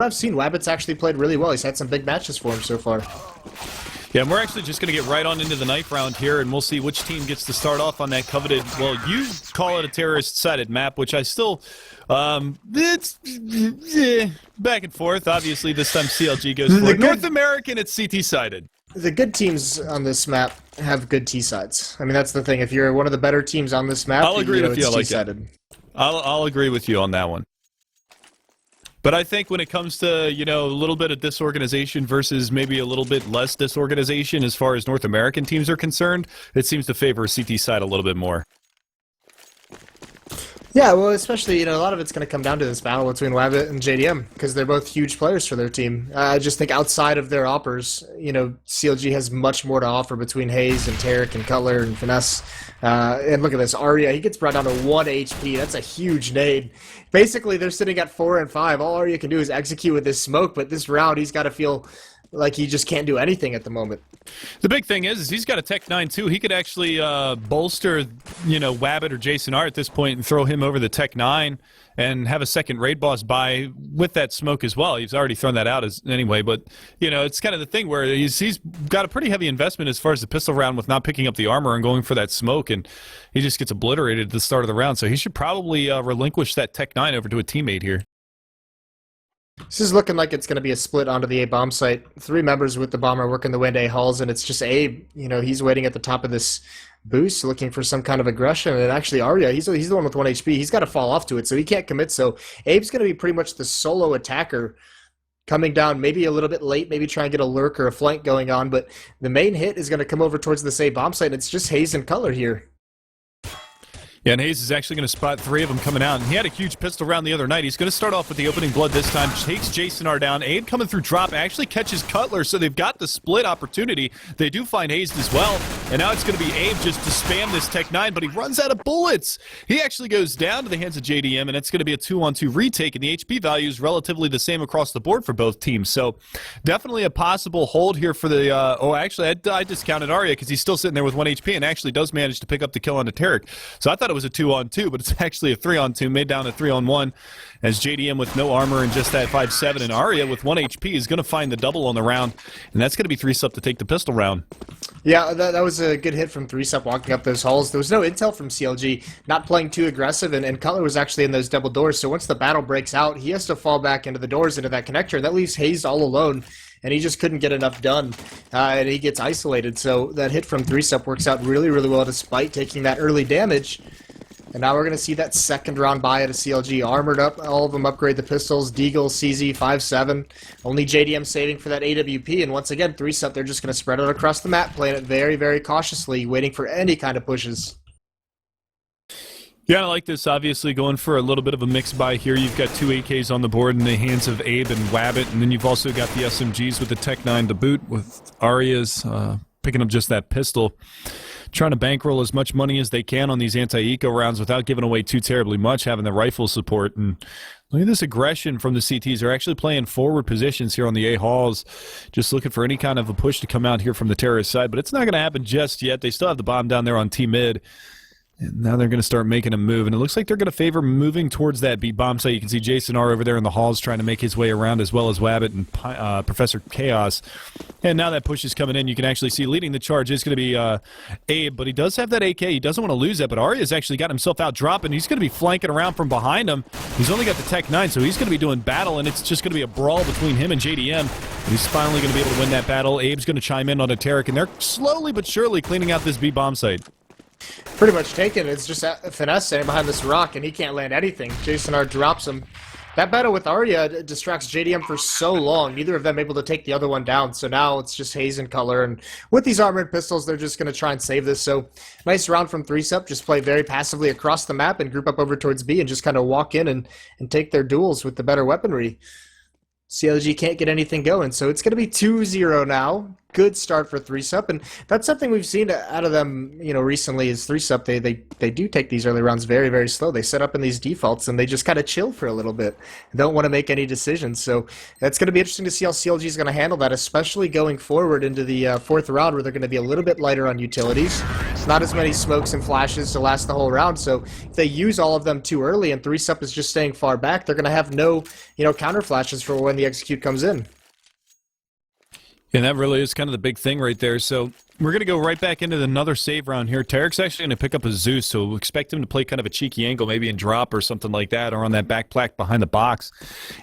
I've seen, Wabbit's actually played really well. He's had some big matches for him so far. Yeah, and we're actually just going to get right on into the knife round here, and we'll see which team gets to start off on that coveted, well, you call it a terrorist-sided map, which I still, it's back and forth. Obviously, this time CLG goes for it. North American, it's CT-sided. The good teams on this map have good T-sides. I mean, that's the thing. If you're one of the better teams on this map, I'll agree with you it's like T-sided. I'll agree with you on that one. But I think when it comes to, you know, a little bit of disorganization versus maybe a little bit less disorganization as far as North American teams are concerned, it seems to favor CT side a little bit more. Yeah, well, especially, you know, a lot of it's going to come down to this battle between Wabbit and JDM, because they're both huge players for their team. I just think outside of their oppers, you know, CLG has much more to offer between Hayes and Tarek and Cutler and Finesse. And look at this, Arya, he gets brought down to 1 HP. That's a huge nade. Basically, they're sitting at 4 and 5. All Arya can do is execute with this smoke, but this round, he's got to feel like he just can't do anything at the moment. The big thing is he's got a Tech 9 too. He could actually bolster, you know, Wabbit or Jason R at this point and throw him over the Tech 9 and have a second raid boss by with that smoke as well. He's already thrown that out as anyway, but you know, it's kind of the thing where he's got a pretty heavy investment as far as the pistol round with not picking up the armor and going for that smoke, and he just gets obliterated at the start of the round. So he should probably relinquish that Tech 9 over to a teammate here. This is looking like it's going to be a split onto the A bomb site. 3 members with the bomb are working the way into A halls, and it's just Abe. You know, he's waiting at the top of this boost, looking for some kind of aggression. And actually, Arya, he's the one with 1 HP. He's got to fall off to it, so he can't commit. So Abe's going to be pretty much the solo attacker, coming down maybe a little bit late, maybe try and get a lurk or a flank going on. But the main hit is going to come over towards this A bomb site, and it's just Hayes and Color here. Yeah, and Hayes is actually going to spot 3 of them coming out. And he had a huge pistol round the other night. He's going to start off with the opening blood this time. Takes Jason R down. Abe coming through drop. Actually catches Cutler, so they've got the split opportunity. They do find Hayes as well. And now it's going to be Abe just to spam this Tech 9, but he runs out of bullets. He actually goes down to the hands of JDM, and it's going to be a 2-on-2 retake. And the HP value is relatively the same across the board for both teams. So definitely a possible hold here for the... oh, actually, I discounted Arya because he's still sitting there with 1 HP and actually does manage to pick up the kill on Tarek. So I thought it was a 2-on-2, but it's actually a 3-on-2, made down a 3-on-1, as JDM with no armor and just that 5-7, and Arya with 1 HP is going to find the double on the round, and that's going to be 3-sup to take the pistol round. Yeah, that was a good hit from 3-sup walking up those halls. There was no intel from CLG, not playing too aggressive, and Cutler was actually in those double doors, so once the battle breaks out, he has to fall back into the doors, into that connector, and that leaves Hayes all alone, and he just couldn't get enough done, and he gets isolated. So that hit from 3-sup works out really, really well despite taking that early damage. And now we're going to see that second round buy at a CLG. Armored up, all of them upgrade the pistols. Deagle, CZ, 5-7. Only JDM saving for that AWP. And once again, 3-sup, they're just going to spread it across the map, playing it very, very cautiously, waiting for any kind of pushes. Yeah, I like this. Obviously going for a little bit of a mix buy here. You've got 2 AKs on the board in the hands of Abe and Wabbit, and then you've also got the SMGs with the Tech 9 to boot, with Arya's picking up just that pistol. Trying to bankroll as much money as they can on these anti-eco rounds without giving away too terribly much, having the rifle support. And look at this aggression from the CTs. They're actually playing forward positions here on the A halls, just looking for any kind of a push to come out here from the terrorist side. But it's not going to happen just yet. They still have the bomb down there on T-mid. And now they're going to start making a move, and it looks like they're going to favor moving towards that B bomb site. You can see Jason R over there in the halls trying to make his way around, as well as Wabbit and Professor Chaos. And now that push is coming in. You can actually see leading the charge is going to be Abe, but he does have that AK. He doesn't want to lose that, but Arya's actually got himself out dropping. He's going to be flanking around from behind him. He's only got the Tech 9, so he's going to be doing battle, and it's just going to be a brawl between him and JDM. And he's finally going to be able to win that battle. Abe's going to chime in on a Tarek, and they're slowly but surely cleaning out this B bomb site. Pretty much taken. It's just Finesse standing behind this rock, and he can't land anything. Jason R drops him. That battle with Arya distracts JDM for so long. Neither of them able to take the other one down. So now it's just Hayes and Color. And with these armored pistols, they're just going to try and save this. So nice round from 3-sup. Just play very passively across the map and group up over towards B and just kind of walk in and take their duels with the better weaponry. CLG can't get anything going. So it's going to be 2-0 now. good start for 3-Sup, and that's something we've seen out of them, recently is 3-Sup, they do take these early rounds very, very slow. They set up in these defaults, and they just kind of chill for a little bit. They don't want to make any decisions, so it's going to be interesting to see how CLG is going to handle that, especially going forward into the fourth round, where they're going to be a little bit lighter on utilities. It's not as many smokes and flashes to last the whole round, so if they use all of them too early and 3-Sup is just staying far back, they're going to have no, counter flashes for when the execute comes in. And that really is kind of the big thing right there. So we're going to go right back into another save round here. Tarek's actually going to pick up a Zeus, so we'll expect him to play kind of a cheeky angle, maybe in drop or something like that, or on that back plaque behind the box,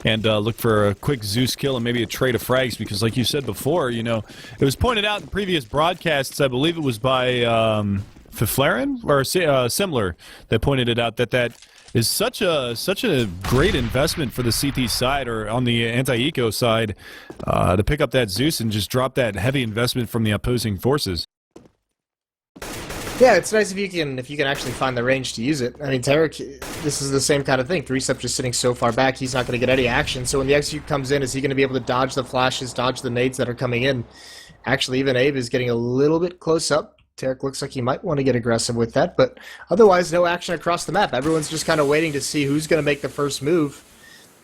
and look for a quick Zeus kill and maybe a trade of frags, because like you said before, it was pointed out in previous broadcasts, I believe it was by Fiflaren or Simler that pointed it out, that is such a great investment for the CT side, or on the anti-eco side, to pick up that Zeus and just drop that heavy investment from the opposing forces. Yeah, it's nice if you can actually find the range to use it. I mean, Tarek, this is the same kind of thing. 3-Sup just sitting so far back, he's not going to get any action. So when the execute comes in, is he going to be able to dodge the flashes, dodge the nades that are coming in? Actually, even Abe is getting a little bit close up. Tarek looks like he might want to get aggressive with that, but otherwise no action across the map. Everyone's just kind of waiting to see who's going to make the first move.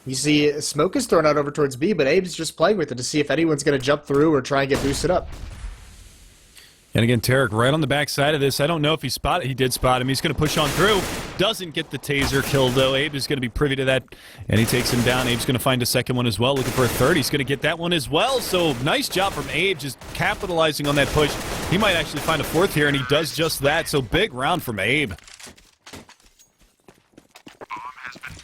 You see smoke is thrown out over towards B, but Abe's just playing with it to see if anyone's going to jump through or try and get boosted up. And again, Tarek right on the back side of this. I don't know if he spotted. He did spot him. He's going to push on through. Doesn't get the taser kill, though. Abe is going to be privy to that, and he takes him down. Abe's going to find a second one as well, looking for a third. He's going to get that one as well. So nice job from Abe, just capitalizing on that push. He might actually find a fourth here, and he does just that. So big round from Abe.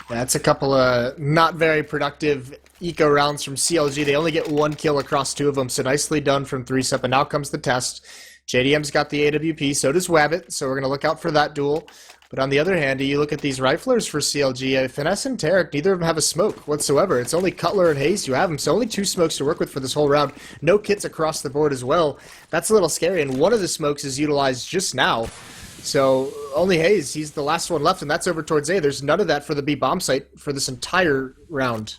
That's a couple of not very productive eco rounds from CLG. They only get one kill across two of them, so nicely done from 3-Sup. And now comes the test. JDM's got the AWP, so does Wabbit, so we're going to look out for that duel. But on the other hand, you look at these riflers for CLG, Finesse and Tarek, neither of them have a smoke whatsoever. It's only Cutler and Hayes who have them, so only 2 smokes to work with for this whole round. No kits across the board as well. That's a little scary, and one of the smokes is utilized just now. So only Hayes, he's the last one left, and that's over towards A. There's none of that for the B bomb site for this entire round.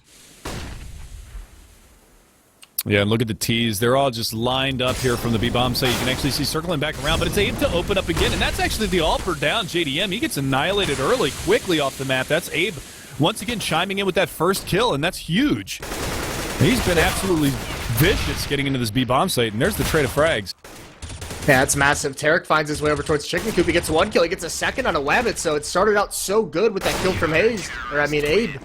Yeah, and look at the T's. They're all just lined up here from the B-bomb site. You can actually see circling back around, but it's Abe to open up again, and that's actually the all-per down JDM. He gets annihilated early, quickly off the map. That's Abe once again chiming in with that first kill, and that's huge. He's been absolutely vicious getting into this B-bomb site, and there's the trade of frags. Yeah, that's massive. Tarek finds his way over towards Chicken Coop. He gets one kill. He gets a second on a Wabbit, so it started out so good with that kill from Abe.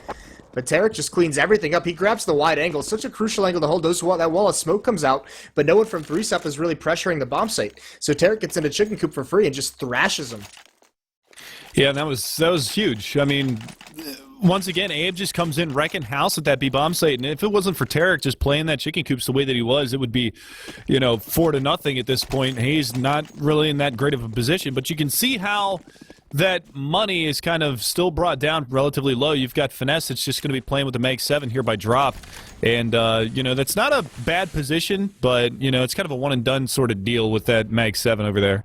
But Tarek just cleans everything up. He grabs the wide angle. Such a crucial angle to hold. That wall of smoke comes out, but no one from 3-Sup is really pressuring the bomb site. So Tarek gets into Chicken Coop for free and just thrashes him. Yeah, that was huge. I mean, once again, Abe just comes in wrecking house at that B-bomb site, and if it wasn't for Tarek just playing that Chicken Coops the way that he was, it would be, 4-0 at this point. He's not really in that great of a position, but you can see how that money is kind of still brought down relatively low. You've got Finesse that's just going to be playing with the Mag 7 here by drop. And, that's not a bad position, but, it's kind of a one-and-done sort of deal with that Mag 7 over there.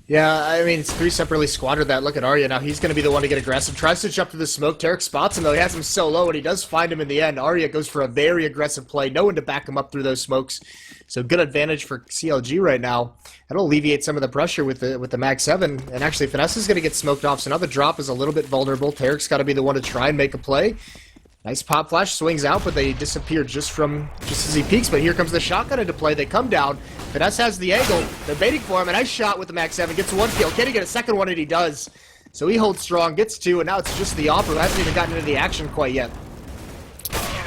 Yeah, I mean, it's 3-Sup really squandered that. Look at Arya. Now he's going to be the one to get aggressive. Tries to jump to the smoke. Tarek spots him, though. He has him so low, and he does find him in the end. Arya goes for a very aggressive play. No one to back him up through those smokes. So good advantage for CLG right now. That'll alleviate some of the pressure with the Mag 7. And actually, Finesse is going to get smoked off, so now the drop is a little bit vulnerable. Tarek's got to be the one to try and make a play. Nice pop flash, swings out, but they disappear just as he peeks. But here comes the shotgun into play. They come down. Finesse has the angle. They're baiting for him. A nice shot with the Mag 7. Gets one kill. Can he get a second one? And he does. So he holds strong, gets 2, and now it's just the Opera who hasn't even gotten into the action quite yet.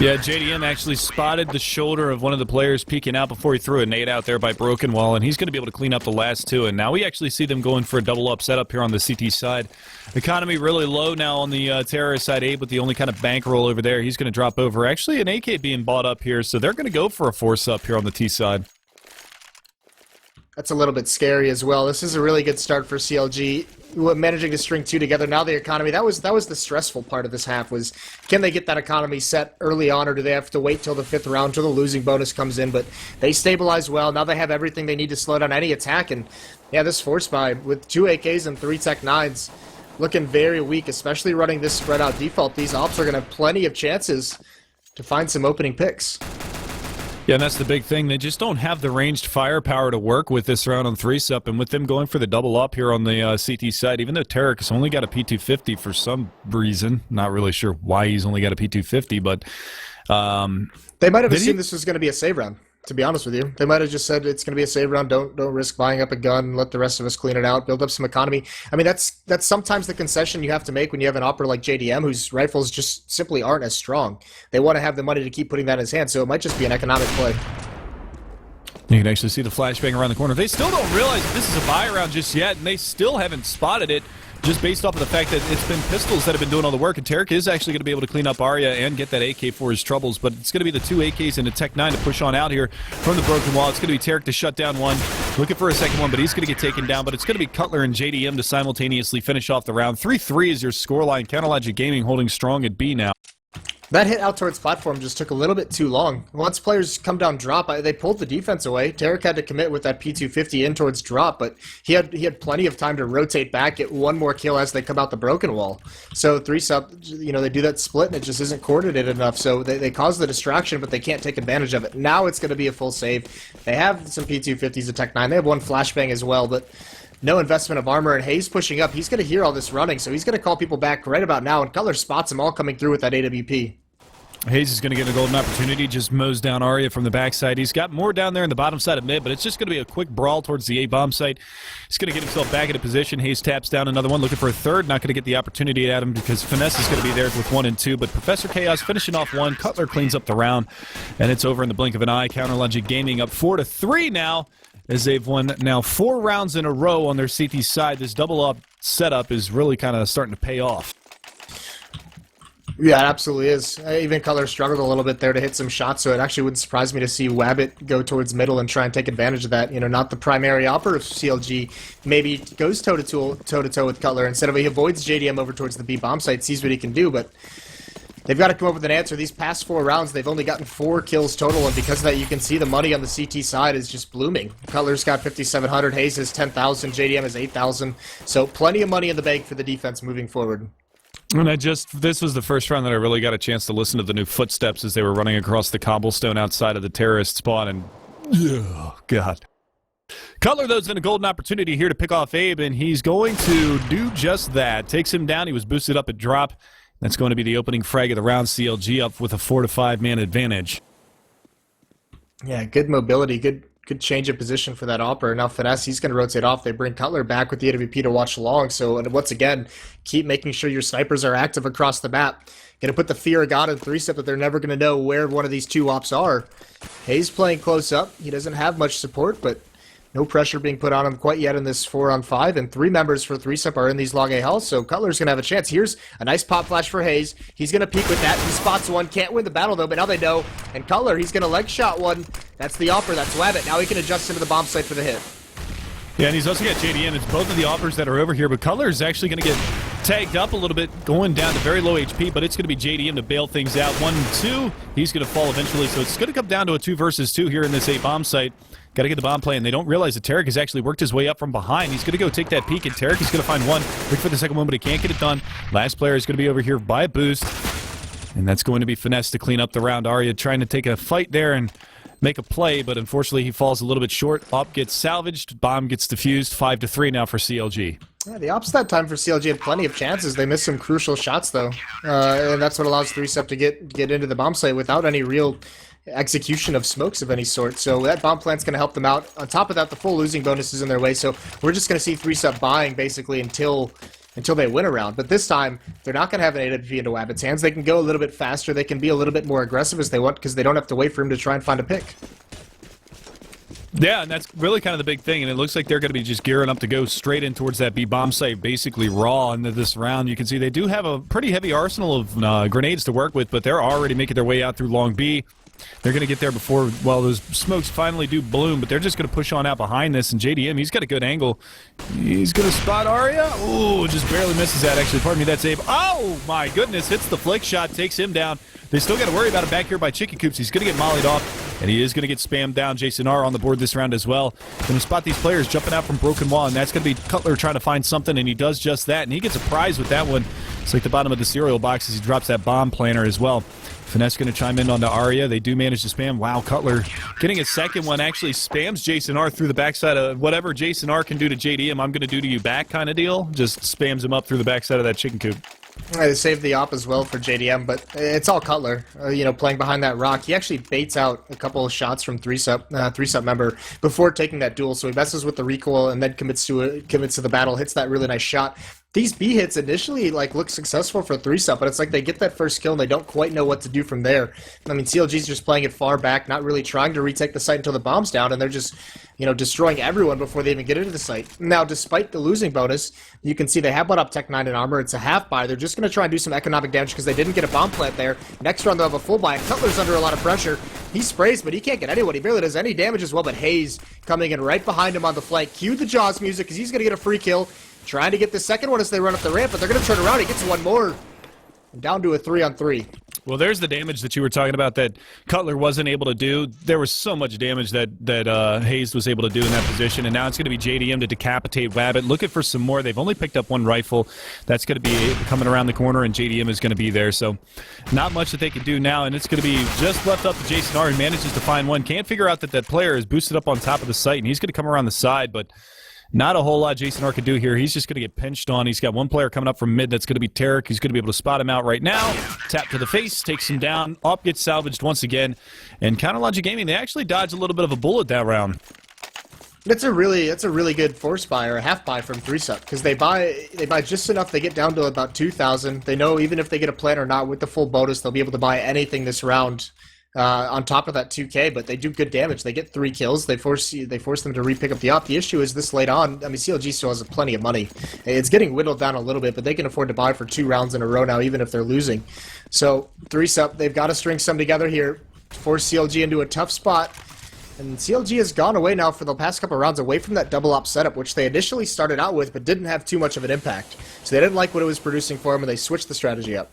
Yeah, JDM actually spotted the shoulder of one of the players peeking out before he threw a nade out there by Broken Wall, and he's going to be able to clean up the last 2. And now we actually see them going for a double-up setup here on the CT side. Economy really low now on the terrorist side. Abe with the only kind of bankroll over there. He's going to drop over. Actually, an AK being bought up here, so they're going to go for a force-up here on the T side. That's a little bit scary as well. This is a really good start for CLG. Managing to string 2 together. Now the economy, that was the stressful part of this half, was can they get that economy set early on, or do they have to wait till the 5th round till the losing bonus comes in? But they stabilize well. Now they have everything they need to slow down any attack, and yeah, this force buy with 2 AKs and 3 Tech 9s looking very weak, especially running this spread out default. These ops are going to have plenty of chances to find some opening picks. Yeah, and that's the big thing. They just don't have the ranged firepower to work with this round on 3-sup, and with them going for the double up here on the CT side, even though Tarek has only got a P250 for some reason, not really sure why he's only got a P250, but... they might have assumed this was going to be a save round, to be honest with you. They might have just said it's going to be a save round, don't risk buying up a gun, let the rest of us clean it out, build up some economy. I mean, that's sometimes the concession you have to make when you have an operator like JDM whose rifles just simply aren't as strong. They want to have the money to keep putting that in his hand, so it might just be an economic play. You can actually see the flashbang around the corner. They still don't realize that this is a buy round just yet, and they still haven't spotted it, just based off of the fact that it's been pistols that have been doing all the work, and Tarek is actually going to be able to clean up Arya and get that AK for his troubles, but it's going to be the 2 AKs and a Tech 9 to push on out here from the broken wall. It's going to be Tarek to shut down one, looking for a second one, but he's going to get taken down, but it's going to be Cutler and JDM to simultaneously finish off the round. 3-3 is your scoreline. Counterstrike Gaming holding strong at B now. That hit out towards platform just took a little bit too long. Once players come down drop, they pulled the defense away. Tarek had to commit with that P250 in towards drop, but he had plenty of time to rotate back, get one more kill as they come out the broken wall. So 3-sup, they do that split and it just isn't coordinated enough. So they cause the distraction, but they can't take advantage of it. Now it's going to be a full save. They have some P250s at Tech 9. They have one flashbang as well, but no investment of armor, and Hayes pushing up. He's going to hear all this running, so he's going to call people back right about now, and Cutler spots them all coming through with that AWP. Hayes is going to get a golden opportunity, just mows down Arya from the backside. He's got more down there in the bottom side of mid, but it's just going to be a quick brawl towards the A-bomb site. He's going to get himself back into position. Hayes taps down another one, looking for a third. Not going to get the opportunity at him because Finesse is going to be there with 1 and 2, but Professor Chaos finishing off one. Cutler cleans up the round, and it's over in the blink of an eye. Counterstrike Gaming up 4-3 now, as they've won now 4 rounds in a row on their CT side. This double-up setup is really kind of starting to pay off. Yeah, it absolutely is. Even Cutler struggled a little bit there to hit some shots, so it actually wouldn't surprise me to see Wabbit go towards middle and try and take advantage of that. Not the primary operative CLG. Maybe goes toe-to-toe with Cutler. Instead of he avoids JDM over towards the B bomb site, sees what he can do, but they've got to come up with an answer. These past 4 rounds, they've only gotten 4 kills total, and because of that, you can see the money on the CT side is just blooming. Cutler's got 5,700, Hayes has 10,000, JDM has 8,000, so plenty of money in the bank for the defense moving forward. And this was the first round that I really got a chance to listen to the new footsteps as they were running across the cobblestone outside of the terrorist spawn, and oh, God. Cutler, though, is in a golden opportunity here to pick off Abe, and he's going to do just that. Takes him down. He was boosted up at drop. That's going to be the opening frag of the round. CLG up with a 4-5 man advantage. Yeah, good mobility, good change of position for that operator. Now Finesse, he's going to rotate off. They bring Cutler back with the AWP to watch long. So, and once again, keep making sure your snipers are active across the map. Going to put the fear of God in 3-step that they're never going to know where one of these 2 ops are. Hayes playing close up. He doesn't have much support, but no pressure being put on him quite yet in this 4-on-5, and 3 members for 3-step are in these log A halls, so Cutler's going to have a chance. Here's a nice pop flash for Hayes. He's going to peek with that. He spots one. Can't win the battle, though, but now they know. And Cutler, he's going to leg shot one. That's the offer. That's Wabbit. Now he can adjust into the bomb site for the hit. Yeah, and he's also got JDM. It's both of the offers that are over here, but Cutler is actually going to get tagged up a little bit, going down to very low HP, but it's going to be JDM to bail things out. 1 and 2. He's going to fall eventually, so it's going to come down to a 2 versus 2 here in this A-bomb site. Got to get the bomb play, and they don't realize that Tarek has actually worked his way up from behind. He's going to go take that peek, and Tarek is going to find one. Look for the second one, but he can't get it done. Last player is going to be over here by a boost, and that's going to be Finesse to clean up the round. Arya trying to take a fight there and make a play, but unfortunately he falls a little bit short. Op gets salvaged, bomb gets defused. 5-3 now for CLG. Yeah, the ops that time for CLG had plenty of chances. They missed some crucial shots, though, and that's what allows 3-step to get into the bomb site without any real execution of smokes of any sort. So that bomb plant's going to help them out. On top of that, the full losing bonus is in their way, so we're just going to see 3-step buying basically until they win a round. But this time, they're not going to have an AWP into Wabbit's hands. They can go a little bit faster. They can be a little bit more aggressive as they want because they don't have to wait for him to try and find a pick. Yeah, and that's really kind of the big thing, and it looks like they're going to be just gearing up to go straight in towards that B-bomb site, basically raw into this round. You can see they do have a pretty heavy arsenal of grenades to work with, but they're already making their way out through long B. They're going to get there before, well, those smokes finally do bloom, but they're just going to push on out behind this, and JDM, he's got a good angle. He's going to spot Arya. Ooh, just barely misses that, actually. Pardon me, that's Abe. Oh, my goodness, hits the flick shot, takes him down. They still got to worry about him back here by Chicken Coops. He's going to get mollied off. And he is going to get spammed down. Jason R on the board this round as well. Going to spot these players jumping out from Broken Wall, and that's going to be Cutler trying to find something, and he does just that. And he gets a prize with that one. It's like the bottom of the cereal box as he drops that bomb planter as well. Finesse going to chime in on the Arya. They do manage to spam. Wow, Cutler getting a second one. Actually spams Jason R through the backside of whatever Jason R can do to JDM, I'm going to do to you back kind of deal. Just spams him up through the backside of that chicken coop. They saved the op as well for JDM, but it's all Cutler, playing behind that rock. He actually baits out a couple of shots from 3-Sup member before taking that duel, so he messes with the recoil and then commits to the battle, hits that really nice shot. These B hits initially look successful for 3-Sup, but it's like they get that first kill and they don't quite know what to do from there. I mean, CLG's just playing it far back, not really trying to retake the site until the bomb's down, and they're just, destroying everyone before they even get into the site. Now, despite the losing bonus, you can see they have bought up Tech 9 and armor. It's a half buy. They're just going to try and do some economic damage because they didn't get a bomb plant there. Next round, they'll have a full buy. Cutler's under a lot of pressure. He sprays, but he can't get anyone. He barely does any damage as well, but Hayes coming in right behind him on the flank. Cue the Jaws music because he's going to get a free kill. Trying to get the second one as they run up the ramp, but they're going to turn around. He gets one more. Down to a 3-on-3. Well, there's the damage that you were talking about that Cutler wasn't able to do. There was so much damage that Hayes was able to do in that position, and now it's going to be JDM to decapitate Wabbit. Looking for some more. They've only picked up one rifle. That's going to be coming around the corner, and JDM is going to be there. So not much that they can do now, and it's going to be just left up to Jason R, who manages to find one. Can't figure out that player is boosted up on top of the site, and he's going to come around the side, but not a whole lot Jason R can do here. He's just going to get pinched on. He's got one player coming up from mid. That's going to be Tarek. He's going to be able to spot him out right now. Tap to the face, takes him down. Op gets salvaged once again. And Counterlogic Gaming, they actually dodged a little bit of a bullet that round. It's a really good force buy or a half buy from 3-Sup because they buy just enough. They get down to about 2,000. They know even if they get a plan or not with the full bonus, they'll be able to buy anything this round. On top of that 2K, but they do good damage. They get 3 kills. They force them to re-pick up the op. The issue is this late on, I mean, CLG still has plenty of money. It's getting whittled down a little bit, but they can afford to buy for 2 rounds in a row now, even if they're losing. So 3-Sup, they've got to string some together here, force CLG into a tough spot. And CLG has gone away now for the past couple rounds away from that double op setup, which they initially started out with, but didn't have too much of an impact. So they didn't like what it was producing for them, and they switched the strategy up.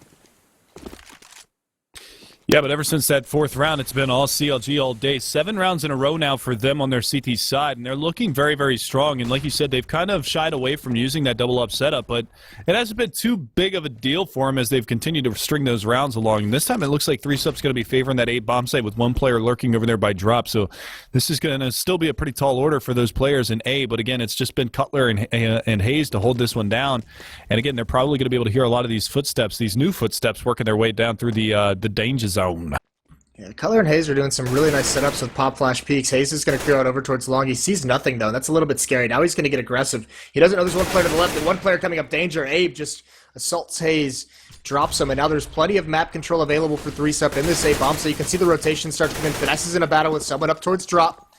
Yeah, but ever since that 4th round, it's been all CLG all day. 7 rounds in a row now for them on their CT side, and they're looking very, very strong. And like you said, they've kind of shied away from using that double-up setup, but it hasn't been too big of a deal for them as they've continued to string those rounds along. And this time it looks like 3-Sup's going to be favoring that A bomb site with one player lurking over there by drop. So this is going to still be a pretty tall order for those players in A, but again, it's just been Cutler and Hayes to hold this one down. And again, they're probably going to be able to hear a lot of these footsteps, these new footsteps working their way down through the danger zone. Yeah, Cutler and Hayes are doing some really nice setups with pop flash peaks. Hayes is going to clear out over towards long. He sees nothing, though. That's a little bit scary. Now he's going to get aggressive. He doesn't know there's one player to the left and one player coming up danger. Abe just assaults Hayes, drops him, and now there's plenty of map control available for 3-Sup in this A bomb, so you can see the rotation start to come in. Finesse is in a battle with someone up towards drop.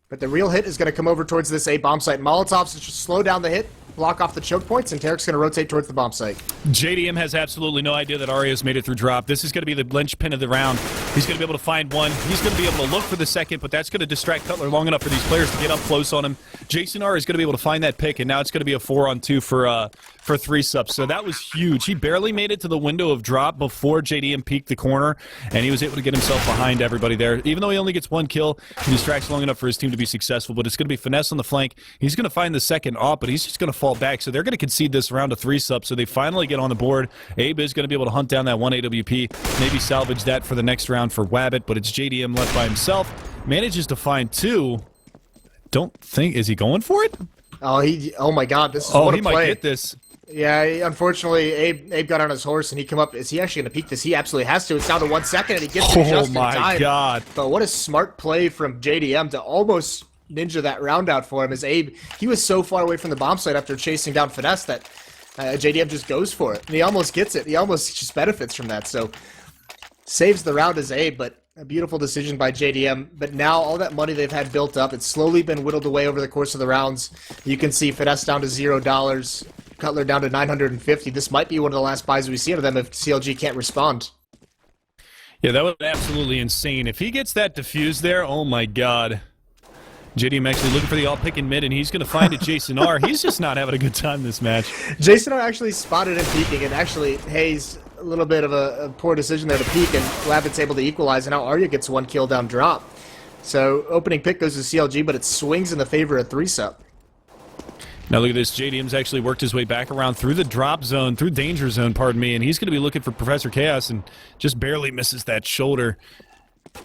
But the real hit is going to come over towards this A bomb site. Molotovs to just slow down the hit, block off the choke points, and Tarek's going to rotate towards the bomb site. JDM has absolutely no idea that Arya's made it through drop. This is going to be the linchpin of the round. He's going to be able to find one. He's going to be able to look for the second, but that's going to distract Cutler long enough for these players to get up close on him. Jason R is going to be able to find that pick, and now it's going to be a 4-on-2 for 3-Sup. So that was huge. He barely made it to the window of drop before JDM peeked the corner, and he was able to get himself behind everybody there. Even though he only gets 1 kill, he distracts long enough for his team to be successful, but it's going to be Finesse on the flank. He's going to find the second op, but he's just going to fall back. So they're going to concede this round to 3-Sup, so they finally get on the board. Abe is going to be able to hunt down that 1 AWP, maybe salvage that for the next round for Wabbit, but it's JDM left by himself. Manages to find 2. Don't think, is he going for it? Oh my god, this is what a he play. Might get this. Yeah, unfortunately, Abe got on his horse and he come up. Is he actually going to peek this? He absolutely has to. It's down to 1 second and he gets it just in time. Oh my god. But what a smart play from JDM to almost ninja that round out for him, as Abe, he was so far away from the bomb site after chasing down Finesse that JDM just goes for it. And he almost gets it. He almost just benefits from that. So saves the round as Abe, but a beautiful decision by JDM. But now all that money they've had built up, it's slowly been whittled away over the course of the rounds. You can see Finesse down to $0, Cutler down to 950. This might be one of the last buys we see out of them if CLG can't respond. Yeah, that was absolutely insane. If he gets that defused there, oh my god. JDM actually looking for the all pick in mid, and he's going to find it. Jason R. He's just not having a good time this match. Jason R. actually spotted him peeking, and actually Hayes a little bit of a poor decision there to peek, and Wabbit's able to equalize, and now Arya gets 1 kill down drop. So opening pick goes to CLG, but it swings in the favor of 3-Sup. Now look at this, JDM's actually worked his way back around through the drop zone, through danger zone, pardon me, and he's going to be looking for Professor Chaos and just barely misses that shoulder.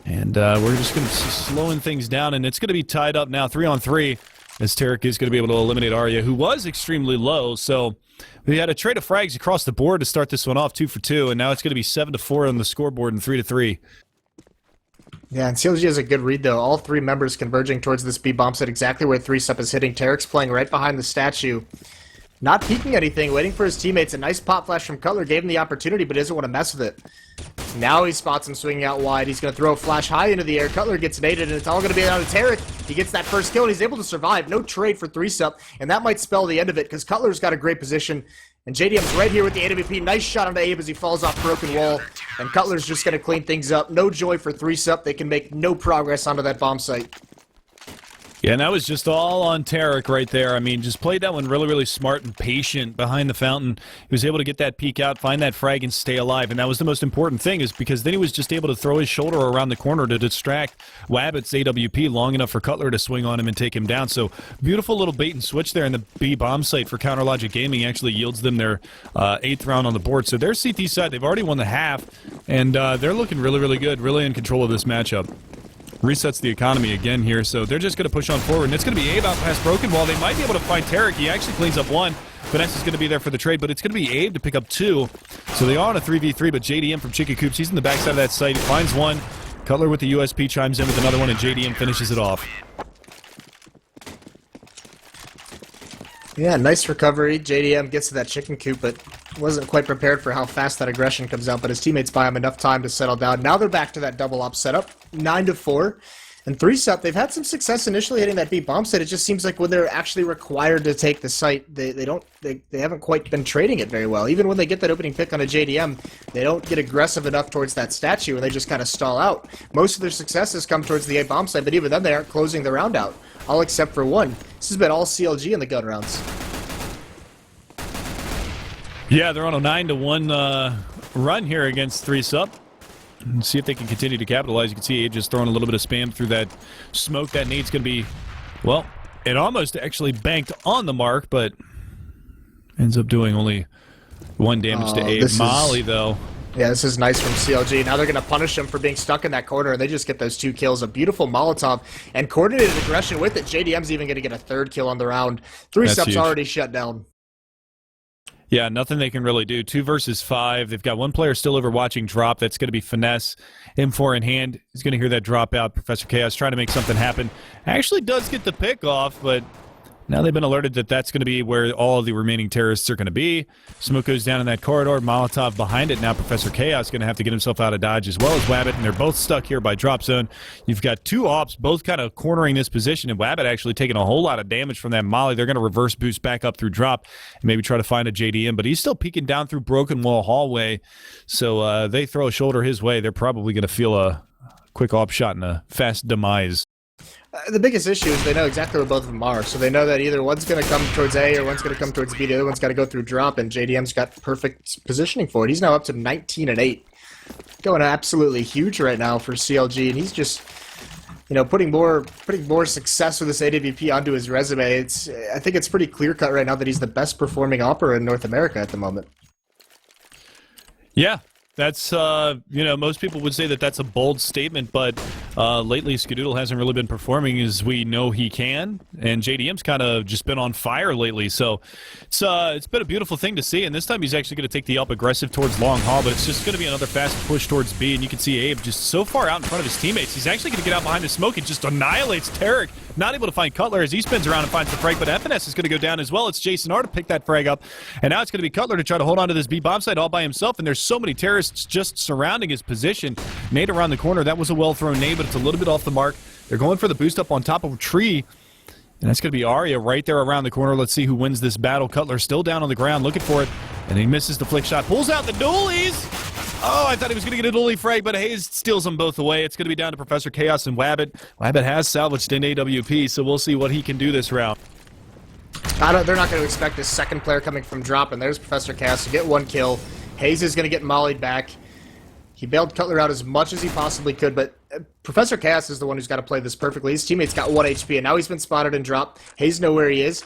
And we're just going to slowing things down, and it's going to be tied up now 3-on-3, as Tarek is going to be able to eliminate Arya, who was extremely low. So we had a trade of frags across the board to start this one off, 2 for 2, and now it's going to be 7-4 on the scoreboard and 3-3. Yeah, and CLG has a good read, though. All 3 members converging towards this B bomb set exactly where 3-Sup is hitting. Tarek's playing right behind the statue. Not peeking anything, waiting for his teammates. A nice pop flash from Cutler gave him the opportunity, but doesn't want to mess with it. Now he spots him swinging out wide. He's going to throw a flash high into the air. Cutler gets naded, and it's all going to be out of Tarek. He gets that first kill, and he's able to survive. No trade for 3-Sup, and that might spell the end of it, because Cutler's got a great position. And JDM's right here with the AWP. Nice shot onto Abe as he falls off broken wall. And Cutler's just going to clean things up. No joy for 3-Sup. They can make no progress onto that bomb site. Yeah, and that was just all on Tarek right there. I mean, just played that one really, really smart and patient behind the fountain. He was able to get that peek out, find that frag, and stay alive. And that was the most important thing, is because then he was just able to throw his shoulder around the corner to distract Wabbit's AWP long enough for Cutler to swing on him and take him down. So beautiful little bait and switch there in the B bomb site for Counterlogic Gaming. Actually yields them their 8th round on the board. So their CT side, they've already won the half, and they're looking really, really good, really in control of this matchup. Resets the economy again here, so they're just going to push on forward, and it's going to be Abe out past broken wall. They might be able to find Tarek. He actually cleans up 1. Finesse is going to be there for the trade, but it's going to be Abe to pick up 2. So they are on a 3v3, but JDM from Chicken Coops, he's in the backside of that site. He finds 1. Cutler with the USP chimes in with another one, and JDM finishes it off. Yeah, nice recovery. JDM gets to that chicken coop, but wasn't quite prepared for how fast that aggression comes out, but his teammates buy him enough time to settle down. Now they're back to that double op setup, 9-4. And 3-Sup, they've had some success initially hitting that B bomb set. It just seems like when they're actually required to take the site, they haven't quite been trading it very well. Even when they get that opening pick on a JDM, they don't get aggressive enough towards that statue, and they just kind of stall out. Most of their successes come towards the A bomb site, but even then they aren't closing the round out, all except for 1. This has been all CLG in the gun rounds. Yeah, they're on a 9-1 run here against 3-Sup. And see if they can continue to capitalize. You can see Abe just throwing a little bit of spam through that smoke. That nade's going to be, well, it almost actually banked on the mark, but ends up doing only 1 damage to Abe. Molly, though. Yeah, this is nice from CLG. Now they're going to punish him for being stuck in that corner, and they just get those 2 kills. A beautiful Molotov and coordinated aggression with it. JDM's even going to get a 3rd kill on the round. 3-Sup's already shut down. Yeah, nothing they can really do. 2 versus 5. They've got 1 player still over watching drop. That's going to be Finesse. M4 in hand. He's going to hear that drop out. Professor Chaos trying to make something happen. Actually does get the pick off, but now they've been alerted that that's going to be where all of the remaining terrorists are going to be. Smoke goes down in that corridor. Molotov behind it. Now Professor Chaos is going to have to get himself out of dodge as well as Wabbit, and they're both stuck here by drop zone. You've got 2 ops both kind of cornering this position, and Wabbit actually taking a whole lot of damage from that molly. They're going to reverse boost back up through drop and maybe try to find a JDM, but he's still peeking down through broken wall hallway. So they throw a shoulder his way. They're probably going to feel a quick op shot and a fast demise. The biggest issue is they know exactly where both of them are, so they know that either one's going to come towards A or one's going to come towards B. The other one's got to go through drop, and JDM's got perfect positioning for it. He's now up to 19-8. Going absolutely huge right now for CLG, and he's just, you know, putting more success with this AWP onto his resume. I think it's pretty clear-cut right now that he's the best performing opera in North America at the moment. Yeah. That's, you know, most people would say that that's a bold statement, but lately Skadoodle hasn't really been performing as we know he can, and JDM's kind of just been on fire lately, so it's been a beautiful thing to see, and this time he's actually going to take the up aggressive towards long haul, but it's just going to be another fast push towards B, and you can see Abe just so far out in front of his teammates. He's actually going to get out behind the smoke and just annihilates Tarek, not able to find Cutler as he spins around and finds the frag, but FNS is going to go down as well. It's Jason R to pick that frag up, and now it's going to be Cutler to try to hold on to this B bomb site all by himself, and there's so many terrorists just surrounding his position. Nade around the corner. That was a well-thrown nade, but it's a little bit off the mark. They're going for the boost up on top of a tree, and that's going to be Arya right there around the corner. Let's see who wins this battle. Cutler still down on the ground looking for it, and he misses the flick shot. Pulls out the dualies! Oh, I thought he was going to get a dually frag, but Hayes steals them both away. It's going to be down to Professor Chaos and Wabbit. Wabbit has salvaged an AWP, so we'll see what he can do this round. They're not going to expect this second player coming from drop, and there's Professor Chaos to get 1 kill. Hayes is going to get mollied back. He bailed Cutler out as much as he possibly could, but Professor Chaos is the one who's got to play this perfectly. His teammate's got 1 HP, and now he's been spotted and dropped. Hayes knows where he is,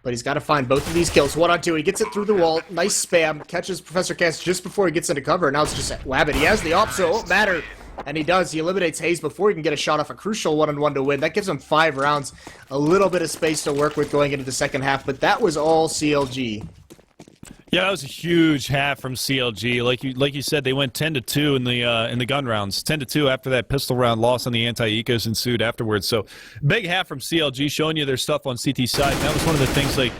but he's got to find both of these kills. 1 on 2, he gets it through the wall. Nice spam, catches Professor Chaos just before he gets into cover, and now it's just Wabbit. He has the op, so it won't matter. And he does. He eliminates Hayes before he can get a shot off a crucial 1-on-1 to win. That gives him 5 rounds. A little bit of space to work with going into the second half, but that was all CLG. Yeah, that was a huge half from CLG. Like you said, they went 10-2 in the gun rounds. 10-2 after that pistol round loss on the anti-ecos ensued afterwards. So big half from CLG, showing you their stuff on CT side. And that was one of the things like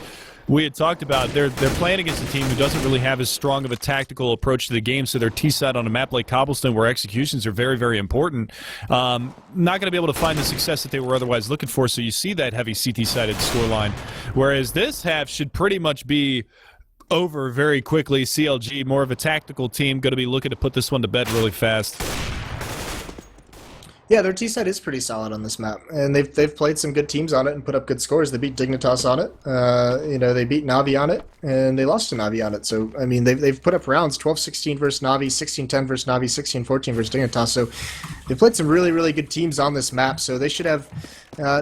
we had talked about. They're playing against a team who doesn't really have as strong of a tactical approach to the game. So their T side on a map like Cobblestone, where executions are very, very important, not going to be able to find the success that they were otherwise looking for. So you see that heavy CT sided scoreline. Whereas this half should pretty much be over very quickly. CLG, more of a tactical team, going to be looking to put this one to bed really fast. Yeah, their T-side is pretty solid on this map, and they've played some good teams on it and put up good scores. They beat Dignitas on it, they beat Navi on it, and they lost to Navi on it. So, I mean, they've put up rounds, 12-16 versus Navi, 16-10 versus Navi, 16-14 versus Dignitas. So they've played some really, really good teams on this map, so they should have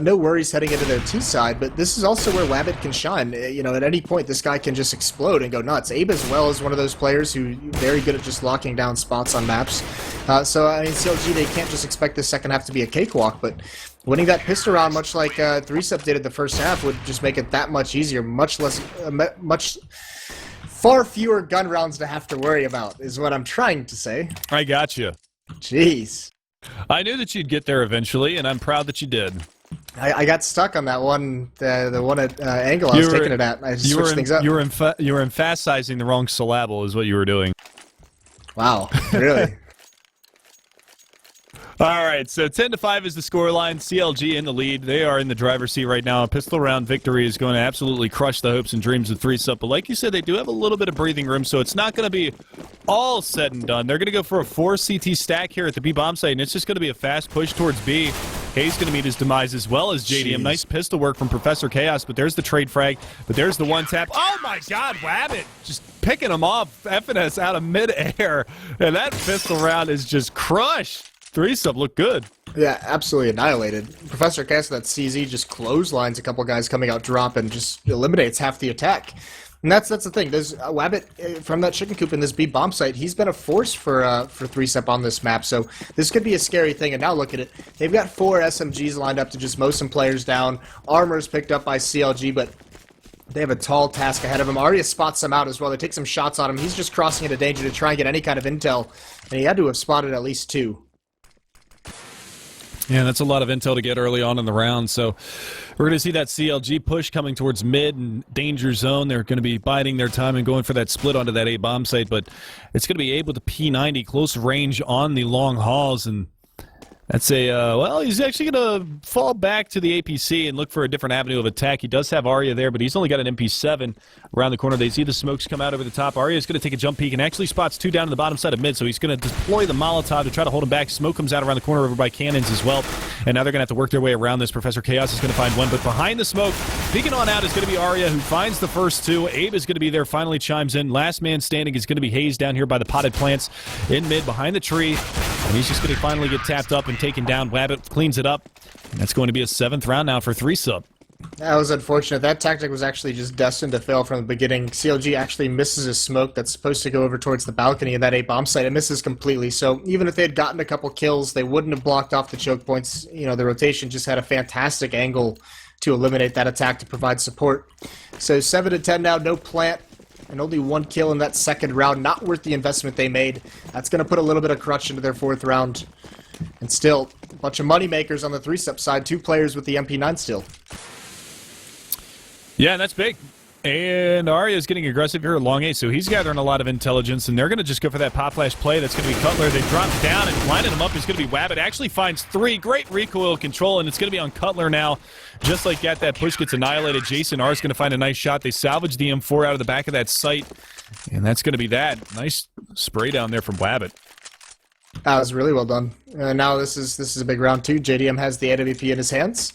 no worries heading into their T-side. But this is also where Wabbit can shine. At any point, this guy can just explode and go nuts. Abe as well is one of those players who very good at just locking down spots on maps. So, I mean, CLG, they can't just expect this second half to be a cakewalk, but winning that pistol round, much like 3-Sep did at the first half, would just make it that much easier, much far fewer gun rounds to have to worry about, is what I'm trying to say. I got you. Jeez. I knew that you'd get there eventually, and I'm proud that you did. I got stuck on that one, the one at angle I was taking it at. I just switched things up. You were emphasizing the wrong syllable is what you were doing. Wow, really? All right, so 10-5 is the scoreline. CLG in the lead. They are in the driver's seat right now. A pistol round victory is going to absolutely crush the hopes and dreams of 3-Sep. But like you said, they do have a little bit of breathing room, so it's not going to be all said and done. They're going to go for a 4 CT stack here at the B bomb site, and it's just going to be a fast push towards B. Hayes going to meet his demise as well as JDM. Jeez. Nice pistol work from Professor Chaos, but there's the trade frag. But there's the one tap. Oh my God, Wabbit just picking him off, FNS out of midair. And that pistol round is just crushed. 3-Sep look good. Yeah, absolutely annihilated. Professor Chaos, that CZ, just clotheslines a couple guys coming out drop and just eliminates half the attack. And that's the thing. There's Wabbit from that chicken coop in this B bomb site. He's been a force for 3-Sep on this map, so this could be a scary thing. And now look at it. They've got 4 SMGs lined up to just mow some players down. Armor's picked up by CLG, but they have a tall task ahead of him. Arya spots him out as well. They take some shots on him. He's just crossing into danger to try and get any kind of intel, and he had to have spotted at least 2. Yeah, that's a lot of intel to get early on in the round. So we're going to see that CLG push coming towards mid and danger zone. They're going to be biding their time and going for that split onto that A bomb site, but it's going to be Abe with the P90 close range on the long hauls, and that's well, he's actually going to fall back to the APC and look for a different avenue of attack. He does have Arya there, but he's only got an MP7 around the corner. They see the smokes come out over the top. Arya's going to take a jump peek and actually spots 2 down to the bottom side of mid, so he's going to deploy the Molotov to try to hold him back. Smoke comes out around the corner over by cannons as well, and now they're going to have to work their way around this. Professor Chaos is going to find one, but behind the smoke, peeking on out is going to be Arya, who finds the first 2. Abe is going to be there, finally chimes in. Last man standing is going to be Hayes down here by the potted plants in mid behind the tree, and he's just going to finally get tapped up and taken down. Wabbit cleans it up, and that's going to be a 7th round now for 3-Sep. That was unfortunate. That tactic was actually just destined to fail from the beginning. CLG actually misses a smoke that's supposed to go over towards the balcony in that A bomb site. It misses completely. So even if they had gotten a couple kills, they wouldn't have blocked off the choke points. The rotation just had a fantastic angle to eliminate that attack to provide support. So 7-10 now, no plant, and only 1 kill in that second round. Not worth the investment they made. That's going to put a little bit of crutch into their 4th round. And still, a bunch of money makers on the 3-Sep side. 2 players with the MP9 still. Yeah, that's big. And Arya's getting aggressive here at long A, so he's gathering a lot of intelligence, and they're going to just go for that pop flash play. That's going to be Cutler. They drop down, and lining him up is going to be Wabbit. Actually finds 3. Great recoil control, and it's going to be on Cutler now. Just like that push gets annihilated. Jason R is going to find a nice shot. They salvage the M4 out of the back of that site, and that's going to be that. Nice spray down there from Wabbit. That was really well done. Now this is a big round 2. JDM has the AWP in his hands.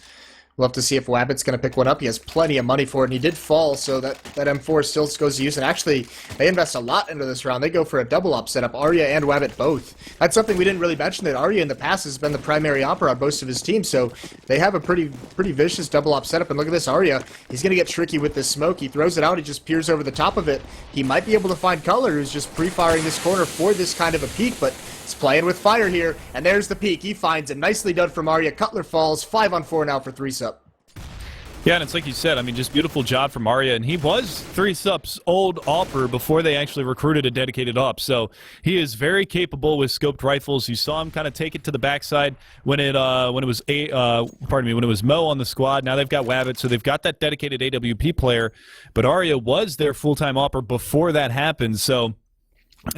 We'll have to see if Wabbit's going to pick one up. He has plenty of money for it, and he did fall, so that M4 still goes to use. And actually, they invest a lot into this round. They go for a double op setup, Arya and Wabbit both. That's something we didn't really mention, that Arya in the past has been the primary opera on most of his teams, so they have a pretty vicious double op setup. And look at this, Arya, he's going to get tricky with this smoke. He throws it out, he just peers over the top of it. He might be able to find Color, who's just pre-firing this corner for this kind of a peek, but he's playing with fire here, and there's the peek. He finds it. Nicely done from Arya. Cutler falls. 5-on-4 now for 3sup. Yeah, and it's like you said, I mean, just beautiful job from Arya, and he was 3sup's old AWPer before they actually recruited a dedicated AWP, so he is very capable with scoped rifles. You saw him kind of take it to the backside when it was Mo on the squad. Now they've got Wabbit, so they've got that dedicated AWP player, but Arya was their full-time AWPer before that happened, so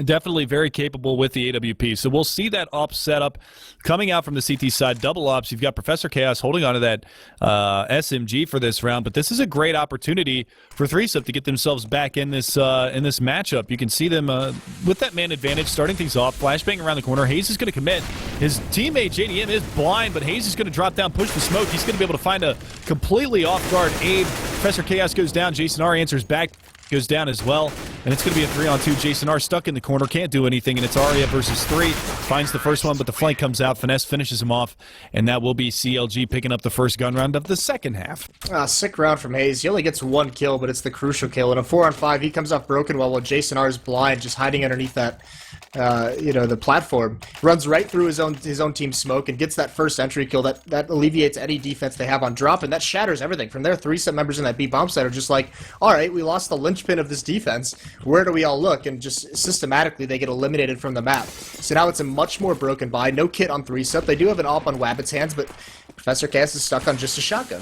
definitely very capable with the AWP. So we'll see that AWP setup coming out from the CT side. Double ops. You've got Professor Chaos holding on to that SMG for this round, but this is a great opportunity for 3sup to get themselves back in this matchup. You can see them with that man advantage starting things off. Flashbang around the corner. Hayes is going to commit. His teammate JDM is blind, but Hayes is going to drop down, push the smoke. He's going to be able to find a completely off-guard Abe. Professor Chaos goes down. Jason R answers back. Goes down as well, and it's going to be a 3-on-2. Jason R stuck in the corner, can't do anything, and it's Arya versus 3. Finds the first one, but the flank comes out. Finesse finishes him off, and that will be CLG picking up the first gun round of the second half. Sick round from Hayes. He only gets one kill, but it's the crucial kill. In a 4-on-5, he comes off broken while Jason R is blind, just hiding underneath that, the platform. Runs right through his own team's smoke and gets that first entry kill. That alleviates any defense they have on drop, and that shatters everything. From there, 3sup members in that B bomb site are just like, all right, we lost the linchpin of this defense. Where do we all look? And just systematically, they get eliminated from the map. So now it's a much more broken buy. No kit on 3sup. They do have an AWP on Wabbit's hands, but Professor Cass is stuck on just a shotgun.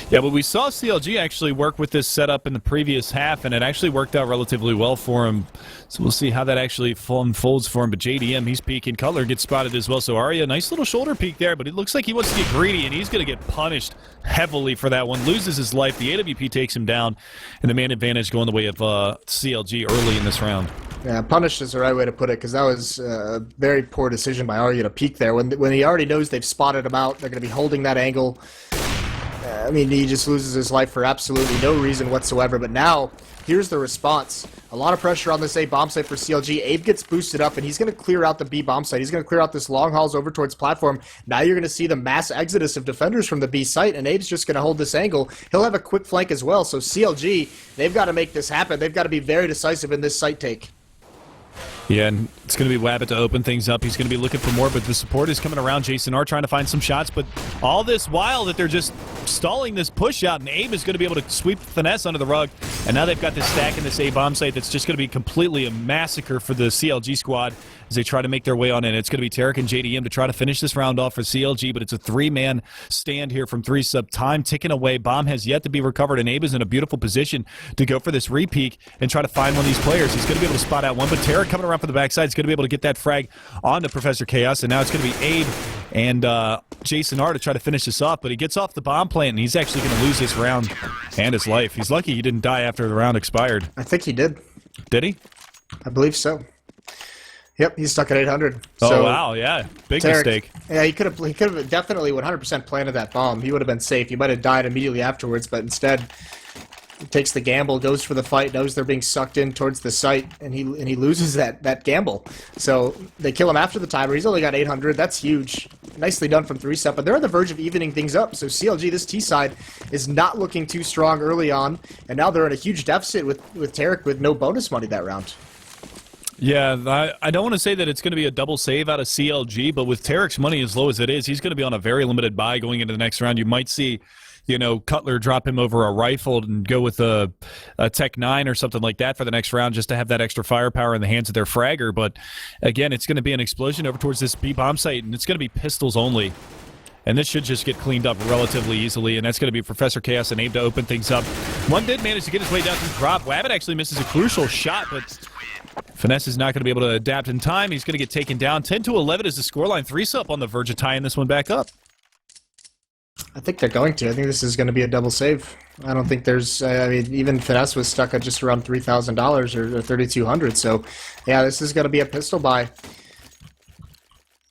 Yeah, but we saw CLG actually work with this setup in the previous half, and it actually worked out relatively well for him. So we'll see how that actually unfolds for him. But JDM, he's peeking. Cutler gets spotted as well. So Arya, nice little shoulder peek there, but it looks like he wants to get greedy, and he's going to get punished heavily for that one. Loses his life. The AWP takes him down, and the man advantage going the way of CLG early in this round. Yeah, punished is the right way to put it, because that was a very poor decision by Arya to peek there. When he already knows they've spotted him out, they're going to be holding that angle. I mean, he just loses his life for absolutely no reason whatsoever. But now, here's the response. A lot of pressure on this A bomb site for CLG. Abe gets boosted up, and he's going to clear out the B bomb site. He's going to clear out this long hauls over towards platform. Now you're going to see the mass exodus of defenders from the B site, and Abe's just going to hold this angle. He'll have a quick flank as well. So CLG, they've got to make this happen. They've got to be very decisive in this site take. Yeah, and it's going to be Wabbit to open things up. He's going to be looking for more, but the support is coming around. Jason R trying to find some shots, but all this while that they're just stalling this push out, and Abe is going to be able to sweep Finesse under the rug, and now they've got this stack in this A bomb site that's just going to be completely a massacre for the CLG squad as they try to make their way on in. It's going to be Tarek and JDM to try to finish this round off for CLG, but it's a 3-man stand here from 3sup. Time ticking away. Bomb has yet to be recovered, and Abe is in a beautiful position to go for this repeak and try to find one of these players. He's going to be able to spot out one, but Tarek coming around from the backside is going to be able to get that frag onto Professor Chaos, and now it's going to be Abe and Jason R to try to finish this off, but he gets off the bomb plant, and he's actually going to lose this round and his life. He's lucky he didn't die after the round expired. I think he did. Did he? I believe so. Yep, he's stuck at 800. Oh, so, wow, yeah. Big Tarek, mistake. Yeah, he could have definitely 100% planted that bomb. He would have been safe. He might have died immediately afterwards, but instead he takes the gamble, goes for the fight, knows they're being sucked in towards the site, and he loses that gamble. So they kill him after the timer. He's only got 800. That's huge. Nicely done from 3sup, but they're on the verge of evening things up. So CLG, this T side, is not looking too strong early on, and now they're in a huge deficit with Tarek with no bonus money that round. Yeah, I don't want to say that it's going to be a double save out of CLG, but with Tarek's money as low as it is, he's going to be on a very limited buy going into the next round. You might see, Cutler drop him over a rifle and go with a Tech 9 or something like that for the next round just to have that extra firepower in the hands of their fragger. But again, it's going to be an explosion over towards this B bomb site, and it's going to be pistols only. And this should just get cleaned up relatively easily, and that's going to be Professor Chaos and Abe to open things up. One did manage to get his way down through drop. Wabbit actually misses a crucial shot, but Finesse is not going to be able to adapt in time. He's going to get taken down. 10-11 is the scoreline. 3sup on the verge of tying this one back up. I think they're going to. I think this is going to be a double save. I don't think there's... even Finesse was stuck at just around $3,000 or $3,200. So, yeah, this is going to be a pistol buy.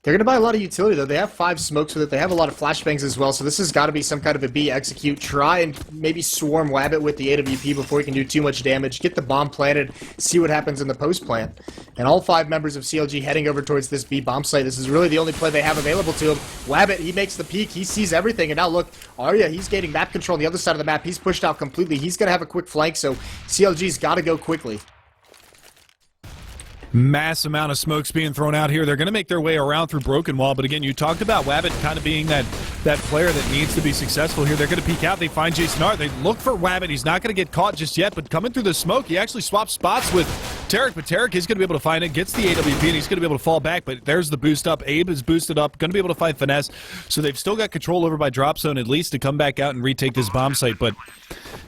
They're going to buy a lot of utility, though. They have 5 smokes with it. They have a lot of flashbangs as well, so this has got to be some kind of a B execute. Try and maybe swarm Wabbit with the AWP before he can do too much damage. Get the bomb planted, see what happens in the post plant. And all 5 members of CLG heading over towards this B bomb site. This is really the only play they have available to him. Wabbit, he makes the peek. He sees everything. And now look, Arya, he's gaining map control on the other side of the map. He's pushed out completely. He's going to have a quick flank, so CLG's got to go quickly. Mass amount of smokes being thrown out here. They're going to make their way around through Broken Wall, but again, you talked about Wabbit kind of being that player that needs to be successful here. They're going to peek out. They find Jason R. They look for Wabbit. He's not going to get caught just yet, but coming through the smoke, he actually swaps spots with Tarek, but Tarek is going to be able to find it, gets the AWP, and he's going to be able to fall back, but there's the boost up. Abe is boosted up, going to be able to find Finesse, so they've still got control over by drop zone at least to come back out and retake this bomb site, but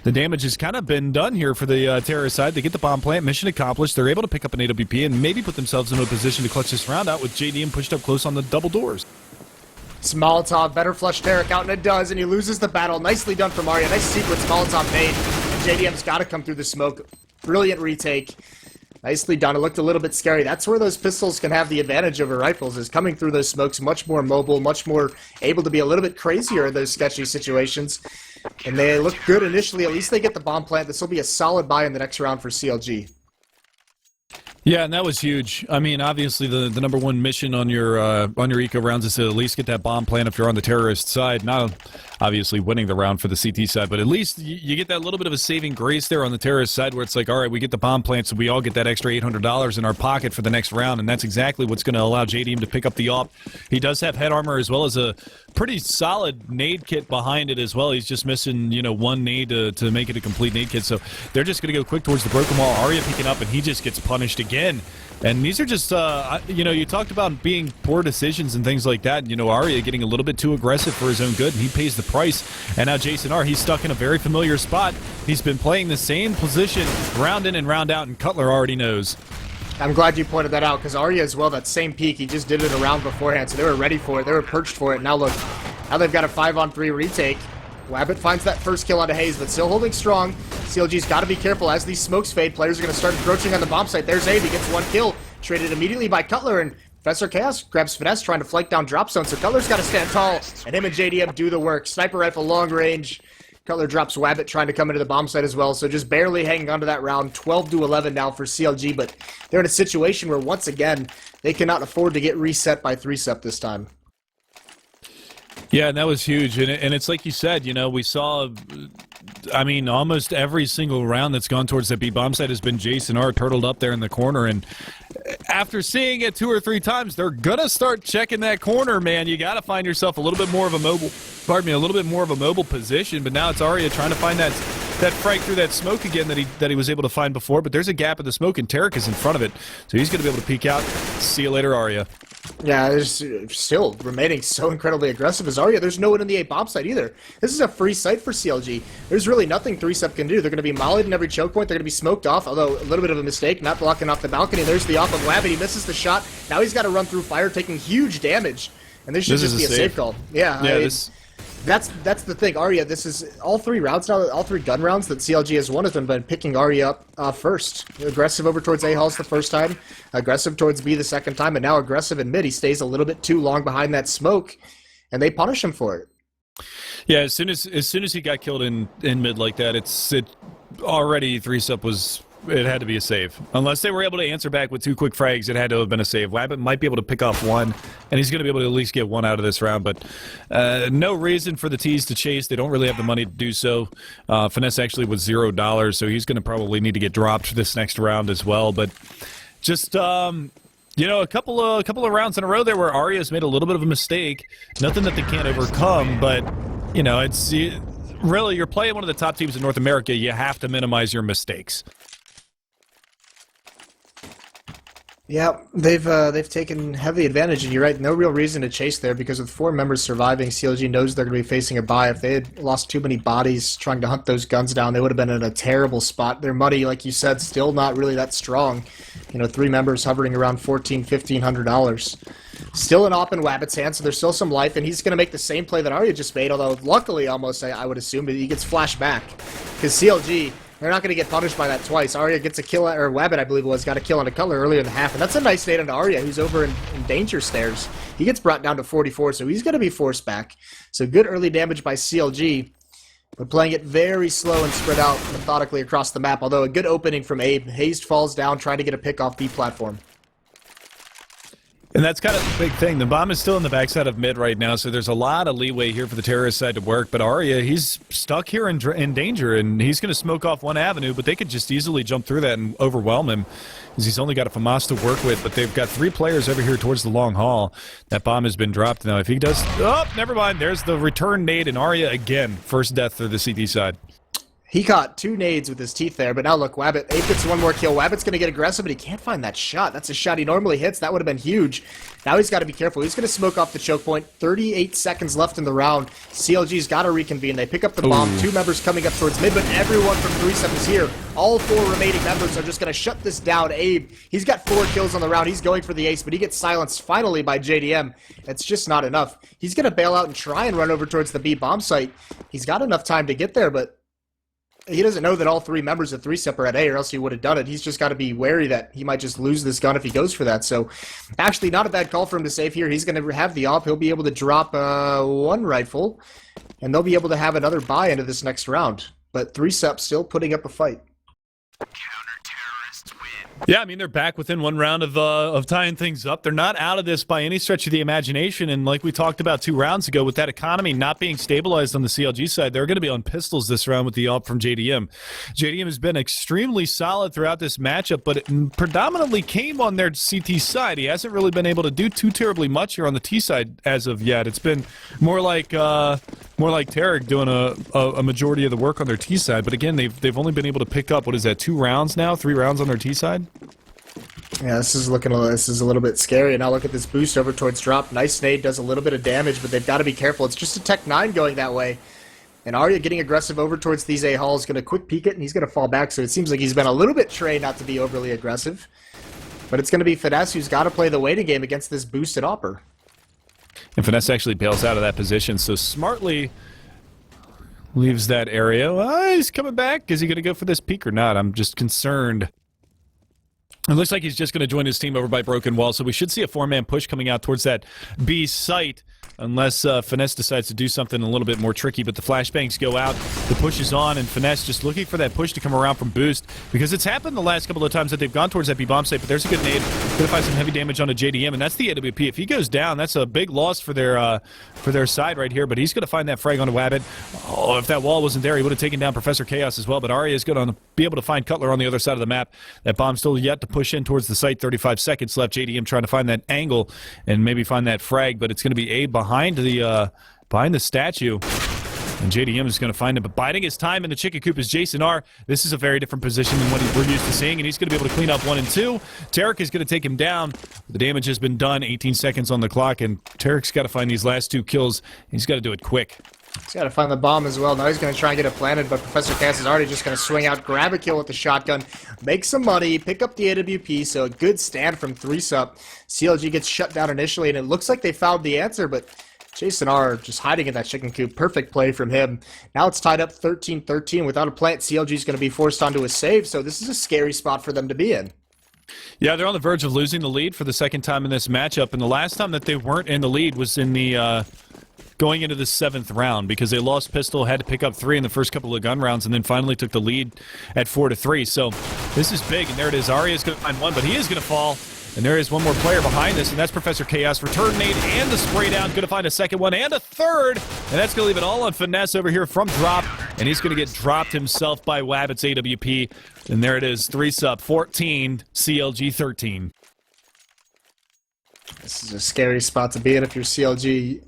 the damage has kind of been done here for the terrorist side. They get the bomb plant, mission accomplished. They're able to pick up an AWP and maybe put themselves into a position to clutch this round out with JDM pushed up close on the double doors. Molotov, better flush Tarek out, and it does, and he loses the battle. Nicely done from Arya. Nice sequence Molotov made, and JDM's got to come through the smoke. Brilliant retake. Nicely done. It looked a little bit scary. That's where those pistols can have the advantage over rifles, is coming through those smokes, much more mobile, much more able to be a little bit crazier in those sketchy situations. And they look good initially. At least they get the bomb plant. This will be a solid buy in the next round for CLG. Yeah, and that was huge. I mean, obviously, the number one mission on your eco rounds is to at least get that bomb plant if you're on the terrorist side. Not obviously winning the round for the CT side, but at least you get that little bit of a saving grace there on the terrorist side where it's like, all right, we get the bomb plant, so we all get that extra $800 in our pocket for the next round, and that's exactly what's going to allow JDM to pick up the AWP. He does have head armor as well as a pretty solid nade kit behind it as well. He's just missing, one nade to make it a complete nade kit, so they're just going to go quick towards the broken wall. Arya picking up, and he just gets punished again. And these are just, you talked about being poor decisions and things like that. Arya getting a little bit too aggressive for his own good, and he pays the price. And now Jason R., he's stuck in a very familiar spot. He's been playing the same position round in and round out, and Cutler already knows. I'm glad you pointed that out, because Arya as well, that same peak, he just did it a round beforehand, so they were ready for it. They were perched for it. Now look, now they've got a 5-on-3 retake. Wabbit finds that first kill out of Hayes, but still holding strong. CLG's got to be careful as these smokes fade. Players are going to start encroaching on the bomb site. There's Abe. He gets 1 kill. Traded immediately by Cutler, and Professor Chaos grabs Finesse trying to flank down drop zone, so Cutler's got to stand tall, and him and JDM do the work. Sniper rifle, long range. Cutler drops Wabbit trying to come into the bomb site as well, so just barely hanging on to that round. 12-11 now for CLG, but they're in a situation where, once again, they cannot afford to get reset by 3-sep this time. Yeah, and that was huge, and it's like you said, we saw, almost every single round that's gone towards that B bomb site has been Jason R. turtled up there in the corner, and after seeing it 2 or 3 times, they're gonna start checking that corner, man. You gotta find yourself a little bit more of a mobile position, but now it's Arya trying to find that frag through that smoke again that he was able to find before, but there's a gap in the smoke, and Tarek is in front of it, so he's gonna be able to peek out. See you later, Arya. Yeah, there's still remaining so incredibly aggressive as Arya. There's no one in the A bomb site either. This is a free site for CLG. There's really nothing 3-sep can do. They're going to be mollied in every choke point. They're going to be smoked off, although a little bit of a mistake, not blocking off the balcony. There's the off of Wabbit. He misses the shot. Now he's got to run through fire, taking huge damage. And this should just be a safe call. Yeah, that's the thing. Arya, this is all 3 rounds now, all 3 gun rounds that CLG has won has been picking Arya up first. Aggressive over towards A halls the first time, aggressive towards B the second time, and now aggressive in mid. He stays a little bit too long behind that smoke, and they punish him for it. Yeah, as soon as he got killed in mid like that, it already 3-sep was. It had to be a save. Unless they were able to answer back with 2 quick frags, it had to have been a save. Wabbit might be able to pick off 1, and he's going to be able to at least get 1 out of this round, but no reason for the T's to chase. They don't really have the money to do so. Finesse actually was $0, so he's going to probably need to get dropped this next round as well, but just... a couple of rounds in a row there where Arya's made a little bit of a mistake. Nothing that they can't overcome, but, it's... Really, you're playing one of the top teams in North America. You have to minimize your mistakes. Yeah, they've taken heavy advantage, and you're right, no real reason to chase there, because with 4 members surviving, CLG knows they're going to be facing a bye. If they had lost too many bodies trying to hunt those guns down, they would have been in a terrible spot. Their money, like you said, still not really that strong. 3 members hovering around $1,500. Still an op in Wabbit's hand, so there's still some life, and he's going to make the same play that Arya just made, although luckily, almost, I would assume, that he gets flashed back. Because CLG... They're not going to get punished by that twice. Arya gets a kill, or Wabbit, I believe it was, got a kill on a Cutler earlier in the half. And that's a nice nade on Arya, who's over in danger stairs. He gets brought down to 44, so he's going to be forced back. So good early damage by CLG, but playing it very slow and spread out methodically across the map. Although a good opening from Abe. Hazed falls down, trying to get a pick off B platform. And that's kind of the big thing. The bomb is still in the backside of mid right now, so there's a lot of leeway here for the terrorist side to work. But Arya, he's stuck here in danger, and he's going to smoke off one avenue, but they could just easily jump through that and overwhelm him, because he's only got a FAMAS to work with. But they've got 3 players over here towards the long haul. That bomb has been dropped. Now, if he does... Oh, never mind. There's the return nade, and Arya, again, first death for the CT side. He caught 2 nades with his teeth there, but now look, Wabbit, Abe gets 1 more kill. Wabbit's going to get aggressive, but he can't find that shot. That's a shot he normally hits. That would have been huge. Now he's got to be careful. He's going to smoke off the choke point. 38 seconds left in the round. CLG's got to reconvene. They pick up the bomb. 2 members coming up towards mid, but everyone from 3-7 is here. All 4 remaining members are just going to shut this down. Abe, he's got 4 kills on the round. He's going for the ace, but he gets silenced finally by JDM. It's just not enough. He's going to bail out and try and run over towards the B bomb site. He's got enough time to get there, but he doesn't know that all 3 members of 3-Step are at A, or else he would have done it. He's just got to be wary that he might just lose this gun if he goes for that. So, actually, not a bad call for him to save here. He's going to have the AWP. He'll be able to drop 1 rifle, and they'll be able to have another buy into this next round. But 3-Step still putting up a fight. Yeah, I mean, they're back within 1 round of tying things up. They're not out of this by any stretch of the imagination, and like we talked about 2 rounds ago, with that economy not being stabilized on the CLG side, they're going to be on pistols this round with the AWP from JDM. JDM has been extremely solid throughout this matchup, but it predominantly came on their CT side. He hasn't really been able to do too terribly much here on the T side as of yet. It's been more like Tarek doing a majority of the work on their T side, but again, they've only been able to pick up, what is that, 2 rounds now, 3 rounds on their T side? Yeah, this is a little bit scary. And now look at this boost over towards drop. Nice nade, does a little bit of damage, but they've got to be careful. It's just a Tech 9 going that way. And Arya getting aggressive over towards these A halls, going to quick peek it, and he's going to fall back. So it seems like he's been a little bit trained not to be overly aggressive. But it's going to be Finesse who's got to play the waiting game against this boosted AWPer. And Finesse actually bails out of that position, so smartly leaves that area. Well, he's coming back. Is he going to go for this peek or not? I'm just concerned. It looks like he's just going to join his team over by Broken Wall, so we should see a 4-man push coming out towards that B site, unless Finesse decides to do something a little bit more tricky. But the flashbangs go out, the push is on, and Finesse just looking for that push to come around from boost, because it's happened the last couple of times that they've gone towards that B bomb site. But there's a good nade, going to find some heavy damage on a JDM, and that's the AWP. If he goes down, that's a big loss for their side right here. But he's going to find that frag on a Wabbit. Oh, if that wall wasn't there, he would have taken down Professor Chaos as well. But Arya is going to be able to find Cutler on the other side of the map. That bomb's still yet to push in towards the site. 35 seconds left. JDM trying to find that angle and maybe find that frag, but it's going to be Abe behind the statue. And JDM is going to find him, but biding his time in the chicken coop is Jason R. This is a very different position than what we're used to seeing, and he's going to be able to clean up 1 and 2. Tarek is going to take him down. The damage has been done. 18 seconds on the clock, and Tarek's got to find these last 2 kills. He's got to do it quick. He's got to find the bomb as well. Now he's going to try and get it planted, but Professor Cass is already just going to swing out, grab a kill with the shotgun, make some money, pick up the AWP, so a good stand from 3-Sup. CLG gets shut down initially, and it looks like they found the answer, but Jason R. just hiding in that chicken coop. Perfect play from him. Now it's tied up 13-13. Without a plant, CLG is going to be forced onto a save, so this is a scary spot for them to be in. Yeah, they're on the verge of losing the lead for the second time in this matchup, and the last time that they weren't in the lead was in the going into the 7th round, because they lost pistol, had to pick up 3 in the first couple of gun rounds, and then finally took the lead at 4-3. So this is big, and there it is. Arya's going to find 1, but he is going to fall. And there is 1 more player behind this, and that's Professor Chaos. Return nade and the spray down. Going to find a second one and a third. And that's going to leave it all on Finesse over here from drop. And he's going to get dropped himself by Wabbit's AWP. And there it is. 3-Sup 14, CLG 13. This is a scary spot to be in if you're CLG.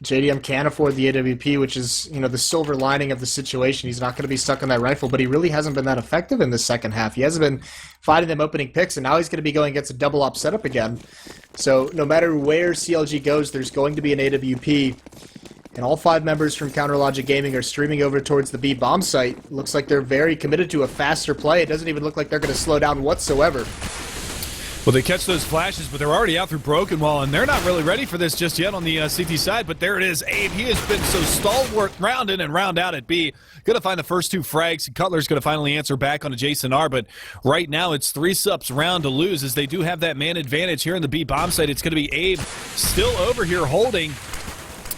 JDM can afford the AWP, which is, the silver lining of the situation. He's not going to be stuck on that rifle, but he really hasn't been that effective in the second half. He hasn't been finding them opening picks, and now he's going to be going against a double op setup again. So no matter where CLG goes, there's going to be an AWP. And all 5 members from CounterLogic Gaming are streaming over towards the B bomb site. Looks like they're very committed to a faster play. It doesn't even look like they're going to slow down whatsoever. Well, they catch those flashes, but they're already out through Broken Wall, and they're not really ready for this just yet on the CT side, but there it is. Abe, he has been so stalwart round in and round out at B. Going to find the first 2 frags, and Cutler's going to finally answer back on a Jason R, but right now it's 3 subs round to lose as they do have that man advantage here in the B bomb site. It's going to be Abe still over here holding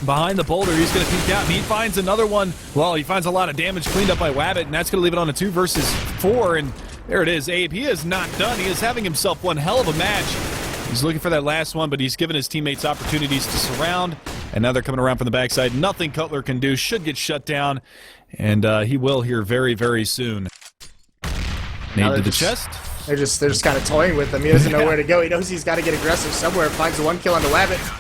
behind the boulder. He's going to peek out, and he finds another one. Well, he finds a lot of damage cleaned up by Wabbit, and that's going to leave it on a 2 versus 4, and there it is. Abe, he is not done. He is having himself one hell of a match. He's looking for that last one, but he's given his teammates opportunities to surround, and now they're coming around from the backside. Nothing Cutler can do. Should get shut down, and he will here very, very soon. Nade to the chest. They're just kind of toying with him. He doesn't know where to go. He knows he's got to get aggressive somewhere. Finds the 1 kill on the Wabbit.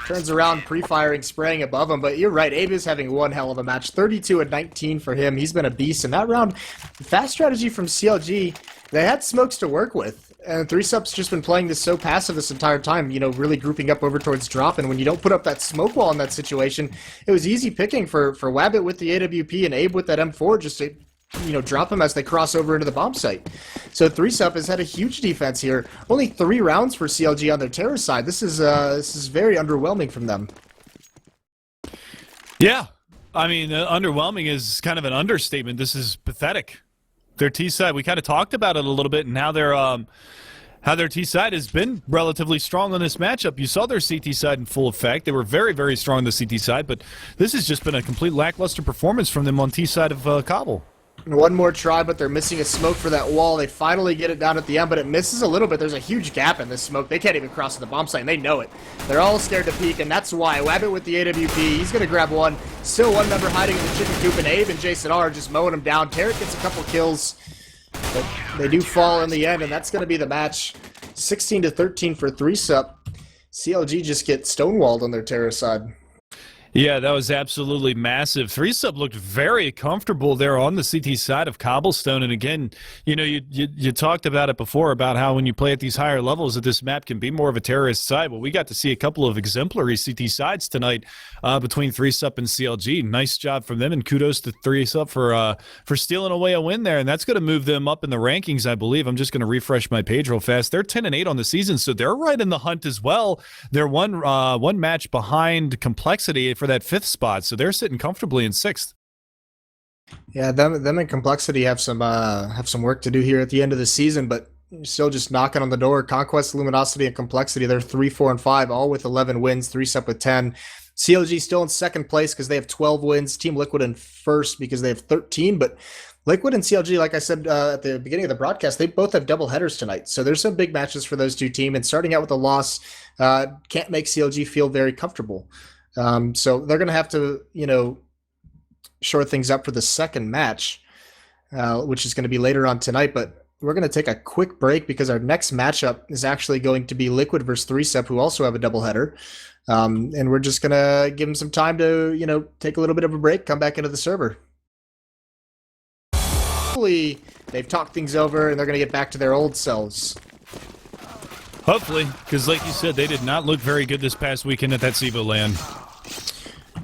Turns around, pre-firing, spraying above him. But you're right, Abe is having one hell of a match. 32-19 for him. He's been a beast in that round. Fast strategy from CLG. They had smokes to work with. And 3Sup's just been playing this so passive this entire time, you know, really grouping up over towards drop. And when you don't put up that smoke wall in that situation, it was easy picking for Wabbit with the AWP and Abe with that M4 just to, you know, drop them as they cross over into the bomb site. So 3Sup has had a huge defense here. Only 3 rounds for CLG on their terror side. This is very underwhelming from them. Yeah, I mean, underwhelming is kind of an understatement. This is pathetic. Their T side, we kind of talked about it a little bit, and how their T side has been relatively strong on this matchup. You saw their CT side in full effect. They were very, very strong on the CT side, but this has just been a complete lackluster performance from them on T side of Cobble. One more try, but they're missing a smoke for that wall. They finally get it down at the end, but it misses a little bit. There's a huge gap in this smoke. They can't even cross to the bomb site, and they know it. They're all scared to peek, and that's why. Wabbit with the AWP. He's going to grab one. Still one member hiding in the chicken coop, and Abe and Jason R just mowing him down. Tarek gets a couple kills, but they do fall in the end, and that's going to be the match. 16-13 for 3Sup. CLG just get stonewalled on their terror side. Yeah, that was absolutely massive. 3Sup looked very comfortable there on the CT side of Cobblestone. And again, you know, you talked about it before, about how when you play at these higher levels that this map can be more of a terrorist side. Well, we got to see a couple of exemplary CT sides tonight between 3Sup and CLG. Nice job from them, and kudos to 3Sup for stealing away a win there. And that's going to move them up in the rankings, I believe. I'm just going to refresh my page real fast. They're 10-8 on the season, so they're right in the hunt as well. They're one match behind Complexity for that 5th spot, so they're sitting comfortably in 6th. Yeah, them and Complexity have some work to do here at the end of the season, but still just knocking on the door. Conquest, Luminosity, and Complexity, they're 3, 4, and 5, all with 11 wins. 3Sup with 10. CLG still in 2nd place because they have 12 wins. Team Liquid in 1st because they have 13, but Liquid and CLG, like I said at the beginning of the broadcast, they both have double headers tonight. So there's some big matches for those two teams, and starting out with a loss can't make CLG feel very comfortable. So they're going to have to, you know, shore things up for the second match, which is going to be later on tonight. But we're going to take a quick break because our next matchup is actually going to be Liquid versus 3Sup, who also have a doubleheader. And we're just going to give them some time to, you know, take a little bit of a break, come back into the server. Hopefully they've talked things over and they're going to get back to their old selves. Hopefully, because like you said, they did not look very good this past weekend at that SIVO LAN.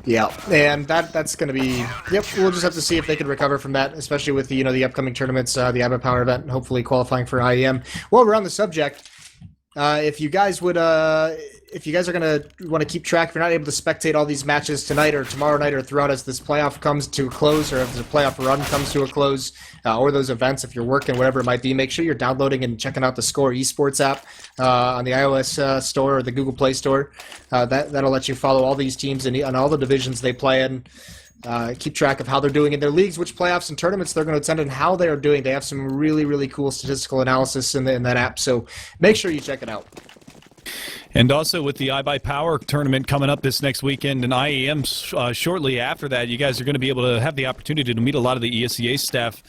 Yeah, and that's going to be, yep, we'll just have to see if they can recover from that, especially with the, you know, the upcoming tournaments, the ABBA Power event, and hopefully qualifying for IEM. While we're on the subject, if you guys are going to want to keep track, if you're not able to spectate all these matches tonight or tomorrow night or throughout as this playoff comes to a close, or if the playoff run comes to a close, or those events, if you're working, whatever it might be, make sure you're downloading and checking out the Score Esports app on the iOS store or the Google Play Store. That'll let you follow all these teams and all the divisions they play in. Keep track of how they're doing in their leagues, which playoffs and tournaments they're going to attend, and how they are doing. They have some really, really cool statistical analysis in that app, so make sure you check it out. And also with the iBuy Power tournament coming up this next weekend and IEM shortly after that, you guys are going to be able to have the opportunity to meet a lot of the ESEA staff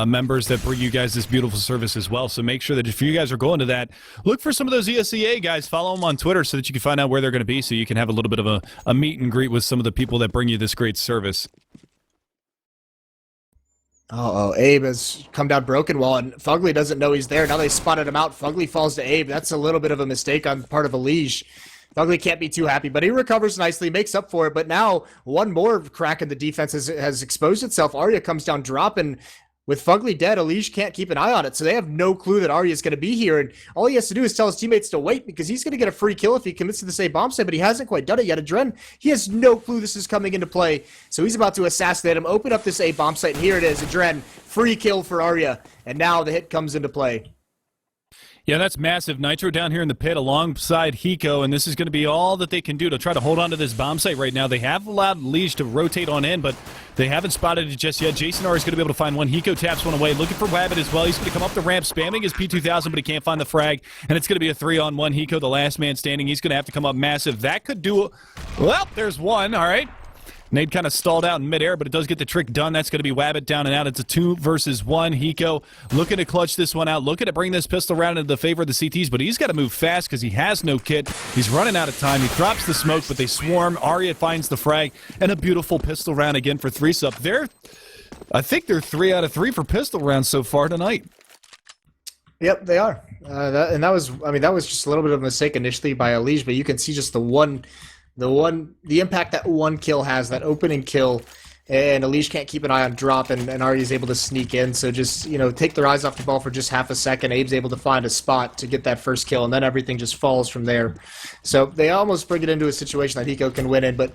members that bring you guys this beautiful service as well. So make sure that if you guys are going to that, look for some of those ESEA guys. Follow them on Twitter so that you can find out where they're going to be, so you can have a little bit of a meet and greet with some of the people that bring you this great service. Abe has come down Broken Wall, and Fugly doesn't know he's there. Now they spotted him out. Fugly falls to Abe. That's a little bit of a mistake on the part of Elige. Fugly can't be too happy, but he recovers nicely, makes up for it. But now one more crack in the defense has exposed itself. Arya comes down dropping. With Fugly dead, Elige can't keep an eye on it, so they have no clue that Arya is going to be here, and all he has to do is tell his teammates to wait, because he's going to get a free kill if he commits to the same bomb site, but he hasn't quite done it yet. Adren, he has no clue this is coming into play, so he's about to assassinate him, open up this A bomb site, and here it is, Adren, free kill for Arya, and now the hit comes into play. Yeah, that's massive. Nitro down here in the pit alongside Hiko, and this is going to be all that they can do to try to hold on to this bomb site right now. They have allowed Liege to rotate on in, but they haven't spotted it just yet. Jason R is going to be able to find one. Hiko taps one away, looking for Wabbit as well. He's going to come up the ramp, spamming his P2000, but he can't find the frag, and it's going to be a 3-on-1. Hiko, the last man standing, he's going to have to come up massive. That could do... Well, there's one. All right. Nade kind of stalled out in midair, but it does get the trick done. That's going to be Wabbit down and out. It's a 2 versus 1. Hiko looking to clutch this one out, looking to bring this pistol round into the favor of the CTs, but he's got to move fast because he has no kit. He's running out of time. He drops the smoke, but they swarm. Arya finds the frag, and a beautiful pistol round again for 3-Sup. I think they're 3 out of 3 for pistol rounds so far tonight. Yep, they are. That was just a little bit of a mistake initially by Elige, but you can see just the impact that one kill has, that opening kill, and Elige can't keep an eye on drop, and Arya's able to sneak in, so just, take their eyes off the ball for just half a second. Abe's able to find a spot to get that first kill, and then everything just falls from there. So they almost bring it into a situation that Hiko can win in, but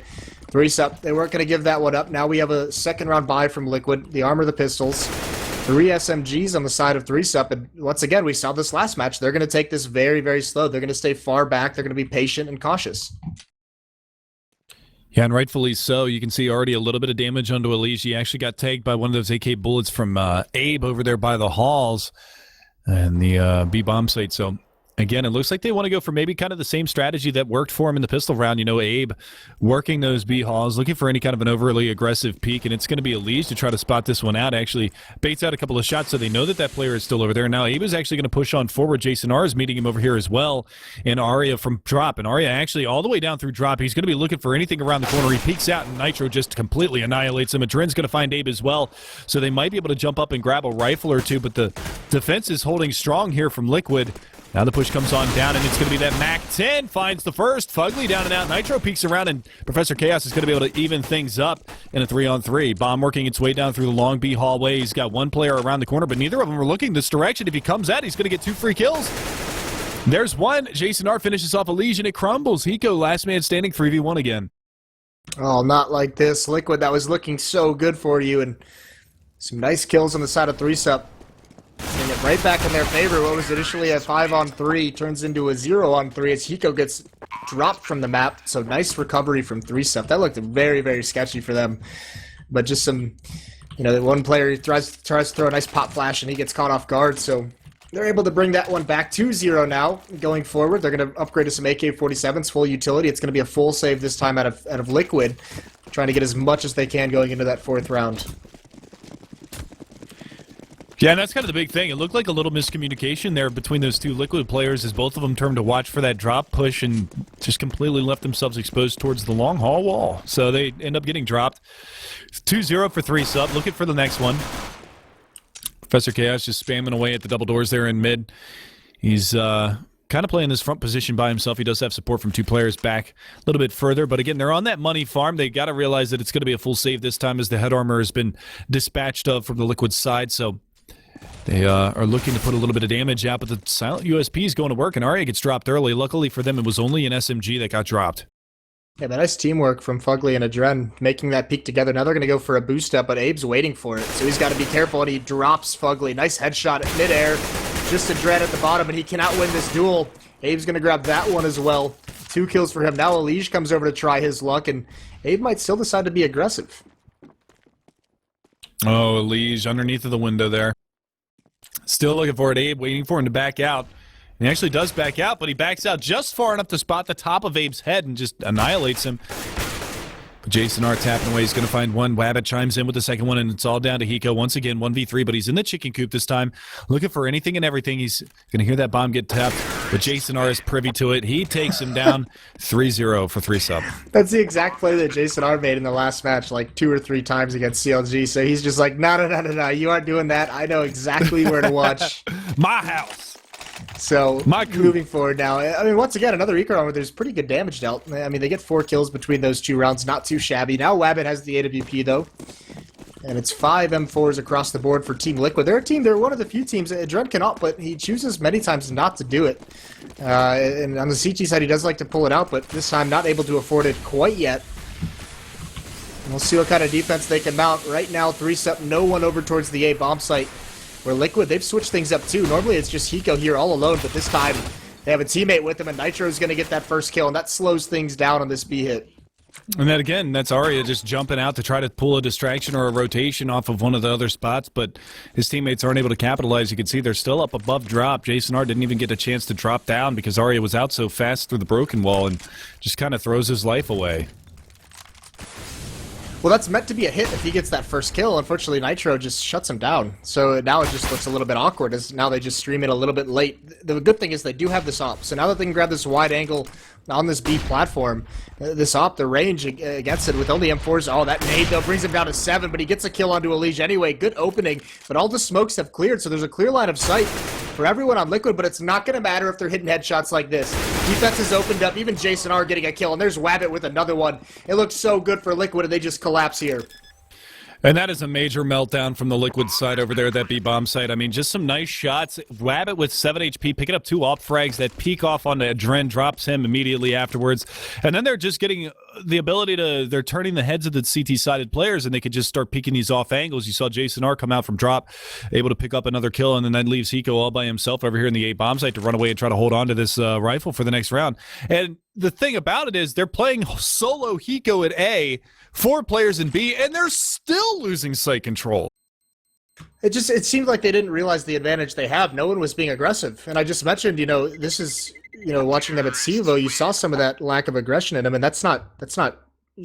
3-Sup, they weren't going to give that one up. Now we have a second round buy from Liquid, the armor, the pistols, 3 SMGs on the side of 3-Sup, and once again, we saw this last match, they're going to take this very, very slow. They're going to stay far back, they're going to be patient and cautious. Yeah, and rightfully so. You can see already a little bit of damage onto Elige. He actually got tagged by one of those AK bullets from Abe over there by the halls and the B bomb site. So again, it looks like they want to go for maybe kind of the same strategy that worked for him in the pistol round. Abe working those B halls, looking for any kind of an overly aggressive peek, and it's going to be Elige to try to spot this one out. Actually baits out a couple of shots, so they know that player is still over there. Now Abe is actually going to push on forward. Jason R is meeting him over here as well, and Arya from drop. And Arya actually all the way down through drop. He's going to be looking for anything around the corner. He peeks out, and Nitro just completely annihilates him. Adren's going to find Abe as well, so they might be able to jump up and grab a rifle or two, but the defense is holding strong here from Liquid. Now the push comes on down, and it's going to be that MAC-10 finds the first. Fugly down and out. Nitro peeks around, and Professor Chaos is going to be able to even things up in a 3-on-3. Bomb working its way down through the long B hallway. He's got one player around the corner, but neither of them are looking this direction. If he comes out, he's going to get 2 free kills. There's one. Jason R finishes off Elige, and it crumbles. Hiko, last man standing, 3v1 again. Oh, not like this. Liquid, that was looking so good for you, and some nice kills on the side of 3-Sup. Bring it right back in their favor. What was initially a 5-on-3 turns into a 0-on-3 as Hiko gets dropped from the map. So nice recovery from 3-Sup. That looked very, very sketchy for them. But just some, one player tries to throw a nice pop flash and he gets caught off guard. So they're able to bring that one back 2-0 now. Going forward, they're going to upgrade to some AK-47's full utility. It's going to be a full save this time out of Liquid, trying to get as much as they can going into that 4th round. Yeah, and that's kind of the big thing. It looked like a little miscommunication there between those two Liquid players as both of them turned to watch for that drop push and just completely left themselves exposed towards the long hall wall. So they end up getting dropped. 2-0 for 3-Sup. Looking for the next one. Professor Chaos just spamming away at the double doors there in mid. He's kind of playing this front position by himself. He does have support from 2 players back a little bit further. But again, they're on that money farm. They got to realize that it's going to be a full save this time as the head armor has been dispatched of from the Liquid side. So they are looking to put a little bit of damage out, but the silent USP is going to work, and Arya gets dropped early. Luckily for them, it was only an SMG that got dropped. Yeah, but nice teamwork from Fugly and Adren, making that peek together. Now they're going to go for a boost up, but Abe's waiting for it, so he's got to be careful, and he drops Fugly. Nice headshot at midair, just Adren at the bottom, and he cannot win this duel. Abe's going to grab that one as well. 2 kills for him. Now Elige comes over to try his luck, and Abe might still decide to be aggressive. Oh, Elige underneath of the window there. Still looking for it. Abe waiting for him to back out. And he actually does back out, but he backs out just far enough to spot the top of Abe's head and just annihilates him. But Jason R tapping away. He's going to find one. Wabbit chimes in with the second one, and it's all down to Hiko once again, 1v3, but he's in the chicken coop this time, looking for anything and everything. He's going to hear that bomb get tapped, but Jason R is privy to it. He takes him down 3-0 for 3-Sup. That's the exact play that Jason R made in the last match, like 2 or 3 times against CLG. So he's just like, no, you aren't doing that. I know exactly where to watch. My house. So, moving forward now, I mean, once again, another eco round where there's pretty good damage dealt. I mean, they get 4 kills between those 2 rounds, not too shabby. Now Wabbit has the AWP, though. And it's 5 M4s across the board for Team Liquid. They're one of the few teams, Dren cannot, but he chooses many times not to do it. And on the CT side, he does like to pull it out, but this time not able to afford it quite yet. And we'll see what kind of defense they can mount. Right now, 3-step, no one over towards the A bomb site. Where Liquid, they've switched things up too. Normally it's just Hiko here all alone, but this time they have a teammate with him, and Nitro's going to get that first kill, and that slows things down on this B hit. And then again, that's Arya just jumping out to try to pull a distraction or a rotation off of one of the other spots, but his teammates aren't able to capitalize. You can see they're still up above drop. Jason R didn't even get a chance to drop down because Arya was out so fast through the broken wall and just kind of throws his life away. Well, that's meant to be a hit if he gets that first kill. Unfortunately, Nitro just shuts him down. So now it just looks a little bit awkward as now they just stream it a little bit late. The good thing is they do have this op. So now that they can grab this wide angle on this B platform, this op, the range against it with only M4s. Oh, that nade, though, brings him down to 7, but he gets a kill onto Elige anyway. Good opening, but all the smokes have cleared, so there's a clear line of sight for everyone on Liquid, but it's not going to matter if they're hitting headshots like this. Defense is opened up, even Jason R getting a kill, and there's Wabbit with another one. It looks so good for Liquid, and they just collapse here. And that is a major meltdown from the Liquid side over there at that B-bomb site. I mean, just some nice shots. Wabbit with 7 HP, picking up 2 op frags that peek off onto Dren, drops him immediately afterwards. And then they're just getting the ability to, they're turning the heads of the CT-sided players, and they could just start peeking these off angles. You saw Jason R come out from drop, able to pick up another kill, and then that leaves Hiko all by himself over here in the A-bomb site to run away and try to hold on to this rifle for the next round. And the thing about it is they're playing solo Hiko at A, 4 players in B, and they're still losing site control. It seemed like they didn't realize the advantage they have. No one was being aggressive. And I just mentioned, this is, watching them at CEVO, you saw some of that lack of aggression in them, and that's not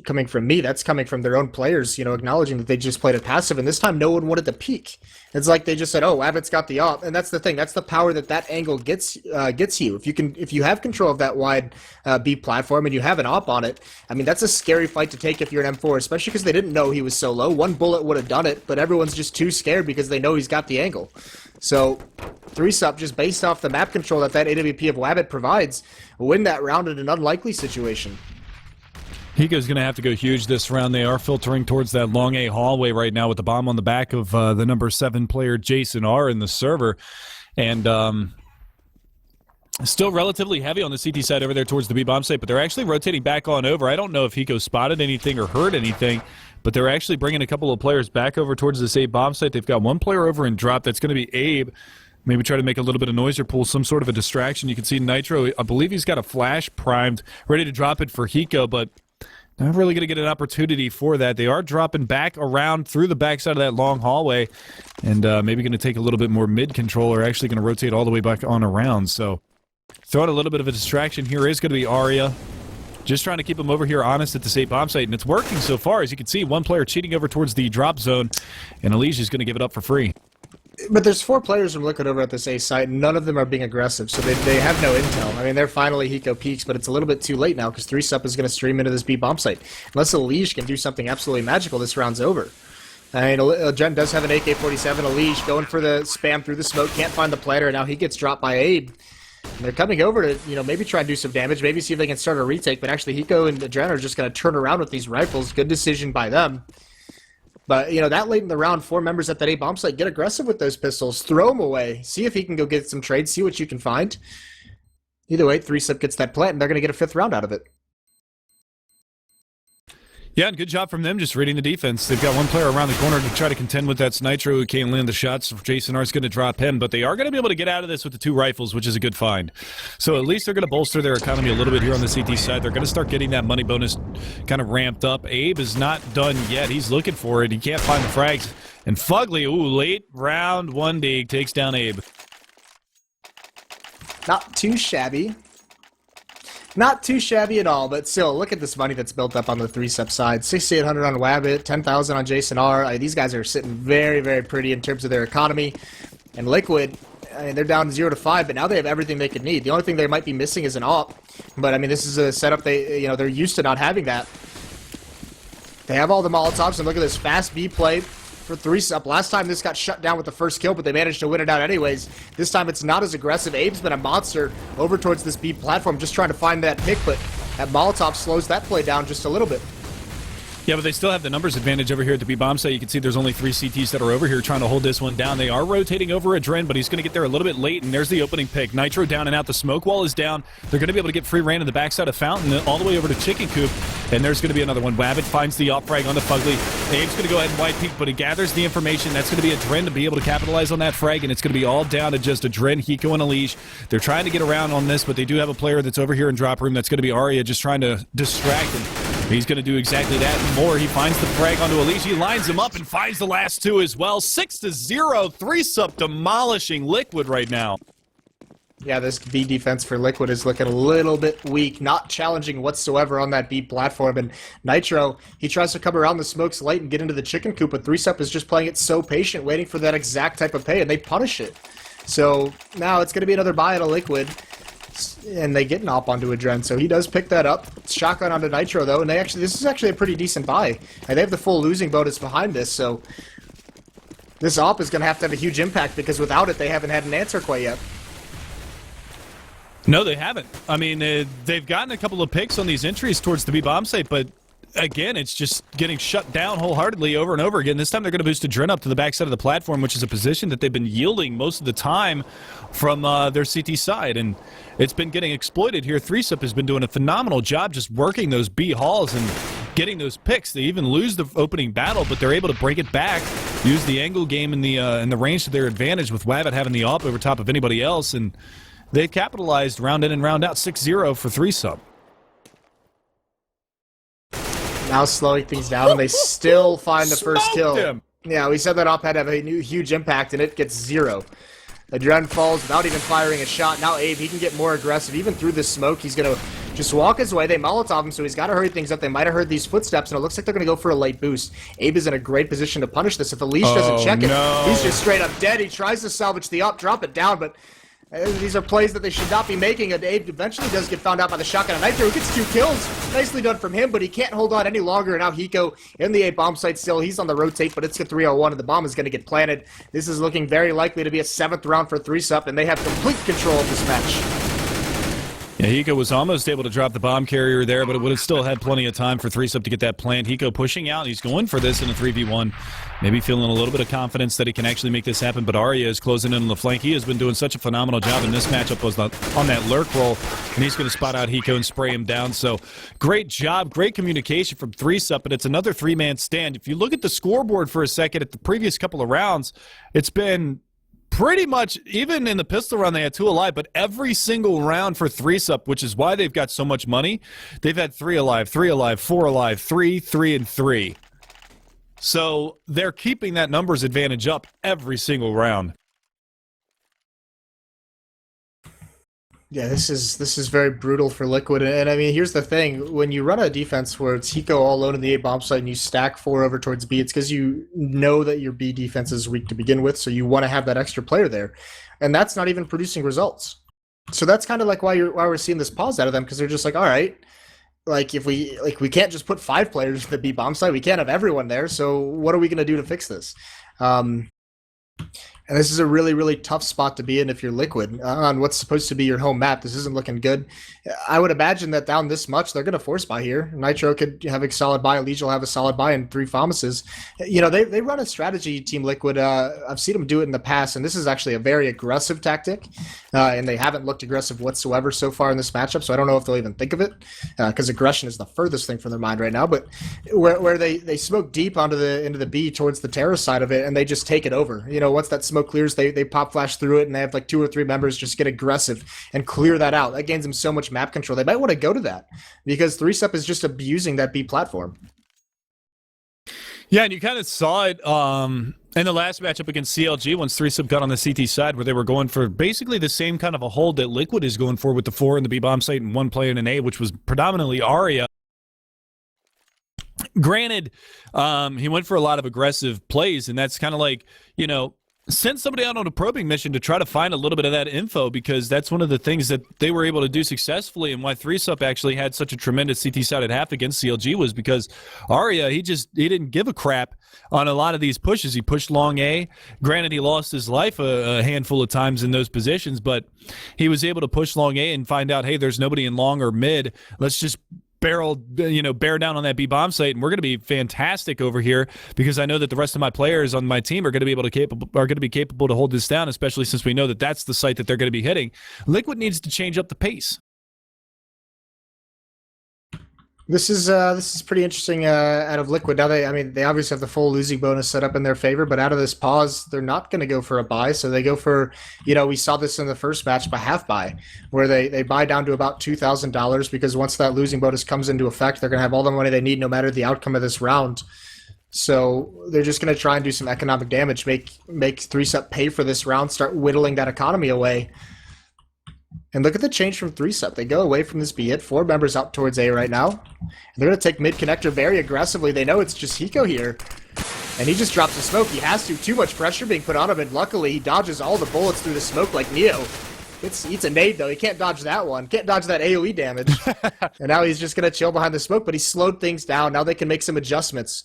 coming from me. That's coming from their own players, acknowledging that they just played it passive, and this time no one wanted to peek. It's like they just said, "Oh, Wabbit's got the op," and that's the thing. That's the power that angle gets you. If you have control of that wide B platform and you have an op on it, I mean, that's a scary fight to take if you're an M4, especially because they didn't know he was so low. One bullet would have done it, but everyone's just too scared because they know he's got the angle. So 3-sup, just based off the map control that AWP of Wabbit provides, win that round in an unlikely situation. Hiko's going to have to go huge this round. They are filtering towards that long A hallway right now with the bomb on the back of the number 7 player Jason R in the server. And still relatively heavy on the CT side over there towards the B bomb site, but they're actually rotating back on over. I don't know if Hiko spotted anything or heard anything, but they're actually bringing a couple of players back over towards this A bomb site. They've got one player over in drop. That's going to be Abe. Maybe try to make a little bit of noise or pull some sort of a distraction. You can see Nitro, I believe he's got a flash primed, ready to drop it for Hiko, but not really going to get an opportunity for that. They are dropping back around through the backside of that long hallway, and maybe going to take a little bit more mid-control, or actually going to rotate all the way back on around. So throwing a little bit of a distraction here is going to be Arya. Just trying to keep him over here honest at the safe bomb site, and it's working so far. As you can see, one player cheating over towards the drop zone, and Alicia's going to give it up for free. But there's 4 players from Liquid over at this A site, and none of them are being aggressive, so they have no intel. I mean, they're finally Hiko peaks, but it's a little bit too late now, because 3-sup is going to stream into this B bomb site. Unless Elige can do something absolutely magical, this round's over. I mean, Jen does have an AK-47, Elige going for the spam through the smoke, can't find the planter, and now he gets dropped by Abe. And they're coming over to, maybe try and do some damage, maybe see if they can start a retake, but actually Hiko and Jen are just going to turn around with these rifles. Good decision by them. But, that late in the round, 4 members at that A bomb site, get aggressive with those pistols. Throw them away. See if he can go get some trades. See what you can find. Either way, 3-sup gets that plant, and they're going to get a 5th round out of it. Yeah, and good job from them just reading the defense. They've got one player around the corner to try to contend with that Nitro who can't land the shots. Jason R's going to drop him, but they are going to be able to get out of this with the 2 rifles, which is a good find. So at least they're going to bolster their economy a little bit here on the CT side. They're going to start getting that money bonus kind of ramped up. Abe is not done yet. He's looking for it. He can't find the frags. And Fugly, late round 1 dig, takes down Abe. Not too shabby. Not too shabby at all, but still, look at this money that's built up on the 3-sup side. 6,800 on Wabbit, 10,000 on Jason R. These guys are sitting very, very pretty in terms of their economy. And Liquid, they're down 0 to 5, but now they have everything they could need. The only thing they might be missing is an op. But, this is a setup they're used to not having that. They have all the Molotovs, and look at this fast B play for 3-sup. Last time this got shut down with the first kill, but they managed to win it out anyways. This time it's not as aggressive. Abe's been a monster over towards this B platform, just trying to find that pick, but that Molotov slows that play down just a little bit. Yeah, but they still have the numbers advantage over here at the B bomb site. You can see there's only 3 CTs that are over here trying to hold this one down. They are rotating over Adren, but he's going to get there a little bit late, and there's the opening pick. Nitro down and out. The smoke wall is down. They're going to be able to get free reign in the backside of Fountain all the way over to Chicken Coop, and there's going to be another one. Wabbit finds the op frag on the Fugly. Abe's going to go ahead and wide peek, but he gathers the information. That's going to be Adren to be able to capitalize on that frag, and it's going to be all down to just Adren, Hiko, and Elish. They're trying to get around on this, but they do have a player that's over here in drop room. That's going to be Arya just trying to distract him. He's going to do exactly that and more. He finds the frag onto Elish. He lines him up and finds the last 2 as well. 6-0, 3-sub demolishing Liquid right now. Yeah, this B defense for Liquid is looking a little bit weak, not challenging whatsoever on that B platform. And Nitro, he tries to come around the smokes late and get into the chicken coop, but 3-sub is just playing it so patient, waiting for that exact type of pay, and they punish it. So now it's going to be another buy out of Liquid. And they get an op onto Adren, so he does pick that up. Shotgun onto Nitro, though, and this is actually a pretty decent buy. And they have the full losing bonus behind this, so this op is going to have a huge impact, because without it, they haven't had an answer quite yet. No, they haven't. I mean, they've gotten a couple of picks on these entries towards the B bomb site, but again, it's just getting shut down wholeheartedly over and over again. This time they're going to boost Adren up to the backside of the platform, which is a position that they've been yielding most of the time from their CT side, and it's been getting exploited here. 3-sub has been doing a phenomenal job just working those B halls and getting those picks. They even lose the opening battle, but they're able to break it back, use the angle game in the range to their advantage, with Wabbit having the op over top of anybody else, and they capitalized round in and round out. 6-0 for 3-sub. Now slowing things down, and they still find the first kill. Him. Yeah, we said that op had to have a huge impact, and it gets 0. Adren falls without even firing a shot. Now Abe, he can get more aggressive. Even through the smoke, he's going to just walk his way. They Molotov him, so he's got to hurry things up. They might have heard these footsteps, and it looks like they're going to go for a late boost. Abe is in a great position to punish this. If the leash doesn't check it, he's just straight up dead. He tries to salvage the op, drop it down, but these are plays that they should not be making, and Abe eventually does get found out by the shotgun. And Nitro gets 2 kills. Nicely done from him, but he can't hold on any longer. And now Hiko in the A bomb site still. He's on the rotate, but it's a 3-0-1, and the bomb is going to get planted. This is looking very likely to be a 7th round for 3-sub, and they have complete control of this match. Yeah, Hiko was almost able to drop the bomb carrier there, but it would have still had plenty of time for 3-sub to get that plant. Hiko pushing out. He's going for this in a 3v1. Maybe feeling a little bit of confidence that he can actually make this happen, but Arya is closing in on the flank. He has been doing such a phenomenal job in this matchup on that lurk roll, and he's going to spot out Hiko and spray him down. So great job, great communication from 3-sub, but it's another 3-man stand. If you look at the scoreboard for a second at the previous couple of rounds, it's been pretty much, even in the pistol round, they had 2 alive, but every single round for 3-sub, which is why they've got so much money, they've had 3 alive, 3 alive, 4 alive, 3, 3, and 3. So they're keeping that numbers advantage up every single round. Yeah, this is very brutal for Liquid, and I mean, here's the thing: when you run a defense where it's Hiko all alone in the A bomb site and you stack 4 over towards B, it's because you know that your B defense is weak to begin with, so you want to have that extra player there, and that's not even producing results. So that's kind of like why we're seeing this pause out of them, because they're just like, all right, like if we can't just put 5 players in the B bomb site, we can't have everyone there. So what are we going to do to fix this? And this is a really, really tough spot to be in if you're Liquid on what's supposed to be your home map. This isn't looking good. I would imagine that down this much, they're going to force buy here. Nitro could have a solid buy. Legion will have a solid buy and 3 Famuses. You know, they run a strategy, Team Liquid. I've seen them do it in the past, and this is actually a very aggressive tactic. And they haven't looked aggressive whatsoever so far in this matchup, so I don't know if they'll even think of it, because aggression is the furthest thing from their mind right now. But where they smoke deep into the B towards the terrace side of it, and they just take it over. You know, once that smoke clears, they pop flash through it, and they have like 2 or 3 members just get aggressive and clear that out. That gains them so much map control. They might want to go to that, because 3-sub is just abusing that B platform. Yeah, and you kind of saw it in the last matchup against CLG once 3-sub got on the CT side, where they were going for basically the same kind of a hold that Liquid is going for with the 4 in the B bomb site and 1 player in an A, which was predominantly Arya. Granted, he went for a lot of aggressive plays, and that's kind of like, you know, send somebody out on a probing mission to try to find a little bit of that info, because that's one of the things that they were able to do successfully, and why 3-sub actually had such a tremendous CT side at half against CLG was because Arya, he didn't give a crap on a lot of these pushes. He pushed long A. Granted, he lost his life a handful of times in those positions, but he was able to push long A and find out, hey, there's nobody in long or mid. Let's just bear down on that B bomb site, and we're going to be fantastic over here because I know that the rest of my players on my team are going to be capable to hold this down, especially since we know that that's the site that they're going to be hitting. Liquid needs to change up the pace. This is pretty interesting out of Liquid. Now they obviously have the full losing bonus set up in their favor, but out of this pause, they're not going to go for a buy. So they go for, we saw this in the first match by half buy, where they buy down to about $2,000 because once that losing bonus comes into effect, they're going to have all the money they need no matter the outcome of this round. So they're just going to try and do some economic damage, make 3SUP pay for this round, start whittling that economy away. And look at the change from 3SUP. They go away from this B hit. 4 members out towards A right now. And they're going to take mid connector very aggressively. They know it's just Hiko here. And he just drops the smoke. He has to. Too much pressure being put on him. And luckily, he dodges all the bullets through the smoke like Neo. It's a nade, though. He can't dodge that one. Can't dodge that AoE damage. And now he's just going to chill behind the smoke. But he slowed things down. Now they can make some adjustments.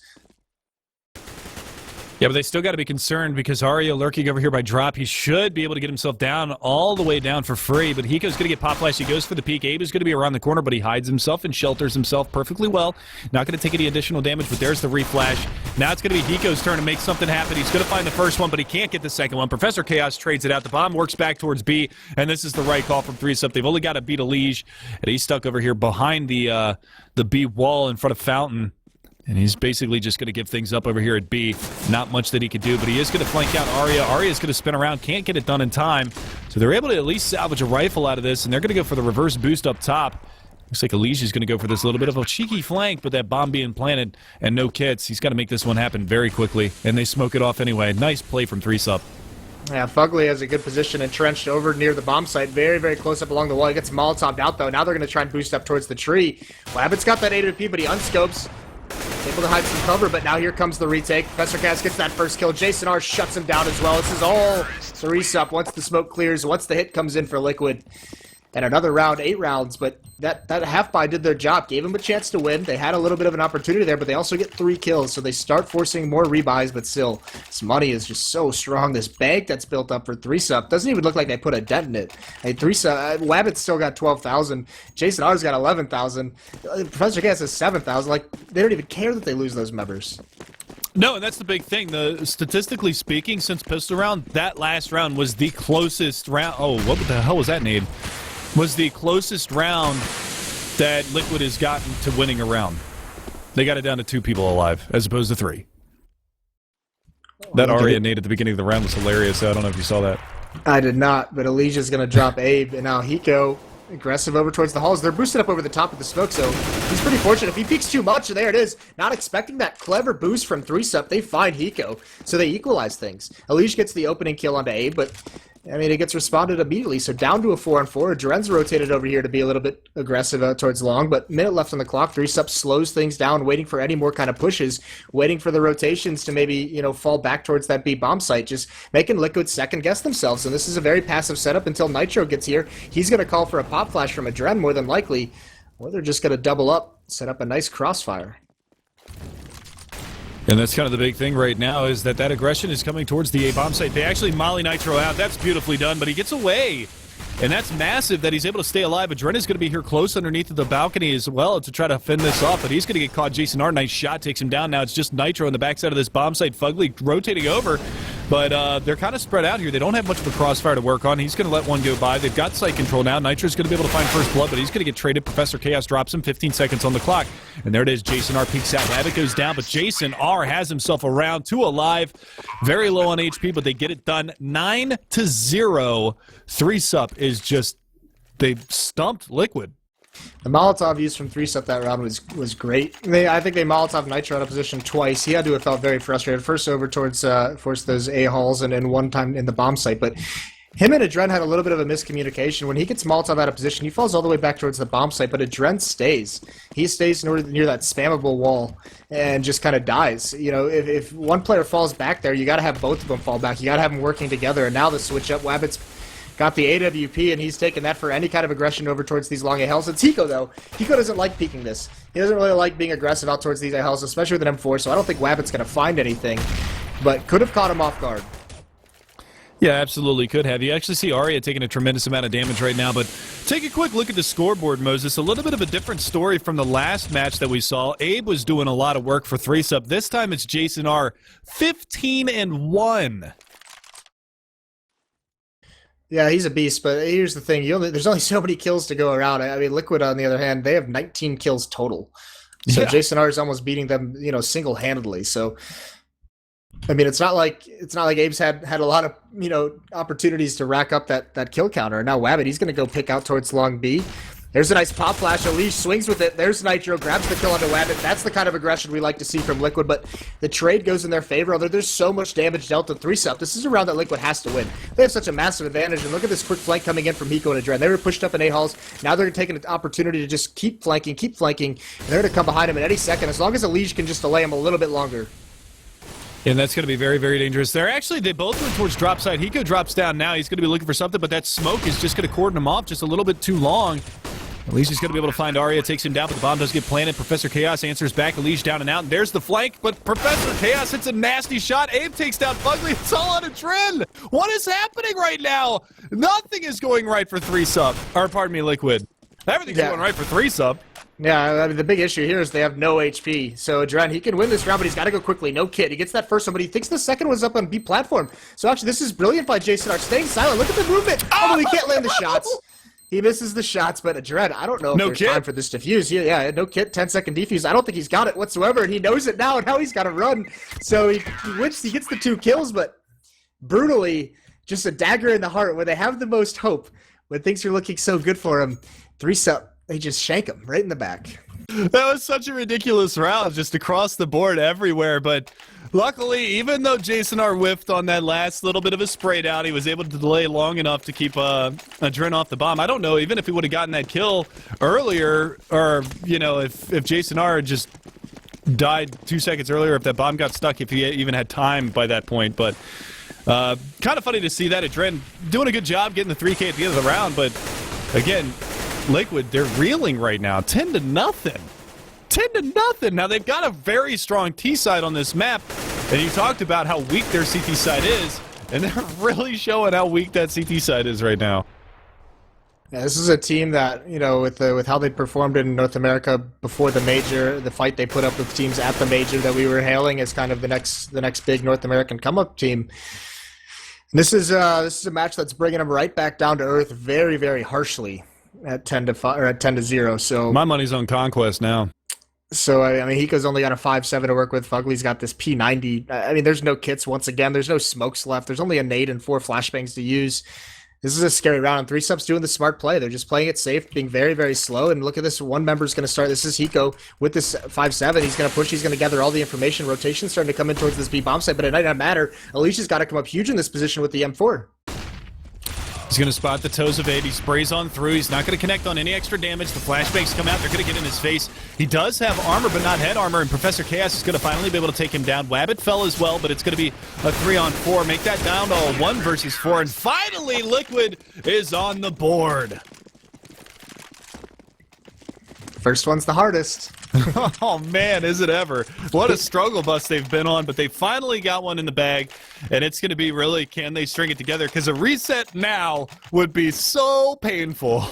Yeah, but they still got to be concerned because Aria lurking over here by drop. He should be able to get himself down all the way down for free, but Hiko's going to get pop flash. He goes for the peek. Abe is going to be around the corner, but he hides himself and shelters himself perfectly well. Not going to take any additional damage, but there's the reflash. Now it's going to be Hiko's turn to make something happen. He's going to find the first one, but he can't get the second one. Professor Chaos trades it out. The bomb works back towards B, and this is the right call from 3SUP. They've only got to beat a Liege, and he's stuck over here behind the B wall in front of Fountain. And he's basically just going to give things up over here at B. Not much that he could do, but he is going to flank out Aria. Aria's going to spin around, can't get it done in time. So they're able to at least salvage a rifle out of this, and they're going to go for the reverse boost up top. Looks like Alicia's going to go for this little bit of a cheeky flank, but that bomb being planted and no kits. He's got to make this one happen very quickly, and they smoke it off anyway. Nice play from 3SUP. Yeah, Fugly has a good position entrenched over near the bomb site. Very, very close up along the wall. He gets Molotov'd out, though. Now they're going to try and boost up towards the tree. Wabbit's got that AWP, but he unscopes. Able to hide some cover, but now here comes the retake. Professor Cass gets that first kill. Jason R shuts him down as well. This is all 3SUP once the smoke clears, once the hit comes in for Liquid. And another round, 8 rounds, but that half buy did their job. Gave them a chance to win. They had a little bit of an opportunity there, but they also get 3 kills, so they start forcing more rebuys, but still, this money is just so strong. This bank that's built up for 3SUP doesn't even look like they put a dent in it. Hey, 3SUP, Wabbit's still got 12,000. Jason R's got 11,000. Professor Cass has 7,000. Like, they don't even care that they lose those members. No, and that's the big thing. Statistically speaking, since pistol round, that last round was the closest round. Oh, what the hell was that nade? Was the closest round that Liquid has gotten to winning a round. They got it down to 2 people alive, as opposed to 3. That Aria nade at the beginning of the round was hilarious. I don't know if you saw that. I did not, but Alicia's going to drop Abe, and now Hiko aggressive over towards the halls. They're boosted up over the top of the smoke, so he's pretty fortunate. If he peeks too much, there it is. Not expecting that clever boost from 3SUP, they find Hiko, so they equalize things. Alicia gets the opening kill onto Abe, but it gets responded immediately, so down to a 4-on-4. Dren's rotated over here to be a little bit aggressive out towards long, but minute left on the clock. 3SUP slows things down, waiting for any more kind of pushes, waiting for the rotations to maybe, fall back towards that B bomb site, just making Liquid second-guess themselves. And this is a very passive setup until Nitro gets here. He's going to call for a pop flash from a Dren, more than likely, or they're just going to double up, set up a nice crossfire. And that's kind of the big thing right now is that aggression is coming towards the A bomb site. They actually molly Nitro out. That's beautifully done, but he gets away. And that's massive that he's able to stay alive. Adren is going to be here close underneath of the balcony as well to try to fend this off, but he's going to get caught. Jason R, nice shot, takes him down. Now it's just Nitro on the backside of this bomb site. Fugly rotating over, but they're kind of spread out here. They don't have much of a crossfire to work on. He's going to let one go by. They've got site control now. Nitro's going to be able to find first blood, but he's going to get traded. Professor Chaos drops him. 15 seconds on the clock. And there it is. Jason R peeks out. Rabbit goes down, but Jason R has himself a round. 2 alive. Very low on HP, but they get it done. 9-0. 3SUP is just... They've stumped Liquid. The Molotov used from 3SUP that round was great. I think they Molotov Nitro out of position twice. He had to have felt very frustrated. First over towards forced those A halls and then one time in the bomb site. But him and Adren had a little bit of a miscommunication. When he gets Molotov out of position, he falls all the way back towards the bomb site, but Adren stays. He stays near that spammable wall and just kind of dies. If one player falls back there, you got to have both of them fall back. You got to have them working together. And now the switch up, Wabbit's got the AWP, and he's taking that for any kind of aggression over towards these long A-hells. It's Hiko, though. Hiko doesn't like peeking this. He doesn't really like being aggressive out towards these A-hells, especially with an M4, so I don't think Wabbit's going to find anything, but could have caught him off guard. Yeah, absolutely could have. You actually see Arya taking a tremendous amount of damage right now, but take a quick look at the scoreboard, Moses. A little bit of a different story from the last match that we saw. Abe was doing a lot of work for 3-Sub. This time it's Jason R. 15-1. Yeah, he's a beast, but here's the thing. There's only so many kills to go around. I mean, Liquid, on the other hand, they have 19 kills total. So Yeah. Jason R is almost beating them, single-handedly. So I mean, it's not like Abe's had a lot of opportunities to rack up that kill counter. Now Wabbit, he's going to go pick out towards long B. There's a nice pop flash. Elish swings with it. There's Nitro, grabs the kill onto Wabbit. That's the kind of aggression we like to see from Liquid, but the trade goes in their favor. Although there's so much damage dealt to 3-Sub, this is a round that Liquid has to win. They have such a massive advantage, and look at this quick flank coming in from Hiko and Adren. They were pushed up in A-halls. Now they're taking an opportunity to just keep flanking, and they're going to come behind him at any second, as long as Elish can just delay him a little bit longer. And that's going to be very, very dangerous. They both went towards drop side. Hiko drops down now. He's going to be looking for something, but that smoke is just going to cordon him off just a little bit too long. Elish is going to be able to find Arya, takes him down, but the bomb does get planted. Professor Chaos answers back. Elish down and out, and there's the flank, but Professor Chaos hits a nasty shot. Abe takes down Fugly. It's all on a trend. What is happening right now? Nothing is going right for 3-Sub. Or, pardon me, Liquid. Everything's going right for 3-Sub. Yeah, I mean, the big issue here is they have no HP. So Adren, he can win this round, but he's got to go quickly. No kit. He gets that first one, but he thinks the second one's up on B platform. So actually, this is brilliant by Jason R. Staying silent. Look at the movement. Oh, he can't land the shots. He misses the shots, but Adren, I don't know if there's time for this defuse. Yeah, no kit, 10-second defuse. I don't think he's got it whatsoever, and he knows it now, and now he's got to run. So he gets the 2 kills, but brutally, just a dagger in the heart where they have the most hope, when things are looking so good for him. 3-Sub, they just shank him right in the back. That was such a ridiculous round, just across the board everywhere, but luckily, even though Jason R whiffed on that last little bit of a spray down, he was able to delay long enough to keep Adren off the bomb. I don't know, even if he would have gotten that kill earlier, or, if Jason R just died 2 seconds earlier, if that bomb got stuck, if he even had time by that point, but kind of funny to see that. Adren doing a good job getting the 3K at the end of the round, but again, Liquid, they're reeling right now, 10-0. 10-0. Now, they've got a very strong T side on this map, and you talked about how weak their CT side is, and they're really showing how weak that CT side is right now. Yeah, this is a team that, with how they performed in North America before the major, the fight they put up with teams at the major that we were hailing as kind of the next big North American come-up team. And this is a match that's bringing them right back down to earth very, very harshly at 10-5 or at 10-0. So my money's on Conquest now. So, I mean, Hiko's only got a 5-7 to work with. Fugly's got this P90. I mean, there's no kits once again. There's no smokes left. There's only a nade and 4 flashbangs to use. This is a scary round, and 3-Sub's doing the smart play. They're just playing it safe, being very, very slow, and look at this. One member's going to start. This is Hiko with this 5-7. He's going to push. He's going to gather all the information. Rotation's starting to come in towards this B bomb site, but it might not matter. Alicia's got to come up huge in this position with the M4. He's going to spot the toes of Abe. He sprays on through. He's not going to connect on any extra damage. The flashbangs come out. They're going to get in his face. He does have armor, but not head armor, and Professor Chaos is going to finally be able to take him down. Wabbit fell as well, but it's going to be a 3-on-4. Make that down to a 1 versus 4, and finally Liquid is on the board. First one's the hardest. Oh, man, is it ever. What a struggle bus they've been on, but they finally got one in the bag, and it's going to be really, can they string it together? Because a reset now would be so painful.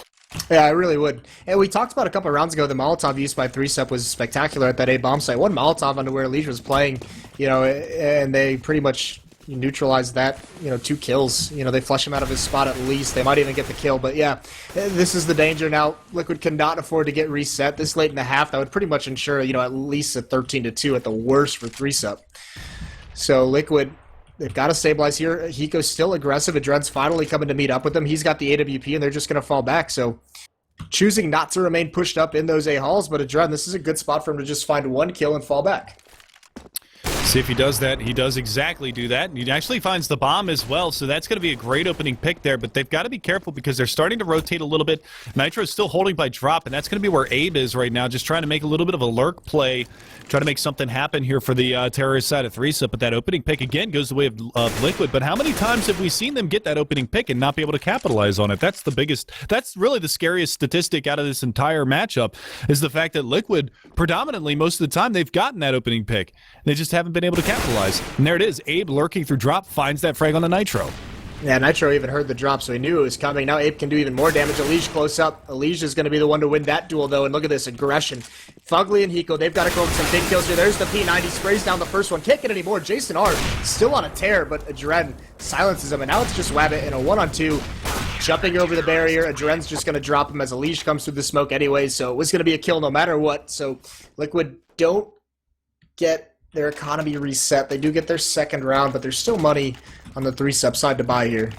Yeah, I really would. And we talked about a couple of rounds ago, the Molotov used by 3-Sub was spectacular at that A bomb site. One Molotov onto where Leisure was playing, and they pretty much neutralized that, 2 kills. They flush him out of his spot at least. They might even get the kill, but yeah, this is the danger now. Liquid cannot afford to get reset this late in the half. That would pretty much ensure, at least a 13-2 at the worst for 3-Sub. So Liquid, they've got to stabilize here. Hiko's still aggressive. Adren's finally coming to meet up with them. He's got the AWP, and they're just going to fall back. So choosing not to remain pushed up in those A-halls, but Adren, this is a good spot for him to just find 1 kill and fall back. See if he does that. He does exactly do that. And he actually finds the bomb as well, so that's going to be a great opening pick there, but they've got to be careful because they're starting to rotate a little bit. Nitro's still holding by drop, and that's going to be where Abe is right now, just trying to make a little bit of a lurk play, try to make something happen here for the terrorist side of 3-Sub, but that opening pick, again, goes the way of Liquid. But how many times have we seen them get that opening pick and not be able to capitalize on it? That's really the scariest statistic out of this entire matchup, is the fact that Liquid, predominantly, most of the time, they've gotten that opening pick. They just haven't been able to capitalize. And there it is. Abe lurking through drop finds that frag on the Nitro. Yeah, Nitro even heard the drop, so he knew it was coming. Now Ape can do even more damage. Elige close up. Elige is going to be the one to win that duel, though, and look at this aggression. Fugly and Hiko, they've got to go with some big kills here. There's the P90, sprays down the first one. Can't get any more. Jason R still on a tear, but Adren silences him, and now it's just Wabbit in a 1-on-2. Jumping over the barrier, Adren's just going to drop him as Elige comes through the smoke anyway, so it was going to be a kill no matter what. So Liquid don't get their economy reset. They do get their second round, but there's still money on the 3-sub side to buy here.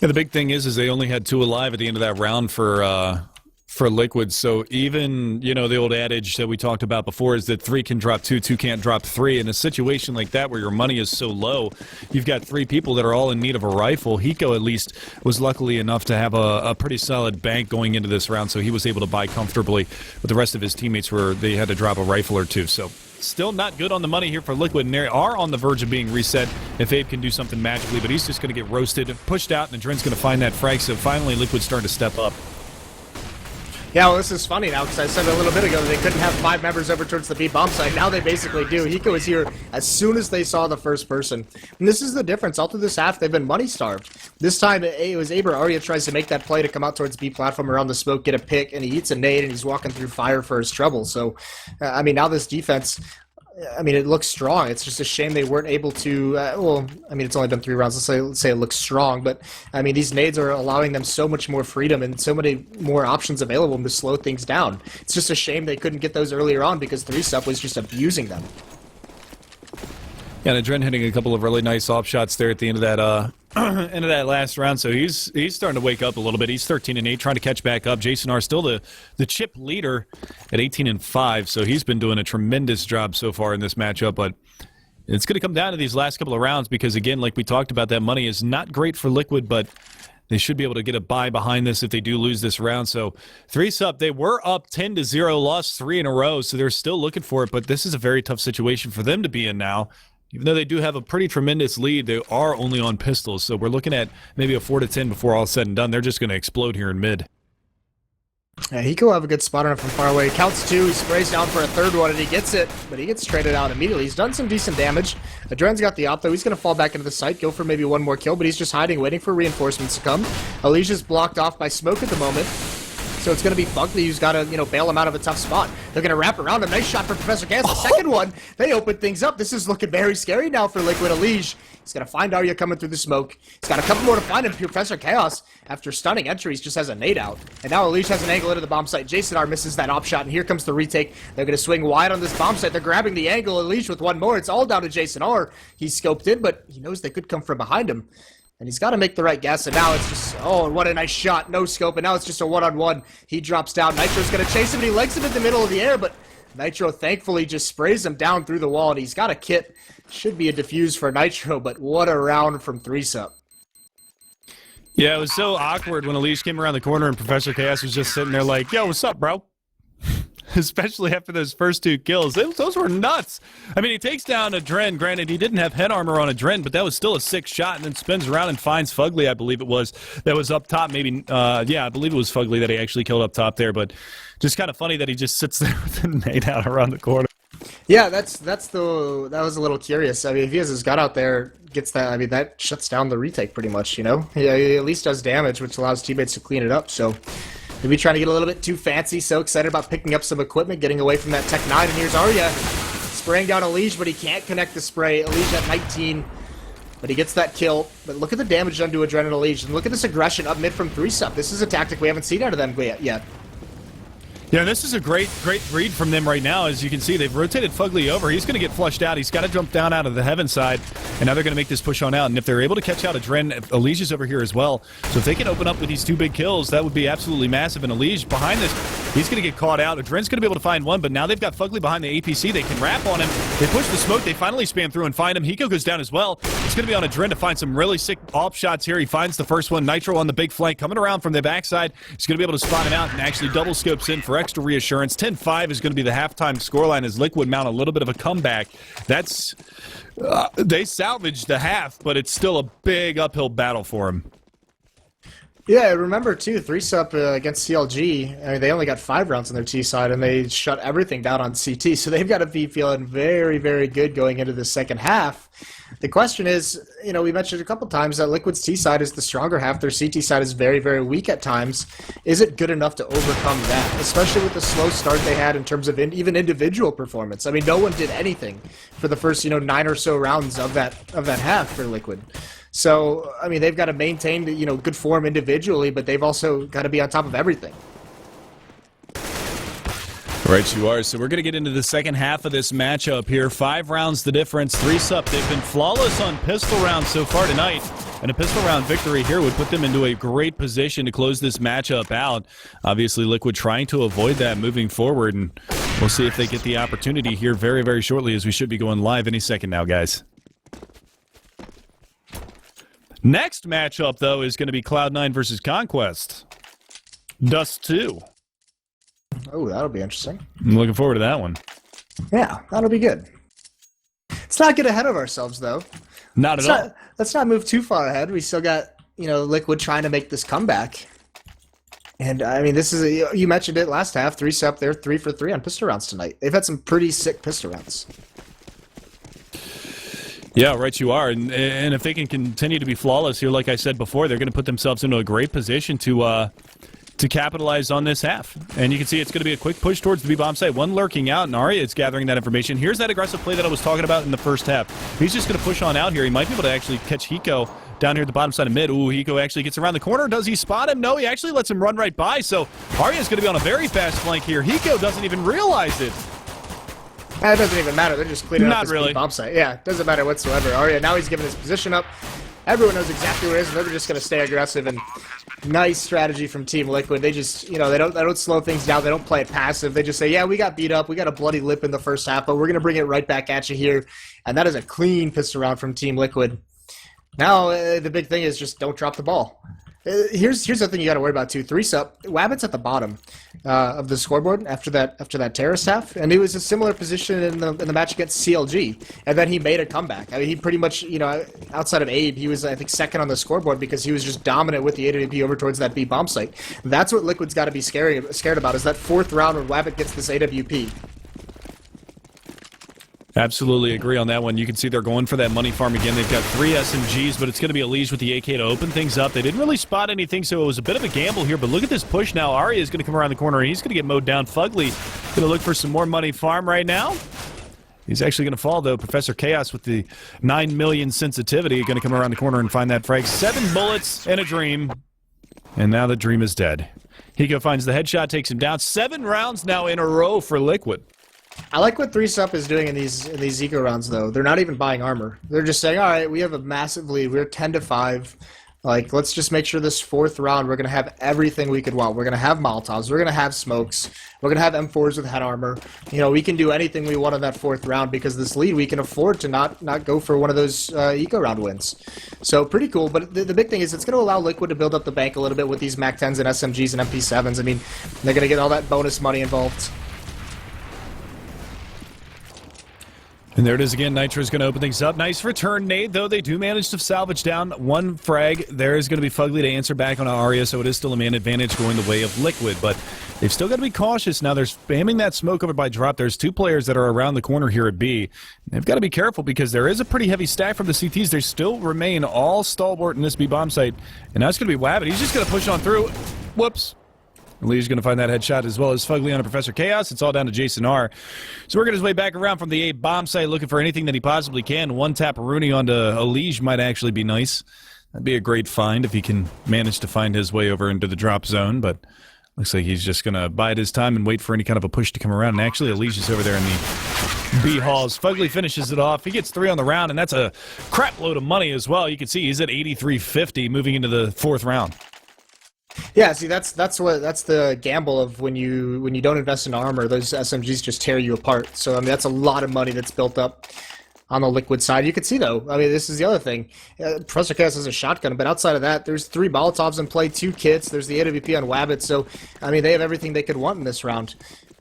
Yeah, the big thing is they only had 2 alive at the end of that round for Liquid. So even, you know, the old adage that we talked about before is that 3 can drop 2, 2 can't drop 3. In a situation like that where your money is so low, you've got 3 people that are all in need of a rifle. Hiko at least was luckily enough to have a pretty solid bank going into this round, so he was able to buy comfortably. But the rest of his teammates they had to drop a rifle or 2. So still not good on the money here for Liquid, and they are on the verge of being reset if Abe can do something magically, but he's just going to get roasted, pushed out, and Adren's going to find that frag, so finally Liquid's starting to step up. Yeah, well, this is funny now, because I said a little bit ago that they couldn't have 5 members over towards the B bomb site. Now they basically do. Hiko was here as soon as they saw the first person. And this is the difference. All through this half, they've been money-starved. This time, it was Aber. Arya tries to make that play to come out towards B platform around the smoke, get a pick, and he eats a nade, and he's walking through fire for his trouble. So, I mean, now this defense, I mean, it looks strong. It's just a shame they weren't able to, well, I mean, it's only been 3 rounds. Let's say it looks strong, but, I mean, these nades are allowing them so much more freedom and so many more options available to slow things down. It's just a shame they couldn't get those earlier on because 3-sub was just abusing them. Yeah, and Adren hitting a couple of really nice off shots there at the end of that end of that last round, so he's starting to wake up a little bit. He's 13-8, trying to catch back up. Jason R still the chip leader at 18-5, so he's been doing a tremendous job so far in this matchup, but it's going to come down to these last couple of rounds because, again, like we talked about, that money is not great for Liquid, but they should be able to get a buy behind this if they do lose this round. So 3-sub, they were up 10-0, lost 3 in a row, so they're still looking for it, but this is a very tough situation for them to be in now. Even though they do have a pretty tremendous lead, they are only on pistols, so we're looking at maybe a 4-10 before all is said and done. They're just going to explode here in mid. Yeah, Hiko will have a good spot on it from far away. Counts 2, he sprays down for a 3rd one, and he gets it, but he gets traded out immediately. He's done some decent damage. Adren's got the op, though. He's going to fall back into the site, go for maybe 1 more kill, but he's just hiding, waiting for reinforcements to come. Alicia's blocked off by smoke at the moment. So it's going to be Fugly who's got to, bail him out of a tough spot. They're going to wrap around him. Nice shot for Professor Chaos. The second one, they open things up. This is looking very scary now for Liquid. Elige, he's going to find Arya coming through the smoke. He's got a couple more to find him. Professor Chaos, after stunning entries, just has a nade out. And now Elige has an angle into the bomb site. Jason R misses that op shot, and here comes the retake. They're going to swing wide on this bomb site. They're grabbing the angle. Elige with 1 more. It's all down to Jason R. He's scoped in, but he knows they could come from behind him. And he's got to make the right guess, and now it's just, oh, what a nice shot, no scope, and now it's just a 1-on-1. He drops down, Nitro's going to chase him, and he legs him in the middle of the air, but Nitro thankfully just sprays him down through the wall, and he's got a kit. Should be a defuse for Nitro, but what a round from 3-sub. Yeah, it was so awkward when Elige came around the corner and Professor Chaos was just sitting there like, yo, what's up, bro? Especially after those first 2 kills. Those were nuts. I mean, he takes down Adren. Granted, he didn't have head armor on Adren, but that was still a sick shot, and then spins around and finds Fugly, I believe it was, that was up top. Maybe, yeah, I believe it was Fugly that he actually killed up top there, but just kind of funny that he just sits there with a nade out around the corner. Yeah, that was a little curious. I mean, if he has his gun out there, gets that, I mean, that shuts down the retake pretty much, Yeah, he at least does damage, which allows teammates to clean it up, so maybe trying to get a little bit too fancy, so excited about picking up some equipment, getting away from that Tech 9, and here's Arya spraying down Elige, but he can't connect the spray. Elige at 19, but he gets that kill. But look at the damage done to Adren and Elige, and look at this aggression up mid from 3-sub. This is a tactic we haven't seen out of them yet. Yeah, this is a great read from them right now. As you can see, they've rotated Fugly over. He's going to get flushed out. He's got to jump down out of the heaven side, and now they're going to make this push on out. And if they're able to catch out Adren, Elige's over here as well. So if they can open up with these 2 big kills, that would be absolutely massive. And Elige behind this, he's going to get caught out. Adren's going to be able to find 1, but now they've got Fugly behind the APC. They can wrap on him. They push the smoke. They finally spam through and find him. Hiko goes down as well. It's going to be on Adren to find some really sick op shots here. He finds the first one. Nitro on the big flank coming around from the backside. He's going to be able to spot him out and actually double scopes in for extra reassurance. 10-5 is going to be the halftime scoreline as Liquid mount a little bit of a comeback. That's they salvaged the half, but it's still a big uphill battle for him. Yeah, remember too, 3-sub against CLG, I mean, they only got 5 rounds on their T side, and they shut everything down on CT, so they've got to be feeling very, very good going into the second half. The question is, we mentioned a couple times that Liquid's T side is the stronger half. Their CT side is very, very weak at times. Is it good enough to overcome that, especially with the slow start they had in terms of even individual performance? I mean, no one did anything for the first, 9 or so rounds of that half for Liquid. So, I mean, they've got to maintain, good form individually, but they've also got to be on top of everything. Right, you are. So we're going to get into the second half of this matchup here. 5 rounds the difference, 3-sup. They've been flawless on pistol rounds so far tonight, and a pistol round victory here would put them into a great position to close this matchup out. Obviously, Liquid trying to avoid that moving forward, and we'll see if they get the opportunity here very, very shortly, as we should be going live any second now, guys. Next matchup, though, is going to be Cloud9 versus Conquest. Dust 2. Oh, that'll be interesting. I'm looking forward to that one. Yeah, that'll be good. Let's not get ahead of ourselves, though. Not at all. Let's not move too far ahead. We still got, Liquid trying to make this comeback. And, I mean, this is, you mentioned it last half, 3-sup, they're 3 for 3 on pistol rounds tonight. They've had some pretty sick pistol rounds. Yeah, right you are. And if they can continue to be flawless here, like I said before, they're going to put themselves into a great position to capitalize on this half. And you can see it's going to be a quick push towards the B-bomb site. One lurking out, and Arya is gathering that information. Here's that aggressive play that I was talking about in the first half. He's just going to push on out here. He might be able to actually catch Hiko down here at the bottom side of mid. Ooh, Hiko actually gets around the corner. Does he spot him? No, he actually lets him run right by. So Arya's going to be on a very fast flank here. Hiko doesn't even realize it. It doesn't even matter. They're just cleaning up this really. bomb site. Yeah, it doesn't matter whatsoever. Arya, now he's giving his position up. Everyone knows exactly where it is, and they're just going to stay aggressive. And nice strategy from Team Liquid. They just, they don't slow things down. They don't play it passive. They just say, yeah, we got beat up. We got a bloody lip in the first half, but we're going to bring it right back at you here. And that is a clean pistol round from Team Liquid. Now, the big thing is just don't drop the ball. Here's the thing you got to worry about too. 3-sup, Wabbit's at the bottom of the scoreboard after that terrorist half, and he was a similar position in the match against CLG, and then he made a comeback. I mean, he pretty much, outside of Abe, he was I think second on the scoreboard because he was just dominant with the AWP over towards that B bomb site. That's what Liquid's got to be scared about is that 4th round when Wabbit gets this AWP. Absolutely agree on that one. You can see they're going for that money farm again. They've got 3 SMGs, but it's going to be Elise with the AK to open things up. They didn't really spot anything, so it was a bit of a gamble here, but look at this push now. Arya is going to come around the corner, and he's going to get mowed down. Fugly going to look for some more money farm right now. He's actually going to fall, though. Professor Chaos with the 9 million sensitivity going to come around the corner and find that frag. 7 bullets and a dream, and now the dream is dead. Hiko finds the headshot, takes him down. 7 rounds now in a row for Liquid. I like what 3-sup is doing in these eco rounds, though. They're not even buying armor. They're just saying, all right, we have a massive lead. We're 10-5. Like, let's just make sure this 4th round we're going to have everything we could want. We're going to have Molotovs. We're going to have smokes. We're going to have M4s with head armor. We can do anything we want in that 4th round because this lead, we can afford to not go for one of those eco round wins. So, pretty cool. But the big thing is it's going to allow Liquid to build up the bank a little bit with these MAC-10s and SMGs and MP7s. I mean, they're going to get all that bonus money involved. And there it is again. Nitro's going to open things up. Nice return nade, though. They do manage to salvage down 1 frag. There is going to be Fugly to answer back on Arya, so it is still a man advantage going the way of Liquid. But they've still got to be cautious. Now they're spamming that smoke over by drop. There's 2 players that are around the corner here at B. They've got to be careful because there is a pretty heavy stack from the CTs. They still remain all stalwart in this B bomb site. And now it's going to be Wabbit. He's just going to push on through. Whoops. Lee's going to find that headshot as well as Fugly on a Professor Chaos. It's all down to Jason R. So working his way back around from the A bomb site looking for anything that he possibly can. 1 tap Rooney onto Elige might actually be nice. That'd be a great find if he can manage to find his way over into the drop zone, but looks like he's just going to bide his time and wait for any kind of a push to come around. And actually Elige is over there in the B halls. Fugly finishes it off. He gets 3 on the round, and that's a crap load of money as well. You can see he's at 83.50 moving into the 4th round. Yeah, see, that's the gamble of when you don't invest in armor, those SMGs just tear you apart. So I mean, that's a lot of money that's built up on the Liquid side. You can see though, I mean, this is the other thing. Professor Chaos has a shotgun, but outside of that, there's 3 Molotovs in play, 2 kits. There's the AWP on Wabbit. So I mean, they have everything they could want in this round.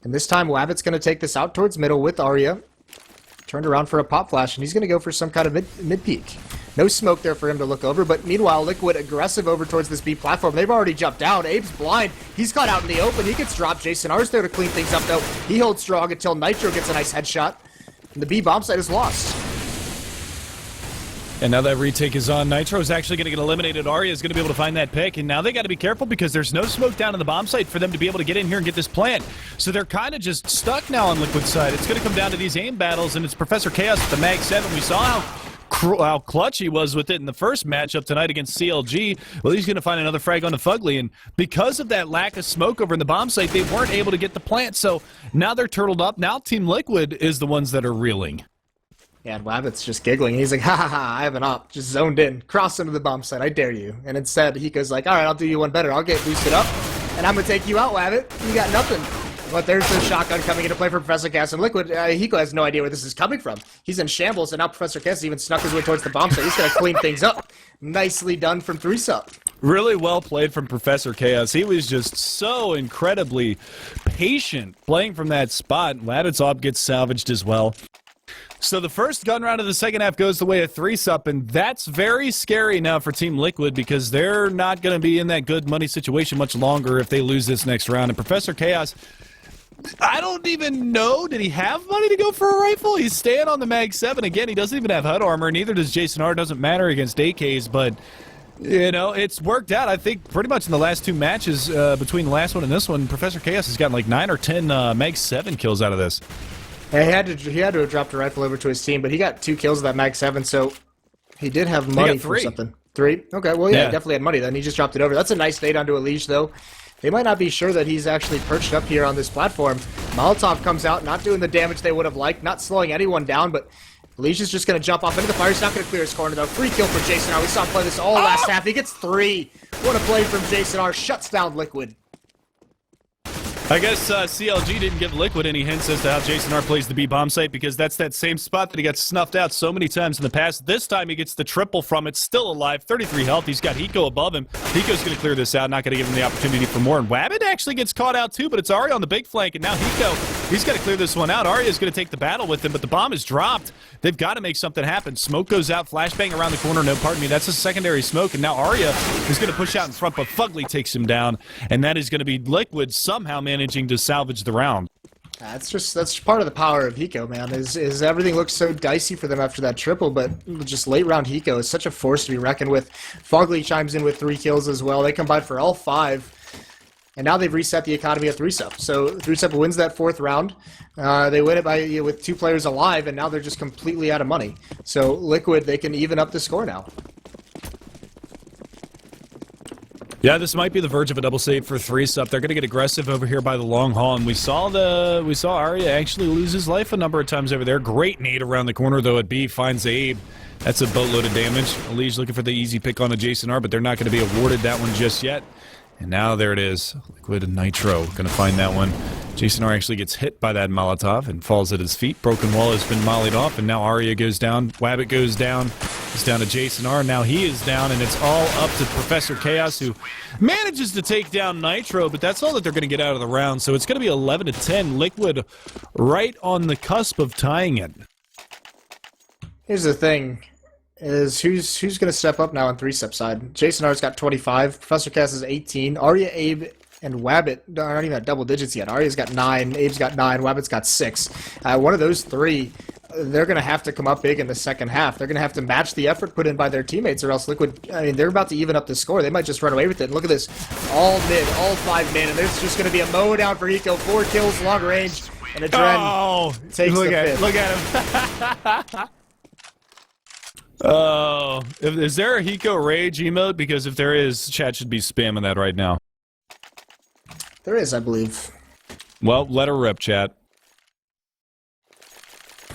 And this time, Wabbit's going to take this out towards middle with Arya. Turned around for a pop flash, and he's going to go for some kind of mid peek. No smoke there for him to look over, but meanwhile, Liquid aggressive over towards this B platform. They've already jumped down. Abe's blind. He's caught out in the open. He gets dropped. Jason R's there to clean things up, though. He holds strong until Nitro gets a nice headshot. And the B bomb site is lost. And now that retake is on, Nitro is actually going to get eliminated. Arya is going to be able to find that pick, and now they got to be careful because there's no smoke down in the bomb site for them to be able to get in here and get this plant. So they're kind of just stuck now on Liquid's side. It's going to come down to these aim battles, and it's Professor Chaos with the Mag 7. We saw how clutch he was with it in the first matchup tonight against CLG. Well, he's going to find another frag on the Fugly, and because of that lack of smoke over in the bomb site, they weren't able to get the plant, so now they're turtled up. Now Team Liquid is the ones that are reeling. Yeah, and Wabbit's just giggling. He's like, ha ha ha, I have an op. Just zoned in. Cross into the bomb site. I dare you. And instead, Hiko's like, alright, I'll do you one better. I'll get boosted up, and I'm going to take you out, Wabbit. You got nothing. But there's the shotgun coming into play for Professor Cass and Liquid. Hiko has no idea where this is coming from. He's in shambles, and now Professor Cass even snuck his way towards the bomb site. He's going to clean things up. Nicely done from 3-Sup. Really well played from Professor Chaos. He was just so incredibly patient playing from that spot. Wabbit's op gets salvaged as well. So the first gun round of the second half goes the way of 3-Sup, and that's very scary now for Team Liquid because they're not going to be in that good money situation much longer if they lose this next round. And Professor Chaos, I don't even know, did he have money to go for a rifle? He's staying on the Mag 7. Again, he doesn't even have HUD armor, neither does Jason R. Doesn't matter against AKs, but you know, it's worked out. I think pretty much in the last two matches between the last one and this one, Professor Chaos has gotten like 9 or 10 Mag 7 kills out of this. Yeah, he had to have dropped a rifle over to his team, but he got 2 kills with that Mag 7, so he did have money for something. 3? Okay, well, yeah, definitely had money then. He just dropped it over. That's a nice nade onto a leash, though. They might not be sure that he's actually perched up here on this platform. Molotov comes out, not doing the damage they would have liked, not slowing anyone down, but Leash is just going to jump off into the fire. He's not going to clear his corner, though. Free kill for Jason R. We saw him play this all last half. He gets 3. What a play from Jason R. Shuts down Liquid. I guess CLG didn't give Liquid any hints as to how Jason R plays the B bomb site because that's that same spot that he got snuffed out so many times in the past. This time he gets the triple from it, still alive, 33 health. He's got Hiko above him. Hiko's going to clear this out, not going to give him the opportunity for more. And Wabbit actually gets caught out too, but it's Arya on the big flank, and now Hiko, he's got to clear this one out. Arya's going to take the battle with him, but the bomb is dropped. They've got to make something happen. Smoke goes out, flashbang around the corner. No, pardon me, that's a secondary smoke, and now Arya is going to push out in front, but Fugly takes him down, and that is going to be Liquid somehow managing to salvage the round. That's part of the power of Hiko, man, is everything looks so dicey for them after that triple, but just late round Hiko is such a force to be reckoned with. Fugly chimes in with 3 kills as well. They combine for all 5. And now they've reset the economy of 3-Sup. So 3-Sup wins that 4th round. They win it by with 2 players alive, and now they're just completely out of money. So Liquid, they can even up the score now. Yeah, this might be the verge of a double save for 3-Sup. They're going to get aggressive over here by the long haul, and we saw Arya actually lose his life a number of times over there. Great nade around the corner, though, at B. Finds Abe. That's a boatload of damage. Elige looking for the easy pick on a Jason R, but they're not going to be awarded that one just yet. And now there it is. Liquid and Nitro going to find that one. Jason R actually gets hit by that Molotov and falls at his feet. Broken wall has been mollied off, and now Arya goes down. Wabbit goes down. It's down to Jason R. Now he is down, and it's all up to Professor Chaos, who manages to take down Nitro, but that's all that they're going to get out of the round. So it's going to be 11-10. Liquid right on the cusp of tying it. Here's the thing. Is who's going to step up now on 3-Sup side? Jason R's got 25, Professor Cass is 18, Arya, Abe, and Wabbit aren't even at double digits yet. Arya's got 9, Abe's got 9, Wabbit's got 6. One of those 3, they're going to have to come up big in the second half. They're going to have to match the effort put in by their teammates, or else Liquid, I mean, they're about to even up the score. They might just run away with it. And look at this, all mid, all 5 mid, and there's just going to be a mow down for Hiko. 4 kills, long range, and Adren takes the 5th. Look at him. Oh, is there a Hiko Rage emote? Because if there is, chat should be spamming that right now. There is, I believe. Well, let her rip, chat.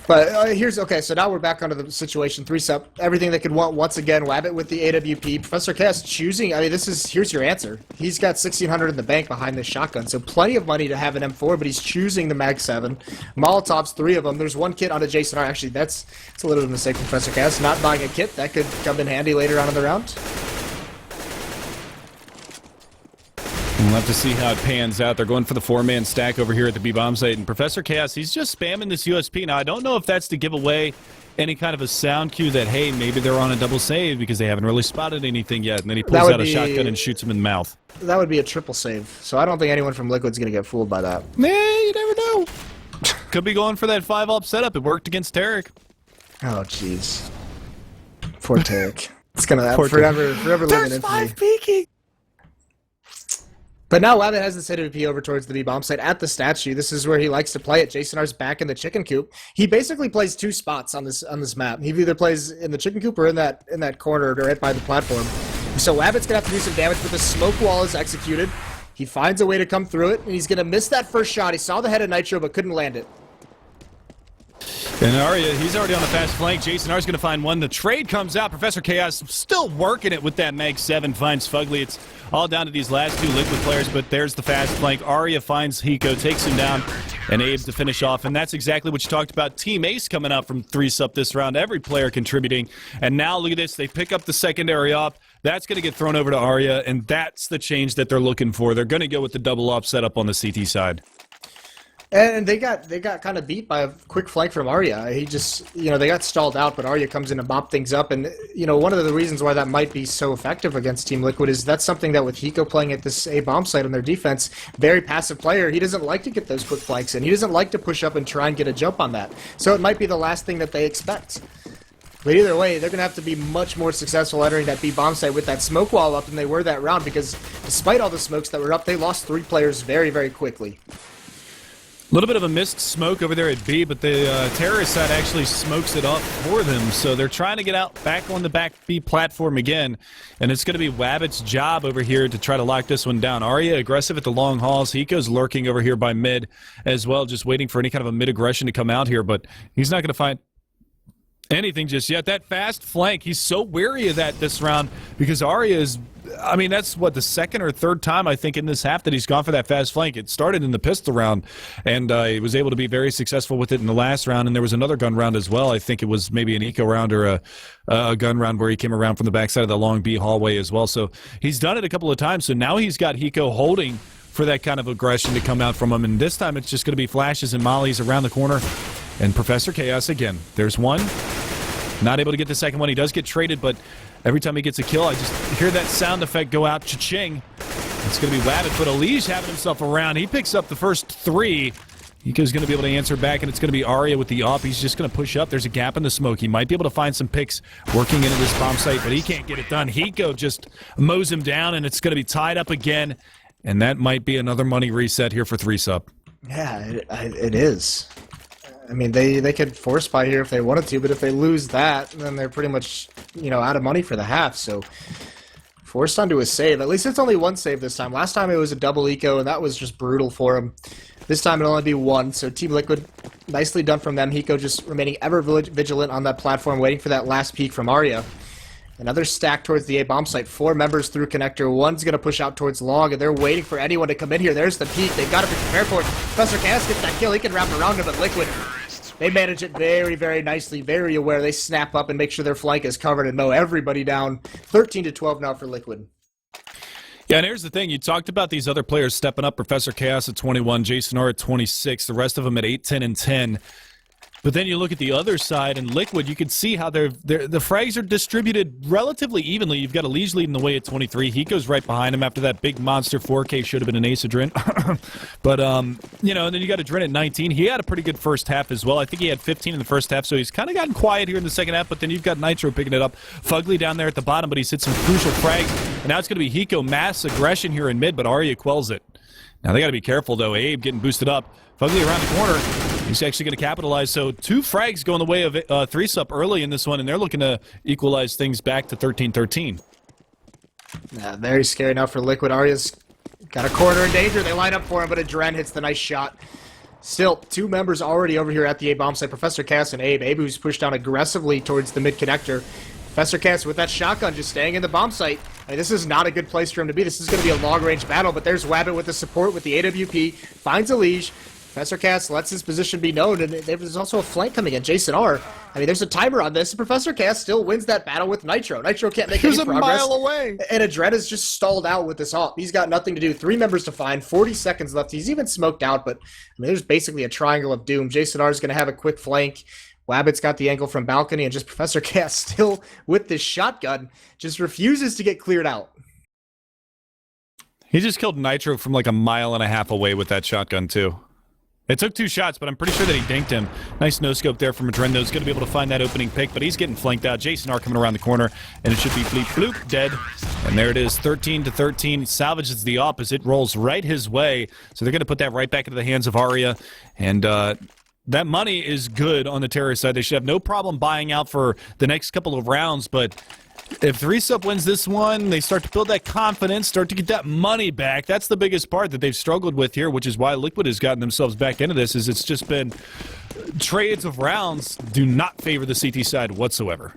But okay, so now we're back onto the situation. 3-Sup, everything they could want once again. Wabbit with the AWP. Professor Cass choosing, I mean, here's your answer. He's got 1,600 in the bank behind this shotgun, so plenty of money to have an M4, but he's choosing the Mag 7. Molotovs, 3 of them. There's 1 kit on a Jason R. Actually, it's a little bit of a mistake from Professor Cass, not buying a kit. That could come in handy later on in the round. We'll have to see how it pans out. They're going for the 4-man stack over here at the B-bomb site, and Professor Chaos, he's just spamming this USP. Now, I don't know if that's to give away any kind of a sound cue that, hey, maybe they're on a double save because they haven't really spotted anything yet, and then he pulls out a shotgun and shoots him in the mouth. That would be a triple save, so I don't think anyone from Liquid's going to get fooled by that. Nah, you never know. Could be going for that 5-up setup. It worked against Tarek. Oh, jeez. Poor Tarek. It's gonna Poor forever live in infamy. peeking. But now Wabbit has this AWP over towards the B bomb site at the statue. This is where he likes to play it. Jason R's back in the chicken coop. He basically plays two spots on this map. He either plays in the chicken coop or in that corner right by the platform. So Wabbit's gonna have to do some damage, but the smoke wall is executed. He finds a way to come through it, and he's gonna miss that first shot. He saw the head of Nitro, but couldn't land it. And Arya, he's already on the fast flank. Jason R's going to find one. The trade comes out. Professor Chaos still working it with that Mag 7. Finds Fugly. It's all down to these last two Liquid players, but there's the fast flank. Arya finds Hiko, takes him down, and Abe to finish off. And that's exactly what you talked about. Team Ace coming out from 3-sup this round. Every player contributing. And now look at this. They pick up the secondary op. That's going to get thrown over to Arya, and that's the change that they're looking for. They're going to go with the double op setup on the CT side. And they got kind of beat by a quick flank from Arya. He just, they got stalled out, but Arya comes in to mop things up. And, one of the reasons why that might be so effective against Team Liquid is that's something that with Hiko playing at this A-bomb site on their defense, very passive player, he doesn't like to get those quick flanks in. He doesn't like to push up and try and get a jump on that. So it might be the last thing that they expect. But either way, they're going to have to be much more successful entering that B-bomb site with that smoke wall up than they were that round, because despite all the smokes that were up, they lost 3 players very, very quickly. A little bit of a missed smoke over there at B, but the terrorist side actually smokes it up for them. So they're trying to get out back on the back B platform again. And it's going to be Wabbit's job over here to try to lock this one down. Arya aggressive at the long hauls. Hiko's lurking over here by mid as well, just waiting for any kind of a mid-aggression to come out here. But he's not going to find anything just yet. That fast flank, he's so wary of that this round because Arya is... that's what, the second or third time I think in this half that he's gone for that fast flank. It started in the pistol round, and he was able to be very successful with it in the last round, and there was another gun round as well. I think it was maybe an eco round or a gun round where he came around from the backside of the long B hallway as well. So he's done it a couple of times, so now he's got Hiko holding for that kind of aggression to come out from him, and this time it's just going to be flashes and mollies around the corner, and Professor Chaos again. There's one. Not able to get the second one. He does get traded, but every time he gets a kill, I just hear that sound effect go out. Cha-ching. It's going to be Wabbit, but Elige having himself around. He picks up the first 3. Hiko's going to be able to answer back, and it's going to be Arya with the op. He's just going to push up. There's a gap in the smoke. He might be able to find some picks working into this bomb site, but he can't get it done. Hiko just mows him down, and it's going to be tied up again, and that might be another money reset here for 3-sup. Yeah, it is. They could force buy here if they wanted to, but if they lose that, then they're pretty much, out of money for the half. So forced onto a save. At least it's only 1 save this time. Last time it was a double eco, and that was just brutal for him. This time it'll only be 1, so Team Liquid, nicely done from them. Hiko just remaining ever vigilant on that platform, waiting for that last peek from Arya. Another stack towards the A-bomb site. 4 members through connector. One's going to push out towards long, and they're waiting for anyone to come in here. There's the peek. They've got to be prepared for it. Professor Chaos gets that kill. He can wrap around him, but Liquid, they manage it very, very nicely, very aware. They snap up and make sure their flank is covered and mow everybody down. 13-12 now for Liquid. Yeah, and here's the thing. You talked about these other players stepping up. Professor Chaos at 21, Jason R at 26, the rest of them at 8, 10, and 10. But then you look at the other side, and Liquid, you can see how the frags are distributed relatively evenly. You've got Elige leading the way at 23. Hiko's right behind him after that big monster 4K. Should have been an ace of Drin. But, and then you got a Drin at 19. He had a pretty good first half as well. I think he had 15 in the first half, so he's kind of gotten quiet here in the second half. But then you've got Nitro picking it up. Fugly down there at the bottom, but he's hit some crucial frags. And now it's going to be Hiko mass aggression here in mid, but Arya quells it. Now they got to be careful, though. Abe getting boosted up. Fugly around the corner. He's actually going to capitalize. So 2 frags going the way of 3-sup early in this one, and they're looking to equalize things back to 13-13. Yeah, very scary now for Liquid. Arya's got a corner in danger. They line up for him, but Adren hits the nice shot. Still, 2 members already over here at the A-bomb site. Professor Cass and Abe. Abe who's pushed down aggressively towards the mid-connector. Professor Cass with that shotgun just staying in the bomb site. This is not a good place for him to be. This is going to be a long-range battle, but there's Wabbit with the support with the AWP. Finds Elige. Professor Cass lets his position be known, and there's also a flank coming in. Jason R. There's a timer on this, and Professor Cass still wins that battle with Nitro. Nitro can't make any progress. He was a mile away. And Adred is just stalled out with this op. He's got nothing to do. 3 members to find, 40 seconds left. He's even smoked out, but there's basically a triangle of doom. Jason R is going to have a quick flank. Wabbit's got the angle from balcony, and just Professor Cass still with this shotgun just refuses to get cleared out. He just killed Nitro from like a mile and a half away with that shotgun, too. It took 2 shots, but I'm pretty sure that he dinked him. Nice no-scope there from Madrendo's going to be able to find that opening pick, but he's getting flanked out. Jason R coming around the corner, and it should be bleep bloop, dead. And there it is, 13-13. Salvages the opposite, rolls right his way. So they're going to put that right back into the hands of Aria. And that money is good on the Terror side. They should have no problem buying out for the next couple of rounds, but if 3-Sup wins this one, they start to build that confidence, start to get that money back. That's the biggest part that they've struggled with here, which is why Liquid has gotten themselves back into this, is it's just been trades of rounds do not favor the CT side whatsoever.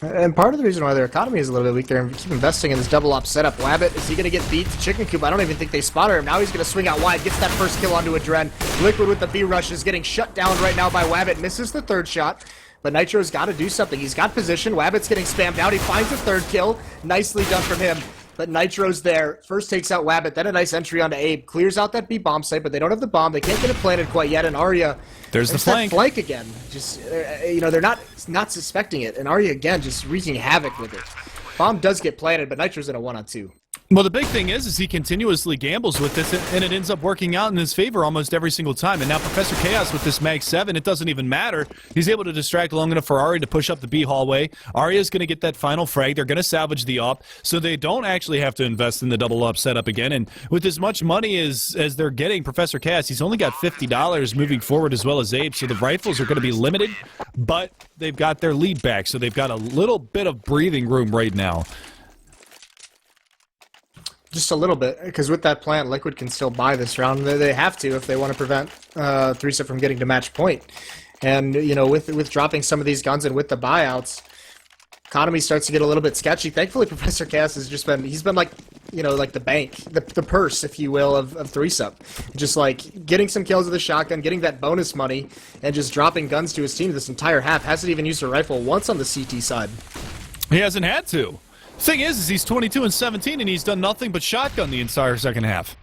And part of the reason why their economy is a little bit weak, they keep investing in this double op setup. Wabbit, is he going to get beat to Chicken Coop? I don't even think they spotted him. Now he's going to swing out wide, gets that first kill onto Adren. Liquid with the B rush is getting shut down right now by Wabbit. Misses the 3rd shot. But Nitro's got to do something. He's got position. Wabbit's getting spammed out. He finds a 3rd kill. Nicely done from him. But Nitro's there. First takes out Wabbit. Then a nice entry onto Abe. Clears out that B bomb site, but they don't have the bomb. They can't get it planted quite yet. And Arya, there's the flank. That flank again. Just, they're not suspecting it. And Arya, again, just wreaking havoc with it. Bomb does get planted, but Nitro's in a 1-on-2. Well, the big thing is he continuously gambles with this, and it ends up working out in his favor almost every single time. And now Professor Chaos with this Mag 7, it doesn't even matter. He's able to distract long enough for Arya to push up the B hallway. Arya's going to get that final frag. They're going to salvage the op, so they don't actually have to invest in the double up setup again. And with as much money as they're getting, Professor Chaos, he's only got $50 moving forward as well as Abe, so the rifles are going to be limited, but they've got their lead back, so they've got a little bit of breathing room right now. Just a little bit, because with that plant, Liquid can still buy this round. They have to if they want to prevent 3-Sup from getting to match point. And, with dropping some of these guns and with the buyouts, economy starts to get a little bit sketchy. Thankfully, Professor Chaos has just been, he's been like, like the bank, the purse, if you will, of 3-Sup. Just like getting some kills with the shotgun, getting that bonus money, and just dropping guns to his team this entire half. Hasn't even used a rifle once on the CT side. He hasn't had to. Thing is he's 22-17 and he's done nothing but shotgun the entire second half.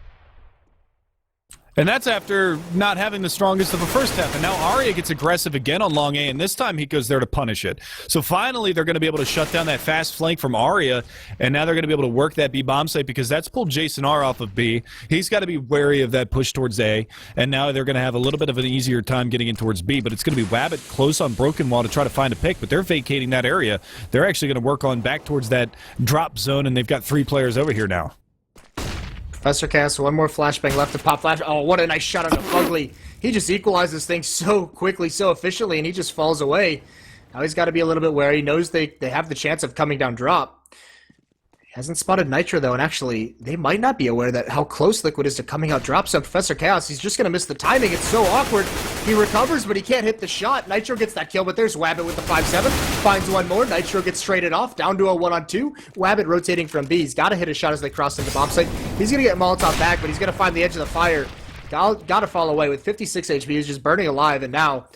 And that's after not having the strongest of a first half. And now Arya gets aggressive again on long A, and this time he goes there to punish it. So finally they're going to be able to shut down that fast flank from Arya, and now they're going to be able to work that B bomb site because that's pulled Jason R off of B. He's got to be wary of that push towards A, and now they're going to have a little bit of an easier time getting in towards B, but it's going to be Wabbit close on Broken Wall to try to find a pick, but they're vacating that area. They're actually going to work on back towards that drop zone, and they've got 3 players over here now. Professor Chaos, one more flashbang left to pop flash. Oh, what a nice shot on the Fugly. He just equalizes things so quickly, so efficiently, and he just falls away. Now he's got to be a little bit wary. He knows they have the chance of coming down drop. He hasn't spotted Nitro, though, and actually, they might not be aware that how close Liquid is to coming out drop. So Professor Chaos, he's just going to miss the timing. It's so awkward. He recovers, but he can't hit the shot. Nitro gets that kill, but there's Wabbit with the 5-7. Finds one more. Nitro gets traded off, down to a 1-on-2. Wabbit rotating from B. He's got to hit a shot as they cross into bomb site. He's going to get Molotov back, but he's going to find the edge of the fire. Got to fall away with 56 HP. He's just burning alive, and now,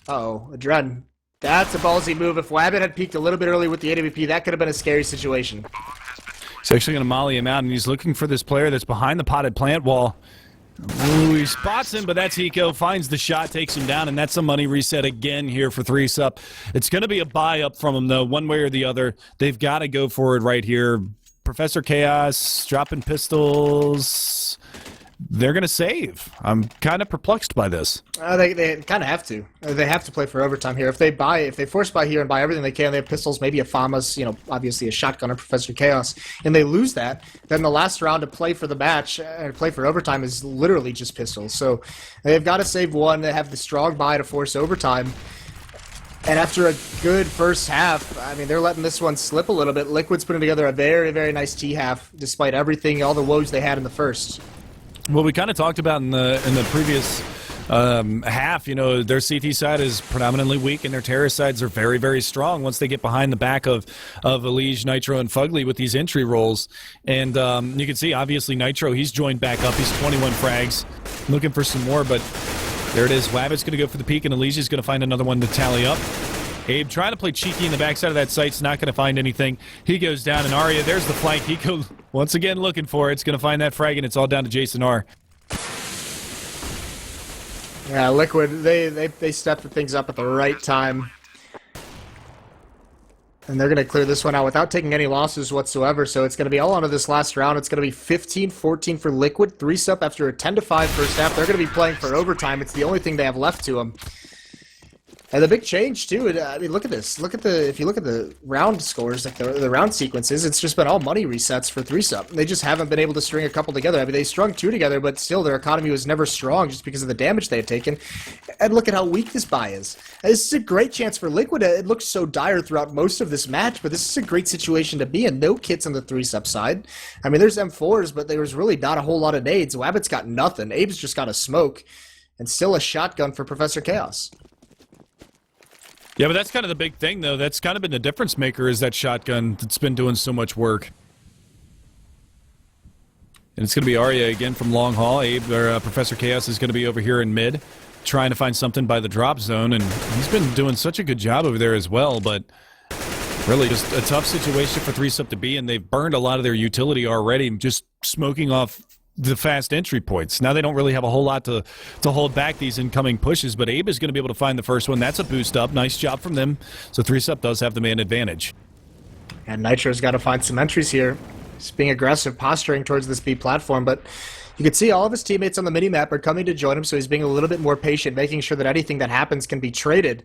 Adren. That's a ballsy move. If Wabbit had peeked a little bit early with the AWP, that could have been a scary situation. He's actually going to molly him out, and he's looking for this player that's behind the potted plant wall. Ooh, he spots him, but that's Hiko. Finds the shot, takes him down, and that's a money reset again here for 3-Sup. It's going to be a buy-up from him, though, one way or the other. They've got to go for it right here. Professor Chaos, dropping pistols. They're going to save. I'm kind of perplexed by this. They kind of have to. They have to play for overtime here. If they force buy here and buy everything they can, they have pistols, maybe a FAMAS, obviously a shotgun or Professor Chaos, and they lose that, then the last round to play for the match, play for overtime is literally just pistols. So they've got to save one. They have the strong buy to force overtime. And after a good first half, I mean, they're letting this one slip a little bit. Liquid's putting together a very, very nice T-half, despite everything, all the woes they had in the first. Well, we kind of talked about in the previous half, their CT side is predominantly weak, and their terrorist sides are very, very strong once they get behind the back of Elige, Nitro, and Fugly with these entry rolls. And you can see, obviously, Nitro, he's joined back up. He's 21 frags, looking for some more, but there it is. Wabbit's going to go for the peak, and Elige is going to find another one to tally up. Abe trying to play cheeky in the backside of that site's not going to find anything. He goes down, and Arya, there's the flank. He goes once again looking for it. It's going to find that frag, and it's all down to Jason R. Yeah, Liquid, they stepped things up at the right time. And they're going to clear this one out without taking any losses whatsoever, so it's going to be all onto this last round. It's going to be 15-14 for Liquid. 3-sup after a 10-5 first half. They're going to be playing for overtime. It's the only thing they have left to them. And the big change, too, I mean, look at this. If you look at the round scores, like the round sequences, it's just been all money resets for 3-sup. They just haven't been able to string a couple together. I mean, they strung 2 together, but still their economy was never strong just because of the damage they had taken. And look at how weak this buy is. And this is a great chance for Liquid. It looked so dire throughout most of this match, but this is a great situation to be in. No kits on the 3-sup side. I mean, there's M4s, but there was really not a whole lot of nades. Wabbit's got nothing. Abe's just got a smoke. And still a shotgun for Professor Chaos. Yeah, but that's kind of the big thing, though. That's kind of been the difference maker, is that shotgun that's been doing so much work. And it's going to be Arya again from long haul. Professor Chaos is going to be over here in mid, trying to find something by the drop zone, and he's been doing such a good job over there as well, but really just a tough situation for 3-sup to be in. They've burned a lot of their utility already, just smoking off the fast entry points. Now they don't really have a whole lot to hold back these incoming pushes, but Abe is going to be able to find the first one. That's a boost up. Nice job from them. So 3-sup does have the man advantage. And Nitro's got to find some entries here. He's being aggressive, posturing towards this B platform, but you can see all of his teammates on the minimap are coming to join him, so he's being a little bit more patient, making sure that anything that happens can be traded.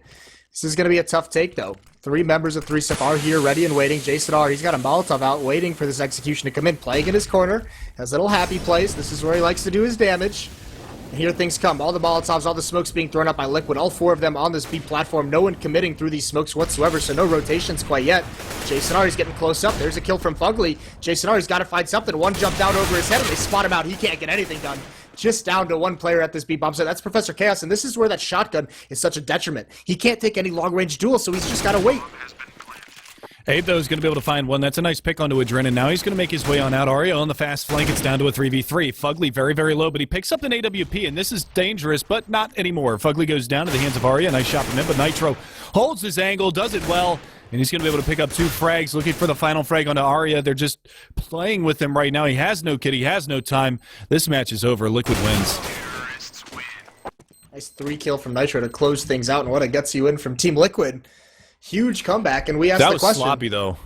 This is going to be a tough take, though. 3 members of 3-sup are here, ready and waiting. Jason R, he's got a Molotov out, waiting for this execution to come in, playing in his corner. Has little happy plays. This is where he likes to do his damage. And here things come. All the Molotovs, all the smokes being thrown up by Liquid. All 4 of them on this B platform. No one committing through these smokes whatsoever, so no rotations quite yet. Jason R, he's getting close up. There's a kill from Fugly. Jason R, he's got to find something. One jumped out over his head, and they spot him out. He can't get anything done. Just down to 1 player at this B bomb. So that's Professor Chaos, and this is where that shotgun is such a detriment. He can't take any long-range duels, so he's just got to wait. Abe, though, is going to be able to find one. That's a nice pick onto Adrenaline. Now he's going to make his way on out. Aria on the fast flank. It's down to a 3v3. Fugly very, very low, but he picks up an AWP, and this is dangerous, but not anymore. Fugly goes down to the hands of Aria. Nice shot from him, but Nitro holds his angle, does it well, and he's going to be able to pick up 2 frags, looking for the final frag onto Aria. They're just playing with him right now. He has no kit. He has no time. This match is over. Liquid wins. Nice 3-kill from Nitro to close things out, and what a gets you in from Team Liquid. Huge comeback, and we asked the question. That was sloppy, though.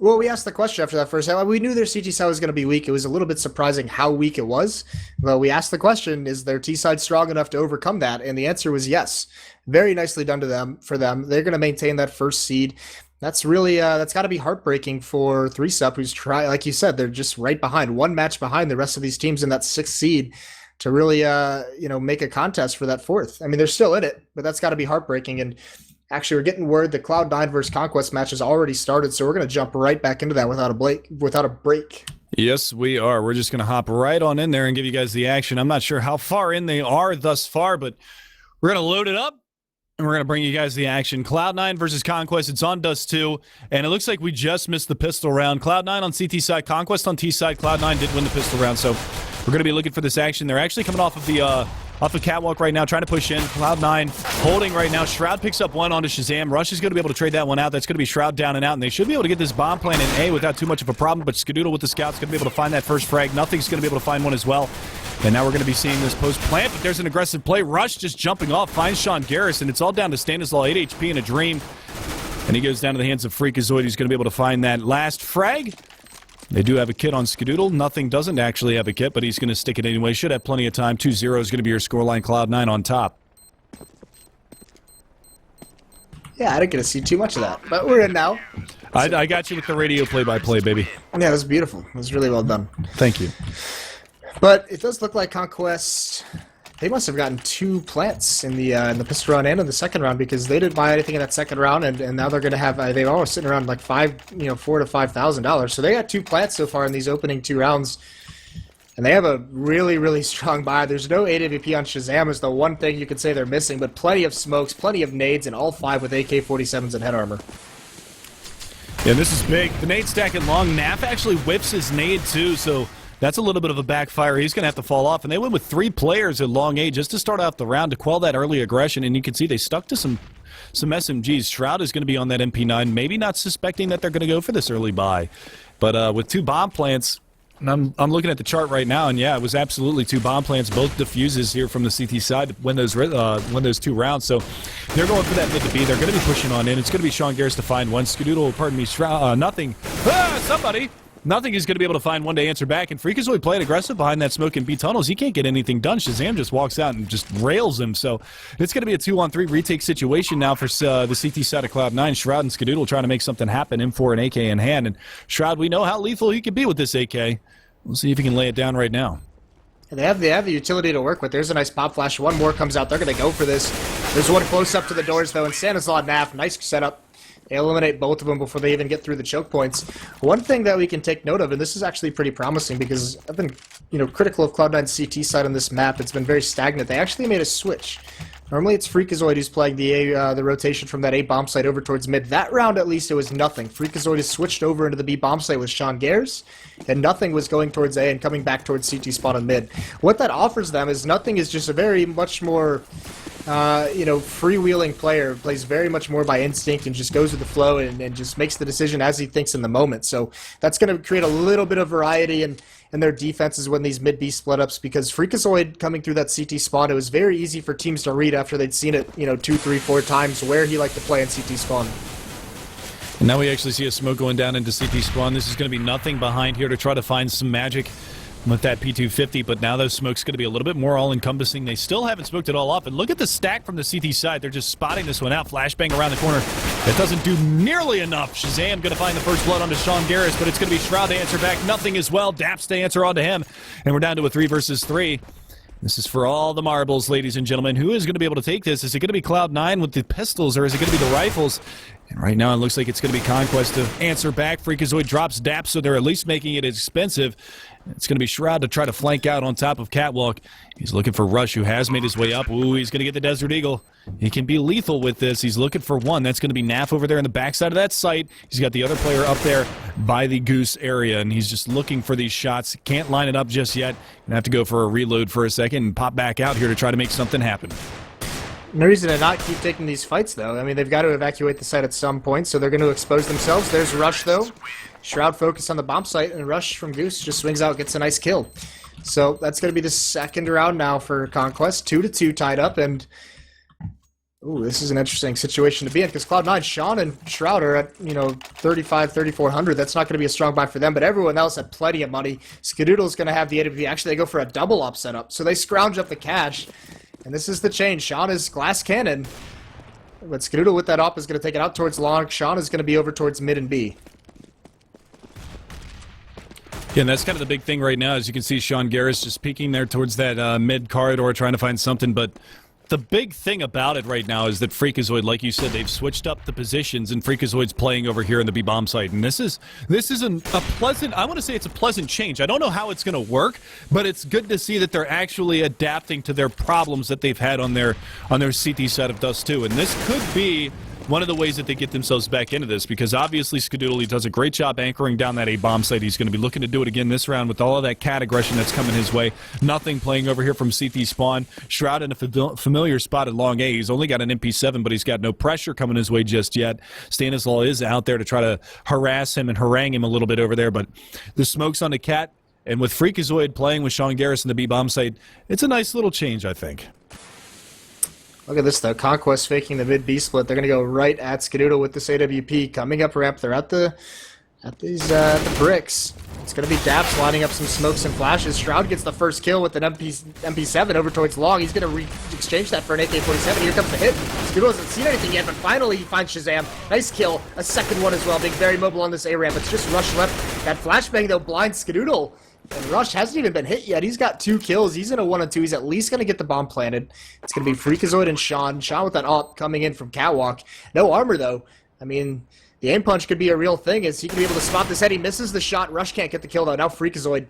Well, we asked the question after that first half. We knew their CT side was going to be weak. It was a little bit surprising how weak it was. But we asked the question, is their T side strong enough to overcome that? And the answer was yes. Very nicely done to them. For them, they're going to maintain that first seed. That's really that's got to be heartbreaking for 3-sup, who's like you said, they're just right behind, 1 match behind the rest of these teams in that 6th seed to really make a contest for that 4th. I mean, they're still in it, but that's got to be heartbreaking. And actually, we're getting word the Cloud9 versus Conquest match has already started, so we're going to jump right back into that without a break. Yes, we are. We're just going to hop right on in there and give you guys the action. I'm not sure how far in they are thus far, but we're going to load it up, and we're going to bring you guys the action. Cloud9 versus Conquest. It's on Dust 2, and it looks like we just missed the pistol round. Cloud9 on CT side, Conquest on T side. Cloud9 did win the pistol round, so we're going to be looking for this action. They're actually coming off of the catwalk right now, trying to push in. Cloud9 holding right now. Shroud picks up 1 onto Shazam. Rush is going to be able to trade that one out. That's going to be Shroud down and out, and they should be able to get this bomb plan in A without too much of a problem, but Skadoodle with the scouts going to be able to find that first frag. Nothing's going to be able to find one as well. And now we're going to be seeing this post plant, but there's an aggressive play. Rush just jumping off, finds Sean Garrison. It's all down to Stanislaw, 8 HP in a dream. And he goes down to the hands of Freakazoid. He's going to be able to find that last frag. They do have a kit on Skadoodle. Nothing doesn't actually have a kit, but he's going to stick it anyway. Should have plenty of time. 2-0 is going to be your scoreline. Cloud9 on top. Yeah, I didn't get to see too much of that, but we're in now. I got you with the radio play-by-play, baby. Yeah, that was beautiful. It was really well done. Thank you. But it does look like Conquest, they must have gotten 2 plants in the pistol round and in the second round, because they didn't buy anything in that second round, and now they're going to have, they're almost sitting around like $4,000 to $5,000. So they got 2 plants so far in these opening 2 rounds, and they have a really, really strong buy. There's no AWP on Shazam is the one thing you could say they're missing, but plenty of smokes, plenty of nades, and all 5 with AK-47s and head armor. Yeah, this is big. The nade stacking long. Naf actually whips his nade too, so that's a little bit of a backfire. He's going to have to fall off. And they went with 3 players at long A just to start out the round to quell that early aggression. And you can see they stuck to some SMGs. Shroud is going to be on that MP9, maybe not suspecting that they're going to go for this early buy. But with 2 bomb plants, and I'm looking at the chart right now, and yeah, it was absolutely 2 bomb plants, both diffuses here from the CT side, win those 2 rounds. So They're going for that mid to B. They're going to be pushing on in. It's going to be Sean Garris to find one. Skadoodle, pardon me, nothing. Somebody. Nothing is going to be able to find one to answer back, and Freakazoid playing aggressive behind that smoke and B tunnels. He can't get anything done. Shazam just walks out and just rails him, so it's going to be a 2-on-3 retake situation now for the CT side of Cloud9. Shroud and Skadoodle trying to make something happen. M4 and AK in hand, and Shroud, we know how lethal he can be with this AK. We'll see if he can lay it down right now. They have the utility to work with. There's a nice pop flash. One more comes out. They're going to go for this. There's one close up to the doors, though, and Stanislaw Naff. Nice setup. They eliminate both of them before they even get through the choke points. One thing that we can take note of, and this is actually pretty promising because I've been, critical of Cloud9's CT side on this map. It's been very stagnant. They actually made a switch. Normally it's Freakazoid who's playing the rotation from that A bomb site over towards mid. That round, at least, it was nothing. Freakazoid has switched over into the B bomb site with Sean Garris, and nothing was going towards A and coming back towards CT spawn on mid. What that offers them is nothing is just a very much more freewheeling player, plays very much more by instinct and just goes with the flow and just makes the decision as he thinks in the moment. So that's going to create a little bit of variety in their defenses when these mid-B split-ups, because Freakazoid coming through that CT spawn, it was very easy for teams to read after they'd seen it, 2, 3, 4 times where he liked to play in CT spawn. And now we actually see a smoke going down into CT spawn. This is going to be nothing behind here to try to find some magic with that P250, but now those smoke's going to be a little bit more all-encompassing. They still haven't smoked it all off, and look at the stack from the CT side. They're just spotting this one out. Flashbang around the corner. That doesn't do nearly enough. Shazam going to find the first blood onto Sean Garris, but it's going to be Shroud to answer back. Nothing as well. Daps to answer onto him, and we're down to a 3 versus 3. This is for all the marbles, ladies and gentlemen. Who is going to be able to take this? Is it going to be Cloud9 with the pistols, or is it going to be the rifles? And right now it looks like it's going to be Conquest to answer back. Freakazoid drops Daps, so they're at least making it expensive. It's going to be Shroud to try to flank out on top of Catwalk. He's looking for Rush, who has made his way up. Ooh, he's going to get the Desert Eagle. He can be lethal with this. He's looking for one. That's going to be Naff over there in the backside of that site. He's got the other player up there by the Goose area, and he's just looking for these shots. Can't line it up just yet. Gonna have to go for a reload for a second and pop back out here to try to make something happen. No reason to not keep taking these fights, though. I mean, they've got to evacuate the site at some point, so they're going to expose themselves. There's Rush, though. Shroud focused on the bomb site, and Rush from Goose just swings out, gets a nice kill. So that's going to be the second round now for Conquest. 2-2 tied up, and ooh, this is an interesting situation to be in, because Cloud9, Sean and Shroud are at, 35, 3,400. That's not going to be a strong buy for them, but everyone else had plenty of money. Skadoodle's going to have the AWP. Actually, they go for a double op setup, so they scrounge up the cash. And this is the change. Sean is glass cannon, but Skadoodle with that op is going to take it out towards long. Sean is going to be over towards mid and B. Yeah, and that's kind of the big thing right now. As you can see, Sean Garris just peeking there towards that mid corridor, trying to find something. But the big thing about it right now is that Freakazoid, like you said, they've switched up the positions, and Freakazoid's playing over here in the B-bomb site. And this is a pleasant, I want to say it's a pleasant change. I don't know how it's going to work, but it's good to see that they're actually adapting to their problems that they've had on their CT side of Dust 2. And this could be one of the ways that they get themselves back into this, because obviously Skadoodle, he does a great job anchoring down that A-bomb site. He's going to be looking to do it again this round with all of that cat aggression that's coming his way. Nothing playing over here from CT spawn. Shroud in a familiar spot at long A. He's only got an MP7, but he's got no pressure coming his way just yet. Stanislaw is out there to try to harass him and harangue him a little bit over there, but the smoke's on the cat, and with Freakazoid playing with Sean Garris in the B-bomb site, it's a nice little change, I think. Look at this, though. Conquest faking the mid-B split. They're going to go right at Skadoodle with this AWP. Coming up ramp, they're at the bricks. It's going to be Daps lining up some smokes and flashes. Shroud gets the first kill with an MP7 over towards long. He's going to exchange that for an AK-47. Here comes the hit. Skadoodle hasn't seen anything yet, but finally he finds Shazam. Nice kill. A second one as well. Being very mobile on this A-ramp. It's just Rush left. That flashbang, though, blinds Skadoodle. And Rush hasn't even been hit yet. He's got 2 kills. He's in a 1-2. He's at least going to get the bomb planted. It's going to be Freakazoid and Sean. Sean with that ult coming in from Catwalk. No armor, though. I mean, the aim punch could be a real thing, as he could be able to spot this head. He misses the shot. Rush can't get the kill, though. Now Freakazoid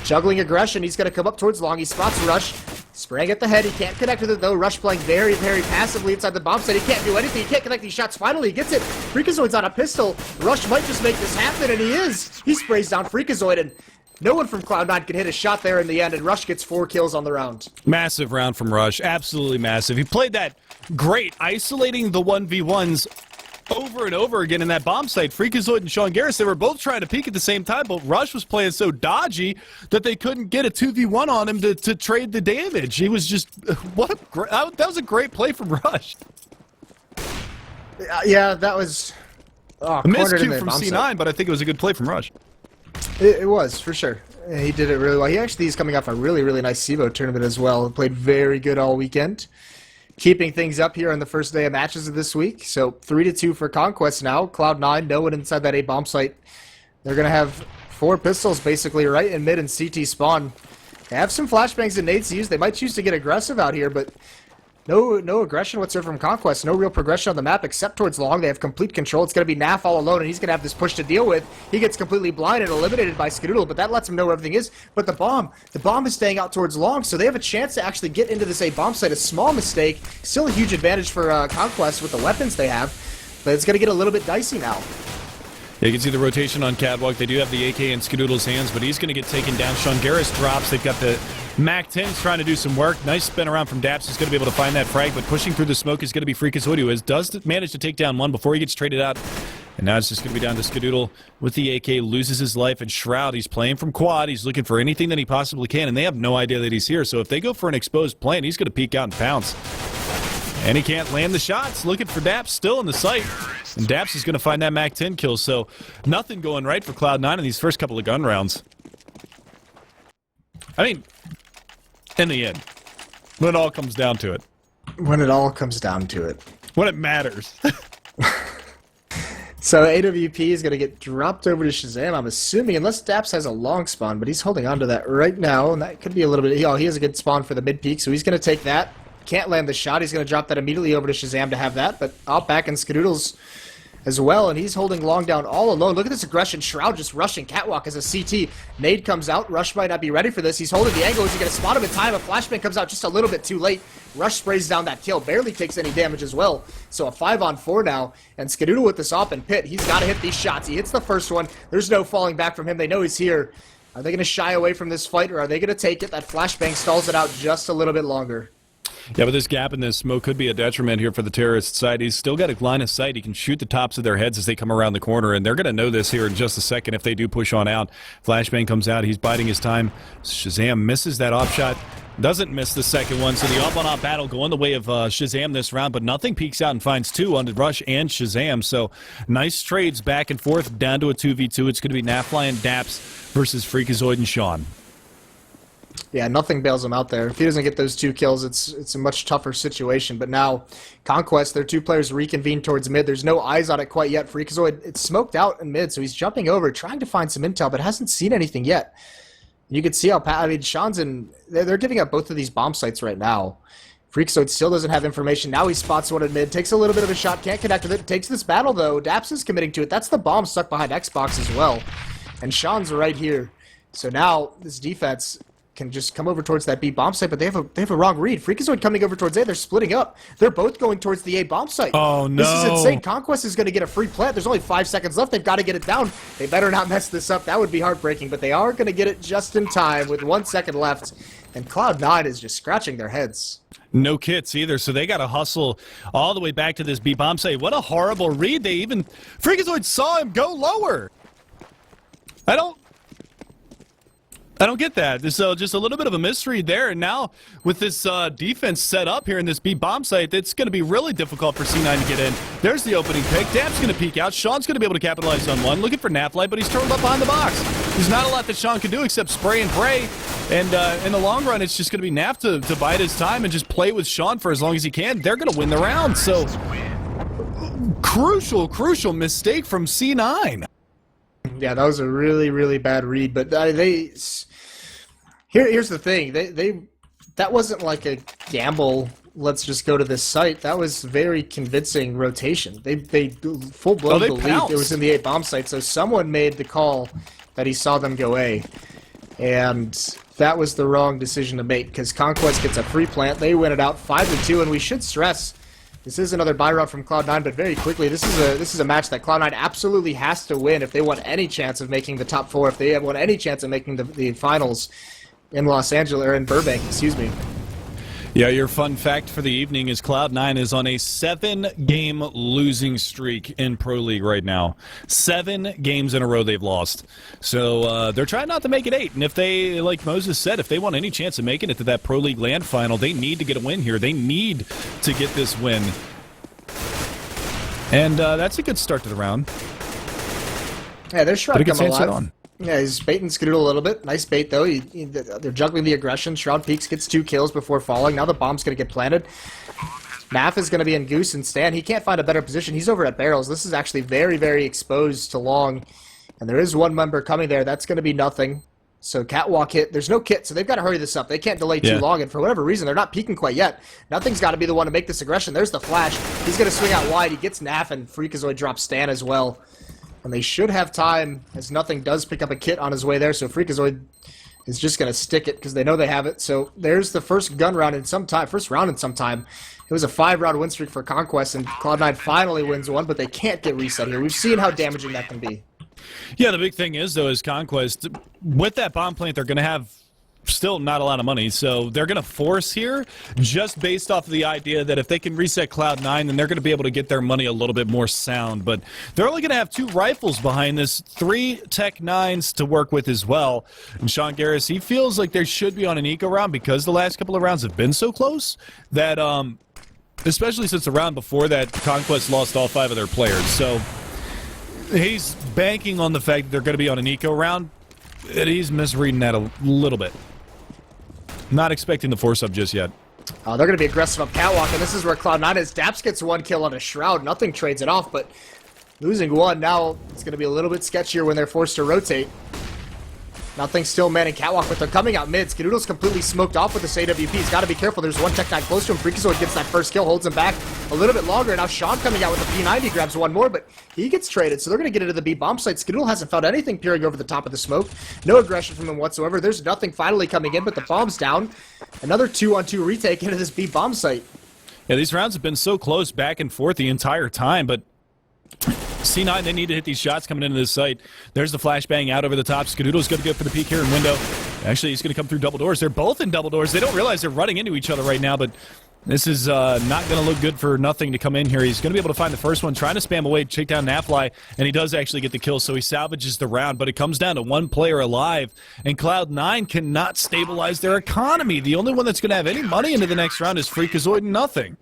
juggling aggression. He's going to come up towards long. He spots Rush. Spraying at the head. He can't connect with it, though. Rush playing very, very passively inside the bomb site. He can't do anything. He can't connect these shots. Finally, he gets it. Freakazoid's on a pistol. Rush might just make this happen, and he is. He sprays down Freakazoid, and no one from Cloud9 can hit a shot there in the end, and Rush gets 4 kills on the round. Massive round from Rush. Absolutely massive. He played that great, isolating the 1v1s over and over again in that bomb site. Freakazoid and Sean Garris, they were both trying to peek at the same time, but Rush was playing so dodgy that they couldn't get a 2v1 on him to trade the damage. He was just, that was a great play from Rush. Yeah, that was... A miscue from C9, but I think it was a good play from Rush. It was, for sure. He did it really well. He actually is coming off a really, really nice CSGO tournament as well. He played very good all weekend. Keeping things up here on the first day of matches of this week. So 3-2 for Conquest now. Cloud9, no one inside that A bomb site. They're going to have 4 pistols basically right in mid and CT spawn. They have some flashbangs and nades to use. They might choose to get aggressive out here, but no aggression whatsoever from Conquest. No real progression on the map except towards long. They have complete control. It's going to be Naf all alone, and he's going to have this push to deal with. He gets completely blind and eliminated by Skadoodle, but that lets him know where everything is. But the bomb is staying out towards long, so they have a chance to actually get into this A bomb site. A small mistake. Still a huge advantage for Conquest with the weapons they have, but it's going to get a little bit dicey now. Yeah, you can see the rotation on Catwalk. They do have the AK in Skadoodle's hands, but he's going to get taken down. Sean Garris drops. They've got the Mac-10s trying to do some work. Nice spin around from Daps. He's going to be able to find that frag, but pushing through the smoke is going to be Freakazoid, who does manage to take down one before he gets traded out. And now it's just going to be down to Skadoodle with the AK, loses his life. And Shroud, he's playing from quad. He's looking for anything that he possibly can, and they have no idea that he's here. So if they go for an exposed plane, he's going to peek out and pounce. And he can't land the shots. Looking for Daps still in the sight. And Daps is going to find that Mac-10 kill. So nothing going right for Cloud9 in these first couple of gun rounds. I mean, in the end, when it all comes down to it. When it all comes down to it. When it matters. So AWP is going to get dropped over to Shazam, I'm assuming, unless Daps has a long spawn, but he's holding on to that right now, and that could be a little bit... Oh, he has a good spawn for the mid-peak, so he's going to take that. Can't land the shot. He's going to drop that immediately over to Shazam to have that, but out back in Skadoodle's as well, and he's holding long down all alone. Look at this aggression. Shroud just rushing Catwalk as a CT. Nade comes out. Rush might not be ready for this. He's holding the angle. Is he going to spot him in time? A flashbang comes out just a little bit too late. Rush sprays down that kill. Barely takes any damage as well. So a 5-on-4 now, and Skadoodle with this op and pit. He's got to hit these shots. He hits the first one. There's no falling back from him. They know he's here. Are they going to shy away from this fight, or are they going to take it? That flashbang stalls it out just a little bit longer. Yeah, but this gap in this smoke could be a detriment here for the terrorist side. He's still got a line of sight. He can shoot the tops of their heads as they come around the corner, and they're going to know this here in just a second if they do push on out. Flashbang comes out. He's biding his time. Shazam misses that off shot. Doesn't miss the second one, so the off-on-off battle going the way of Shazam this round, but nothing peeks out and finds 2 on the Rush and Shazam. So nice trades back and forth down to a 2v2. It's going to be Nafly and Daps versus Freakazoid and Sean. Yeah, nothing bails him out there. If he doesn't get those 2 kills, it's a much tougher situation. But now, Conquest, their 2 players reconvene towards mid. There's no eyes on it quite yet. Freakazoid, it's smoked out in mid, so he's jumping over, trying to find some intel, but hasn't seen anything yet. You can see how, I mean, Sean's in, they're giving up both of these bomb sites right now. Freakazoid still doesn't have information. Now he spots one at mid, takes a little bit of a shot, can't connect with it, takes this battle though. Daps is committing to it. That's the bomb stuck behind Xbox as well. And Sean's right here. So now, this defense can just come over towards that B bomb site, but they have a wrong read. Freakazoid coming over towards A. They're splitting up. They're both going towards the A bomb site. Oh, no. This is insane. Conquest is going to get a free plant. There's only 5 seconds left. They've got to get it down. They better not mess this up. That would be heartbreaking, but they are going to get it just in time with 1 second left, and Cloud9 is just scratching their heads. No kits either, so they got to hustle all the way back to this B bomb site. What a horrible read. Freakazoid saw him go lower. I don't get that. There's just a little bit of a misread there, and now with this defense set up here in this B bomb site, it's going to be really difficult for C9 to get in. There's the opening pick. Dab's going to peek out. Sean's going to be able to capitalize on one. Looking for Naflight, but he's turned up behind the box. There's not a lot that Sean can do except spray and pray, and in the long run, it's just going to be Naf to bide his time and just play with Sean for as long as he can. They're going to win the round, so crucial mistake from C9. Yeah, that was a really, really bad read, but here's the thing. That wasn't like a gamble, let's just go to this site. That was very convincing rotation. They full-blown believed it was in the A bomb site, so someone made the call that he saw them go A. And that was the wrong decision to make, because Conquest gets a free plant. They win it out 5-2, and we should stress this is another buy round from Cloud9, but very quickly, this is a match that Cloud9 absolutely has to win if they want any chance of making the top 4, if they want any chance of making the finals in Los Angeles, or in Burbank, excuse me. Yeah, your fun fact for the evening is Cloud9 is on a 7-game losing streak in Pro League right now. 7 games in a row they've lost. So they're trying not to make it 8. And if they, like Moses said, if they want any chance of making it to that Pro League land final, they need to get a win here. They need to get this win. And that's a good start to the round. Yeah, there's Shroud coming alive. On. Yeah, he's baiting Skadoodle a little bit. Nice bait, though. They're juggling the aggression. Shroud peeks, gets 2 kills before falling. Now the bomb's going to get planted. Naf is going to be in Goose and Stan. He can't find a better position. He's over at Barrels. This is actually very, very exposed to Long. And there is one member coming there. That's going to be nothing. So Catwalk hit. There's no kit, so they've got to hurry this up. They can't delay too long, and for whatever reason, they're not peeking quite yet. Nothing's got to be the one to make this aggression. There's the flash. He's going to swing out wide. He gets Naf, and Freakazoid drops Stan as well. And they should have time, as Nothing does pick up a kit on his way there, so Freakazoid is just going to stick it because they know they have it. So there's the first round in some time. It was a 5-round win streak for Conquest, and Cloud9 finally wins one, but they can't get reset here. We've seen how damaging that can be. Yeah, the big thing is, though, is Conquest, with that bomb plant, they're going to have still not a lot of money, so they're going to force here just based off of the idea that if they can reset Cloud9, then they're going to be able to get their money a little bit more sound. But they're only going to have 2 rifles behind this, 3 Tech 9s to work with as well. And Sean Garris, he feels like there should be on an eco round because the last couple of rounds have been so close that, especially since the round before that, Conquest lost all 5 of their players. So he's banking on the fact that they're going to be on an eco round, and he's misreading that a little bit. Not expecting the force up just yet. They're going to be aggressive up Catwalk, and this is where Cloud9 is. Daps gets 1 kill on a Shroud. Nothing trades it off, but losing 1, now it's going to be a little bit sketchier when they're forced to rotate. Nothing still manning Catwalk, but they're coming out mid. Skadoodle's completely smoked off with this AWP. He's got to be careful. There's one Tech 9 close to him. Freakazoid gets that first kill, holds him back a little bit longer. Now Sean coming out with the P90, grabs 1 more, but he gets traded. So they're going to get into the B bomb site. Skadoodle hasn't found anything peering over the top of the smoke. No aggression from him whatsoever. There's nothing finally coming in, but the bomb's down. Another 2-on-2 retake into this B bomb site. Yeah, these rounds have been so close back and forth the entire time, but C9, they need to hit these shots coming into this site. There's the flashbang out over the top. Skadoodle's going to go for the peek here in window. Actually, he's going to come through double doors. They're both in double doors. They don't realize they're running into each other right now, but this is not going to look good for Nothing to come in here. He's going to be able to find the first one, trying to spam away, take down Nafly, and he does actually get the kill, so he salvages the round, but it comes down to 1 player alive, and Cloud9 cannot stabilize their economy. The only one that's going to have any money into the next round is Freakazoid and Nothing.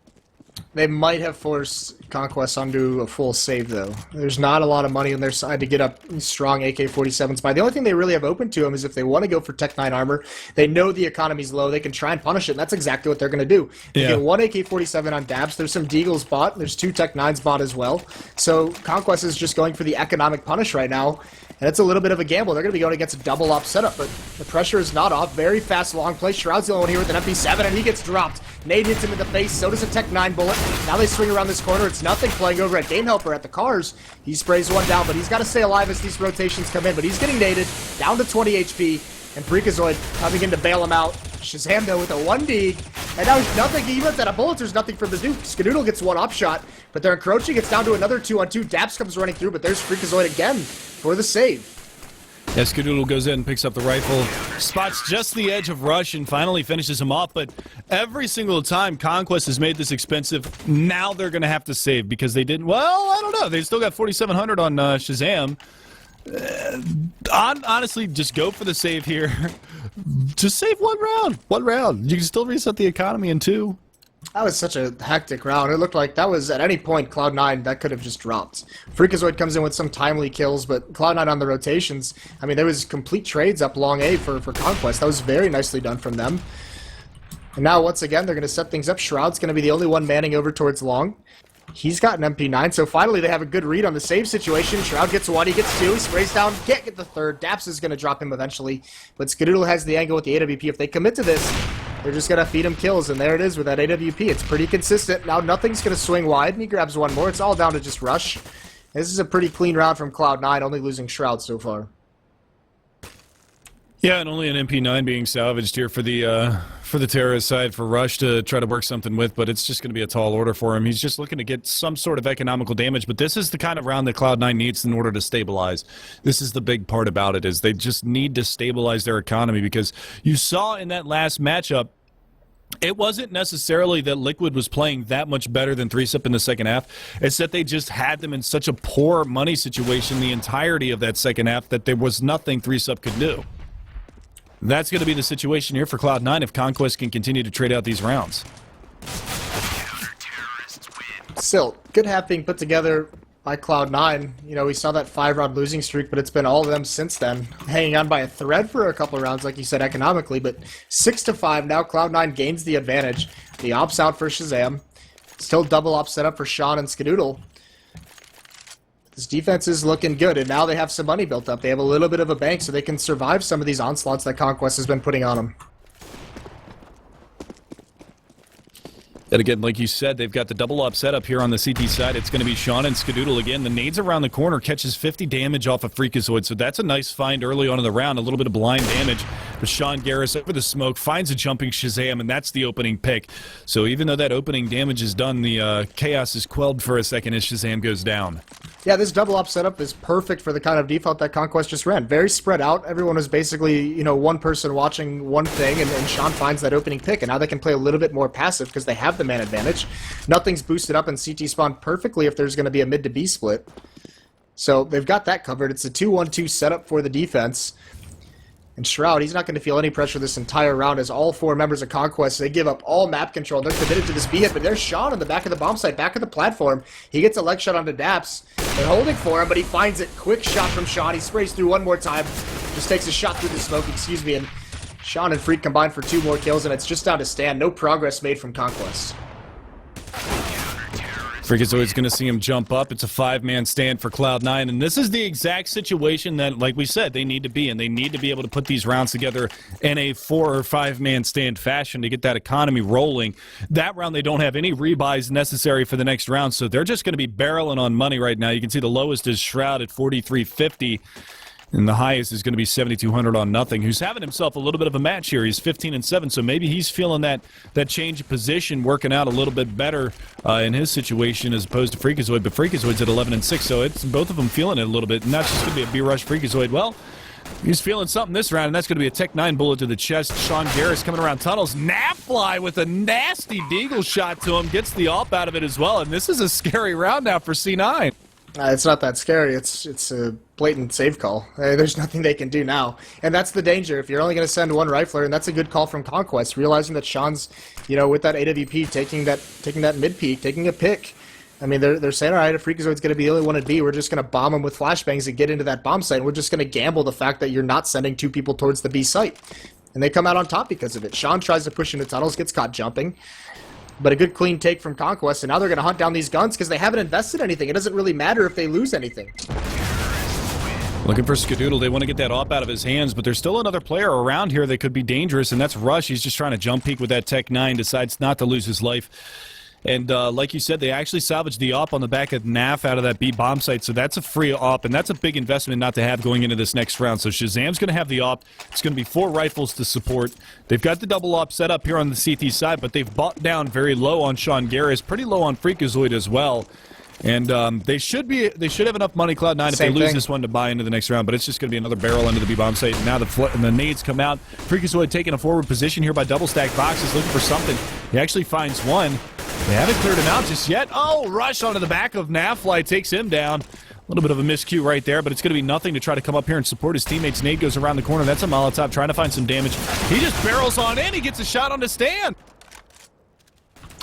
They might have forced Conquest onto a full save, though. There's not a lot of money on their side to get up strong AK-47s by. The only thing they really have open to them is if they want to go for Tech 9 armor, they know the economy's low, they can try and punish it, and that's exactly what they're going to do. They get 1 AK-47 on Dabs, there's some Deagles bot, there's 2 Tech 9s bot as well. So Conquest is just going for the economic punish right now, and it's a little bit of a gamble. They're going to be going against a double op setup, but the pressure is not off. Very fast long play. Shroud's the only one here with an MP7, and he gets dropped. Nade hits him in the face, so does a Tech 9 bullet. Now they swing around this corner. It's Nothing playing over at Game Helper at the cars. He sprays 1 down, but he's got to stay alive as these rotations come in. But he's getting naded, down to 20 HP, and Freakazoid coming in to bail him out. Shazam, though, with a 1D, and now Nothing, even with that bullet, there's nothing for the Duke. Skadoodle gets 1 op shot, but they're encroaching. It's down to another 2-on-2. Daps comes running through, but there's Freakazoid again for the save. Yeah, Skadoodle goes in and picks up the rifle, spots just the edge of Rush, and finally finishes him off. But every single time Conquest has made this expensive, now they're going to have to save because they didn't. Well, I don't know. They still got 4,700 on Shazam. Honestly, just go for the save here. Just save 1 round. 1 round. You can still reset the economy in 2. That was such a hectic round. It looked like that was, at any point, Cloud9, that could have just dropped. Freakazoid comes in with some timely kills, but Cloud9 on the rotations, I mean, there was complete trades up long A for Conquest. That was very nicely done from them. And now, once again, they're going to set things up. Shroud's going to be the only one manning over towards long. He's got an MP9, so finally they have a good read on the save situation. Shroud gets 1, he gets 2, he sprays down, can't get the 3rd. Daps is going to drop him eventually, but Skadoodle has the angle with the AWP. If they commit to this, they're just going to feed him kills, and there it is with that AWP. It's pretty consistent. Now Nothing's going to swing wide, and he grabs 1 more. It's all down to just Rush. This is a pretty clean round from Cloud9, only losing Shroud so far. Yeah, and only an MP9 being salvaged here for the terrorist side for Rush to try to work something with, but it's just going to be a tall order for him. He's just looking to get some sort of economical damage, but this is the kind of round that Cloud9 needs in order to stabilize. This is the big part about it, is they just need to stabilize their economy, because you saw in that last matchup, it wasn't necessarily that Liquid was playing that much better than 3SIP in the second half. It's that they just had them in such a poor money situation the entirety of that second half that there was nothing 3SIP could do. That's going to be the situation here for Cloud9 if Conquest can continue to trade out these rounds. Still, good half being put together by Cloud9. You know, we saw that 5-round losing streak, but it's been all of them since then. Hanging on by a thread for a couple of rounds, like you said, economically, but 6-5, now Cloud9 gains the advantage. The op's out for Shazam. Still double op set up for Sean and Skadoodle. This defense is looking good, and now they have some money built up. They have a little bit of a bank, so they can survive some of these onslaughts that Conquest has been putting on them. And again, like you said, they've got the double up setup here on the CT side. It's going to be Sean and Skadoodle again. The nades around the corner catches 50 damage off of Freakazoid, so that's a nice find early on in the round. A little bit of blind damage. But Sean Garris over the smoke finds a jumping Shazam, and that's the opening pick. So even though that opening damage is done, the chaos is quelled for a second as Shazam goes down. Yeah, this double up setup is perfect for the kind of default that Conquest just ran. Very spread out. Everyone was basically, you know, one person watching one thing, and Sean finds that opening pick, and now they can play a little bit more passive because they have the man advantage. Nothing's boosted up, and CT spawn perfectly if there's going to be a mid to B split. So they've got that covered. It's a 2-1-2 setup for the defense. And Shroud, he's not going to feel any pressure this entire round as all four members of Conquest, they give up all map control. They're committed to this B hit, but there's Sean on the back of the bomb site, back of the platform. He gets a leg shot onto Daps. They're holding for him, but he finds it. Quick shot from Sean. He sprays through one more time. Just takes a shot through the smoke, and Sean and Freak combined for 2 more kills, and it's just down to Stan. No progress made from Conquest. Freakazoid's going to see him jump up. It's a 5-man stand for Cloud9, and this is the exact situation that, like we said, they need to be in. They need to be able to put these rounds together in a 4 or 5-man stand fashion to get that economy rolling. That round, they don't have any rebuys necessary for the next round, so they're just going to be barreling on money right now. You can see the lowest is Shroud at 43.50. And the highest is going to be 7,200 on Nothing, who's having himself a little bit of a match here. He's 15-7, so maybe he's feeling that change of position working out a little bit better in his situation as opposed to Freakazoid. But Freakazoid's at 11-6, so it's both of them feeling it a little bit. And that's just going to be a B-rush Freakazoid. Well, he's feeling something this round, and that's going to be a Tech 9 bullet to the chest. Sean Garris coming around tunnels. Napfly with a nasty deagle shot to him. Gets the AWP out of it as well, and this is a scary round now for C9. It's not that scary. It's a blatant save call. There's nothing they can do now. And that's the danger. If you're only going to send one rifler, and that's a good call from Conquest, realizing that Sean's, you know, with that AWP, taking that mid peek, taking a pick. I mean, they're saying, all right, if Freakazoid's going to be the only one at B, we're just going to bomb him with flashbangs and get into that bomb site, and we're just going to gamble the fact that you're not sending 2 people towards the B site. And they come out on top because of it. Sean tries to push into tunnels, gets caught jumping. But a good clean take from Conquest, and now they're going to hunt down these guns because they haven't invested anything. It doesn't really matter if they lose anything. Looking for Skadoodle. They want to get that AWP out of his hands, but there's still another player around here that could be dangerous, and that's Rush. He's just trying to jump peek with that Tech 9, decides not to lose his life. And like you said, they actually salvaged the AWP on the back of NAF out of that B bomb site, so that's a free AWP, and that's a big investment not to have going into this next round. So Shazam's going to have the AWP. It's going to be 4 rifles to support. They've got the double AWP set up here on the CT side, but they've bought down very low on Sean Garris, pretty low on Freakazoid as well. And they should have enough money, Cloud9, if they lose this one to buy into the next round, but it's just going to be another barrel into the B-bomb site. And now the nades come out. Freakazoid taking a forward position here by double stack boxes, looking for something. He actually finds one. They haven't cleared him out just yet. Oh, Rush onto the back of Napfly, takes him down. A little bit of a miscue right there, but it's going to be Nothing to try to come up here and support his teammates. Nade goes around the corner. That's a Molotov trying to find some damage. He just barrels on in. He gets a shot on the stand.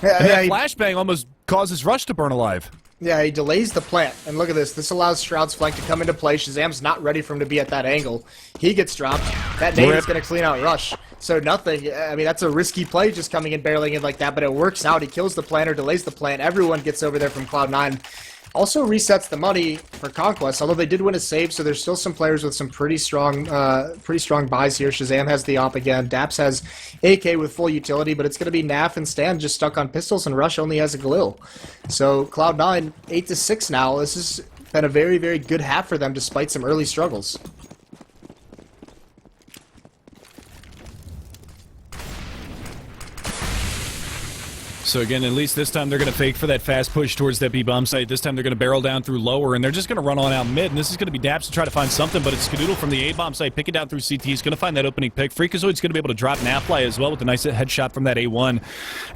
Yeah, and that flashbang almost causes Rush to burn alive. Yeah, he delays the plant. And look at this. This allows Shroud's flank to come into play. Shazam's not ready for him to be at that angle. He gets dropped. That nade is going to clean out Rush. So Nothing. I mean, that's a risky play just coming in, barreling in like that, but it works out. He kills the planter, delays the plant. Everyone gets over there from Cloud9. Also resets the money for Conquest, although they did win a save, so there's still some players with some pretty strong buys here. Shazam has the AWP again. Daps has AK with full utility, but it's going to be Naf and Stan just stuck on pistols, and Rush only has a Galil. So Cloud9, 8-6 now. This has been a very, very good half for them despite some early struggles. So again, at least this time they're going to fake for that fast push towards that B-bomb site. This time they're going to barrel down through lower, and they're just going to run on out mid. And this is going to be Daps to try to find something, but it's Skadoodle from the A-bomb site, pick it down through CT. He's going to find that opening pick. Freakazoid's going to be able to drop Napfly as well with a nice headshot from that A1.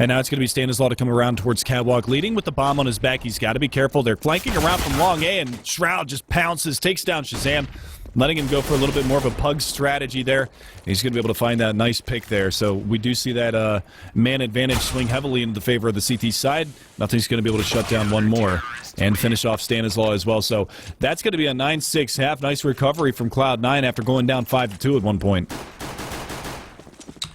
And now it's going to be Stanislaw to come around towards Catwalk, leading with the bomb on his back. He's got to be careful. They're flanking around from long A, and Shroud just pounces, takes down Shazam. letting him go for a little bit more of a pug strategy there. He's going to be able to find that nice pick there. So we do see that man advantage swing heavily in the favor of the CT side. Nothing's going to be able to shut down one more and finish off Stanislaw as well. So that's going to be a 9-6 half. Nice recovery from Cloud9 after going down 5-2 at one point.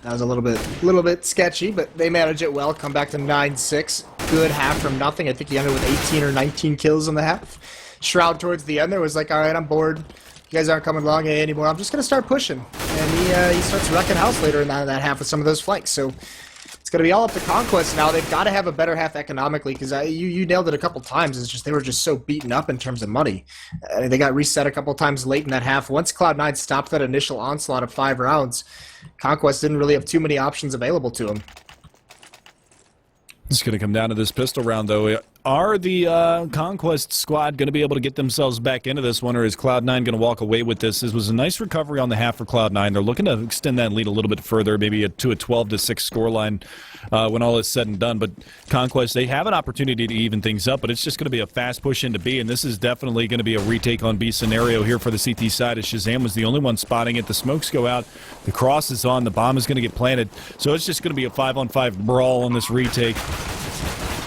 That was a little bit sketchy, but they manage it well. Come back to 9-6. Good half from nothing. I think he ended with 18 or 19 kills in the half. Shroud towards the end there was like, all right, I'm bored. You guys aren't coming along anymore. I'm just going to start pushing. And he starts wrecking house later in that half with some of those flanks. So it's going to be all up to Conquest now. They've got to have a better half economically because you nailed it a couple times. It's just they were just so beaten up in terms of money. They got reset a couple times late in that half. Once Cloud9 stopped that initial onslaught of 5 rounds, Conquest didn't really have too many options available to him. It's going to come down to this pistol round, though. Are the Conquest squad going to be able to get themselves back into this one, or is Cloud9 going to walk away with this? This was a nice recovery on the half for Cloud9. They're looking to extend that lead a little bit further, maybe to a 12-6 scoreline when all is said and done. But Conquest, they have an opportunity to even things up, but it's just going to be a fast push into B, and this is definitely going to be a retake on B scenario here for the CT side, as Shazam was the only one spotting it. The smokes go out, the cross is on, the bomb is going to get planted, so it's just going to be a 5-on-5 brawl on this retake.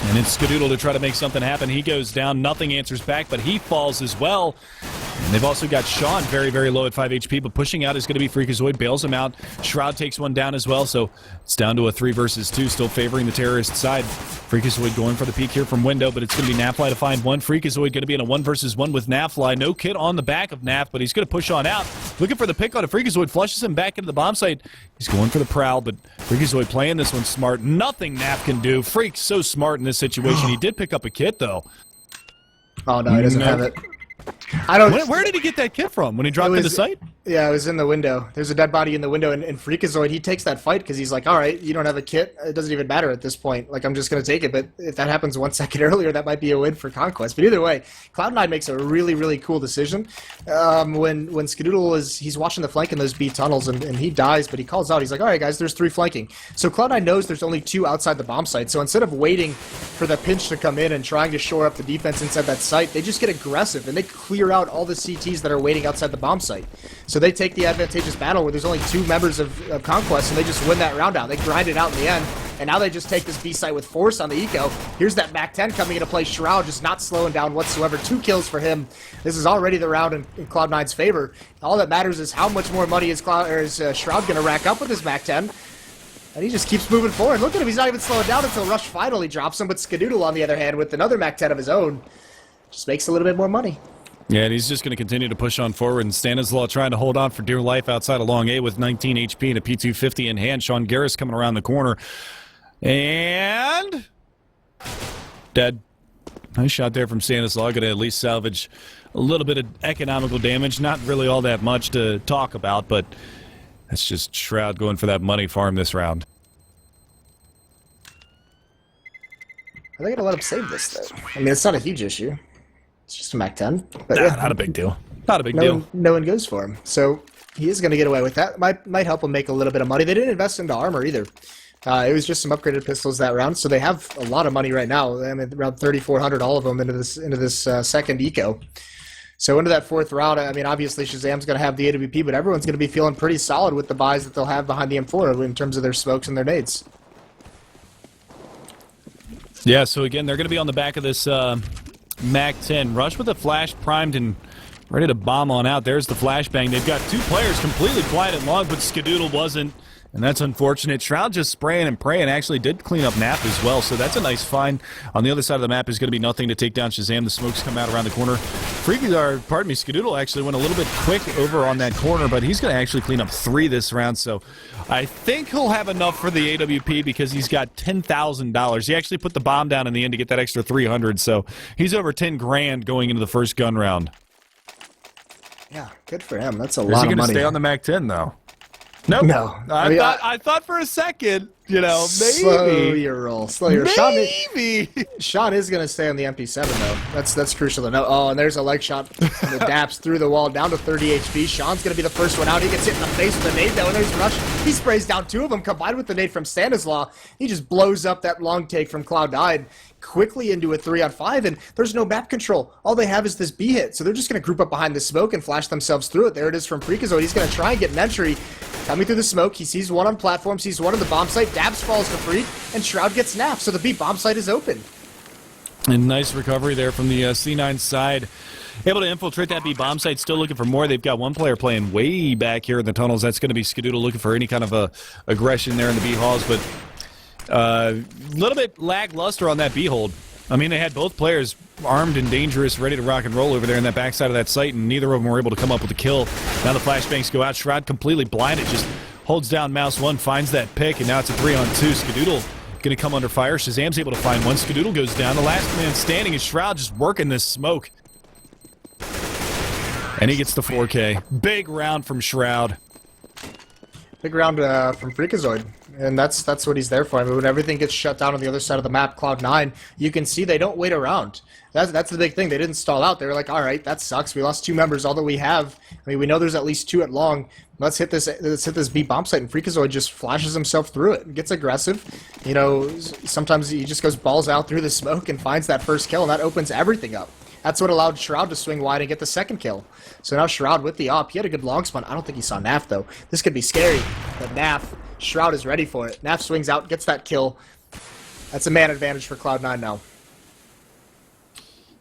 And it's Skadoodle to try to make something happen. He goes down, nothing answers back, but he falls as well. And they've also got Sean very, very low at 5 HP, but pushing out is going to be Freakazoid, bails him out. Shroud takes one down as well, so it's down to a 3 versus 2, still favoring the terrorist side. Freakazoid going for the peek here from window, but it's going to be Nafly to find one. Freakazoid going to be in a 1 versus 1 with Nafly. No kit on the back of Naf, but he's going to push on out. Looking for the pick on a Freakazoid, flushes him back into the bomb site. He's going for the prowl, but Freakazoid playing this one smart. Nothing Naf can do. Freak's so smart in this situation. He did pick up a kit, though. Oh, no, he doesn't have it. I don't. Where did he get that kit from? When he dropped into site? Yeah, it was in the window. There's a dead body in the window, and Freakazoid, he takes that fight because he's like, all right, you don't have a kit. It doesn't even matter at this point. Like, I'm just going to take it. But if that happens 1 second earlier, that might be a win for Conquest. But either way, Cloud9 makes a really, really cool decision. When Skadoodle he's watching the flank in those B tunnels, and he dies, but he calls out. He's like, all right, guys, there's 3 flanking. So Cloud9 knows there's only 2 outside the bomb site. So instead of waiting for the pinch to come in and trying to shore up the defense inside that site, they just get aggressive, and they clear out all the CTs that are waiting outside the bomb site. So they take the advantageous battle where there's only 2 members of Conquest, and they just win that round out. They grind it out in the end, and now they just take this B site with force on the eco. Here's that Mac 10 coming into play. Shroud just not slowing down whatsoever. 2 kills for him. This is already the round in Cloud9's favor. All that matters is how much more money is Shroud going to rack up with his Mac 10. And he just keeps moving forward. Look at him. He's not even slowing down until Rush finally drops him. But Skadoodle, on the other hand, with another Mac 10 of his own, just makes a little bit more money. Yeah, and he's just going to continue to push on forward, and Stanislaw trying to hold on for dear life outside of long A with 19 HP and a P250 in hand. Sean Garris coming around the corner. And dead. Nice shot there from Stanislaw. Going to at least salvage a little bit of economical damage. Not really all that much to talk about, but that's just Shroud going for that money farm this round. Are they going to let him save this, though? I mean, it's not a huge issue. It's just a Mac 10. But nah, yeah, not a big deal. Not a big deal. No one goes for him. So he is going to get away with that. Might help him make a little bit of money. They didn't invest into armor either. It was just some upgraded pistols that round. So they have a lot of money right now. I mean, around 3,400, all of them into this second eco. So into that 4th round, I mean, obviously Shazam's going to have the AWP, but everyone's going to be feeling pretty solid with the buys that they'll have behind the M4 in terms of their smokes and their nades. Yeah, so again, they're going to be on the back of this Mac 10. Rush with a flash primed and ready to bomb on out. There's the flashbang. They've got 2 players completely quiet and long, but Skadoodle wasn't. And that's unfortunate. Shroud just spraying and praying. Actually did clean up Nap as well, so that's a nice find. On the other side of the map is going to be nothing to take down Shazam. The smokes come out around the corner. Skadoodle actually went a little bit quick over on that corner, but he's going to actually clean up 3 this round, so I think he'll have enough for the AWP because he's got $10,000. He actually put the bomb down in the end to get that extra 300, so he's over 10 grand going into the first gun round. Yeah, good for him. That's a lot of money. Is he going to stay on the Mac 10, though? Nope. No. I thought for a second, maybe. Slow your roll. Slow your shot. Maybe. Sean is going to stay on the MP7, though. That's crucial to know. Oh, and there's a leg shot from the Daps through the wall, down to 30 HP. Sean's going to be the first one out. He gets hit in the face with a nade, though, and there's Rush. He sprays down 2 of them, combined with the nade from Stanislaw. He just blows up that long take from Cloud9. quickly into a 3-on-5, and there's no map control. All they have is this B hit, so they're just going to group up behind the smoke and flash themselves through it. There it is from Freakazoid. He's going to try and get an entry. Coming through the smoke, he sees one on platform, sees one on the bomb site. Dabs falls to Freak, and Shroud gets napped, so the B bomb site is open. And nice recovery there from the C9 side. Able to infiltrate that B bomb site, still looking for more. They've got one player playing way back here in the tunnels. That's going to be Skadoodle looking for any kind of aggression there in the B halls, but a little bit lackluster on that B hold. I mean, they had both players armed and dangerous, ready to rock and roll over there in that backside of that site, and neither of them were able to come up with a kill. Now the flashbangs go out. Shroud completely blinded, just holds down mouse one, finds that pick, and now it's a 3-on-2. Skadoodle going to come under fire. Shazam's able to find one. Skadoodle goes down. The last man standing is Shroud, just working this smoke. And he gets the 4K. Big round from Shroud. Big round from Freakazoid. And that's what he's there for. I mean, when everything gets shut down on the other side of the map, Cloud9, you can see they don't wait around. That's the big thing. They didn't stall out. They were like, all right, that sucks. We lost 2 members, all that we have. I mean, we know there's at least 2 at long. Let's hit this B bomb site, and Freakazoid just flashes himself through it and gets aggressive. You know, sometimes he just goes balls out through the smoke and finds that first kill, and that opens everything up. That's what allowed Shroud to swing wide and get the second kill. So now Shroud with the op. He had a good long spawn. I don't think he saw Naf, though. This could be scary. But Naf, Shroud is ready for it. Naf swings out, gets that kill. That's a man advantage for Cloud9 now.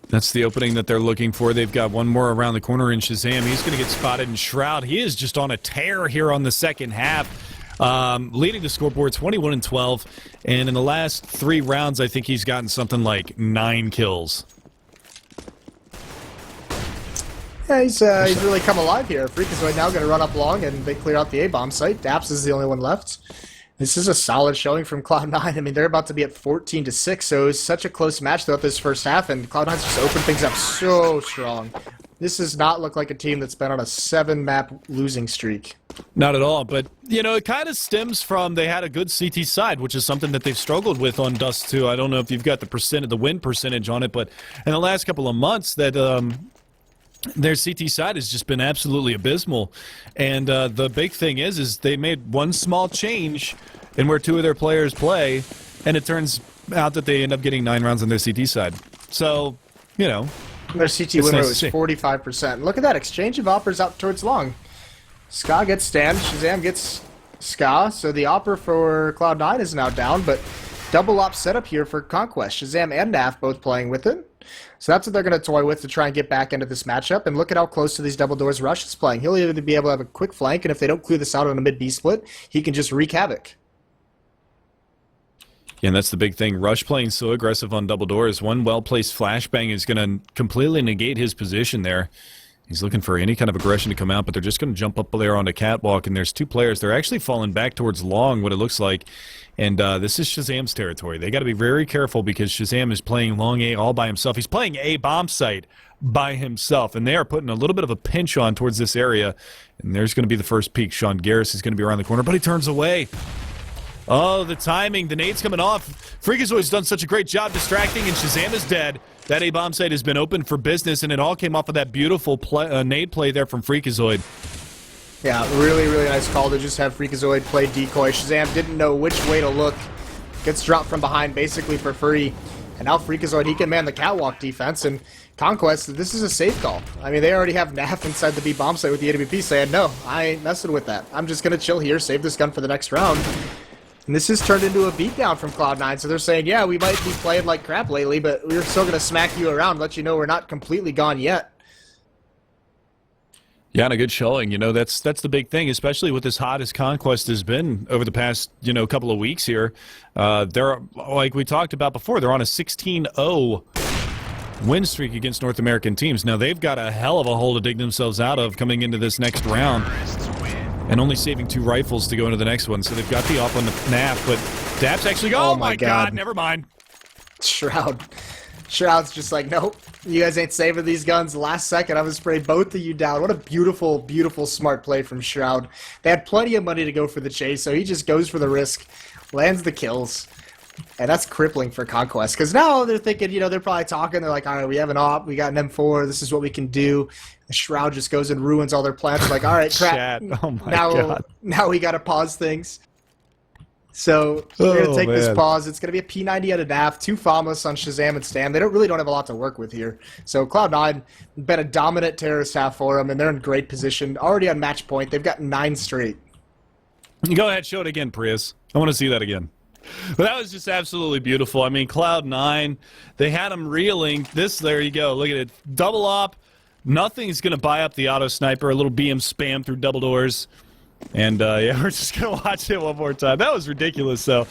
That's the opening that they're looking for. They've got one more around the corner in Shazam. He's going to get spotted in Shroud. He is just on a tear here on the second half. Leading the scoreboard 21-12. And in the last 3 rounds, I think he's gotten something like 9 kills. Yeah, he's really come alive here. Freakazoid now going to run up long, and they clear out the A-bomb site. Daps is the only one left. This is a solid showing from Cloud9. I mean, they're about to be at 14-6, so it was such a close match throughout this first half, and Cloud9's just opened things up so strong. This does not look like a team that's been on a 7-map losing streak. Not at all, but, you know, it kind of stems from they had a good CT side, which is something that they've struggled with on Dust 2. I don't know if you've got the win percentage on it, but in the last couple of months that their CT side has just been absolutely abysmal. And the big thing is they made one small change in where 2 of their players play, and it turns out that they end up getting 9 rounds on their CT side. So, you know. Their CT win rate was 45%. Look at that exchange of operas out towards long. Ska gets Stan, Shazam gets Ska, so the opera for Cloud9 is now down, but double op setup here for Conquest. Shazam and Naf both playing with it. So that's what they're going to toy with to try and get back into this matchup. And look at how close to these double doors Rush is playing. He'll either be able to have a quick flank, and if they don't clear this out on a mid-B split, he can just wreak havoc. Yeah, and that's the big thing. Rush playing so aggressive on double doors. One well-placed flashbang is going to completely negate his position there. He's looking for any kind of aggression to come out, but they're just going to jump up there on the catwalk, and there's 2 players. They're actually falling back towards long, what it looks like. And this is Shazam's territory. They got to be very careful because Shazam is playing long A all by himself. He's playing A bomb site by himself, and they are putting a little bit of a pinch on towards this area. And there's going to be the first peek. Sean Garris is going to be around the corner, but he turns away. Oh, the timing. The nade's coming off. Freakazoid's done such a great job distracting, and Shazam is dead. That A-bomb site has been open for business, and it all came off of that beautiful nade play there from Freakazoid. Yeah, really, really nice call to just have Freakazoid play decoy. Shazam didn't know which way to look. Gets dropped from behind basically for free. And now Freakazoid, he can man the catwalk defense. And Conquest, this is a safe call. I mean, they already have Naf inside the B bomb site with the AWP saying, no, I ain't messing with that. I'm just going to chill here, save this gun for the next round. And this has turned into a beatdown from Cloud9, so they're saying, yeah, we might be playing like crap lately, but we're still going to smack you around, let you know we're not completely gone yet. Yeah, and a good showing. You know, that's the big thing, especially with as hot as Conquest has been over the past, couple of weeks here. They're, like we talked about before, they're on a 16-0 win streak against North American teams. Now, they've got a hell of a hole to dig themselves out of coming into this next round. And only saving 2 rifles to go into the next one. So they've got the off on the NAF, but Daps actually go, oh my god, never mind. Shroud's just like, nope, you guys ain't saving these guns. Last second, I'm going to spray both of you down. What a beautiful, beautiful, smart play from Shroud. They had plenty of money to go for the chase, so he just goes for the risk, lands the kills. And that's crippling for Conquest, because now they're thinking, they're probably talking, they're like, all right, we have an op, we got an M4, this is what we can do. The Shroud just goes and ruins all their plans. Like, all right, crap. Oh my god. Now we got to pause things. So we're going to take this man. pause. It's going to be a P90 out of NAF, 2 Famas on Shazam and Stam. They really don't have a lot to work with here. So Cloud9 been a dominant terrorist half for them, and they're in great position. Already on match point. They've got 9 straight. Go ahead, show it again, Prius. I want to see that again. But that was just absolutely beautiful. I mean, Cloud9, they had them reeling. There you go. Look at it. Double op. Nothing's going to buy up the auto sniper. A little BM spam through double doors. And, yeah, we're just going to watch it one more time. That was ridiculous, though.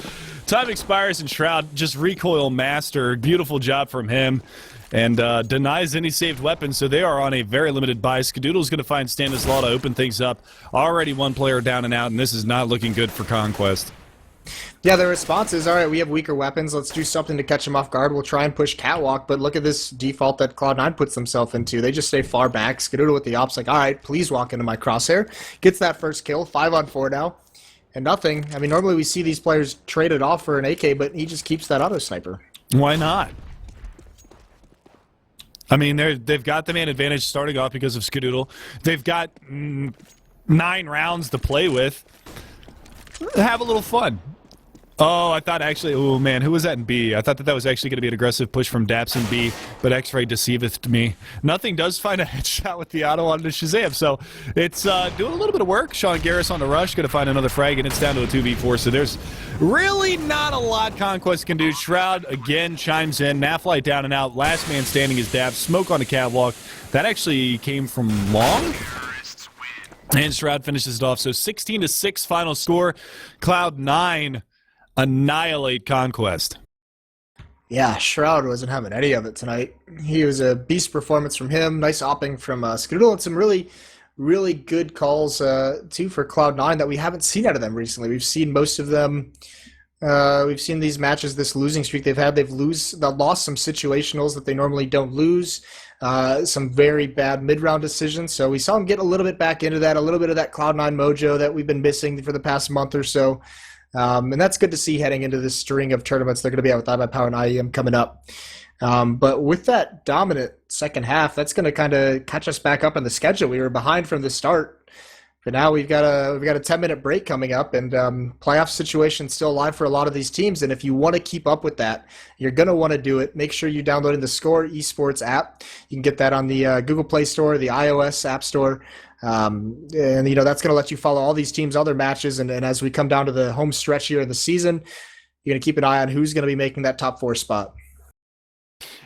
Time expires and Shroud just recoil master. Beautiful job from him. And denies any saved weapons, so they are on a very limited buy. Skadoodle's going to find Stanislaw to open things up. Already one player down and out, and this is not looking good for Conquest. Yeah, the response is, all right, we have weaker weapons. Let's do something to catch them off guard. We'll try and push Catwalk, but look at this default that Cloud9 puts themselves into. They just stay far back. Skadoodle with the ops like, all right, please walk into my crosshair. Gets that first kill, 5-on-4 now. And nothing. I mean, normally we see these players traded off for an AK, but he just keeps that auto sniper. Why not? I mean, they've got the man advantage starting off because of Skadoodle. They've got 9 rounds to play with. Have a little fun. Oh, I thought actually, oh man, who was that in B? I thought that was actually going to be an aggressive push from Daps in B, but X-Ray deceiveth me. Nothing does find a headshot with the auto onto Shazam, so it's doing a little bit of work. Sean Garris on the rush, going to find another frag, and it's down to a 2v4, so there's really not a lot Conquest can do. Shroud again chimes in, Naflight down and out, last man standing is Daps, smoke on the catwalk. That actually came from Long. And Shroud finishes it off, so 16-6 final score. Cloud9 annihilate Conquest. Yeah, Shroud wasn't having any of it tonight. He was a beast performance from him. Nice opping from Skadoodle, and some really, really good calls, too, for Cloud9 that we haven't seen out of them recently. We've seen most of them. We've seen these matches, this losing streak they've had. They've lost some situationals that they normally don't lose. Some very bad mid-round decisions. So we saw them get a little bit back into that, a little bit of that Cloud9 mojo that we've been missing for the past month or so. And that's good to see heading into this string of tournaments they're going to be at with iBuyPower and IEM coming up. But with that dominant second half, that's going to kind of catch us back up on the schedule. We were behind from the start, but now we've got a 10-minute break coming up, and playoff situation still alive for a lot of these teams. And if you want to keep up with that, you're going to want to do it. Make sure you're downloading the Score Esports app. You can get that on the Google Play Store, the iOS App Store. And that's going to let you follow all these teams, all their matches, and as we come down to the home stretch here of the season, you're going to keep an eye on who's going to be making that top 4 spot.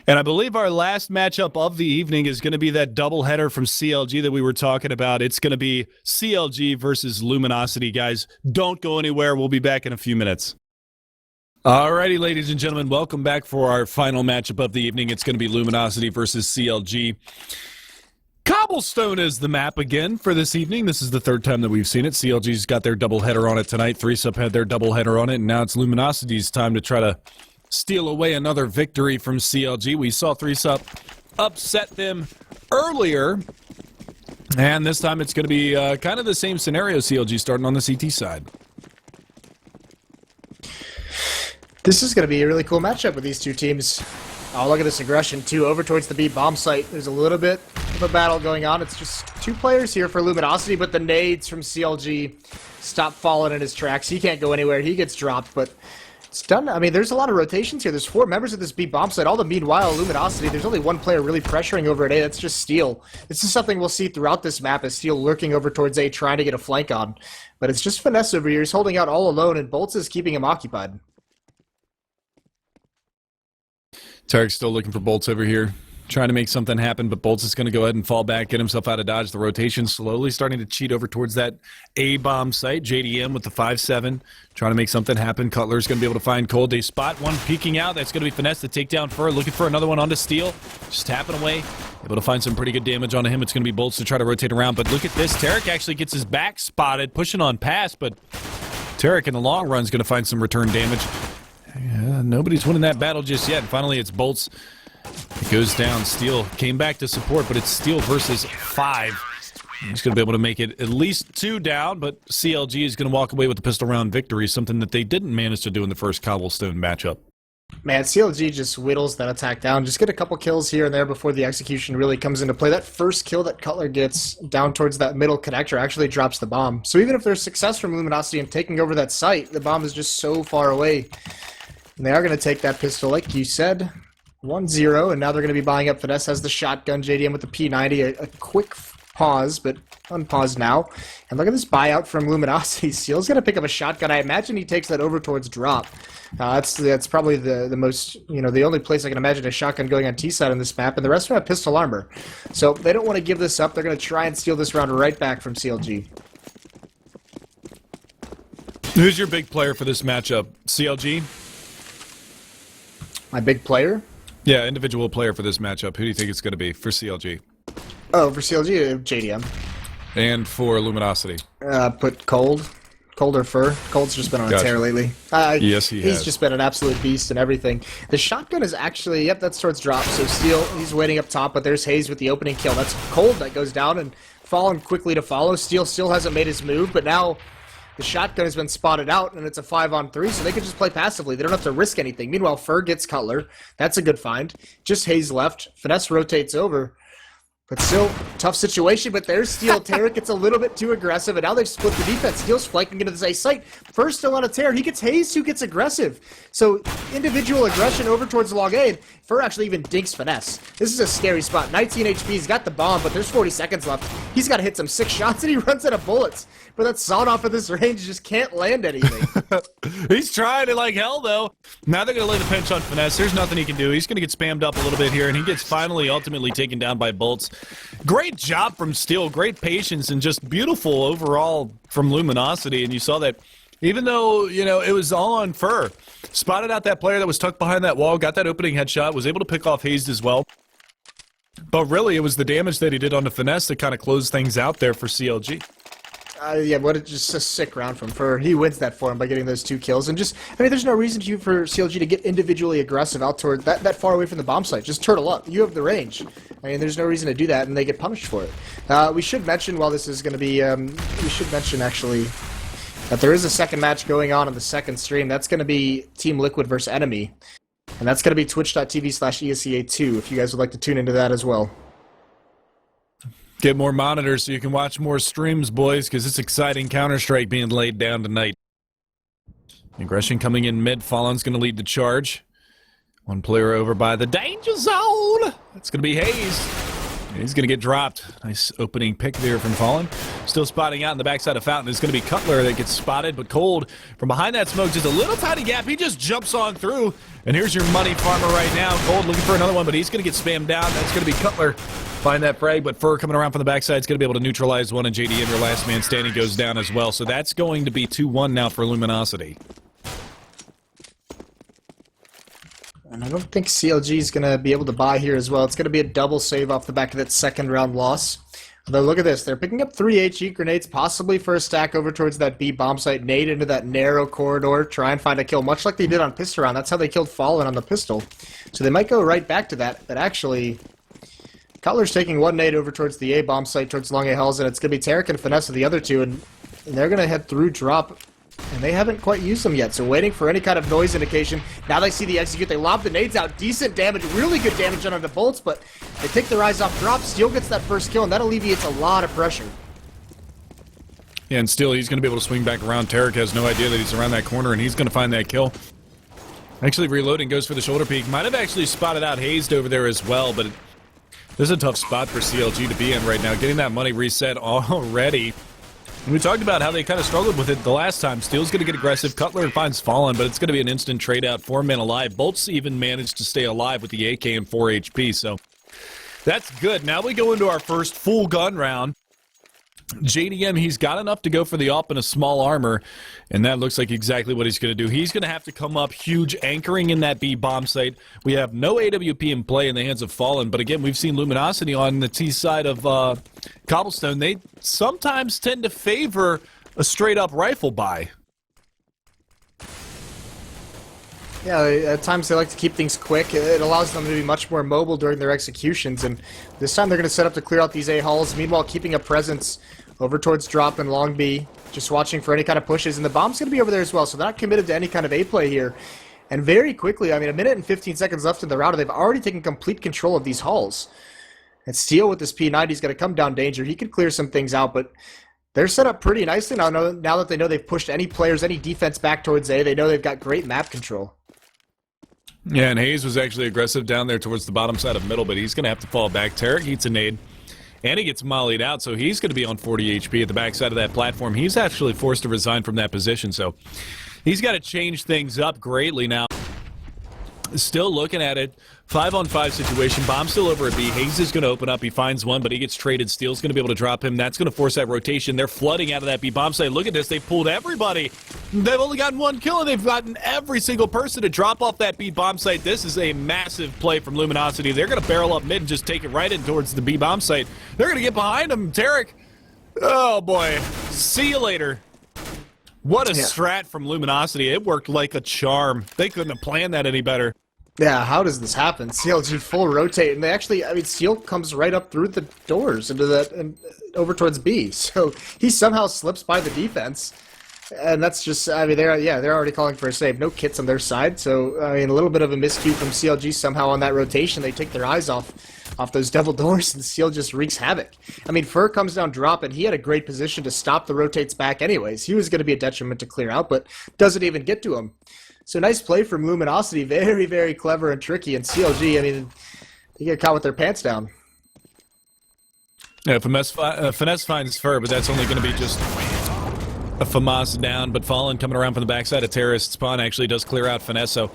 And I believe our last matchup of the evening is going to be that doubleheader from CLG that we were talking about. It's going to be CLG versus Luminosity, guys. Don't go anywhere. We'll be back in a few minutes. Alrighty, ladies and gentlemen, welcome back for our final matchup of the evening. It's going to be Luminosity versus CLG. Cobblestone is the map again for this evening. This is the third time that we've seen it. CLG's got their doubleheader on it tonight. 3Sup had their doubleheader on it, and now it's Luminosity's time to try to steal away another victory from CLG. We saw 3Sup upset them earlier, and this time it's going to be kind of the same scenario. CLG starting on the CT side. This is going to be a really cool matchup with these two teams. Oh, look at this aggression, too, over towards the B bomb site. There's a little bit of a battle going on. It's just 2 players here for Luminosity, but the nades from CLG stop falling in his tracks. He can't go anywhere. He gets dropped, but it's done. I mean, there's a lot of rotations here. There's 4 members of this B bomb site. All the meanwhile, Luminosity, there's only 1 player really pressuring over at A. That's just Steel. This is something we'll see throughout this map, is Steel lurking over towards A, trying to get a flank on. But it's just Finesse over here. He's holding out all alone, and Bolts is keeping him occupied. Tarek's still looking for Bolts over here, trying to make something happen, but Bolts is going to go ahead and fall back, get himself out of dodge. The rotation slowly starting to cheat over towards that A-bomb site. JDM with the 5-7, trying to make something happen. Cutler's going to be able to find Cold. They spot one peeking out. That's going to be Finesse to take down Fur, looking for another one onto Steel. Just tapping away, able to find some pretty good damage onto him. It's going to be Bolts to try to rotate around, but look at this. Tarek actually gets his back spotted, pushing on past, but Tarek in the long run is going to find some return damage. Yeah, nobody's winning that battle just yet. And finally, it's Bolts. It goes down. Steel came back to support, but it's Steel versus 5. He's going to be able to make it at least 2 down, but CLG is going to walk away with the pistol round victory, something that they didn't manage to do in the first Cobblestone matchup. Man, CLG just whittles that attack down. Just get a couple kills here and there before the execution really comes into play. That first kill that Cutler gets down towards that middle connector actually drops the bomb. So even if there's success from Luminosity in taking over that site, the bomb is just so far away. And they are going to take that pistol, like you said. 1-0, and now they're going to be buying up. Finesse has the shotgun, JDM with the P90. A quick pause, but unpause now. And look at this buyout from Luminosity. Steel's going to pick up a shotgun. I imagine he takes that over towards drop. That's probably the most, the only place I can imagine a shotgun going on T-side on this map, and the rest of them have pistol armor. So they don't want to give this up. They're going to try and steal this round right back from CLG. Who's your big player for this matchup? CLG? My big player? Yeah, individual player for this matchup. Who do you think it's going to be for CLG? Oh, for CLG, JDM. And for Luminosity? Put Cold. Cold or Fur. Cold's just been on a tear lately. Yes, he has. He's just been an absolute beast and everything. The shotgun is actually, yep, that's towards drop. So Steel, he's waiting up top, but there's Hayes with the opening kill. That's Cold that goes down, and Fallen quickly to follow. Steel still hasn't made his move, but now the shotgun has been spotted out, and it's a 5-on-3, so they can just play passively. They don't have to risk anything. Meanwhile, Fur gets Cutler. That's a good find. Just Hayes left. Finesse rotates over. But still, tough situation, but there's Steel. Tarek gets a little bit too aggressive, and now they've split the defense. Steel's flanking into this A site. First still on a tear. He gets Hayes, who gets aggressive. So, individual aggression over towards log A, and Fur actually even dinks Finesse. This is a scary spot. 19 HP, he's got the bomb, but there's 40 seconds left. He's got to hit some 6 shots, and he runs out of bullets. But that sawed off at this range just can't land anything. He's trying it like hell, though. Now they're going to lay the pinch on Finesse. There's nothing he can do. He's going to get spammed up a little bit here, and he gets finally ultimately taken down by bolts. Great job from Steel. Great patience, and just beautiful overall from Luminosity. And you saw that even though, it was all on Fur. Spotted out that player that was tucked behind that wall, got that opening headshot, was able to pick off Hayes as well. But really, it was the damage that he did on the Finesse that kind of closed things out there for CLG. Yeah, just a sick round from Fur. He wins that for him by getting those 2 kills. And there's no reason for CLG to get individually aggressive out toward that far away from the bomb site. Just turtle up. You have the range. There's no reason to do that, and they get punished for it. We should mention, while this is going to be, actually, that there is a second match going on the second stream. That's going to be Team Liquid versus NME. And that's going to be twitch.tv/ESEA2, if you guys would like to tune into that as well. Get more monitors so you can watch more streams, boys, because it's exciting Counterstrike being laid down tonight. Aggression coming in mid. Fallen's going to lead the charge. One player over by the danger zone. That's going to be Hayes. He's going to get dropped. Nice opening pick there from Fallen. Still spotting out in the backside of Fountain. It's going to be Cutler that gets spotted, but Cold from behind that smoke, just a little tiny gap. He just jumps on through. And here's your money farmer right now. Cold looking for another one, but he's going to get spammed down. That's going to be Cutler. Find that frag, but Fur coming around from the backside is going to be able to neutralize one, and JDM, your last man standing, goes down as well. So that's going to be 2-1 now for Luminosity. And I don't think CLG is going to be able to buy here as well. It's going to be a double save off the back of that second round loss. Although, look at this. They're picking up 3 HE grenades, possibly for a stack over towards that B bomb site. Nade into that narrow corridor, try and find a kill, much like they did on pistol round. That's how they killed Fallen on the pistol. So they might go right back to that, but actually, Cutler's taking 1 nade over towards the A bomb site, towards Long A Hells, and it's going to be Tarek and Finesse of the other 2, and they're going to head through drop, and they haven't quite used them yet, so waiting for any kind of noise indication. Now they see the execute, they lob the nades out, decent damage, really good damage on the bolts, but they take their eyes off drop. Steel gets that first kill, and that alleviates a lot of pressure. Yeah, and still, he's going to be able to swing back around. Tarek has no idea that he's around that corner, and he's going to find that kill. Actually, reloading, goes for the shoulder peek. Might have actually spotted out Hazed over there as well, but this is a tough spot for CLG to be in right now. Getting that money reset already. And we talked about how they kind of struggled with it the last time. Steel's going to get aggressive. Cutler finds Fallen, but it's going to be an instant trade out. 4 men alive. Bolts even managed to stay alive with the AK and 4 HP, so that's good. Now we go into our first full gun round. JDM, he's got enough to go for the AWP and a small armor, and that looks like exactly what he's going to do. He's going to have to come up huge, anchoring in that B bomb site. We have no AWP in play in the hands of Fallen, but again, we've seen Luminosity on the T side of Cobblestone. They sometimes tend to favor a straight-up rifle buy. Yeah, at times they like to keep things quick. It allows them to be much more mobile during their executions, and this time they're going to set up to clear out these A-hulls, meanwhile keeping a presence over towards drop and long B, just watching for any kind of pushes, and the bomb's going to be over there as well, so they're not committed to any kind of A play here. And very quickly, I mean, a minute and 15 seconds left in the round, they've already taken complete control of these halls. And Steel with this P90 is going to come down danger. He could clear some things out, but they're set up pretty nicely now that they know they've pushed any players, any defense back towards A. They know they've got great map control. Yeah, and Hayes was actually aggressive down there towards the bottom side of middle, but he's going to have to fall back. Tarek eats a nade, and he gets mollied out, so he's going to be on 40 HP at the backside of that platform. He's actually forced to resign from that position, so he's got to change things up greatly now. Still looking at it. 5-on-5 situation. Bomb still over at B. Hayes is going to open up. He finds one, but he gets traded. Steel's going to be able to drop him. That's going to force that rotation. They're flooding out of that B bomb site. Look at this. They've pulled everybody. They've only gotten one kill, and they've gotten every single person to drop off that B bomb site. This is a massive play from Luminosity. They're going to barrel up mid and just take it right in towards the B bomb site. They're going to get behind him. Tarek. Oh, boy. See you later. What a strat from Luminosity. It worked like a charm. They couldn't have planned that any better. Yeah, how does this happen? CLG full rotate, and they actually, I mean, Steel comes right up through the doors into that and over towards B. So he somehow slips by the defense, and that's just, I mean, they're already calling for a save. No kits on their side, so I mean, a little bit of a miscue from CLG somehow on that rotation. They take their eyes off those double doors, and Steel just wreaks havoc. I mean, Fur comes down drop, and he had a great position to stop the rotates back anyways. He was going to be a detriment to clear out, but doesn't even get to him. So nice play from Luminosity, very, very clever and tricky. And CLG, I mean, they get caught with their pants down. Yeah, Finesse finds Fur, but that's only going to be just a FAMAS down. But Fallen coming around from the backside of Terrorist Spawn actually does clear out Finesse. So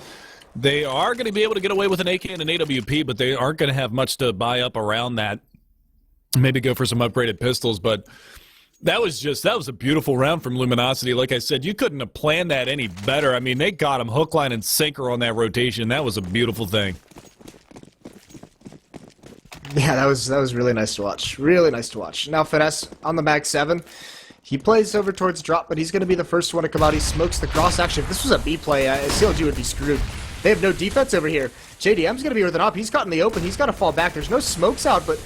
they are going to be able to get away with an AK and an AWP, but they aren't going to have much to buy up around that. Maybe go for some upgraded pistols, but that was a beautiful round from Luminosity. Like I said, you couldn't have planned that any better. I mean, they got him hook, line, and sinker on that rotation. That was a beautiful thing. Yeah, that was really nice to watch. Really nice to watch. Now Finesse on the mag 7. He plays over towards drop, but he's going to be the first one to come out. He smokes the cross. Actually, if this was a B play, CLG would be screwed. They have no defense over here. JDM's going to be with an up. He's caught in the open. He's got to fall back. There's no smokes out, but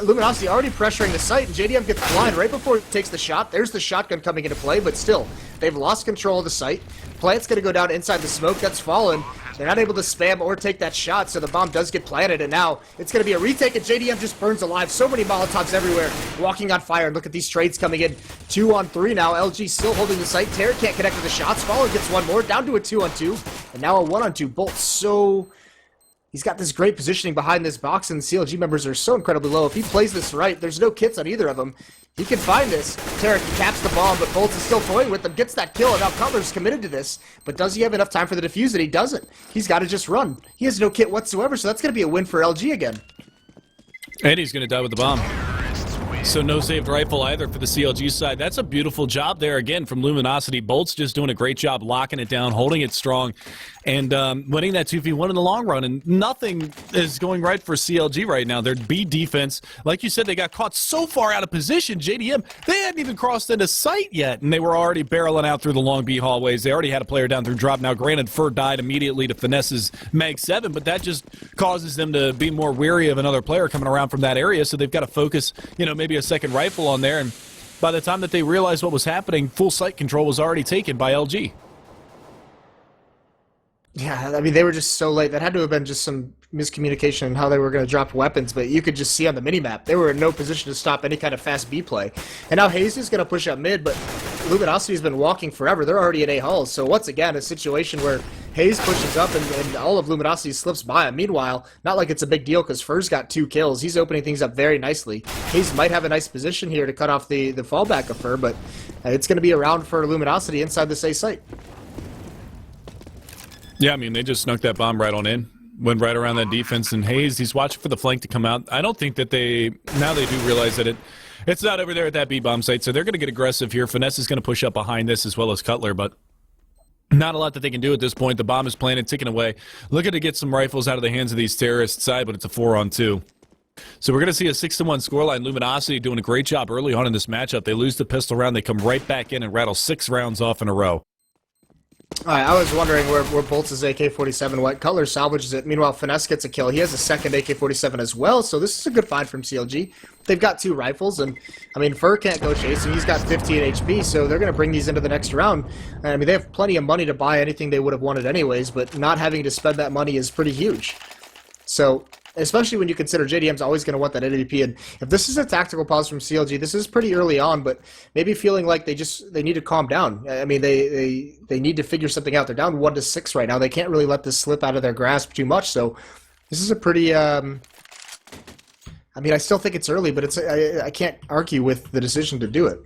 Luminosity already pressuring the site, and JDM gets blind right before he takes the shot. There's the shotgun coming into play, but still, they've lost control of the site. Plant's going to go down inside the smoke. That's fallen. They're not able to spam or take that shot, so the bomb does get planted, and now it's going to be a retake, and JDM just burns alive. So many Molotovs everywhere, walking on fire, and look at these trades coming in. 2-on-3 now. LG still holding the site. Terror can't connect with the shots. Fallen gets one more, down to a 2-on-2, and now a 1-on-2. Bolt so... He's got this great positioning behind this box, and the CLG members are so incredibly low. If he plays this right, there's no kits on either of them. He can find this. Tarek caps the bomb, but Bolts is still toying with them, gets that kill, and now Cutler's committed to this. But does he have enough time for the defuse? And he doesn't. He's got to just run. He has no kit whatsoever, so that's going to be a win for LG again. And he's going to die with the bomb. So no saved rifle either for the CLG side. That's a beautiful job there again from Luminosity. Bolt's just doing a great job locking it down, holding it strong, and winning that 2v1 in the long run. And nothing is going right for CLG right now. Their B defense, like you said, they got caught so far out of position. JDM, they hadn't even crossed into sight yet, and they were already barreling out through the long B hallways. They already had a player down through drop. Now, granted, Fur died immediately to Finesse's Mag 7, but that just causes them to be more wary of another player coming around from that area, so they've got to focus, maybe a second rifle on there, and by the time that they realized what was happening, full site control was already taken by LG. Yeah, I mean, they were just so late. That had to have been just some miscommunication on how they were going to drop weapons, but you could just see on the minimap, they were in no position to stop any kind of fast B play. And now Hayes is going to push up mid, but Luminosity's been walking forever. They're already at A hulls, so once again, a situation where Hayes pushes up and all of Luminosity slips by him. Meanwhile, not like it's a big deal because Fur's got 2 kills. He's opening things up very nicely. Hayes might have a nice position here to cut off the fallback of Fur, but it's going to be a round for Luminosity inside this A site. Yeah, I mean, they just snuck that bomb right on in. Went right around that defense, and Hayes, he's watching for the flank to come out. I don't think that now they do realize that it's not over there at that B-bomb site, so they're going to get aggressive here. Finesse is going to push up behind this as well as Cutler, but not a lot that they can do at this point. The bomb is planted, ticking away. Looking to get some rifles out of the hands of these terrorists side, but it's a 4-on-2. So we're going to see a 6-1 scoreline. Luminosity doing a great job early on in this matchup. They lose the pistol round. They come right back in and rattle 6 rounds off in a row. All right, I was wondering where Bolts' AK-47 went. Cutler salvages it. Meanwhile, Finesse gets a kill. He has a second AK-47 as well, so this is a good find from CLG. They've got 2 rifles, and, I mean, Fur can't go chasing. He's got 15 HP, so they're going to bring these into the next round. I mean, they have plenty of money to buy anything they would have wanted anyways, but not having to spend that money is pretty huge. So, especially when you consider JDM's always going to want that AWP, and if this is a tactical pause from CLG, this is pretty early on, but maybe feeling like they need to calm down. I mean, they need to figure something out. They're down 1-6 right now. They can't really let this slip out of their grasp too much, so this is a pretty, I mean, I still think it's early, but I can't argue with the decision to do it.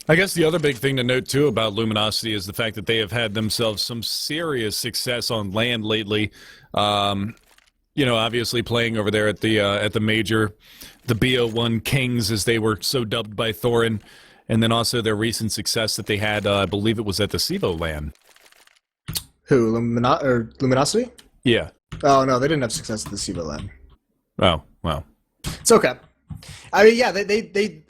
I guess the other big thing to note, too, about Luminosity is the fact that they have had themselves some serious success on land lately. You know, obviously playing over there at the major, the BO1 Kings, as they were so dubbed by Thorin, and then also their recent success that they had, I believe it was at the CEVO LAN. Who, Luminosity? Yeah. Oh, no, they didn't have success at the CEVO LAN. Oh, well. It's okay. I mean, yeah,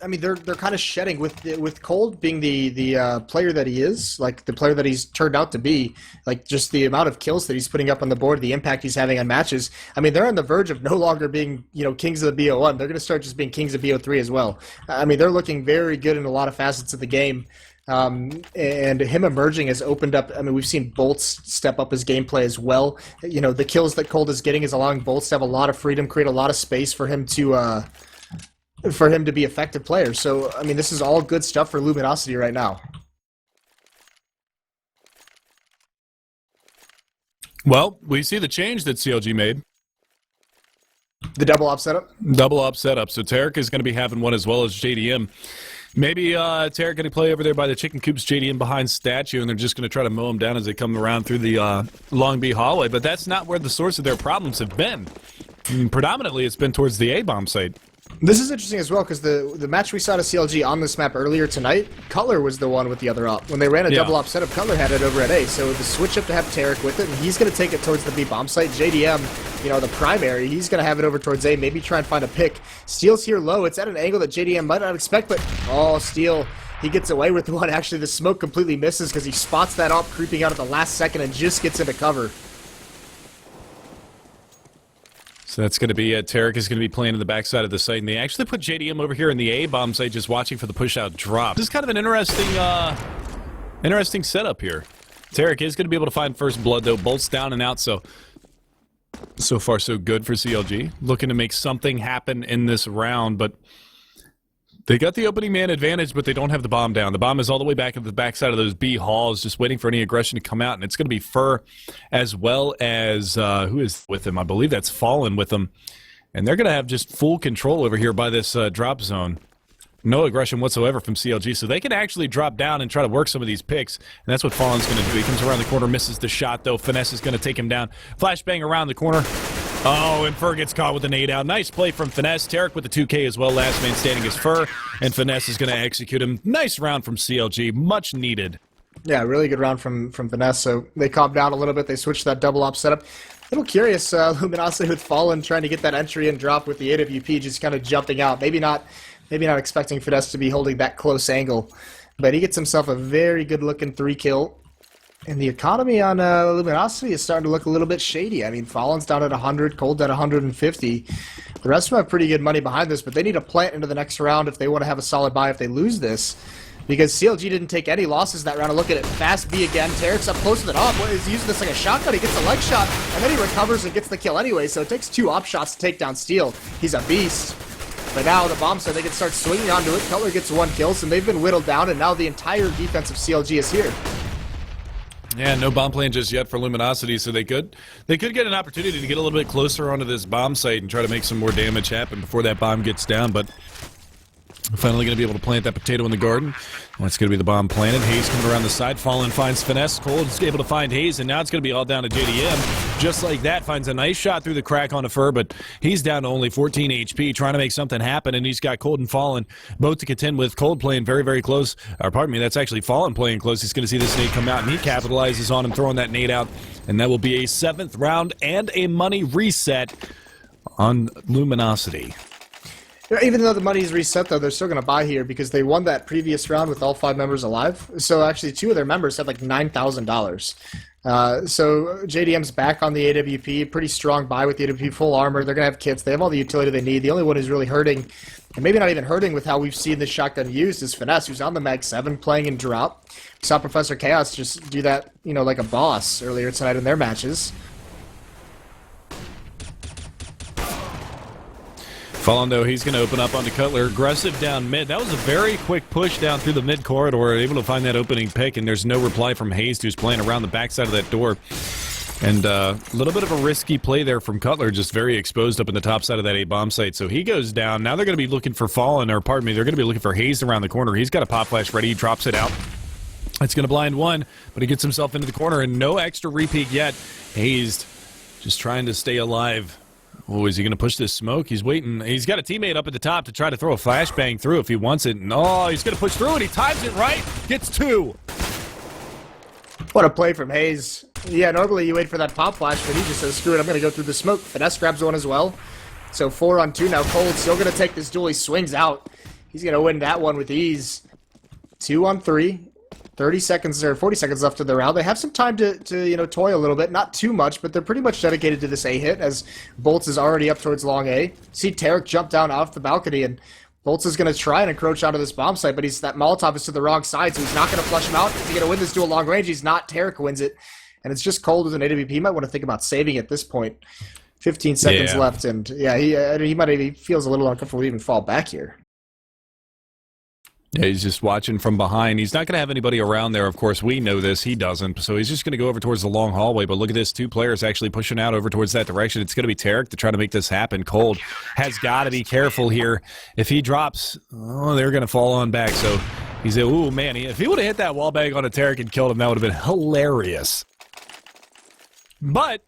I mean, they're kind of shedding with Cold being the player that he is, like the player that he's turned out to be, like just the amount of kills that he's putting up on the board, the impact he's having on matches. I mean, they're on the verge of no longer being, you know, kings of the BO1. They're going to start just being kings of BO3 as well. I mean, they're looking very good in a lot of facets of the game. And him emerging has opened up. I mean, we've seen Bolts step up his gameplay as well. You know, the kills that Cold is getting is allowing Bolts to have a lot of freedom, create a lot of space for him to be effective players. So, I mean, this is all good stuff for Luminosity right now. Well, we see the change that CLG made. The double op setup? Double op setup. So Tarek is going to be having one as well as JDM. Maybe Tarek going to play over there by the Chicken Coops, JDM behind statue, and they're just going to try to mow him down as they come around through the Long B hallway. But that's not where the source of their problems have been. I mean, predominantly, it's been towards the A-bomb site. This is interesting as well, because the match we saw to CLG on this map earlier tonight, Cutler was the one with the other op. When they ran a double op setup, Cutler had it over at A, so the switch up to have Tarek with it, and he's going to take it towards the B bomb site. JDM, you know, the primary, he's going to have it over towards A, maybe try and find a pick. Steel's here low. It's at an angle that JDM might not expect, but, oh, Steel, he gets away with one. Actually, the smoke completely misses because he spots that op creeping out at the last second and just gets into cover. So that's going to be Tarek is going to be playing in the backside of the site, and they actually put JDM over here in the A-bomb site just watching for the push-out drop. This is kind of an interesting setup here. Tarek is going to be able to find first blood, though. Bolts down and out, so far so good for CLG. Looking to make something happen in this round, but they got the opening man advantage, but they don't have the bomb down. The bomb is all the way back at the backside of those B halls, just waiting for any aggression to come out. And it's going to be Fur as well as, who is with him? I believe that's Fallen with them. And they're going to have just full control over here by this drop zone. No aggression whatsoever from CLG, so they can actually drop down and try to work some of these picks, and that's what Fallen's going to do. He comes around the corner, misses the shot, though. Finesse is going to take him down. Flashbang around the corner. Oh, and Fur gets caught with a nade out. Nice play from Finesse. Tarek with the 2K as well. Last man standing is Fur, and Finesse is going to execute him. Nice round from CLG. Much needed. Yeah, really good round from Finesse. So they calmed down a little bit. They switched that double op setup. A little curious, Luminosity with Fallen trying to get that entry and drop with the AWP, just kind of jumping out. Maybe not expecting Finesse to be holding that close angle, but he gets himself a very good-looking 3-kill. And the economy on Luminosity is starting to look a little bit shady. I mean, Fallen's down at 100, Cold's at 150. The rest of them have pretty good money behind this, but they need to plant into the next round if they want to have a solid buy if they lose this. Because CLG didn't take any losses that round. And look at it, fast B again. Tarek's up close to the top. He's using this like a shotgun. He gets a leg shot, and then he recovers and gets the kill anyway. So it takes 2 op shots to take down Steel. He's a beast. But now the bomb side, they can start swinging onto it. Cutler gets 1 kill, so they've been whittled down, and now the entire defense of CLG is here. Yeah, no bomb plan just yet for Luminosity, so they could get an opportunity to get a little bit closer onto this bomb site and try to make some more damage happen before that bomb gets down, but finally going to be able to plant that potato in the garden. That's going to be the bomb planted. Hayes coming around the side. Fallen finds Finesse. Cold's able to find Hayes, and now it's going to be all down to JDM. Just like that, finds a nice shot through the crack on a Fur, but he's down to only 14 HP, trying to make something happen, and he's got Cold and Fallen both to contend with. Cold playing very, very close. Or pardon me, that's actually Fallen playing close. He's going to see this nade come out, and he capitalizes on him throwing that nade out, and that will be a 7th round and a money reset on Luminosity. Even though the money's reset, though, they're still going to buy here because they won that previous round with all 5 members alive. So actually, 2 of their members had like $9,000. So JDM's back on the AWP. Pretty strong buy with the AWP, full armor. They're going to have kits. They have all the utility they need. The only one who's really hurting, and maybe not even hurting with how we've seen this shotgun used, is Finesse, who's on the Mag 7 playing in drop. We saw Professor Chaos just do that, you know, like a boss earlier tonight in their matches. Fallen, though, he's going to open up onto Cutler. Aggressive down mid. That was a very quick push down through the mid corridor, able to find that opening pick, and there's no reply from Hayes, who's playing around the backside of that door. And a little bit of a risky play there from Cutler, just very exposed up in the top side of that A bomb site. So he goes down. Now they're going to be looking for Fallen, or pardon me, they're going to be looking for Hayes around the corner. He's got a pop flash ready. He drops it out. It's going to blind one, but he gets himself into the corner, and no extra repeat yet. Hayes just trying to stay alive. Oh, is he going to push this smoke? He's waiting. He's got a teammate up at the top to try to throw a flashbang through if he wants it. No, he's going to push through, and he times it right. Gets 2. What a play from Hayes. Yeah, normally you wait for that pop flash, but he just says, screw it, I'm going to go through the smoke. Finesse grabs one as well. So 4 on 2 now. Cold still going to take this duel. He swings out. He's going to win that one with ease. 2 on 3. 30 seconds or 40 seconds left of the round. They have some time to you know, toy a little bit. Not too much, but they're pretty much dedicated to this A hit as Bolts is already up towards long A. See Tarek jump down off the balcony, and Bolts is going to try and encroach onto this bomb site, but that Molotov is to the wrong side, so he's not going to flush him out. Is he going to win this duel long range? He's not. Tarek wins it, and it's just Cold with an AWP. He might want to think about saving at this point. 15 seconds left, and yeah, he feels a little uncomfortable to even fall back here. Yeah, he's just watching from behind. He's not going to have anybody around there, of course. We know this. He doesn't. So he's just going to go over towards the long hallway. But look at this. 2 players actually pushing out over towards that direction. It's going to be Tarek to try to make this happen. Cold has got to be careful here. If he drops, oh, they're going to fall on back. So he's, ooh, man, if he would have hit that wall bag on a Tarek and killed him, that would have been hilarious. But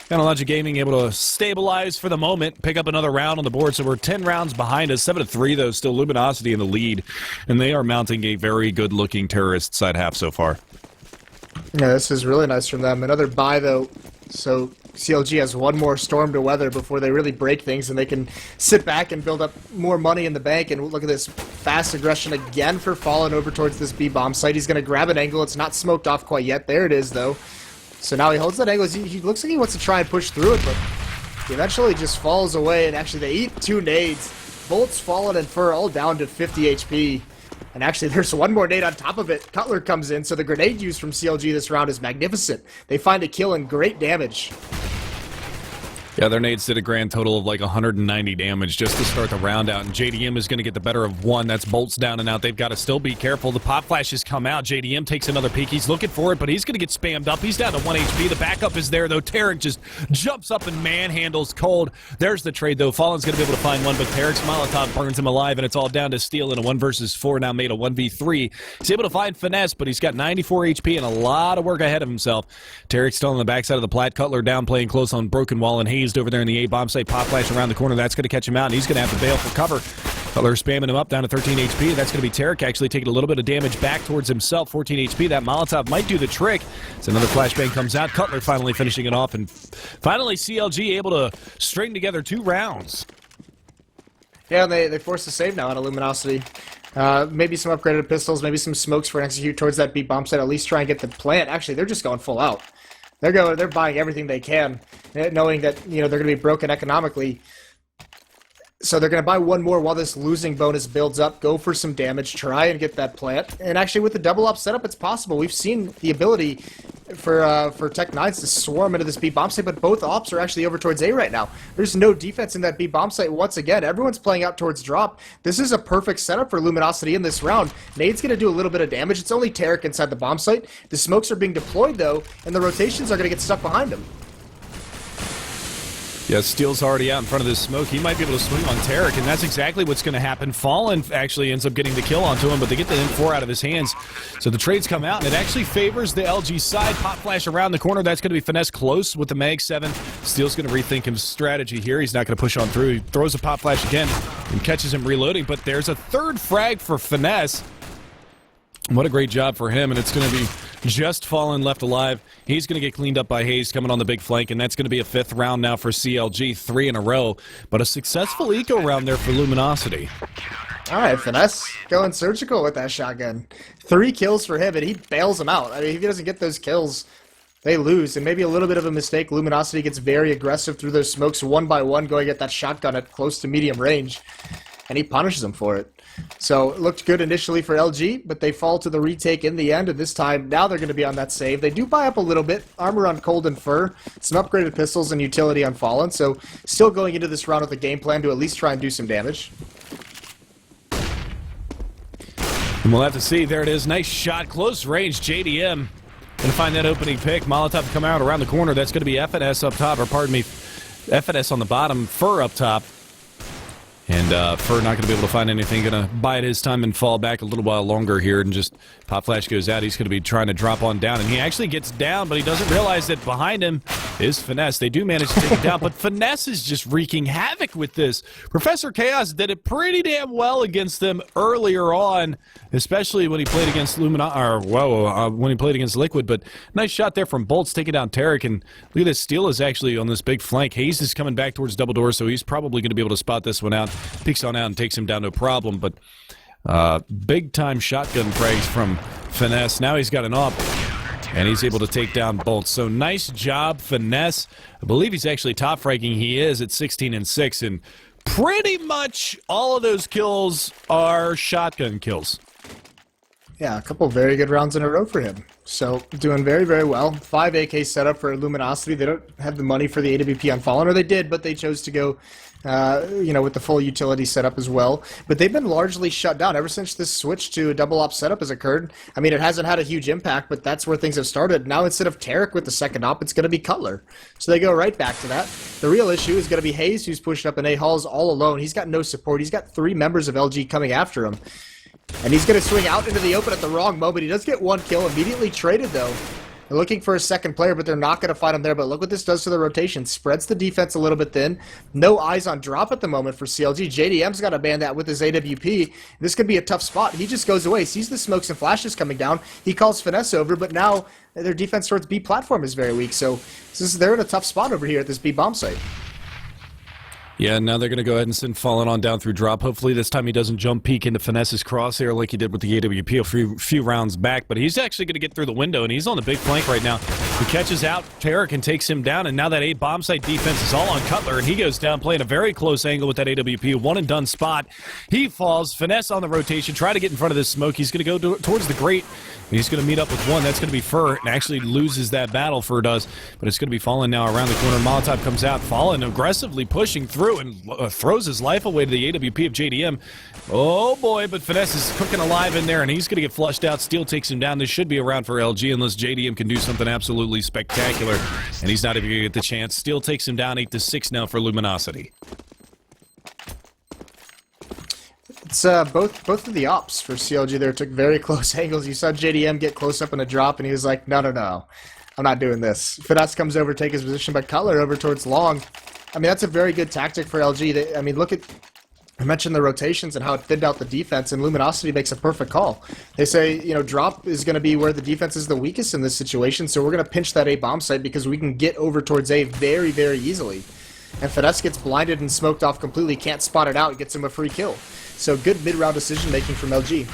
Logic Gaming able to stabilize for the moment, pick up another round on the board. So we're 10 rounds behind us, 7-3 though, still Luminosity in the lead, and they are mounting a very good-looking terrorist side half so far. Yeah, this is really nice from them. Another buy though, so CLG has one more storm to weather before they really break things, and they can sit back and build up more money in the bank. And look at this fast aggression again for Fallen over towards this B bomb site. He's going to grab an angle. It's not smoked off quite yet. There it is though. So now he holds that angle. He looks like he wants to try and push through it, but he eventually just falls away, and actually they eat 2 nades. Bolts, Fallen, and Fur all down to 50 HP. And actually there's one more nade on top of it. Cutler comes in, so the grenade use from CLG this round is magnificent. They find a kill and great damage. Yeah, their nades did a grand total of like 190 damage just to start the round out, and JDM is going to get the better of 1. That's Bolts down and out. They've got to still be careful. The pop flashes come out. JDM takes another peek. He's looking for it, but he's going to get spammed up. He's down to 1 HP. The backup is there, though. Tarek just jumps up and manhandles Cold. There's the trade, though. Fallen's going to be able to find one, but Tarek's Molotov burns him alive, and it's all down to Steel in a 1 versus 4, now made a 1v3. He's able to find Finesse, but he's got 94 HP and a lot of work ahead of himself. Tarek's still on the backside of the plat. Cutler down playing close on Broken Wall, and Hazed over there in the A-bomb site. Pop flash around the corner. That's going to catch him out, and he's going to have to bail for cover. Cutler spamming him up down to 13 HP. That's going to be Tarek actually taking a little bit of damage back towards himself. 14 HP. That Molotov might do the trick. As another flashbang comes out. Cutler finally finishing it off, and finally CLG able to string together 2 rounds. Yeah, and they forced a save now on Luminosity. Maybe some upgraded pistols, maybe some smokes for an execute towards that B bomb site. At least try and get the plant. Actually, they're just going full out. They're buying everything they can, knowing that they're going to be broken economically. So they're going to buy one more while this losing bonus builds up. Go for some damage, try and get that plant. And actually, with the double up setup, it's possible. We've seen the ability for Tech9s to swarm into this B bomb site, but both ops are actually over towards A right now. There's no defense in that B bomb site once again. Everyone's playing out towards drop. This is a perfect setup for Luminosity in this round. Nade's going to do a little bit of damage. It's only Tarek inside the bomb site. The smokes are being deployed, though, and the rotations are going to get stuck behind him. Yeah, Steel's already out in front of this smoke. He might be able to swing on Tarek, and that's exactly what's going to happen. Fallen actually ends up getting the kill onto him, but they get the M4 out of his hands. So the trades come out, and it actually favors the LG side. Pop flash around the corner. That's going to be Finesse close with the Mag 7. Steel's going to rethink his strategy here. He's not going to push on through. He throws a pop flash again and catches him reloading, but there's a third frag for Finesse. What a great job for him, and it's going to be just Fallen left alive. He's going to get cleaned up by Hayes coming on the big flank, and that's going to be a 5th round now for CLG, 3 in a row. But a successful eco round there for Luminosity. All right, Finesse going surgical with that shotgun. 3 kills for him, and he bails them out. I mean, if he doesn't get those kills, they lose. And maybe a little bit of a mistake. Luminosity gets very aggressive through those smokes one by one, going at that shotgun at close to medium range. And he punishes them for it. So it looked good initially for LG, but they fall to the retake in the end, and this time, now they're going to be on that save. They do buy up a little bit, armor on Cold and Fur, some upgraded pistols, and utility on Fallen, so still going into this round with a game plan to at least try and do some damage. And we'll have to see. There it is. Nice shot. Close range. JDM. Going to find that opening pick. Molotov come out around the corner. That's going to be FNS up top, or pardon me, FNS on the bottom, Fur up top. And Fur not going to be able to find anything. Going to bide his time and fall back a little while longer here. And just Pop Flash goes out. He's going to be trying to drop on down. And he actually gets down, but he doesn't realize that behind him is Finesse. They do manage to take it down, but Finesse is just wreaking havoc with this. Professor Chaos did it pretty damn well against them earlier on, especially when he played against when he played against Liquid. But nice shot there from Bolts taking down Tarek. And look at this. Steel is actually on this big flank. Hayes is coming back towards double door, so he's probably going to be able to spot this one out. Peeks on out and takes him down, no problem. But big-time shotgun frags from Finesse. Now he's got an up, and he's able to take down Bolts. So nice job, Finesse. I believe he's actually top fragging. He is at 16 and 6, and pretty much all of those kills are shotgun kills. Yeah, a couple very good rounds in a row for him. So, doing very, very well. 5 AK setup for Luminosity. They don't have the money for the AWP on Fallen, or they did, but they chose to go, with the full utility setup as well. But they've been largely shut down ever since this switch to a double op setup has occurred. I mean, it hasn't had a huge impact, but that's where things have started. Now, instead of Tarek with the second op, it's going to be Cutler. So they go right back to that. The real issue is going to be Hayes, who's pushed up in A Halls all alone. He's got no support. He's got 3 members of LG coming after him. And he's going to swing out into the open at the wrong moment. He does get 1 kill, immediately traded, though. They're looking for a second player, but they're not going to find him there. But look what this does to the rotation. Spreads the defense a little bit thin. No eyes on drop at the moment for CLG. JDM's got to ban that with his AWP. This could be a tough spot. He just goes away, sees the smokes and flashes coming down. He calls Finesse over, but now their defense towards B platform is very weak. So they're in a tough spot over here at this B bomb site. Yeah, now they're going to go ahead and send Fallen on down through drop. Hopefully this time he doesn't jump peek into Finesse's crosshair like he did with the AWP a few rounds back. But he's actually going to get through the window, and he's on the big flank right now. He catches out Tarek and takes him down, and now that A bomb site defense is all on Cutler, and he goes down playing a very close angle with that AWP, one-and-done spot. He falls. Finesse on the rotation, try to get in front of this smoke. He's going to go towards the grate. He's going to meet up with one. That's going to be Fur, and actually loses that battle. Fur does, but it's going to be Fallen now around the corner. Molotov comes out. Fallen aggressively pushing through and throws his life away to the AWP of JDM. Oh boy, but Finesse is cooking alive in there, and he's going to get flushed out. Steel takes him down. This should be a round for LG unless JDM can do something absolutely spectacular, and he's not even going to get the chance. Steel takes him down 8-6 now for Luminosity. It's both of the ops for CLG there took very close angles. You saw JDM get close up in a drop, and he was like, no, I'm not doing this. Finesse comes over, take his position, but Cutler over towards long. I mean, that's a very good tactic for LG. I mentioned the rotations and how it thinned out the defense, and Luminosity makes a perfect call. They say, drop is going to be where the defense is the weakest in this situation, so we're going to pinch that A bomb site because we can get over towards A very, very easily. And Finesse gets blinded and smoked off completely, can't spot it out, gets him a free kill. So good mid-round decision-making from LG.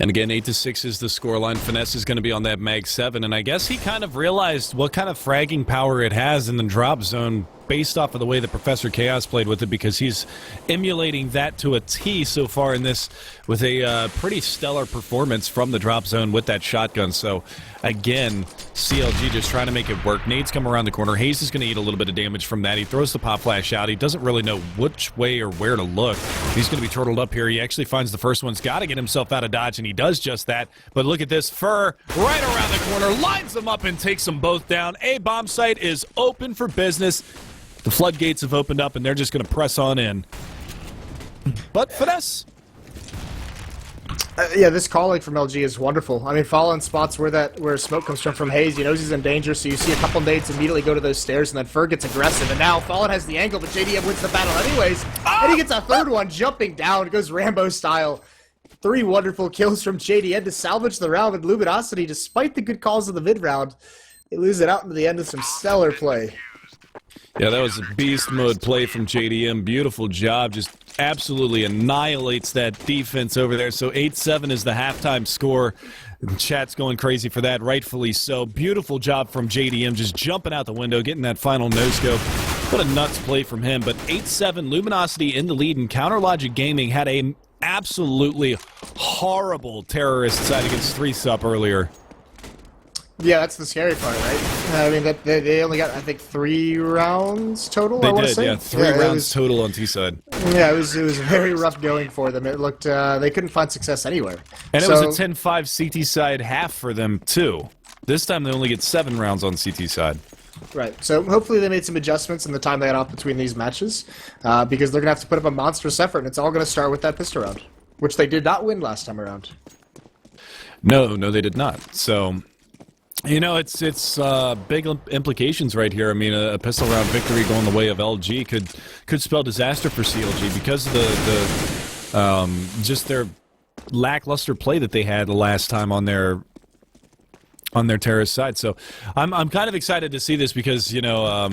And again, 8-6 is the scoreline. Finesse is going to be on that Mag 7, and I guess he kind of realized what kind of fragging power it has in the drop zone based off of the way that Professor Chaos played with it, because he's emulating that to a T so far in this with a pretty stellar performance from the drop zone with that shotgun. So again, CLG just trying to make it work. Nades come around the corner. Hayes is going to eat a little bit of damage from that. He throws the pop flash out. He doesn't really know which way or where to look. He's going to be turtled up here. He actually finds the first one. He's got to get himself out of dodge, and he does just that. But look at this. Fur right around the corner, lines them up and takes them both down. A bomb site is open for business. The floodgates have opened up, and they're just going to press on in. But Finesse. Yeah, this calling from LG is wonderful. I mean, Fallen spots where smoke comes from Hayes. He knows he's in danger, so you see a couple nades immediately go to those stairs, and then Fur gets aggressive. And now Fallen has the angle, but JDM wins the battle anyways. And he gets a third one jumping down. It goes Rambo style. 3 wonderful kills from JDN to salvage the round with Luminosity. Despite the good calls of the mid round, they lose it out into the end of some stellar play. Yeah, that was a beast mode play from JDM. Beautiful job. Just absolutely annihilates that defense over there. So 8-7 is the halftime score. The chat's going crazy for that, rightfully so. Beautiful job from JDM, just jumping out the window, getting that final no-scope. What a nuts play from him. But 8-7, Luminosity in the lead, and Counterlogic Gaming had a absolutely horrible terrorist side against 3sup earlier. Yeah, that's the scary part, right? I mean, they only got, I think, 3 rounds total. They I did, say. yeah, 3 rounds total on T-side. Yeah, it was very rough going for them. It looked they couldn't find success anywhere. And it was a 10-5 CT side half for them too. This time they only get 7 rounds on CT side. Right. So hopefully they made some adjustments in the time they got off between these matches, because they're gonna have to put up a monstrous effort, and it's all gonna start with that pistol round, which they did not win last time around. No, they did not. So. You know, it's big implications right here. I mean, a pistol round victory going the way of LG could spell disaster for CLG because of the just their lackluster play that they had the last time on their terrorist side. So I'm kind of excited to see this because, you know,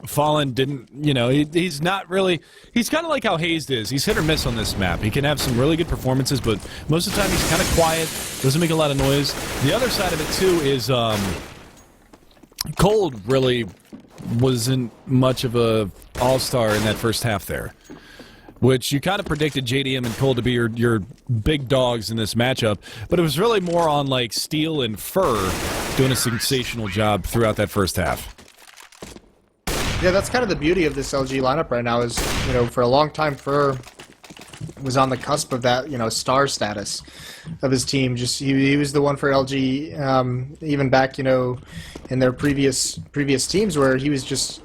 Fallen didn't, you know, he's not really, he's kind of like how Hazed is. He's hit or miss on this map. He can have some really good performances, but most of the time he's kind of quiet, doesn't make a lot of noise. The other side of it too is Cold really wasn't much of a all-star in that first half there, which you kind of predicted JDM and Cold to be your big dogs in this matchup, but it was really more on like Steel and Fur doing a sensational job throughout that first half. Yeah, that's kind of the beauty of this LG lineup right now is, you know, for a long time Fur was on the cusp of that, you know, star status of his team. Just he was the one for LG, even back, you know, in their previous teams where he was just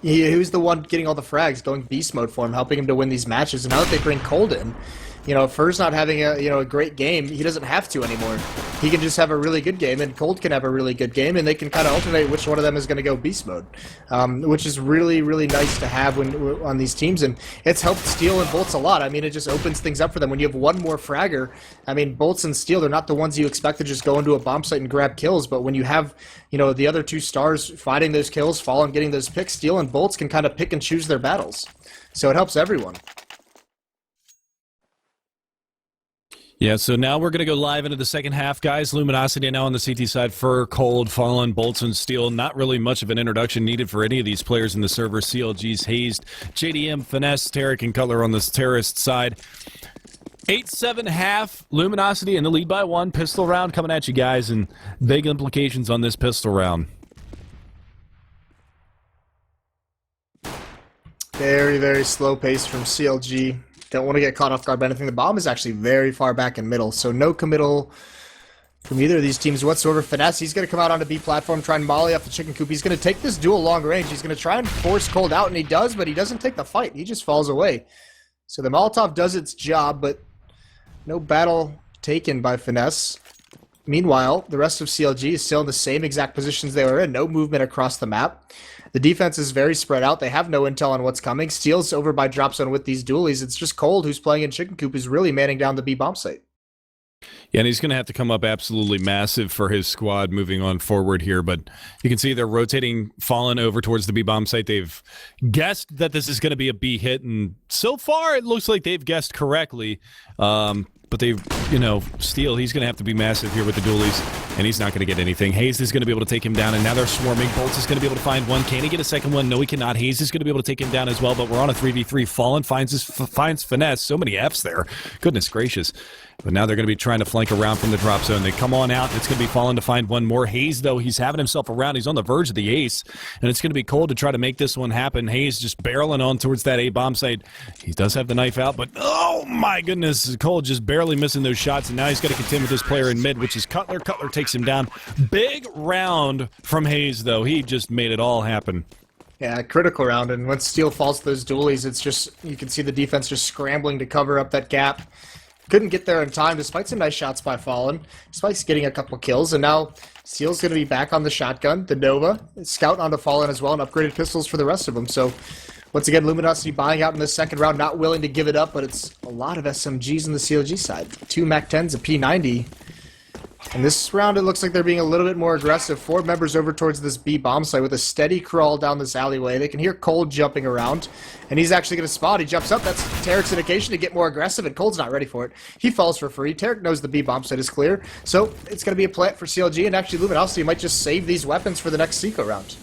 he was the one getting all the frags, going beast mode for him, helping him to win these matches. And now that they bring Cold in, you know, Fur's not having a great game, he doesn't have to anymore. He can just have a really good game, and Cold can have a really good game, and they can kind of alternate which one of them is going to go beast mode, which is really, really nice to have when on these teams, and it's helped Steel and Bolts a lot. I mean, it just opens things up for them. When you have one more fragger, I mean, Bolts and Steel, they're not the ones you expect to just go into a bomb site and grab kills, but when you have, you know, the other 2 stars fighting those kills, Fallen getting those picks, Steel and Bolts can kind of pick and choose their battles. So it helps everyone. Yeah, so now we're going to go live into the second half, guys. Luminosity now on the CT side, Fur, Cold, Fallen, Bolts, and Steel. Not really much of an introduction needed for any of these players in the server. CLG's Hazed, JDM, Finesse, Tarek, and Cutler on this terrorist side. 8-7 half, Luminosity in the lead by 1. Pistol round coming at you guys, and big implications on this pistol round. Very, very slow pace from CLG. Don't want to get caught off guard by anything. The bomb is actually very far back in middle, so no committal from either of these teams whatsoever. Finesse, he's going to come out onto B platform, try and molly off the chicken coop. He's going to take this duel long range. He's going to try and force Cold out, and he does, but he doesn't take the fight. He just falls away. So the Molotov does its job, but no battle taken by Finesse. Meanwhile, the rest of CLG is still in the same exact positions they were in. No movement across the map. The defense is very spread out. They have no intel on what's coming. Steel's over by drop zone with these dualies. It's just Cold, who's playing in chicken coop, who's really manning down the B bomb site. Yeah, and he's going to have to come up absolutely massive for his squad moving on forward here, but you can see they're rotating Fallen over towards the B bomb site. They've guessed that this is going to be a B hit, and so far it looks like they've guessed correctly. But they, you know, Steel, he's going to have to be massive here with the dualies, and he's not going to get anything. Hayes is going to be able to take him down, and now they're swarming. Bolts is going to be able to find one. Can he get a second one? No, he cannot. Hayes is going to be able to take him down as well, but we're on a 3v3. Fallen finds Finesse. So many Fs there. Goodness gracious. But now they're going to be trying to flank around from the drop zone. They come on out. It's going to be Fallen to find one more. Hayes, though, he's having himself around. He's on the verge of the ace, and it's going to be Cold to try to make this one happen. Hayes just barreling on towards that A bomb site. He does have the knife out, but oh my goodness, Cold just barely missing those shots, and now he's got to contend with this player in mid, which is Cutler. Cutler takes him down. Big round from Hayes, though. He just made it all happen. Yeah, critical round, and once Steel falls to those dualies, it's just, you can see the defense just scrambling to cover up that gap. Couldn't get there in time, despite some nice shots by Fallen, despite getting a couple kills, and now Steel's going to be back on the shotgun, the Nova, Scout onto Fallen as well, and upgraded pistols for the rest of them, so Once again, Luminosity buying out in the second round, not willing to give it up, but it's a lot of SMGs on the CLG side. 2 MAC-10s, a P90. And this round, it looks like they're being a little bit more aggressive. 4 members over towards this B bomb site with a steady crawl down this alleyway. They can hear Cold jumping around, and he's actually going to spot. He jumps up. That's Tarek's indication to get more aggressive, and Cold's not ready for it. He falls for free. Tarek knows the B bomb site is clear, so it's going to be a plant for CLG, and actually Luminosity might just save these weapons for the next Seco round.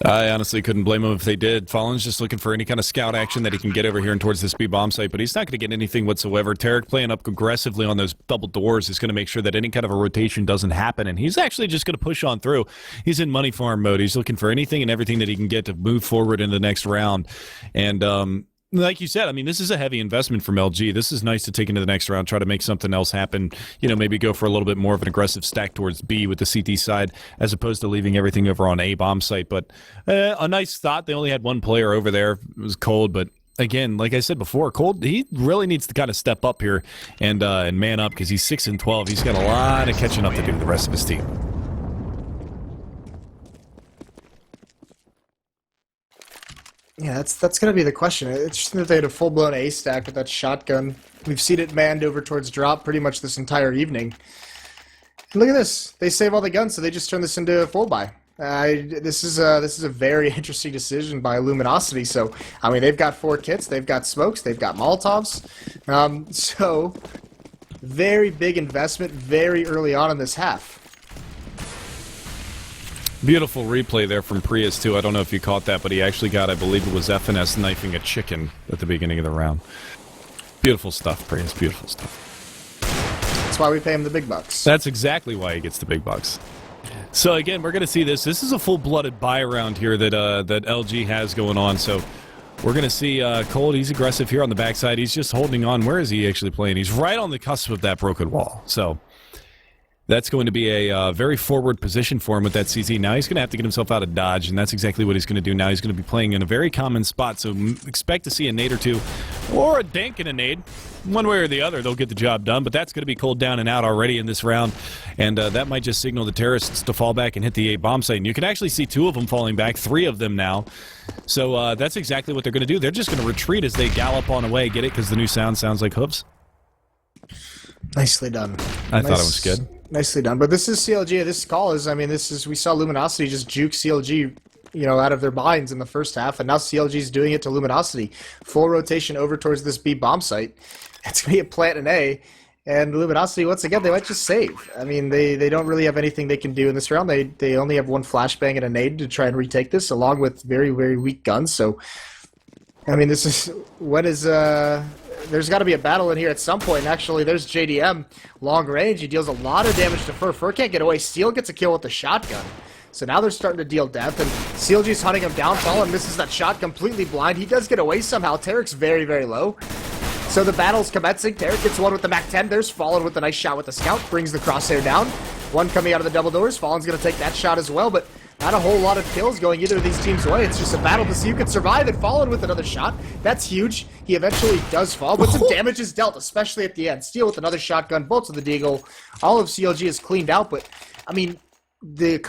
I honestly couldn't blame him if they did. Fallen's just looking for any kind of scout action that he can get over here and towards this B-bomb site, but he's not going to get anything whatsoever. Tarek playing up aggressively on those double doors is going to make sure that any kind of a rotation doesn't happen, and he's actually just going to push on through. He's in money farm mode. He's looking for anything and everything that he can get to move forward in the next round, and like you said, I mean, this is a heavy investment from LG. This is nice to take into the next round, try to make something else happen, you know, maybe go for a little bit more of an aggressive stack towards B with the CT side as opposed to leaving everything over on A bomb site. But a nice thought. They only had one player over there. It was Cold, but again, like I said before, Cold, he really needs to kind of step up here and man up because he's 6-12. He's got a lot of catching up to do to the rest of his team. Yeah, that's going to be the question. It's interesting that they had a full-blown A stack with that shotgun. We've seen it manned over towards drop pretty much this entire evening. And look at this. They save all the guns, so they just turn this into a full buy. This is a very interesting decision by Luminosity. So, I mean, they've got 4 kits, they've got smokes, they've got Molotovs. So, very big investment very early on in this half. Beautiful replay there from Prius, too. I don't know if you caught that, but he actually got, I believe it was FNS knifing a chicken at the beginning of the round. Beautiful stuff, Prius. Beautiful stuff. That's why we pay him the big bucks. That's exactly why he gets the big bucks. So, again, we're going to see this. This is a full-blooded buy round here that LG has going on. So, we're going to see Cold. He's aggressive here on the backside. He's just holding on. Where is he actually playing? He's right on the cusp of that broken wall. So, that's going to be a very forward position for him with that CZ. Now he's going to have to get himself out of dodge, and that's exactly what he's going to do now. He's going to be playing in a very common spot, so expect to see a nade or two, or a dank and a nade. One way or the other, they'll get the job done, but that's going to be Cold down and out already in this round, and that might just signal the terrorists to fall back and hit the A bomb site. And you can actually see 2 of them falling back, 3 of them now. So that's exactly what they're going to do. They're just going to retreat as they gallop on away. Get it? Because the new sound sounds like hooves. Nicely done. I thought it was good. Nicely done. But this is CLG. This call is, I mean, we saw Luminosity just juke CLG, you know, out of their minds in the first half, and now CLG is doing it to Luminosity. Full rotation over towards this B bomb site. It's going to be a plant in A, and Luminosity, once again, they might just save. I mean, they don't really have anything they can do in this round. They only have 1 flashbang and a nade to try and retake this, along with very, very weak guns. So, I mean, this is, there's got to be a battle in here at some point. And actually, there's JDM, long range. He deals a lot of damage to Fur. Fur can't get away. Steel gets a kill with the shotgun. So now they're starting to deal death, and CLG's hunting him down. Fallen misses that shot completely blind. He does get away somehow. Tarek's very, very low. So the battle's commencing. Tarek gets one with the MAC-10. There's Fallen with a nice shot with the scout. Brings the crosshair down. One coming out of the double doors. Fallen's going to take that shot as well, but not a whole lot of kills going either of these teams' way. It's just a battle to see who can survive, and Fallen with another shot. That's huge. He eventually does fall, but some damage is dealt, especially at the end. Steel with another shotgun, bolts with the deagle. All of CLG is cleaned out, but, I mean, the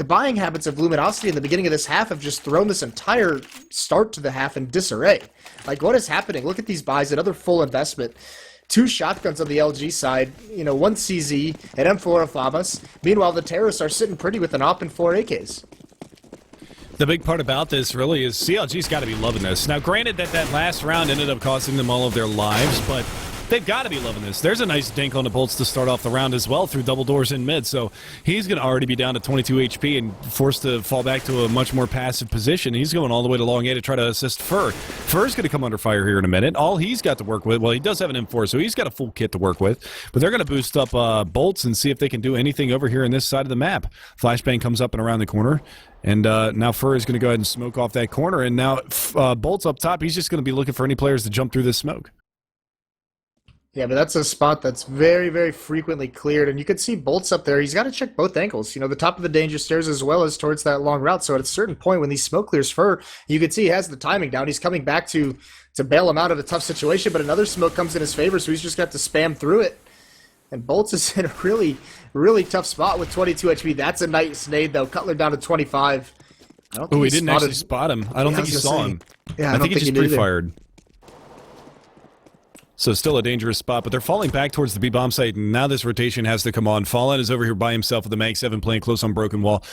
buying habits of Luminosity in the beginning of this half have just thrown this entire start to the half in disarray. Like, what is happening? Look at these buys, another full investment. 2 shotguns on the LG side, you know, 1 CZ, and M4 Famas. Meanwhile, the terrorists are sitting pretty with an AWP and 4 AKs. The big part about this really is CLG's got to be loving this. Now, granted that last round ended up costing them all of their lives, but they've got to be loving this. There's a nice dink on the bolts to start off the round as well through double doors in mid, so he's going to already be down to 22 HP and forced to fall back to a much more passive position. He's going all the way to long A to try to assist Fur. Fur's going to come under fire here in a minute. All he's got to work with, well, he does have an M4, so he's got a full kit to work with, but they're going to boost up bolts and see if they can do anything over here in this side of the map. Flashbang comes up and around the corner, and now Fur is going to go ahead and smoke off that corner, and now Bolt's up top. He's just going to be looking for any players to jump through this smoke. Yeah, but that's a spot that's very, very frequently cleared, and you can see Bolts up there. He's got to check both angles, you know, the top of the danger stairs as well as towards that long route. So at a certain point when these smoke clears Fur, you can see he has the timing down. He's coming back to bail him out of a tough situation, but another smoke comes in his favor, so he's just got to spam through it. And Bolts is in a really, really tough spot with 22 HP. That's a nice nade, though. Cutler down to 25. I don't Oh, think he didn't actually spotted. spot him. I don't Yeah, think I he was saw gonna say. him. Yeah, I think he he just did either. pre-fired. So still a dangerous spot, but they're falling back towards the B bomb site, and now this rotation has to come on. Fallen is over here by himself with the Mag 7 playing close on Broken Wall.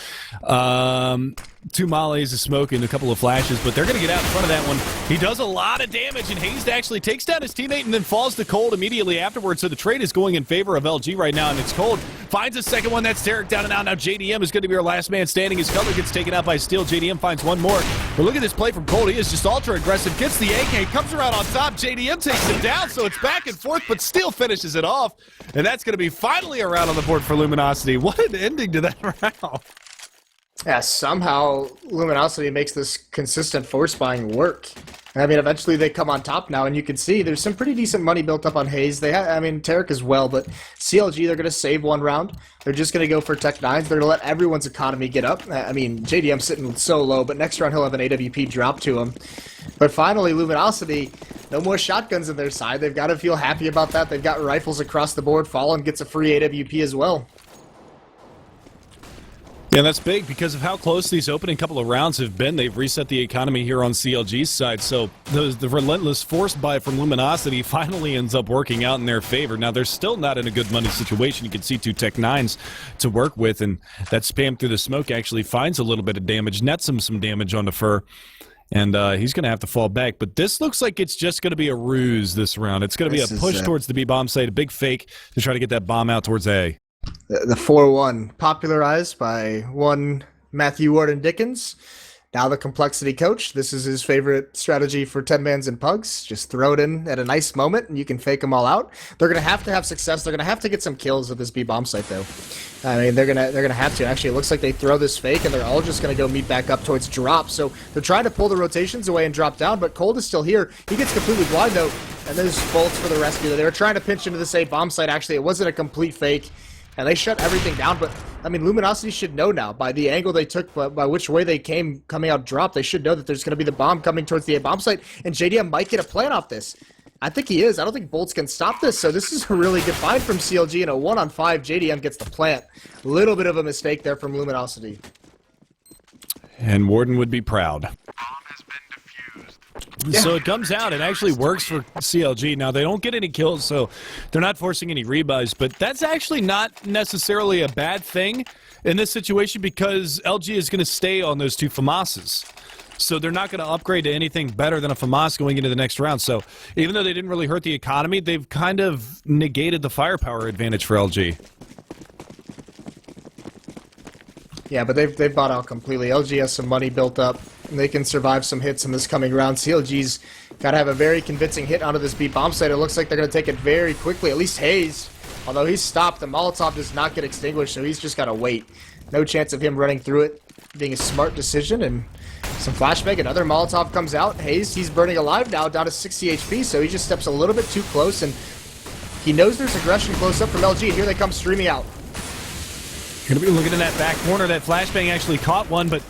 2 mollies, a smoke, and a couple of flashes, but they're going to get out in front of that one. He does a lot of damage, and Hayes actually takes down his teammate and then falls to Cold immediately afterwards, so the trade is going in favor of LG right now, and it's Cold. Finds a second one, that's Tarek down and out. Now JDM is going to be our last man standing. His color gets taken out by Steel. JDM finds one more. But look at this play from Cold. He is just ultra aggressive, gets the AK, comes around on top. JDM takes him down, so it's back and forth, but Steel finishes it off. And that's going to be finally a round on the board for Luminosity. What an ending to that round. Yeah, somehow Luminosity makes this consistent force buying work. I mean, eventually they come on top now, and you can see there's some pretty decent money built up on Hayes. I mean, Tarek as well, but CLG, they're going to save one round. They're just going to go for Tech 9s. They're going to let everyone's economy get up. I mean, JDM's sitting so low, but next round he'll have an AWP drop to him. But finally, Luminosity, no more shotguns on their side. They've got to feel happy about that. They've got rifles across the board. Fallen gets a free AWP as well. Yeah, that's big because of how close these opening couple of rounds have been. They've reset the economy here on CLG's side, so the relentless force buy from Luminosity finally ends up working out in their favor. Now, they're still not in a good money situation. You can see 2 Tech 9s to work with, and that spam through the smoke actually finds a little bit of damage, nets him some damage on the fur, and he's going to have to fall back. But this looks like it's just going to be a ruse this round. It's going to be a push towards the B bomb site, a big fake to try to get that bomb out towards A. The 4-1, popularized by one Matthew Warden Dickens, now the complexity coach. This is his favorite strategy for 10-mans and pugs. Just throw it in at a nice moment, and you can fake them all out. They're going to have success. They're going to have to get some kills at this B bomb site, though. I mean, they're gonna have to. Actually, it looks like they throw this fake, and they're all just going to go meet back up towards drop. So they're trying to pull the rotations away and drop down, but Cold is still here. He gets completely blind, though, and there's bolts for the rescue. They were trying to pinch into this A bomb site. Actually, it wasn't a complete fake. And they shut everything down, but, I mean, Luminosity should know now, by the angle they took, by which way they came coming out drop, they should know that there's going to be the bomb coming towards the A-bomb site, and JDM might get a plant off this. I think he is. I don't think Bolts can stop this, so this is a really good find from CLG, and a 1-on-5, JDM gets the plant. Little bit of a mistake there from Luminosity. And Warden would be proud. Yeah. So it comes out. It actually works for CLG. Now, they don't get any kills, so they're not forcing any rebuys, but that's actually not necessarily a bad thing in this situation because LG is going to stay on those 2 FAMASs. So they're not going to upgrade to anything better than a FAMAS going into the next round. So even though they didn't really hurt the economy, they've kind of negated the firepower advantage for LG. Yeah, but they've bought out completely. LG has some money built up. And they can survive some hits in this coming round. CLG's got to have a very convincing hit onto this B bomb site. It looks like they're going to take it very quickly. At least Hayes, although he's stopped, the Molotov does not get extinguished, so he's just got to wait. No chance of him running through it being a smart decision. And some flashbang, another Molotov comes out. Hayes, he's burning alive now, down to 60 HP, so he just steps a little bit too close, and he knows there's aggression close up from LG, and here they come streaming out. Going to be looking in that back corner. That flashbang actually caught one, but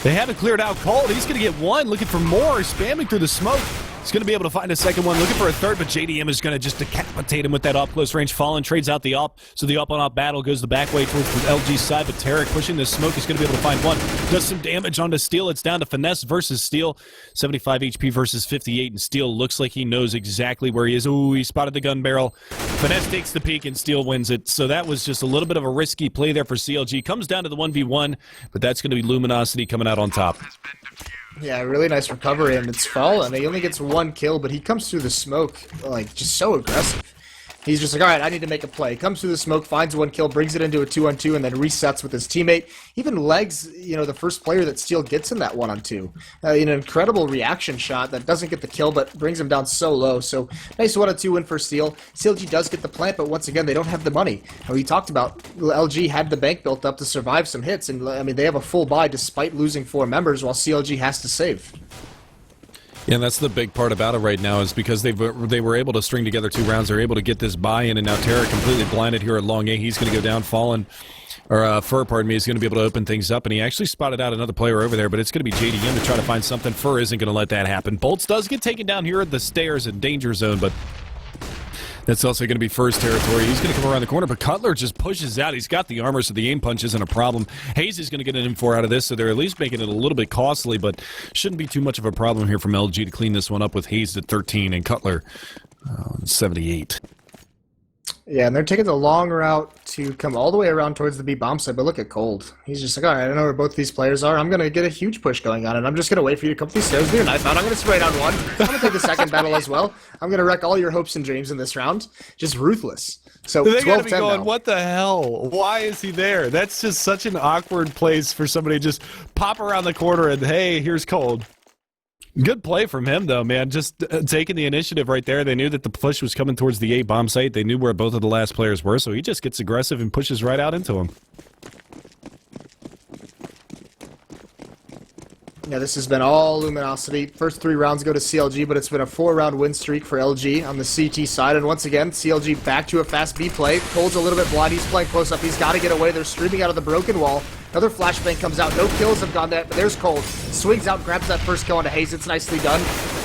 they haven't cleared out Cold. He's going to get one, looking for more, spamming through the smoke. He's going to be able to find a second one, looking for a third, but JDM is going to just decapitate him with that up-close range. Fallen trades out the up, so the up-on-up battle goes the back way towards the LG side, but Tarek pushing the smoke is going to be able to find one. Does some damage onto Steel. It's down to Finesse versus Steel. 75 HP versus 58, and Steel looks like he knows exactly where he is. Ooh, he spotted the gun barrel. Finesse takes the peek, and Steel wins it. So that was just a little bit of a risky play there for CLG. Comes down to the 1v1, but that's going to be Luminosity coming out on top. Yeah, really nice recovery, and it's Fallen. He only gets 1 kill, but he comes through the smoke, like, just so aggressive. He's just like, all right, I need to make a play. Comes through the smoke, finds 1 kill, brings it into a 2-on-2, and then resets with his teammate. Even legs, you know, the first player that Steel gets in that 1-on-2. An incredible reaction shot that doesn't get the kill, but brings him down so low. So, nice 1-on-2 win for Steel. CLG does get the plant, but once again, they don't have the money. And we talked about LG had the bank built up to survive some hits, and I mean, they have a full buy despite losing 4 members, while CLG has to save. Yeah, and that's the big part about it right now is because they were able to string together 2 rounds. They're able to get this buy-in, and now Terra completely blinded here at long A. He's going to go down, Fallen, or Fur, pardon me, is going to be able to open things up, and he actually spotted out another player over there, but it's going to be JDM to try to find something. Fur isn't going to let that happen. Bolts does get taken down here at the stairs in danger zone, but That's also going to be first territory. He's going to come around the corner, but Cutler just pushes out. He's got the armor, so the aim punch isn't a problem. Hayes is going to get an M4 out of this, so they're at least making it a little bit costly, but shouldn't be too much of a problem here from LG to clean this one up with Hayes at 13 and Cutler 78. Yeah, and they're taking the long route to come all the way around towards the B bomb site, but look at Cold. He's just like, all right, I know where both these players are. I'm going to get a huge push going on, and I'm just going to wait for you to come up these stairs with your knife out. I'm going to spray down one. I'm going to take the second battle as well. I'm going to wreck all your hopes and dreams in this round. Just ruthless. So they got to be 12-10 going, now. what the hell? Why is he there? That's just such an awkward place for somebody to just pop around the corner and, hey, here's Cold. Good play from him, though, man. Just taking the initiative right there. They knew that the push was coming towards the A bomb site. They knew where both of the last players were, so he just gets aggressive and pushes right out into him. Yeah, this has been all Luminosity. First 3 rounds go to CLG, but it's been a 4-round win streak for LG on the CT side. And once again, CLG back to a fast B play. Cold's a little bit blind. He's playing close up. He's got to get away. They're streaming out of the broken wall. Another flashbang comes out. No kills have gone there, but there's Cold. Swings out, grabs that first kill onto Hayes. It's nicely done.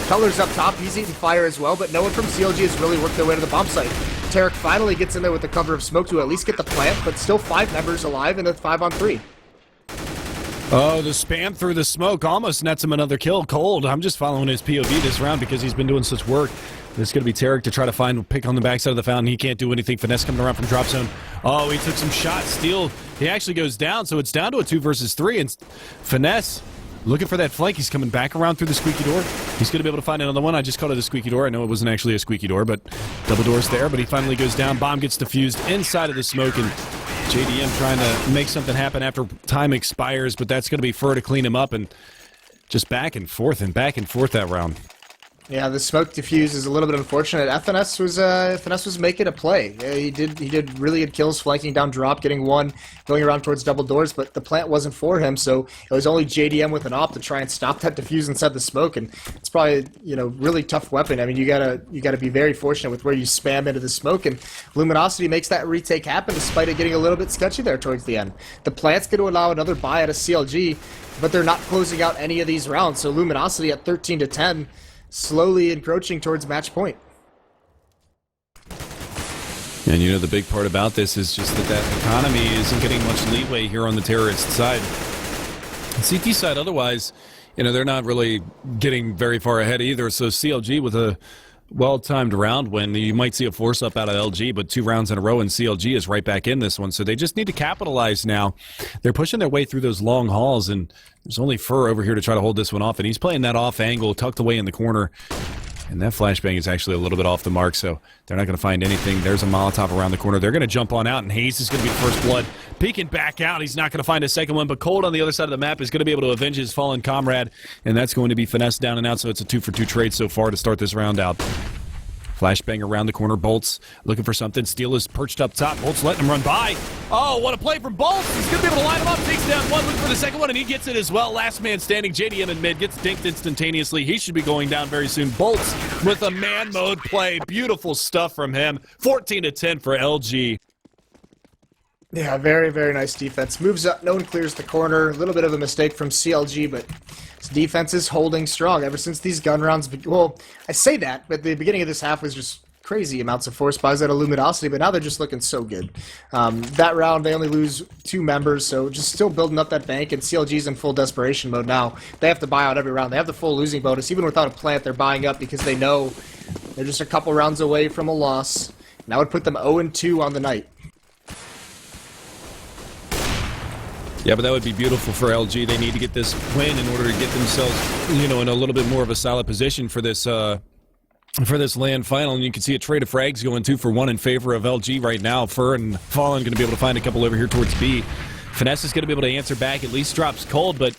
Cutler's up top. He's eating fire as well, but no one from CLG has really worked their way to the bomb site. Tarek finally gets in there with the cover of smoke to at least get the plant, but still 5 members alive in a 5-on-3. Oh, the spam through the smoke almost nets him another kill. Cold. I'm just following his POV this round because he's been doing such work. There's going to be Tarek to try to pick on the backside of the fountain. He can't do anything. Finesse coming around from drop zone. Oh, he took some shots. Steal. He actually goes down, so it's down to a 2 versus 3. And Finesse looking for that flank. He's coming back around through the squeaky door. He's going to be able to find another one. I just called it a squeaky door. I know it wasn't actually a squeaky door, but double doors there. But he finally goes down. Bomb gets defused inside of the smoke, and JDM trying to make something happen after time expires, but that's going to be Fur to clean him up, and just back and forth that round. Yeah, the smoke diffuse is a little bit unfortunate. FNS was making a play. Yeah, he did really good kills, flanking down drop, getting one, going around towards double doors, but the plant wasn't for him, so it was only JDM with an op to try and stop that diffuse inside the smoke, and it's probably, really tough weapon. I mean, you gotta be very fortunate with where you spam into the smoke, and Luminosity makes that retake happen despite it getting a little bit sketchy there towards the end. The plant's going to allow another buy out of CLG, but they're not closing out any of these rounds, so Luminosity at 13-10, slowly encroaching towards match point. And the big part about this is just that economy isn't getting much leeway here on the terrorist side. The CT side, otherwise, they're not really getting very far ahead either. So CLG with a well-timed round win, you might see a force-up out of LG, but 2 rounds in a row, and CLG is right back in this one. So they just need to capitalize now. They're pushing their way through those long halls, and there's only Fur over here to try to hold this one off, and he's playing that off angle, tucked away in the corner. And that flashbang is actually a little bit off the mark, so they're not going to find anything. There's a Molotov around the corner. They're going to jump on out, and Hayes is going to be the first blood. Peeking back out. He's not going to find a second one, but Cold on the other side of the map is going to be able to avenge his fallen comrade, and that's going to be Finesse down and out, so it's a 2-for-2 trade so far to start this round out. Flashbang around the corner. Bolts looking for something. Steel is perched up top. Bolts letting him run by. Oh, what a play from Bolts. He's going to be able to line him up. Takes down one. Looking for the second one, and he gets it as well. Last man standing. JDM in mid. Gets dinked instantaneously. He should be going down very soon. Bolts with a man mode play. Beautiful stuff from him. 14-10 for LG. Yeah, very, very nice defense. Moves up. No one clears the corner. A little bit of a mistake from CLG, but his defense is holding strong ever since these gun rounds. Well, I say that, but the beginning of this half was just crazy amounts of force buys out of Luminosity, but now they're just looking so good. That round, they only lose 2 members, so just still building up that bank, and CLG's in full desperation mode now. They have to buy out every round. They have the full losing bonus. Even without a plant, they're buying up because they know they're just a couple rounds away from a loss. And that would put them 0-2 on the night. Yeah, but that would be beautiful for LG. They need to get this win in order to get themselves, in a little bit more of a solid position for this land final. And you can see a trade of frags going 2-for-1 in favor of LG right now. Fur and Fallen going to be able to find a couple over here towards B. Finesse is going to be able to answer back. At least drops Cold, but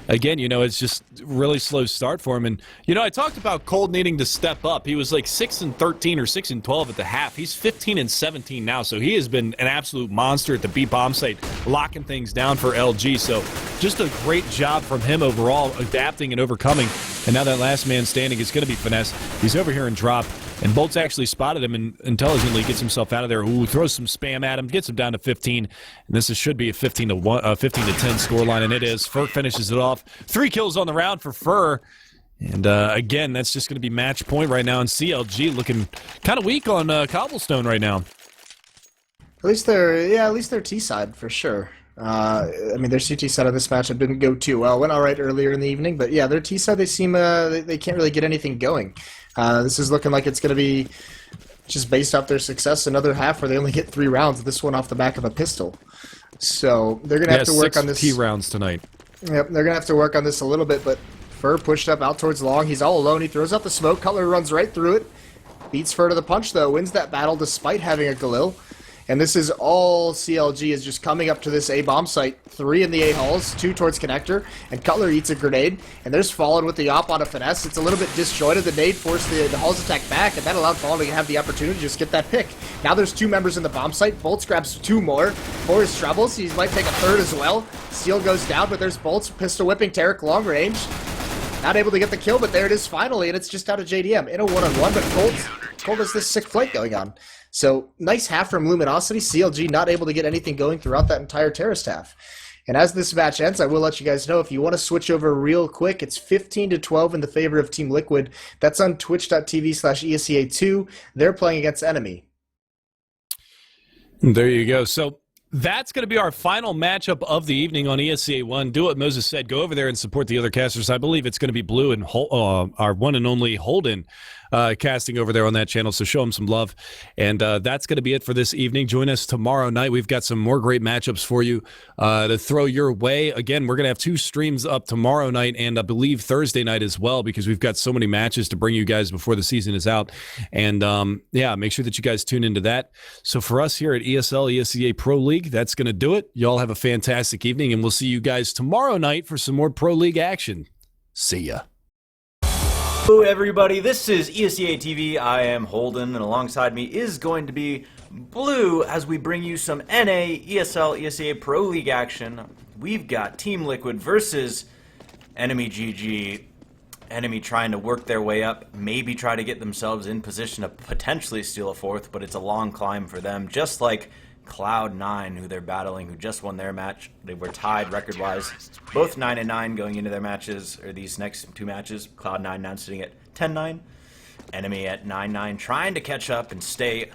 again, it's just really slow start for him. And, I talked about Cold needing to step up. He was like 6-13 or 6-12 at the half. He's 15-17 now, so he has been an absolute monster at the B bomb site, locking things down for LG. So just a great job from him overall, adapting and overcoming. And now that last man standing is going to be Finesse. He's over here in drop. And Bolt's actually spotted him and intelligently gets himself out of there. Ooh, throws some spam at him, gets him down to 15. And this should be a 15-10 scoreline, and it is. Fur finishes it off. 3 kills on the round for Fur. And again, that's just going to be match point right now. And CLG looking kind of weak on Cobblestone right now. At least their T side for sure. I mean, their CT side of this matchup didn't go too well. Went all right earlier in the evening, but yeah, their T side they seem they can't really get anything going. This is looking like it's going to be just based off their success another half where they only get 3 rounds. This one off the back of a pistol. So they're going to have to work on this. 6 P rounds tonight. Yep, they're going to have to work on this a little bit, but Fur pushed up out towards long. He's all alone. He throws out the smoke. Cutler runs right through it. Beats Fur to the punch, though. Wins that battle despite having a Galil. And this is all CLG is just coming up to this A-bomb site. 3 in the A-halls, 2 towards connector. And Cutler eats a grenade. And there's Fallen with the op on a finesse. It's a little bit disjointed. The nade forced the halls attack back. And that allowed Fallen to have the opportunity to just get that pick. Now there's 2 members in the bomb site. Bolts grabs 2 more. For his troubles, he might take a 3rd as well. Steel goes down, but there's Bolts pistol whipping Tarek long range. Not able to get the kill, but there it is finally, and it's just out of JDM in a one-on-one, but Cold has this sick flight going on. So, nice half from Luminosity. CLG not able to get anything going throughout that entire terrorist half. And as this match ends, I will let you guys know, if you want to switch over real quick, it's 15-12 in the favor of Team Liquid. That's on twitch.tv/ESEA2. They're playing against NME. There you go. So, that's going to be our final matchup of the evening on ESEA 1. Do what Moses said. Go over there and support the other casters. I believe it's going to be Blue and our one and only Holden casting over there on that channel, so show him some love. And that's going to be it for this evening. Join us tomorrow night. We've got some more great matchups for you to throw your way. Again, we're going to have 2 streams up tomorrow night and I believe Thursday night as well, because we've got so many matches to bring you guys before the season is out. And yeah, make sure that you guys tune into that. So for us here at ESL ESEA Pro League, that's going to do it. Y'all have a fantastic evening, and we'll see you guys tomorrow night for some more Pro League action. See ya. Hello everybody, this is ESEA TV. I am Holden, and alongside me is going to be Blue as we bring you some NA ESL ESEA Pro League action. We've got Team Liquid versus Enemy GG. Enemy trying to work their way up, maybe try to get themselves in position to potentially steal a 4th, but it's a long climb for them, just like Cloud9, who they're battling, who just won their match. They were tied record-wise, both 9-9 going into their matches, or these next 2 matches. Cloud9 now sitting at 10-9, Enemy at 9-9, trying to catch up and stay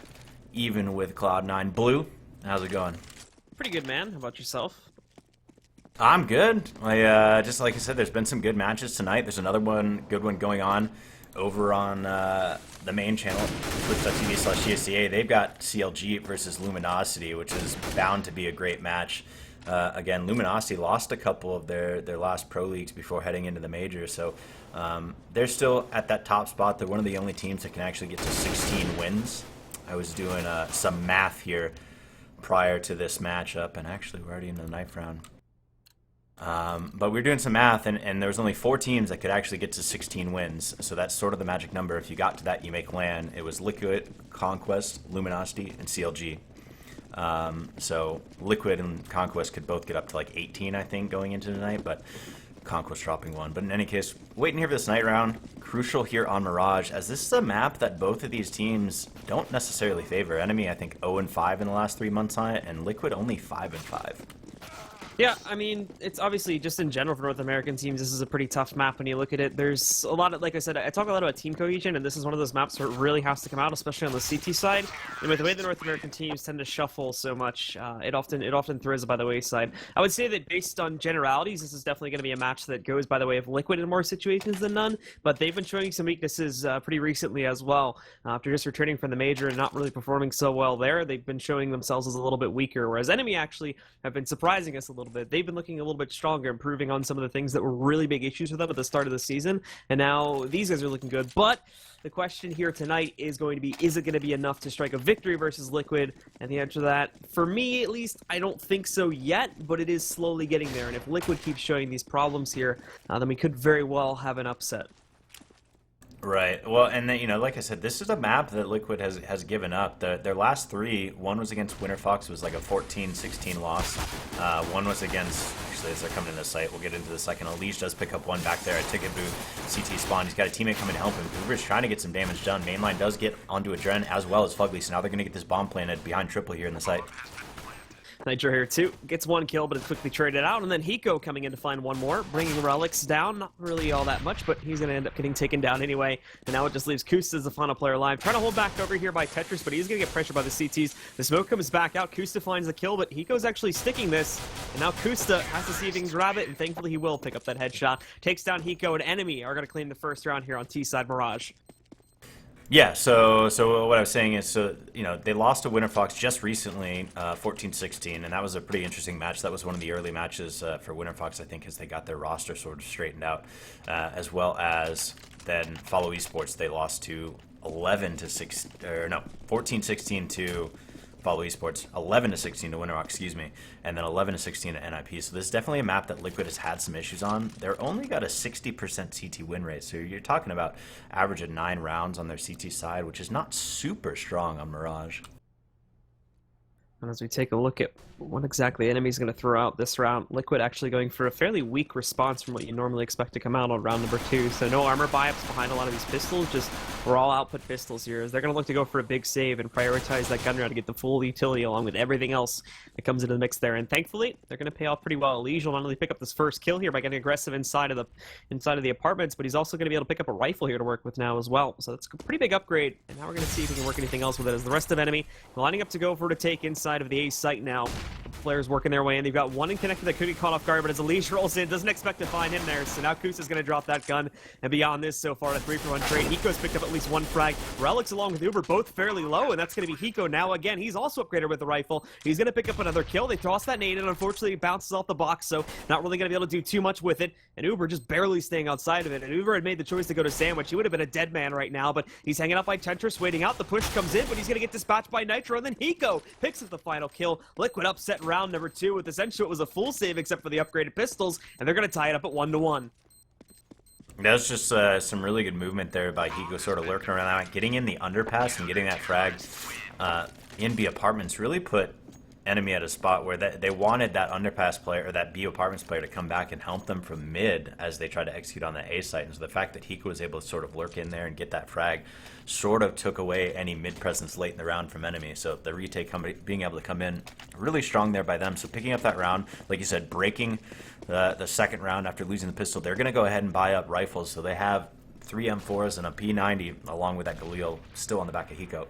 even with Cloud9. Blue, how's it going? Pretty good, man. How about yourself? I'm good. Just like I said, there's been some good matches tonight. There's another good one going on over on the main channel, twitch.tv/ESEA. They've got CLG versus Luminosity, which is bound to be a great match. Again, Luminosity lost a couple of their last pro leagues before heading into the major, so they're still at that top spot. They're one of the only teams that can actually get to 16 wins. I was doing some math here prior to this matchup, and actually we're already into the 9th round. But we were doing some math, and there was only 4 teams that could actually get to 16 wins. So that's sort of the magic number. If you got to that, you make LAN. It was Liquid, Conquest, Luminosity, and CLG. So Liquid and Conquest could both get up to like 18, I think, going into tonight, but Conquest dropping 1. But in any case, waiting here for this night round. Crucial here on Mirage, as this is a map that both of these teams don't necessarily favor. Enemy, I think, 0-5 in the last 3 months on it, and Liquid only 5-5. Yeah, I mean, it's obviously just in general for North American teams, this is a pretty tough map when you look at it. There's a lot of, like I said, I talk a lot about team cohesion, and this is one of those maps where it really has to come out, especially on the CT side. And with the way the North American teams tend to shuffle so much, it often throws by the wayside. I would say that based on generalities, this is definitely going to be a match that goes by the way of Liquid in more situations than none, but they've been showing some weaknesses pretty recently as well. After just returning from the major and not really performing so well there, they've been showing themselves as a little bit weaker, whereas Enemy actually have been surprising us a little bit. They've been looking a little bit stronger, improving on some of the things that were really big issues for them at the start of the season, and now these guys are looking good. But the question here tonight is going to be, is it going to be enough to strike a victory versus Liquid? And the answer to that, for me at least, I don't think so yet, but it is slowly getting there. And if Liquid keeps showing these problems here, then we could very well have an upset. Right. Well, and then, like I said, this is a map that Liquid has given up. Their last 3, one was against Winter Fox, it was like a 14-16 loss. One was against, actually, as they're coming to the site, we'll get into the second. Elise does pick up one back there at Ticket Booth. CT spawn. He's got a teammate coming to help him. Cooper's trying to get some damage done. Mainline does get onto a Dren as well as Fugly, so now they're going to get this bomb planted behind Triple here in the site. Nitro here too gets one kill, but it's quickly traded out, and then Hiko coming in to find one more, bringing Relics down. Not really all that much, but he's going to end up getting taken down anyway. And now it just leaves Kusta as the final player alive. Trying to hold back over here by Tetris, but he's going to get pressured by the CTs. The smoke comes back out. Kusta finds the kill, but Hiko's actually sticking this. And now Kusta has to see if he can grab it, and thankfully he will pick up that headshot. Takes down Hiko, and Enemy are going to claim the first round here on T-side Mirage. Yeah, so what I was saying is, they lost to Winter Fox just recently, 14-16, and that was a pretty interesting match. That was one of the early matches for Winter Fox, I think, as they got their roster sort of straightened out, as well as then Follow Esports. They lost to 14-16 to Follow Esports, 11-16 to Winter Fox, excuse me, and then 11-16 to NIP. So this is definitely a map that Liquid has had some issues on. They're only got a 60% CT win rate, so you're talking about average of 9 rounds on their CT side, which is not super strong on Mirage. And as we take a look at what exactly Enemy's going to throw out this round, Liquid actually going for a fairly weak response from what you normally expect to come out on round number 2. So no armor buy-ups behind a lot of these pistols, just raw output pistols here. As they're going to look to go for a big save and prioritize that gun round to get the full utility along with everything else that comes into the mix there. And thankfully, they're going to pay off pretty well. Lige will not only pick up this first kill here by getting aggressive inside of the apartments, but he's also going to be able to pick up a rifle here to work with now as well. So that's a pretty big upgrade. And now we're going to see if we can work anything else with it, as the rest of Enemy lining up to go for to take inside of the A site now. Players working their way in. They've got one in connected that could get caught off guard, but as Elish rolls in, doesn't expect to find him there. So now Kusa's going to drop that gun. And beyond this, so far, a 3-for-1 trade. Hiko's picked up at least one frag. Relics along with Uber, both fairly low, and that's going to be Hiko now again. He's also upgraded with the rifle. He's going to pick up another kill. They toss that nade, and unfortunately, it bounces off the box, so not really going to be able to do too much with it. And Uber just barely staying outside of it. And Uber had made the choice to go to Sandwich. He would have been a dead man right now, but he's hanging out by Tetris, waiting out. The push comes in, but he's going to get dispatched by Nitro, and then Hiko picks up the final kill. Liquid upset round number 2 with essentially it was a full save except for the upgraded pistols, and they're going to tie it up at 1-1. That was just some really good movement there by Hiko, sort of lurking around, getting in the underpass and getting that frag in B apartments. Really put Enemy at a spot where they wanted that underpass player or that B apartments player to come back and help them from mid as they tried to execute on the A site. And so the fact that Hiko was able to sort of lurk in there and get that frag sort of took away any mid presence late in the round from Enemy. So the retake being able to come in really strong there by them. So picking up that round, like you said, breaking the second round after losing the pistol, they're going to go ahead and buy up rifles. So they have 3 M4s and a P90 along with that Galil still on the back of Hiko.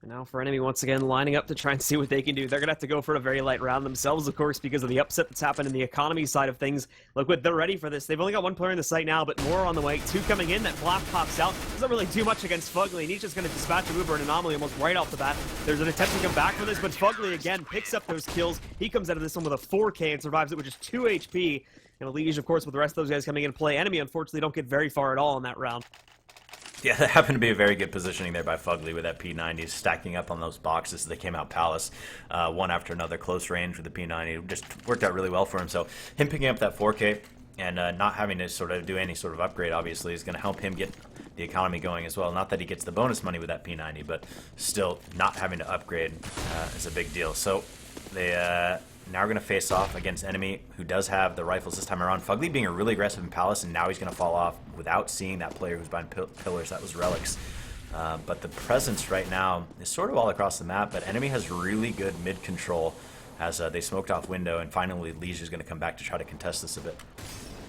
And now for Enemy once again lining up to try and see what they can do. They're going to have to go for a very light round themselves, of course, because of the upset that's happened in the economy side of things. Liquid, they're ready for this. They've only got one player in the site now, but more on the way. 2 coming in. That block pops out. Doesn't really do much against Fugly. And he's just going to dispatch a Uber, an anomaly almost right off the bat. There's an attempt to come back for this, but Fugly again picks up those kills. He comes out of this one with a 4K and survives it with just 2 HP. And Elige, of course, with the rest of those guys coming in play. Enemy, unfortunately, don't get very far at all in that round. Yeah, that happened to be a very good positioning there by Fugly with that P90, stacking up on those boxes. They came out Palace, one after another, close range with the P90. Just worked out really well for him. So him picking up that 4K and not having to sort of do any sort of upgrade, obviously, is going to help him get the economy going as well. Not that he gets the bonus money with that P90, but still not having to upgrade is a big deal. So they now we're going to face off against Enemy, who does have the rifles this time around. Fugly being a really aggressive in Palace, and now he's going to fall off without seeing that player who's behind pillars. That was Relics. But the presence right now is sort of all across the map, but Enemy has really good mid-control as they smoked off window, and finally Lige is going to come back to try to contest this a bit.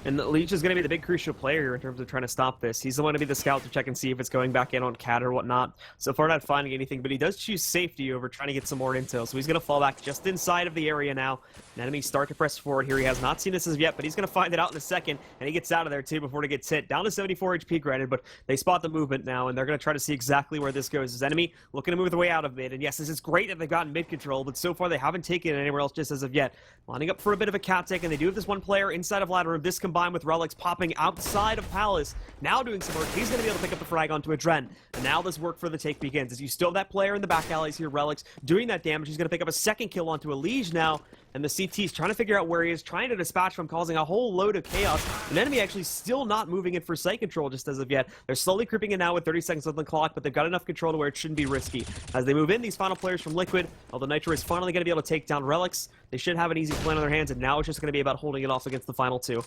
And Leech is going to be the big crucial player here in terms of trying to stop this. He's the one to be the scout to check and see if it's going back in on Cat or whatnot. So far not finding anything, but he does choose safety over trying to get some more intel. So he's going to fall back just inside of the area now. And Enemies start to press forward here. He has not seen this as of yet, but he's going to find it out in a second. And he gets out of there too before it gets hit. Down to 74 HP granted, but they spot the movement now, and they're going to try to see exactly where this goes. His Enemy looking to move the way out of mid. And yes, this is great that they've gotten mid control, but so far they haven't taken it anywhere else just as of yet. Lining up for a bit of a cat take, and they do have this one player inside of ladder room. This combined with Relics popping outside of Palace, now doing some work. He's going to be able to pick up the frag onto Adren. And now this work for the take begins. As you still have that player in the back alleys here, Relics, doing that damage. He's going to pick up a second kill onto Elige now. And the CT's trying to figure out where he is, trying to dispatch from, causing a whole load of chaos. An Enemy actually still not moving in for site control just as of yet. They're slowly creeping in now with 30 seconds on the clock, but they've got enough control to where it shouldn't be risky. As they move in, these final players from Liquid, although Nitro is finally going to be able to take down Relics, they should have an easy plan on their hands, and now it's just going to be about holding it off against the final two.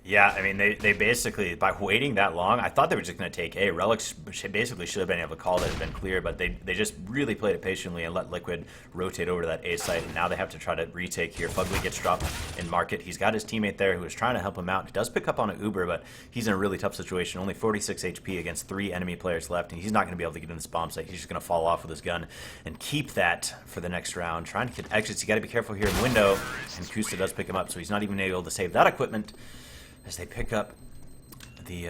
Yeah, I mean, they basically, by waiting that long, I thought they were just going to take A. Relics basically should have been able to call that had been clear, but they just really played it patiently and let Liquid rotate over to that A site, and now they have to try to retake here. Fugly gets dropped in market. He's got his teammate there who is trying to help him out. He does pick up on an Uber, but he's in a really tough situation. Only 46 HP against 3 enemy players left, and he's not going to be able to get in this bomb site. He's just going to fall off with his gun and keep that for the next round. Trying to get exits. You got to be careful here in window, and Kusta does pick him up, so he's not even able to save that equipment as they pick up the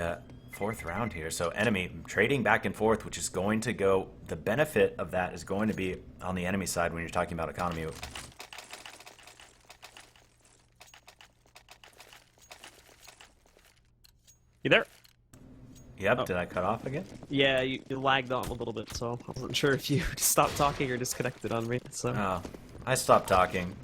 4th round here. So enemy trading back and forth, which is going to go, the benefit of that is going to be on the enemy side when you're talking about economy. You there? Yep, Oh. Did I cut off again? Yeah, you lagged on a little bit, so I wasn't sure if you stopped talking or disconnected on me. So. Oh, I stopped talking.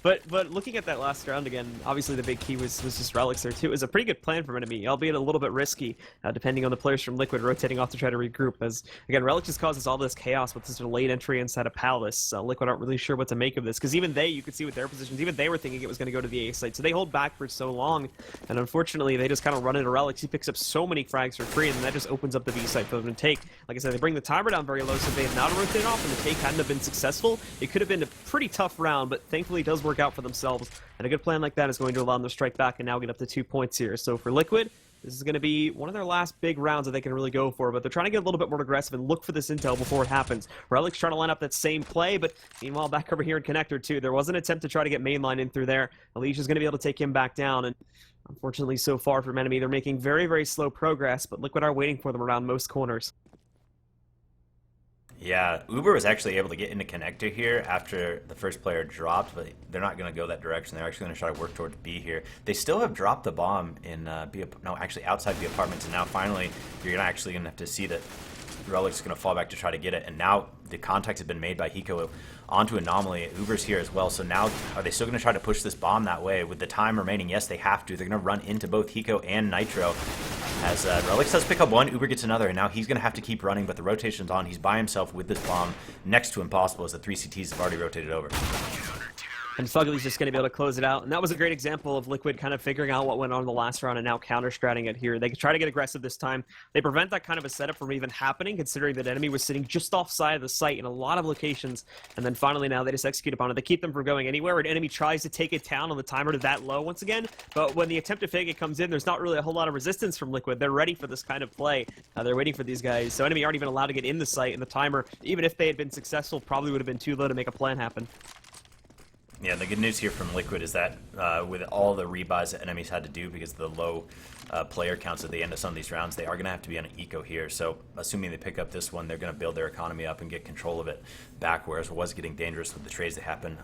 But looking at that last round again, obviously the big key was just Relics there too. It was a pretty good plan from Enemy, albeit a little bit risky, depending on the players from Liquid rotating off to try to regroup. As again, Relics just causes all this chaos with this late entry inside of Palace. Liquid aren't really sure what to make of this, because even you could see with their positions, even they were thinking it was going to go to the A site. So they hold back for so long, and unfortunately they just kind of run into Relics. He picks up so many frags for free, and that just opens up the B site for them to take. Like I said, they bring the timer down very low, so if they had not rotated off and the take hadn't have been successful, it could have been a pretty tough round, but thankfully it does work out for themselves. And a good plan like that is going to allow them to strike back and now get up to 2 points here. So for Liquid, this is going to be one of their last big rounds that they can really go for, but they're trying to get a little bit more aggressive and look for this intel before it happens. Relic's trying to line up that same play, but meanwhile back over here in Connector too, there was an attempt to try to get mainline in through there. Alicia's going to be able to take him back down, and unfortunately so far from Enemy, they're making very, very slow progress, but Liquid are waiting for them around most corners. Yeah, Uber was actually able to get into connector here after the first player dropped, but they're not going to go that direction. They're actually going to try to work towards B here. They still have dropped the bomb in actually outside the apartments, and now finally you're actually going to have to see that Relic's going to fall back to try to get it, and now the contacts have been made by Hiko onto Anomaly. Uber's here as well, so now are they still going to try to push this bomb that way with the time remaining? Yes, they have to. They're going to run into both Hiko and Nitro. As Relics does pick up one, Uber gets another, and now he's going to have to keep running, but the rotation's on. He's by himself with this bomb next to impossible as the 3 CTs have already rotated over. And Fugly's just going to be able to close it out. And that was a great example of Liquid kind of figuring out what went on in the last round and now counter-stratting it here. They could try to get aggressive this time. They prevent that kind of a setup from even happening, considering that Enemy was sitting just offside of the site in a lot of locations. And then finally now they just execute upon it. They keep them from going anywhere, and Enemy tries to take it down on the timer to that low once again. But when the attempt to fake it comes in, there's not really a whole lot of resistance from Liquid. They're ready for this kind of play. They're waiting for these guys. So Enemy aren't even allowed to get in the site, and the timer, even if they had been successful, probably would have been too low to make a plan happen. Yeah, the good news here from Liquid is that with all the rebuys that enemies had to do because of the low player counts at the end of some of these rounds, they are going to have to be on an eco here. So assuming they pick up this one, they're going to build their economy up and get control of it back, whereas it was getting dangerous with the trades that happen.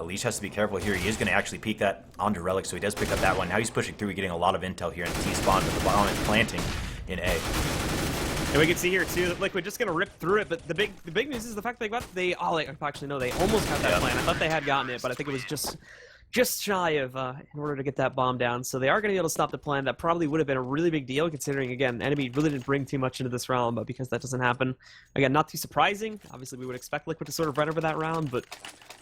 Leash has to be careful here. He is going to actually peek that onto Relic, so he does pick up that one. Now he's pushing through, getting a lot of intel here in the T-spawn, but the bomb is planting in A. And we can see here too that Liquid just gonna rip through it, but the big news is the fact they almost got that plan. I thought they had gotten it, but I think it was just shy of in order to get that bomb down. So they are going to be able to stop the plan. That probably would have been a really big deal, considering, again, Enemy really didn't bring too much into this round, but because that doesn't happen, again, not too surprising. Obviously, we would expect Liquid to sort of run over that round, but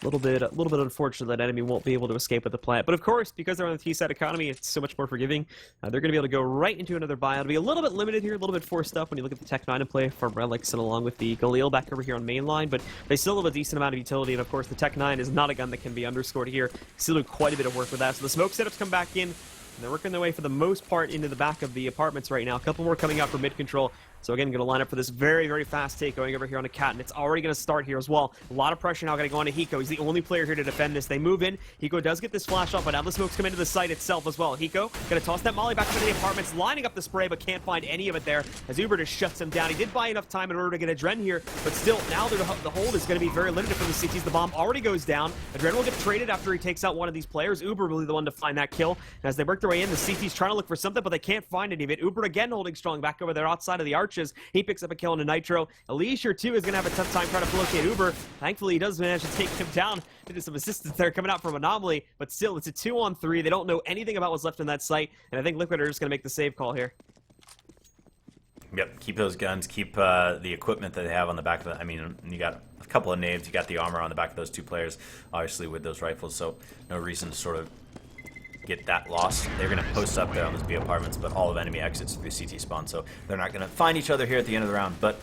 a little bit unfortunate that Enemy won't be able to escape with the plant. But of course, because they're on the T-side economy, it's so much more forgiving. They're going to be able to go right into another buy. It'll be a little bit limited here, a little bit forced up when you look at the Tech 9 in play from Relics and along with the Galil back over here on main line, but they still have a decent amount of utility, and of course, the Tech 9 is not a gun that can be underscored here. Still do quite a bit of work with that. So the smoke setups come back in, and they're working their way for the most part into the back of the apartments right now. A couple more coming out for mid control. So again, going to line up for this very, very fast take going over here on a Cat, and it's already going to start here as well. A lot of pressure now going to go on to Hiko. He's the only player here to defend this. They move in. Hiko does get this flash off, but now the smoke's come into the site itself as well. Hiko going to toss that molly back into the apartments, lining up the spray, but can't find any of it there as Uber just shuts him down. He did buy enough time in order to get Adren here, but still, now the hold is going to be very limited for the CTs. The bomb already goes down. Adren will get traded after he takes out one of these players. Uber will be the one to find that kill. And as they work their way in, the CT's trying to look for something, but they can't find any of it. Uber again holding strong back over there outside of the arches. He picks up a kill into Nitro. Alicia too is going to have a tough time trying to locate Uber. Thankfully, he does manage to take him down. There's some assistance there coming out from Anomaly, but still, it's a 2-on-3. They don't know anything about what's left in that site, and I think Liquid are just going to make the save call here. Yep, keep those guns, keep the equipment that they have on the back of it. I mean, you got a couple of nades, you got the armor on the back of those two players, obviously with those rifles, so no reason to sort of get that loss. They're going to post up there on those B apartments, but all of enemy exits through CT spawn, so they're not going to find each other here at the end of the round. But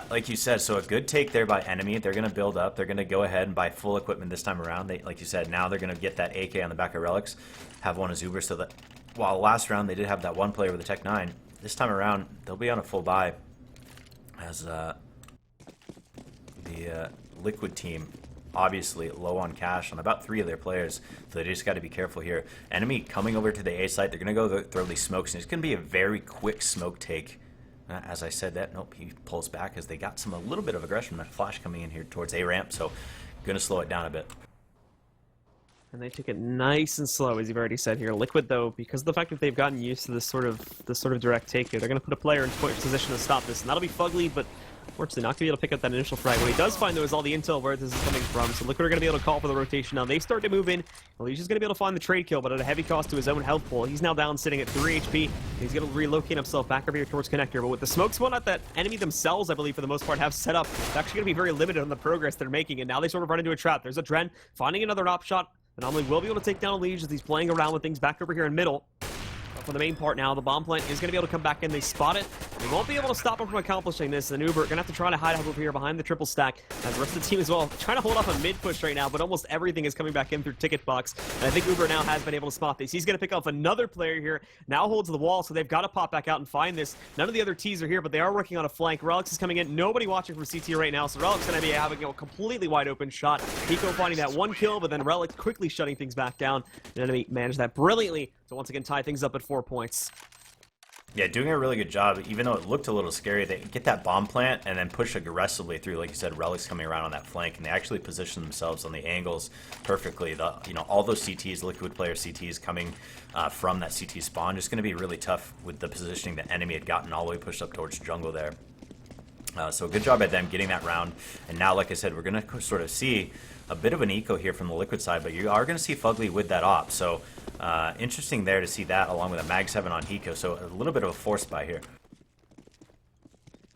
like you said, so a good take there by enemy. They're going to build up. They're going to go ahead and buy full equipment this time around. They, like you said, now they're going to get that AK on the back of Relics, have one as Uber, so that while last round they did have that one player with the Tech 9, this time around they'll be on a full buy as the Liquid team obviously low on cash on about 3 of their players, so they just got to be careful here. Enemy coming over to the A site. They're going to go throw these smokes, and it's going to be a very quick smoke take. As I said that, nope, he pulls back as they got a little bit of aggression. That flash coming in here towards A ramp, so going to slow it down a bit. And they take it nice and slow, as you've already said here. Liquid, though, because of the fact that they've gotten used to this sort of direct take here, they're going to put a player in position to stop this, and that'll be Fugly, but unfortunately not going to be able to pick up that initial frag. What he does find, though, is all the intel where this is coming from, so Liquid are going to be able to call for the rotation now. They start to move in. Well, he's just going to be able to find the trade kill, but at a heavy cost to his own health pool. He's now down, sitting at 3 HP. He's going to relocate himself back over here towards Connector, but with the smoke spawn out that enemy themselves, I believe, for the most part, have set up, it's actually going to be very limited on the progress they're making, and now they sort of run into a trap. There's a Dren finding another op shot. Anomaly will be able to take down a Liege as he's playing around with things back over here in middle. But for the main part now, the bomb plant is going to be able to come back in. They spot it. They won't be able to stop him from accomplishing this. And Uber going to have to try to hide over here behind the triple stack. As the rest of the team as well, trying to hold off a mid push right now, but almost everything is coming back in through ticket box. And I think Uber now has been able to spot this. He's going to pick off another player here. Now holds the wall, so they've got to pop back out and find this. None of the other T's are here, but they are working on a flank. Relics is coming in. Nobody watching from CT right now, so Relics going to be having a completely wide open shot. Pico finding that one kill, but then Relics quickly shutting things back down. And enemy managed that brilliantly to once again tie things up at 4 points. Yeah, doing a really good job, even though it looked a little scary. They get that bomb plant and then push aggressively through, like you said, Relics coming around on that flank, and they actually position themselves on the angles perfectly. All those CTs, Liquid player CTs coming from that CT spawn, just going to be really tough with the positioning the enemy had gotten all the way pushed up towards jungle there. So good job at them getting that round. And now, like I said, we're going to sort of see a bit of an eco here from the Liquid side, but you are going to see Fugly with that op. So interesting there to see that along with a Mag 7 on Hiko. So a little bit of a force buy here.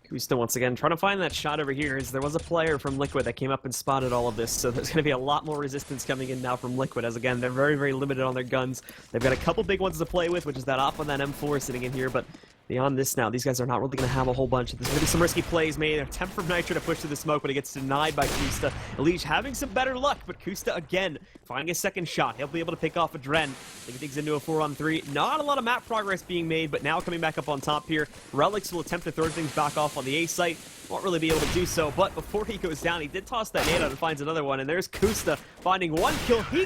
Kusta once again trying to find that shot over here, as there was a player from Liquid that came up and spotted all of this, so there's going to be a lot more resistance coming in now from Liquid, as again, they're very, very limited on their guns. They've got a couple big ones to play with, which is that op on that M4 sitting in here, but beyond this now, these guys are not really going to have a whole bunch. There's going to be some risky plays made. An attempt from Nitro to push through the smoke, but it gets denied by Kusta. Elige having some better luck, but Kusta again finding a second shot. He'll be able to pick off a Dren. Taking things into a 4-on-3. Not a lot of map progress being made, but now coming back up on top here. Relics will attempt to throw things back off on the A site. Won't really be able to do so, but before he goes down, he did toss that nade out and finds another one, and there's Kusta finding one kill. He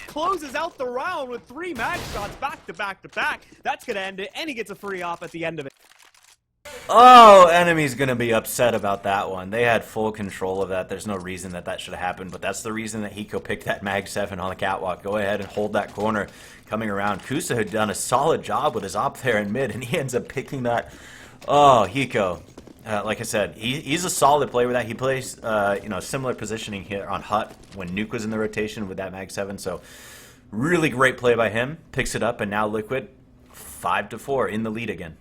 closes out the round with 3 mag shots back to back to back. That's going to end it, and he gets a free op at the end of it. Oh, enemy's going to be upset about that one. They had full control of that. There's no reason that should have happened, but that's the reason that Hiko picked that Mag 7 on the catwalk. Go ahead and hold that corner coming around. Kusa had done a solid job with his op there in mid, and he ends up picking that. Oh, Hiko. Like I said, he's a solid player with that. He plays, similar positioning here on Hut when Nuke was in the rotation with that Mag 7. So, really great play by him. Picks it up, and now Liquid 5-4 in the lead again.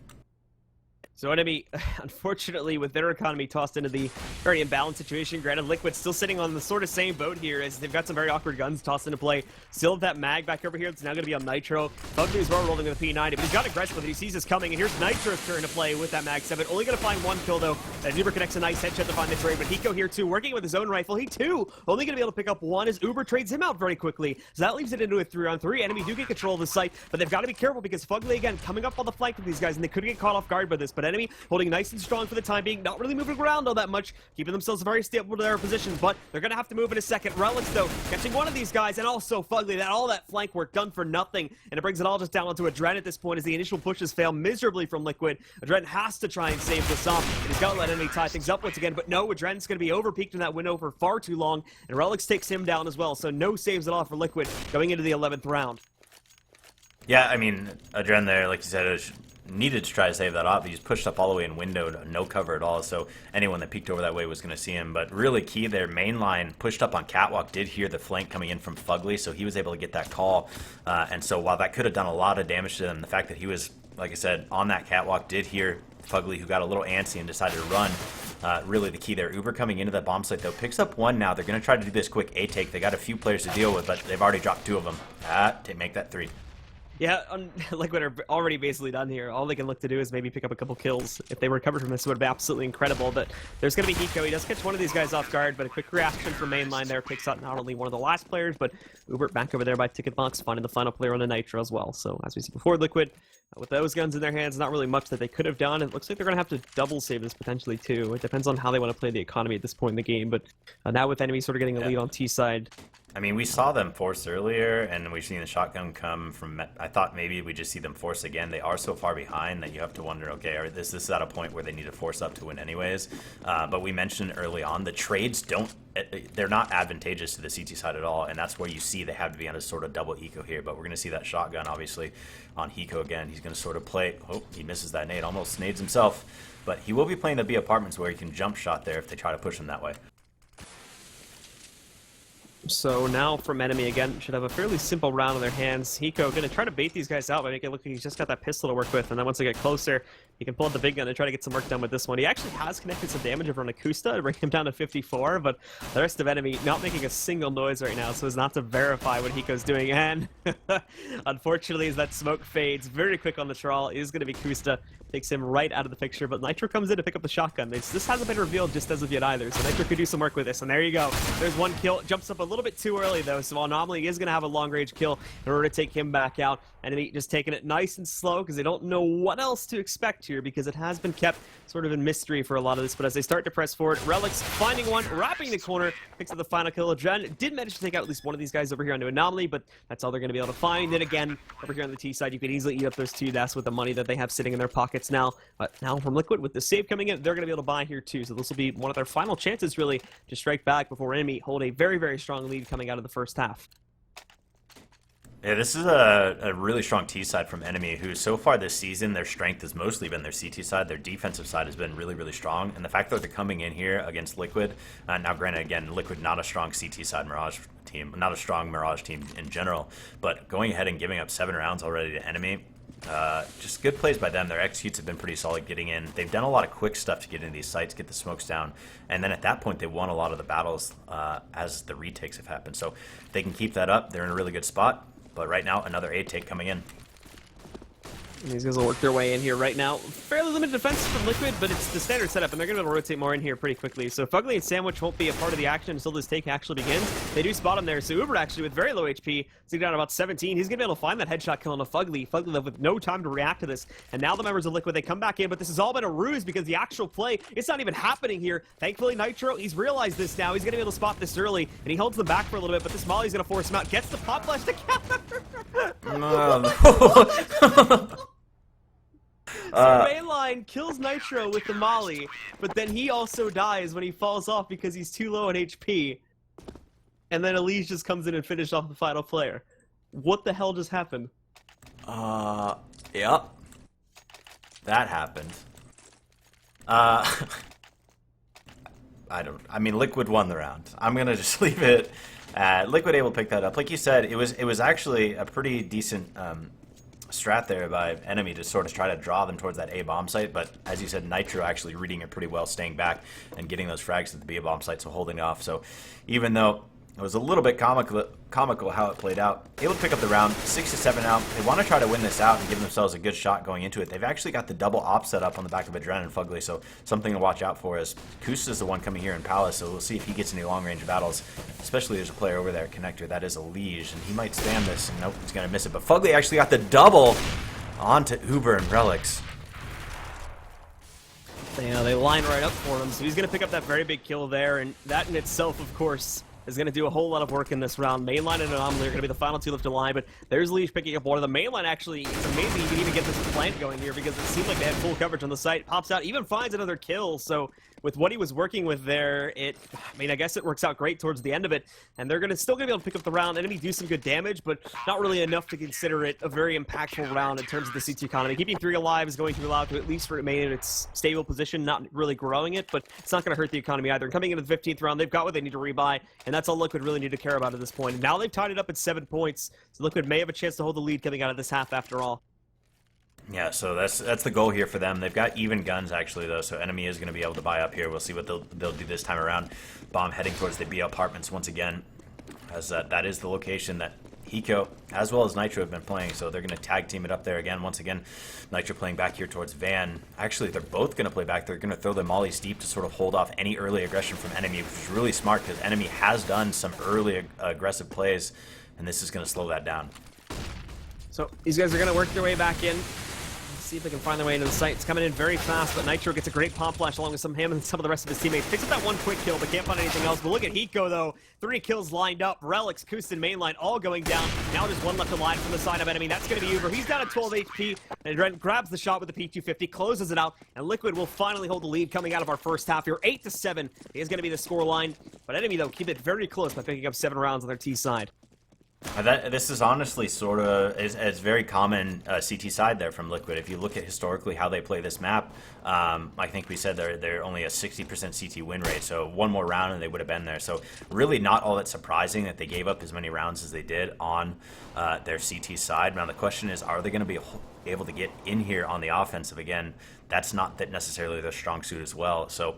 So enemy, unfortunately, with their economy tossed into the very imbalanced situation, granted Liquid still sitting on the sort of same boat here, as they've got some very awkward guns tossed into play. Still have that mag back over here. It's now going to be on Nitro. Fugly is well rolling with a P90, but he's got aggressive with it. He sees this coming, and here's Nitro's turn to play with that mag 7. Only going to find one kill, though. As Uber connects a nice headshot to find the trade, but Hiko here, too, working with his own rifle. He, too, only going to be able to pick up one as Uber trades him out very quickly. So that leaves it into a 3-on-3. Enemy do get control of the site, but they've got to be careful because Fugly, again, coming up on the flank with these guys, and they could get caught off guard by this, but enemy holding nice and strong for the time being, not really moving around all that much, keeping themselves very stable to their positions, but they're going to have to move in a second. Relics, though, catching one of these guys, and also Fugly, all that flank work done for nothing, and it brings it all just down onto a Dren at this point as the initial pushes fail miserably from Liquid. Dren has to try and save this off, and he's got to let enemy tie things up once again, but no, Dren's going to be overpeaked in that window for far too long, and Relics takes him down as well, so no saves at all for Liquid going into the 11th round. Yeah, I mean, Adren there, like you said, needed to try to save that off. He just pushed up all the way in window, no cover at all, so anyone that peeked over that way was going to see him. But really key there, main line pushed up on catwalk, did hear the flank coming in from Fugly, so he was able to get that call. And so while that could have done a lot of damage to them, the fact that he was, like I said, on that catwalk, did hear Fugly, who got a little antsy and decided to run. really the key there. Uber coming into that bomb site, though, picks up one now. They're going to try to do this quick A take. They got a few players to deal with, but they've already dropped 2 of them. To make that 3. Yeah, Liquid are already basically done here. All they can look to do is maybe pick up a couple kills. If they recover from this, it would be absolutely incredible. But there's going to be Hiko. He does catch one of these guys off guard, but a quick reaction from mainline there picks up not only one of the last players, but Uber back over there by Ticket Box, finding the final player on the Nitro as well. So as we see before, Liquid, with those guns in their hands, not really much that they could have done. It looks like they're going to have to double save this potentially too. It depends on how they want to play the economy at this point in the game. But now with NME sort of getting a lead on T side. I mean, we saw them force earlier, and we've seen the shotgun come from... I thought maybe we just see them force again. They are so far behind that you have to wonder, okay, this is at a point where they need to force up to win anyways. But we mentioned early on, the trades they're not advantageous to the CT side at all, and that's where you see they have to be on a sort of double eco here. But we're going to see that shotgun, obviously, on Hiko again. He's going to sort of play... Oh, he misses that nade. Almost nades himself. But he will be playing the B apartments where he can jump shot there if they try to push him that way. So now from NME again, should have a fairly simple round on their hands. Hiko going to try to bait these guys out by making it look like he's just got that pistol to work with, and then once they get closer, he can pull out the big gun and try to get some work done with this one. He actually has connected some damage over on Akusta to bring him down to 54, but the rest of NME not making a single noise right now, so as not to verify what Hiko's doing. And unfortunately, as that smoke fades very quick on the trawl, is going to be Kusta. Takes him right out of the picture, but Nitro comes in to pick up the shotgun. This hasn't been revealed just as of yet either, so Nitro could do some work with this. And there you go. There's one kill. Jumps up a little bit too early, though, so Anomaly is going to have a long-range kill in order to take him back out. NME just taking it nice and slow because they don't know what else to expect here because it has been kept sort of in mystery for a lot of this. But as they start to press forward, Relics finding one, wrapping the corner, picks up the final kill. Gen did manage to take out at least one of these guys over here onto Anomaly, but that's all they're going to be able to find. And again, over here on the T side, you could easily eat up those 2 deaths with the money that they have sitting in their pockets now. But now from Liquid, with the save coming in, they're going to be able to buy here too. So this will be one of their final chances, really, to strike back before NME hold a very, very strong lead coming out of the first half. Yeah, this is a really strong T side from NME, who so far this season, their strength has mostly been their CT side. Their defensive side has been really, really strong. And the fact that they're coming in here against Liquid, now granted, again, Liquid not a strong CT side Mirage team, not a strong Mirage team in general, but going ahead and giving up 7 rounds already to NME, just good plays by them. Their executes have been pretty solid getting in. They've done a lot of quick stuff to get into these sites, get the smokes down, and then at that point they won a lot of the battles as the retakes have happened. So if they can keep that up, they're in a really good spot. But right now, another A take coming in. And these guys will work their way in here right now. Fairly limited defense from Liquid, but it's the standard setup, and they're going to rotate more in here pretty quickly. So Fugly and Sandwich won't be a part of the action until this take actually begins. They do spot him there, so Uber actually with very low HP, sitting down about 17. He's going to be able to find that headshot kill on a Fugly. Fugly left with no time to react to this. And now the members of Liquid, they come back in, but this has all been a ruse because the actual play, it's not even happening here. Thankfully, Nitro, he's realized this now. He's going to be able to spot this early, and he holds them back for a little bit, but this Molly's going to force him out. Gets the pop flash to counter. So Bayline kills Nitro with the Molly, but then he also dies when he falls off because he's too low on HP. And then Elise just comes in and finishes off the final player. What the hell just happened? Yep. That happened. I mean, Liquid won the round. I'm gonna just leave it at Liquid able to pick that up. Like you said, it was actually a pretty decent strat there by NME to sort of try to draw them towards that A bomb site, but as you said, Nitro actually reading it pretty well, staying back and getting those frags at the B bomb site, so holding off. So even though it was a little bit comical how it played out, able to pick up the round, 6-7 out. They want to try to win this out and give themselves a good shot going into it. They've actually got the double op set up on the back of Adrenaline and Fugly, so something to watch out for. As Kusa is the one coming here in Palace, so we'll see if he gets any long-range battles. Especially there's a player over there at Connector, that is a Liege, and he might stand this, and nope, he's going to miss it. But Fugly actually got the double onto Uber and Relics. You know, they line right up for him, so he's going to pick up that very big kill there, and that in itself, of course, is going to do a whole lot of work in this round. Mainline and Anomaly are going to be the final 2 left to line, but there's Leash picking up one of the mainline. Actually, it's amazing you can even get this plant going here because it seemed like they had full coverage on the site. Pops out, even finds another kill, so with what he was working with there, I mean, I guess it works out great towards the end of it, and they're still going to be able to pick up the round. Enemy do some good damage, but not really enough to consider it a very impactful round in terms of the CT economy. Keeping 3 alive is going to allow it to at least remain in its stable position, not really growing it, but it's not going to hurt the economy either. And coming into the 15th round, they've got what they need to rebuy, and that's all Liquid really need to care about at this point. And now they've tied it up at 7 points, so Liquid may have a chance to hold the lead coming out of this half after all. Yeah, so that's the goal here for them. They've got even guns, actually, though, so NME is going to be able to buy up here. We'll see what they'll do this time around. Bomb heading towards the B apartments once again, as that is the location that Hiko, as well as Nitro, have been playing, so they're going to tag team it up there again. Once again, Nitro playing back here towards Van. Actually, they're both going to play back. They're going to throw their mollies deep to sort of hold off any early aggression from NME, which is really smart because NME has done some early aggressive plays, and this is going to slow that down. So these guys are going to work their way back in. See if they can find their way into the site. It's coming in very fast, but Nitro gets a great pump flash along with him and some of the rest of his teammates. Picks up that one quick kill, but can't find anything else. But look at Hiko, though. 3 kills lined up. Relics, Kustin, mainline, all going down. Now there's one left alive from the side of enemy. That's going to be Uber. He's down at 12 HP, and Ren grabs the shot with the P250, closes it out, and Liquid will finally hold the lead coming out of our first half here. 8-7 is going to be the score line, but enemy, though, keep it very close by picking up 7 rounds on their T side. This is honestly sort of is very common CT side there from Liquid. If you look at historically how they play this map, I think we said they're only a 60% CT win rate, so one more round and they would have been there. So really not all that surprising that they gave up as many rounds as they did on their CT side. Now the question is, are they going to be able to get in here on the offensive? Again, that's not necessarily their strong suit as well. So.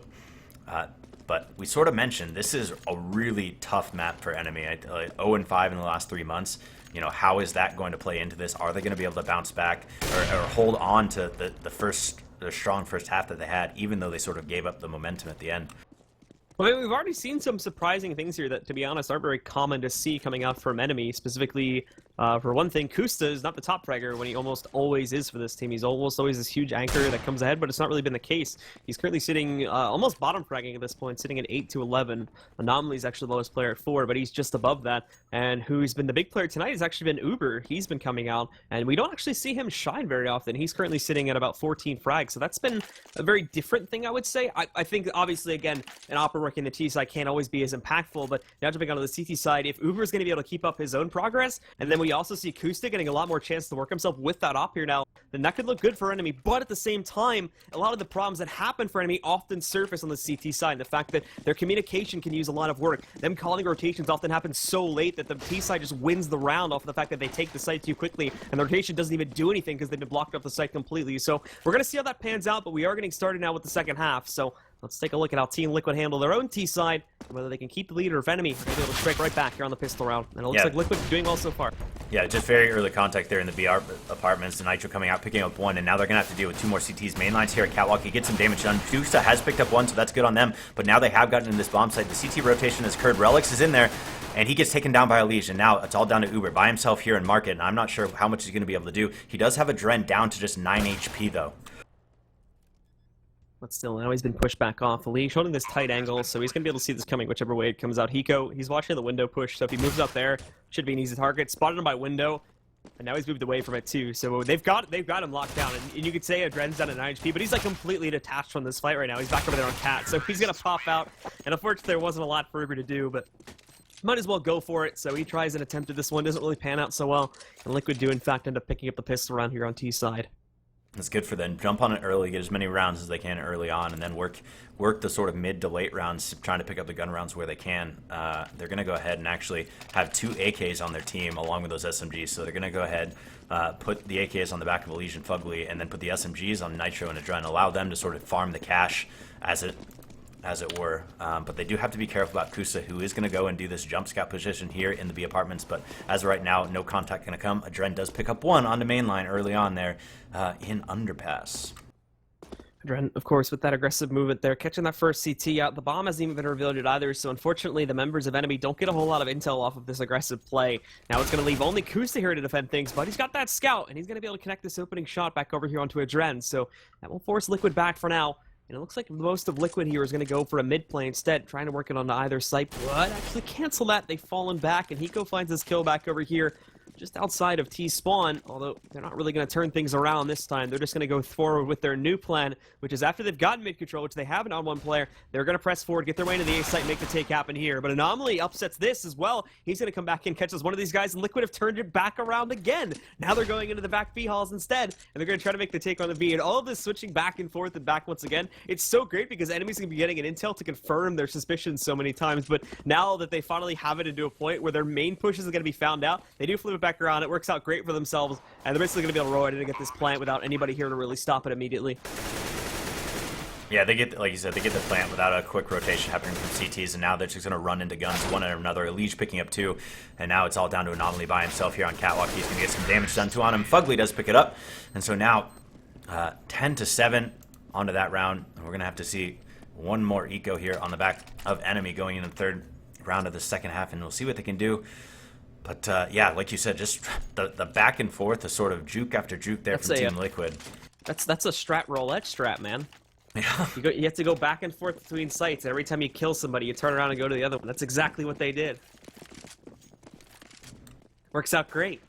But we sort of mentioned this is a really tough map for enemy. 0-5 in the last 3 months. You know, how is that going to play into this? Are they going to be able to bounce back or hold on to the strong first half that they had, even though they sort of gave up the momentum at the end? Well, we've already seen some surprising things here that, to be honest, aren't very common to see coming out from enemy. Specifically, for one thing, Kusta is not the top fragger when he almost always is for this team. He's almost always this huge anchor that comes ahead, but it's not really been the case. He's currently sitting almost bottom fragging at this point, sitting at 8-11. Anomaly is actually the lowest player at 4, but he's just above that. And who's been the big player tonight has actually been Uber. He's been coming out, and we don't actually see him shine very often. He's currently sitting at about 14 frags, so that's been a very different thing, I would say. I think, obviously, again, an Opera working the T side can't always be as impactful, but now jumping onto the CT side, if Uber is going to be able to keep up his own progress, and then we also see Kusta getting a lot more chance to work himself with that op here now, then that could look good for enemy. But at the same time, a lot of the problems that happen for enemy often surface on the CT side. The fact that their communication can use a lot of work. Them calling rotations often happen so late that the T side just wins the round off of the fact that they take the site too quickly, and the rotation doesn't even do anything because they've been blocked off the site completely. So we're going to see how that pans out, but we are getting started now with the second half. So let's take a look at how Team Liquid handle their own T side, and whether they can keep the lead or if enemy are able to strike right back here on the pistol round. And it looks like Liquid doing well so far. Yeah, just very early contact there in the BR apartments. The Nitro coming out, picking up 1, and now they're going to have to deal with 2 more CTs. Mainlines here at Catwalk. He gets some damage done. Dusa has picked up 1, so that's good on them. But now they have gotten in this bomb site. The CT rotation has occurred. Relics is in there, and he gets taken down by a Legion. Now it's all down to Uber by himself here in Market, and I'm not sure how much he's going to be able to do. He does have a Dren down to just 9 HP, though. But still, now he's been pushed back off. The league holding this tight angle, so he's going to be able to see this coming whichever way it comes out. Hiko, he's watching the window push, so if he moves up there, should be an easy target. Spotted him by window, and now he's moved away from it too. So they've got him locked down, and you could say Adren's down at 9 HP, but he's like completely detached from this fight right now. He's back over there on Cat, so he's going to pop out, and unfortunately there wasn't a lot for Uber to do, but might as well go for it. So he tries and attempted this one, doesn't really pan out so well, and Liquid do in fact end up picking up the pistol around here on T side. It's good for them. Jump on it early, get as many rounds as they can early on, and then work the sort of mid to late rounds, trying to pick up the gun rounds where they can. They're going to go ahead and actually have 2 AKs on their team along with those SMGs, so they're going to go ahead, put the AKs on the back of Elysian Fugly, and then put the SMGs on Nitro and Adren, allow them to sort of farm the cash as it were. But they do have to be careful about Kusa, who is going to go and do this jump scout position here in the B apartments. But as of right now, no contact going to come. Adren does pick up 1 on the main line early on there in Underpass. Adren, of course, with that aggressive movement there, catching that first CT out. The bomb hasn't even been revealed yet either, so unfortunately the members of enemy don't get a whole lot of intel off of this aggressive play. Now it's going to leave only Kusa here to defend things, but he's got that scout, and he's going to be able to connect this opening shot back over here onto Adren, so that will force Liquid back for now. And it looks like most of Liquid here is going to go for a mid play instead, trying to work it onto either site, but actually cancel that. They've fallen back, and Hiko finds his kill back over here just outside of T-spawn, although they're not really going to turn things around this time. They're just going to go forward with their new plan, which is after they've gotten mid-control, which they haven't on one player, they're going to press forward, get their way into the A site, make the take happen here. But Anomaly upsets this as well. He's going to come back in, catches one of these guys, and Liquid have turned it back around again. Now they're going into the back B halls instead, and they're going to try to make the take on the B. And all of this switching back and forth and back once again, it's so great because enemies are going to be getting an intel to confirm their suspicions so many times. But now that they finally have it into a point where their main push is going to be found out, they do flip it back back around. It works out great for themselves, and they're basically going to be able to roll it in and get this plant without anybody here to really stop it immediately. Yeah, they get, like you said, they get the plant without a quick rotation happening from CTs, and now they're just going to run into guns one after another. Elige picking up 2, and now it's all down to Anomaly by himself here on Catwalk. He's going to get some damage done to on him. Fugly does pick it up, and so now 10-7 onto that round. And we're going to have to see one more eco here on the back of NME going into the third round of the second half, and we'll see what they can do. But yeah, like you said, just the back and forth, the sort of juke after juke there from Team Liquid. That's a strat roulette strat, man. Yeah. You have to go back and forth between sites. Every time you kill somebody, you turn around and go to the other one. That's exactly what they did. Works out great,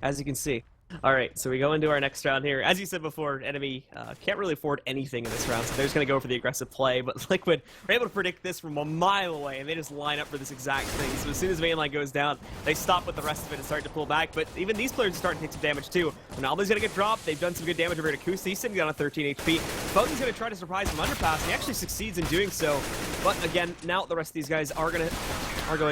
as you can see. All right, so we go into our next round here. As you said before, enemy can't really afford anything in this round, so they're just going to go for the aggressive play. But Liquid were able to predict this from a mile away, and they just line up for this exact thing. So as soon as mainline goes down, they stop with the rest of it and start to pull back. But even these players are starting to take some damage too. Anomaly's going to get dropped. They've done some good damage over here to Kusa. He's sitting down at 13 HP. Fugly's going to try to surprise him underpass, and he actually succeeds in doing so. But again, now the rest of these guys are going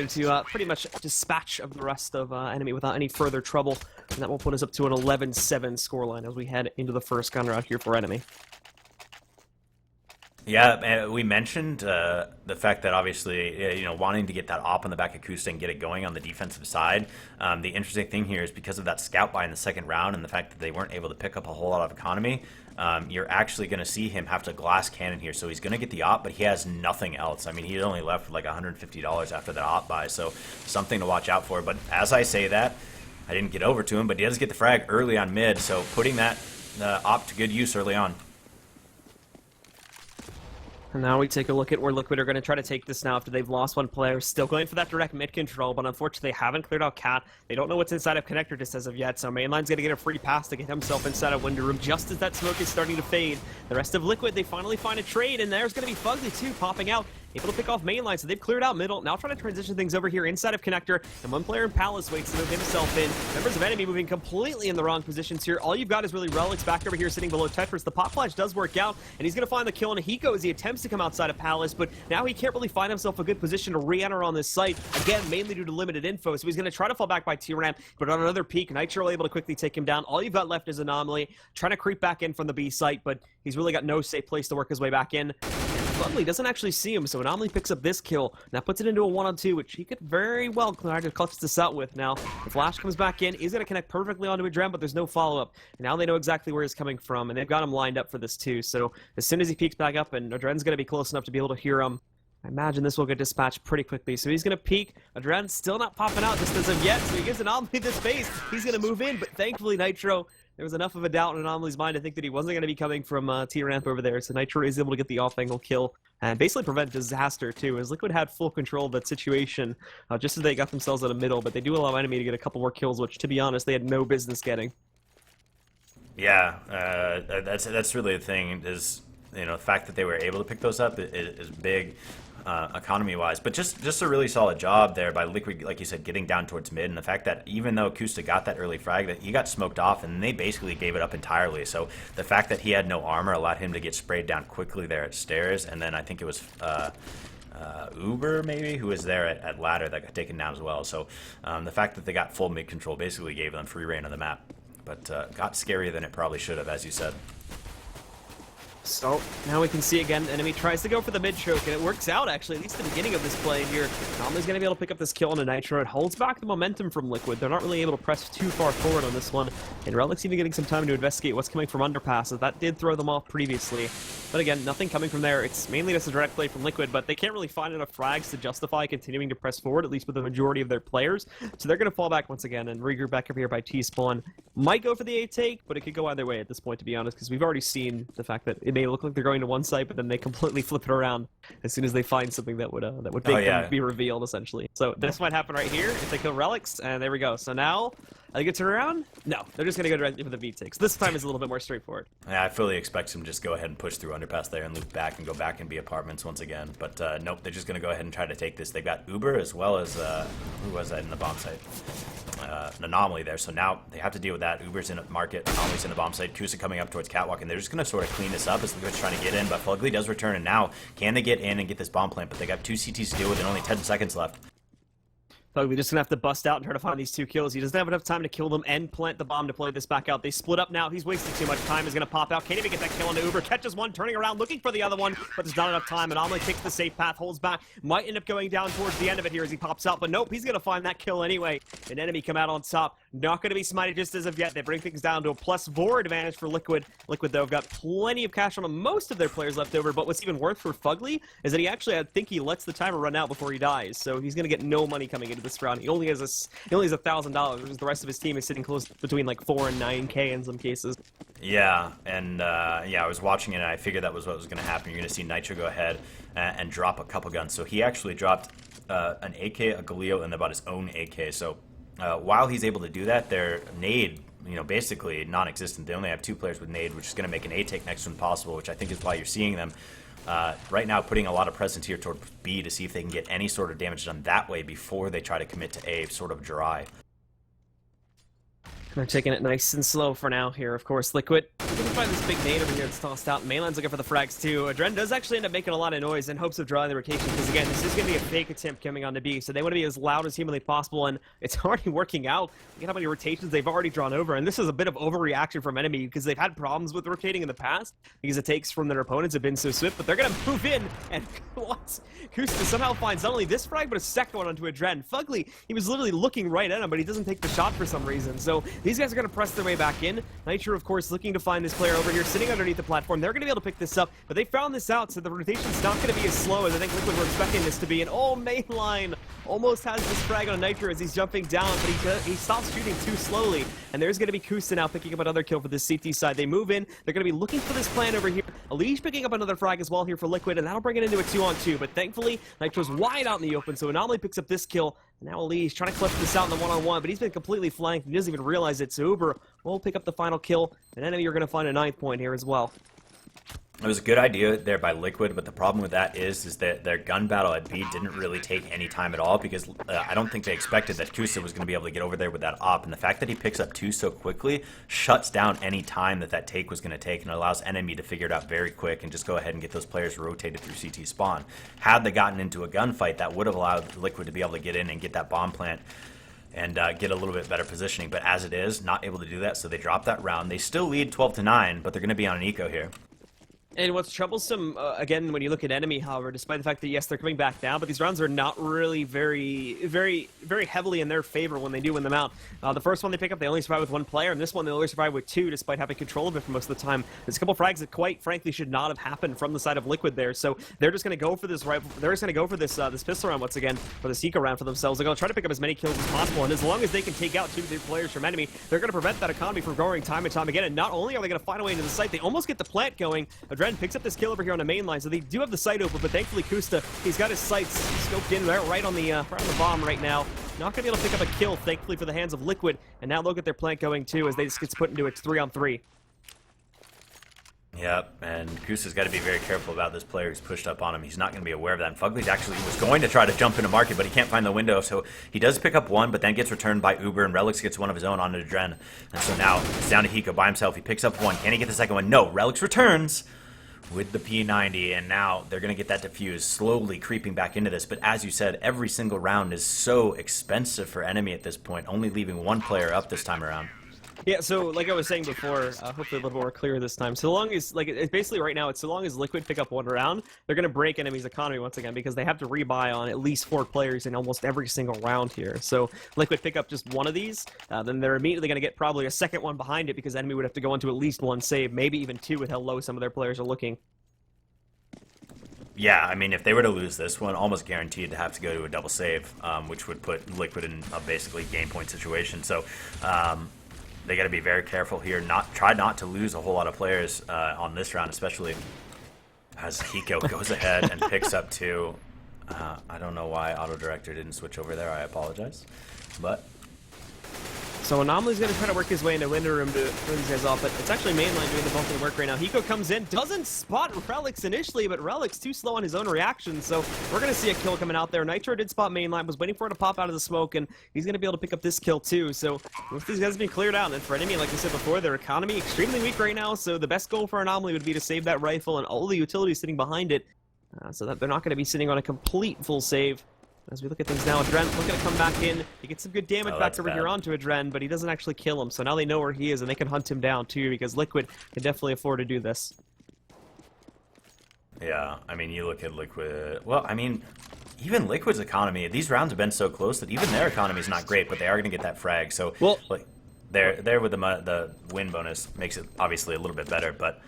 to pretty much dispatch of the rest of enemy without any further trouble. And that will put us up to an 11-7 scoreline as we head into the first gun round here for enemy. Yeah, we mentioned the fact that obviously, you know, wanting to get that op on the back of Kusa and get it going on the defensive side. The interesting thing here is because of that scout buy in the second round and the fact that they weren't able to pick up a whole lot of economy, you're actually going to see him have to glass cannon here. So he's going to get the op, but he has nothing else. I mean, he only left with like $150 after that op buy, so something to watch out for. But as I say that, I didn't get over to him, but he does get the frag early on mid, so putting that op to good use early on. And now we take a look at where Liquid are going to try to take this now after they've lost one player. Still going for that direct mid control, but unfortunately they haven't cleared out Cat. They don't know what's inside of Connector just as of yet, so Mainline's going to get a free pass to get himself inside of Window Room just as that smoke is starting to fade. The rest of Liquid, they finally find a trade, and there's going to be Fugly too popping out. Able to pick off Mainline, so they've cleared out middle. Now trying to transition things over here inside of Connector, and one player in Palace waits to move himself in. Members of enemy moving completely in the wrong positions here. All you've got is really Relics back over here sitting below Tetris. The pop flash does work out, and he's going to find the kill on Hiko as he attempts to come outside of Palace, but now he can't really find himself a good position to re-enter on this site. Again, mainly due to limited info, so he's going to try to fall back by T-Ramp, but on another peak, Nitro able to quickly take him down. All you've got left is Anomaly, trying to creep back in from the B site, but he's really got no safe place to work his way back in. Fugly doesn't actually see him, so Anomaly picks up this kill. Now puts it into a 1-on-2, which he could very well try to clutch this out with. Now, the flash comes back in. He's going to connect perfectly onto Adren, but there's no follow-up. Now they know exactly where he's coming from, and they've got him lined up for this too. So as soon as he peeks back up, and Adren's going to be close enough to be able to hear him, I imagine this will get dispatched pretty quickly. So he's going to peek. Adren's still not popping out just as of yet, so he gives Anomaly the space. He's going to move in, but thankfully Nitro, there was enough of a doubt in Anomaly's mind to think that he wasn't going to be coming from T-Ramp over there, so Nitro is able to get the off-angle kill and basically prevent disaster, too, as Liquid had full control of that situation just as they got themselves out of middle, but they do allow enemy to get a couple more kills, which, to be honest, they had no business getting. Yeah, that's really the thing, is, you know, the fact that they were able to pick those up is big. Economy-wise, but just a really solid job there by Liquid, like you said, getting down towards mid, and the fact that even though Kusta got that early frag, that he got smoked off, and they basically gave it up entirely. So the fact that he had no armor allowed him to get sprayed down quickly there at stairs, and then I think it was Uber maybe who was there at ladder that got taken down as well. So the fact that they got full mid control basically gave them free reign on the map, but got scarier than it probably should have, as you said. So, now we can see again, enemy tries to go for the mid-choke, and it works out, actually, at least at the beginning of this play here. Anomaly's going to be able to pick up this kill on a Nitro. It holds back the momentum from Liquid. They're not really able to press too far forward on this one, and Relic's even getting some time to investigate what's coming from underpasses. That did throw them off previously. But again, nothing coming from there. It's mainly just a direct play from Liquid, but they can't really find enough frags to justify continuing to press forward, at least with the majority of their players. So they're going to fall back once again and regroup back over here by T-Spawn. Might go for the A take, but it could go either way at this point, to be honest, because we've already seen the fact that it may look like they're going to one side, but then they completely flip it around as soon as they find something that would make them be revealed, essentially. So this might happen right here if they kill Relics, and there we go. So now, are they going to turn around? No, they're just going to go directly for the V-takes. This time is a little bit more straightforward. Yeah, I fully expect them to just go ahead and push through underpass there and loop back and go back and be apartments once again. But nope, they're just going to go ahead and try to take this. They've got Uber as well as, who was that in the bomb site? An Anomaly there, so now they have to deal with that. Uber's in the market, Anomaly's in the bomb site, Kusa coming up towards Catwalk, and they're just going to sort of clean this up as Liquid's trying to get in, but Fugly does return, and now can they get in and get this bomb plant? But they got 2 CTs to deal with and only 10 seconds left. Fugly just gonna have to bust out and try to find these 2 kills. He doesn't have enough time to kill them and plant the bomb to play this back out. They split up now. He's wasting too much time. He's gonna pop out. Can't even get that kill into Uber. Catches one, turning around, looking for the other one, but there's not enough time. Anomaly takes the safe path, holds back. Might end up going down towards the end of it here as he pops out, but nope, he's gonna find that kill anyway. An enemy come out on top. Not gonna be smited just as of yet. They bring things down to a +4 advantage for Liquid. Liquid, though, have got plenty of cash on most of their players left over, but what's even worse for Fugly is that he actually, I think he lets the timer run out before he dies, so he's gonna get no money coming into this round. He only has $1,000, whereas the rest of his team is sitting close between like 4 and 9K in some cases. Yeah, and yeah, I was watching it and I figured that was what was going to happen. You're going to see Nitro go ahead and drop a couple guns. So he actually dropped an AK, a Galil, and about his own AK. So while he's able to do that, their nade, basically non-existent. They only have 2 players with nade, which is going to make an A take next to impossible, which I think is why you're seeing them right now putting a lot of presence here toward B to see if they can get any sort of damage done that way before they try to commit to A sort of dry. They're taking it nice and slow for now here, of course. Liquid, we're going to find this big nade over here that's tossed out. Mainline's looking for the frags too. Adren does actually end up making a lot of noise in hopes of drawing the rotation, because again, this is going to be a fake attempt coming on to B, so they want to be as loud as humanly possible, and it's already working out. Look at how many rotations they've already drawn over, and this is a bit of overreaction from enemy, because they've had problems with rotating in the past, because the takes from their opponents have been so swift, but they're going to move in, and what? Kusta somehow finds not only this frag, but a second one onto Adren. Fugly, he was literally looking right at him, but he doesn't take the shot for some reason, so these guys are going to press their way back in. Nitro, of course, looking to find this player over here sitting underneath the platform. They're going to be able to pick this up, but they found this out, so the rotation's not going to be as slow as I think Liquid were expecting this to be. And oh, Mainline almost has this frag on Nitro as he's jumping down, but he stops shooting too slowly. And there's going to be Kusta now picking up another kill for the CT side. They move in. They're going to be looking for this plan over here. Alish picking up another frag as well here for Liquid, and that'll bring it into a 2-on-2. But thankfully, Nitro's wide out in the open, so Anomaly picks up this kill. And now Alish trying to clutch this out in the 1-on-1, but he's been completely flanked. He doesn't even realize it. So Uber will pick up the final kill, and enemy are going to find a 9th point here as well. It was a good idea there by Liquid, but the problem with that is that their gun battle at B didn't really take any time at all, because I don't think they expected that Kusa was going to be able to get over there with that op, and the fact that he picks up 2 so quickly shuts down any time that take was going to take, and allows enemy to figure it out very quick and just go ahead and get those players rotated through CT spawn. Had they gotten into a gunfight, that would have allowed Liquid to be able to get in and get that bomb plant and get a little bit better positioning, but as it is, not able to do that, so they drop that round. They still lead 12-9, but they're going to be on an eco here. And what's troublesome, again, when you look at enemy, however, despite the fact that, yes, they're coming back down, but these rounds are not really very heavily in their favor when they do win them out. The first one they pick up, they only survive with 1 player, and this one they only survive with 2, despite having control of it for most of the time. There's a couple frags that, quite frankly, should not have happened from the side of Liquid there, so they're just going to go for this rifle. They're just going to go for this this pistol round once again, or this eco round for themselves. They're going to try to pick up as many kills as possible, and as long as they can take out 2 players from enemy, they're going to prevent that economy from growing time and time again. And not only are they going to find a way into the site, they almost get the plant going. Adren picks up this kill over here on the main line, so they do have the site open, but thankfully Kusta, he's got his sights scoped in right on the bomb right now. Not gonna be able to pick up a kill, thankfully, for the hands of Liquid, and now look at their plant going too as they just gets put into a 3-on-3. Yep, and Kusa's got to be very careful about this player who's pushed up on him. He's not going to be aware of that. And Fugly's actually was going to try to jump into market, but he can't find the window, so he does pick up 1, but then gets returned by Uber, and Relix gets 1 of his own onto Dren. And so now it's down to Hiko by himself. He picks up 1. Can he get the second one? No. Relix returns with the P90, and now they're going to get that defused, slowly creeping back into this. But as you said, every single round is so expensive for enemy at this point, only leaving 1 player up this time around. Yeah, so like I was saying before, hopefully a little more clear this time. So long as, like, it's basically right now, it's so long as Liquid pick up 1 round, they're going to break enemy's economy once again, because they have to rebuy on at least 4 players in almost every single round here. So Liquid pick up just 1 of these, then they're immediately going to get probably a second one behind it, because enemy would have to go into at least 1 save, maybe even 2 with how low some of their players are looking. Yeah, I mean, if they were to lose this one, almost guaranteed to have to go to a double save, which would put Liquid in a basically game point situation. So they got to be very careful here. Try not to lose a whole lot of players on this round, especially as Hiko goes ahead and picks up 2. I don't know why Auto Director didn't switch over there. I apologize, but. So Anomaly's going to try to work his way into window room to throw these guys off, but it's actually Mainline doing the bulk of the work right now. Hiko comes in, doesn't spot Relix initially, but Relix too slow on his own reaction, so we're going to see a kill coming out there. Nitro did spot Mainline, was waiting for it to pop out of the smoke, and he's going to be able to pick up this kill too. So most of these guys have been cleared out, and for enemy, like I said before, their economy extremely weak right now, so the best goal for Anomaly would be to save that rifle and all the utilities sitting behind it, so that they're not going to be sitting on a complete full save. as we look at things now, Adren looking to come back in. He gets some good damage back that's over here bad. onto Adren, but he doesn't actually kill him. So now they know where he is, and they can hunt him down too, because Liquid can definitely afford to do this. Yeah, I mean, you look at Liquid. Well, I mean, even Liquid's economy, these rounds have been so close that even their economy is not great, but they are going to get that frag. So, Well, like, there with the win bonus makes it obviously a little bit better, but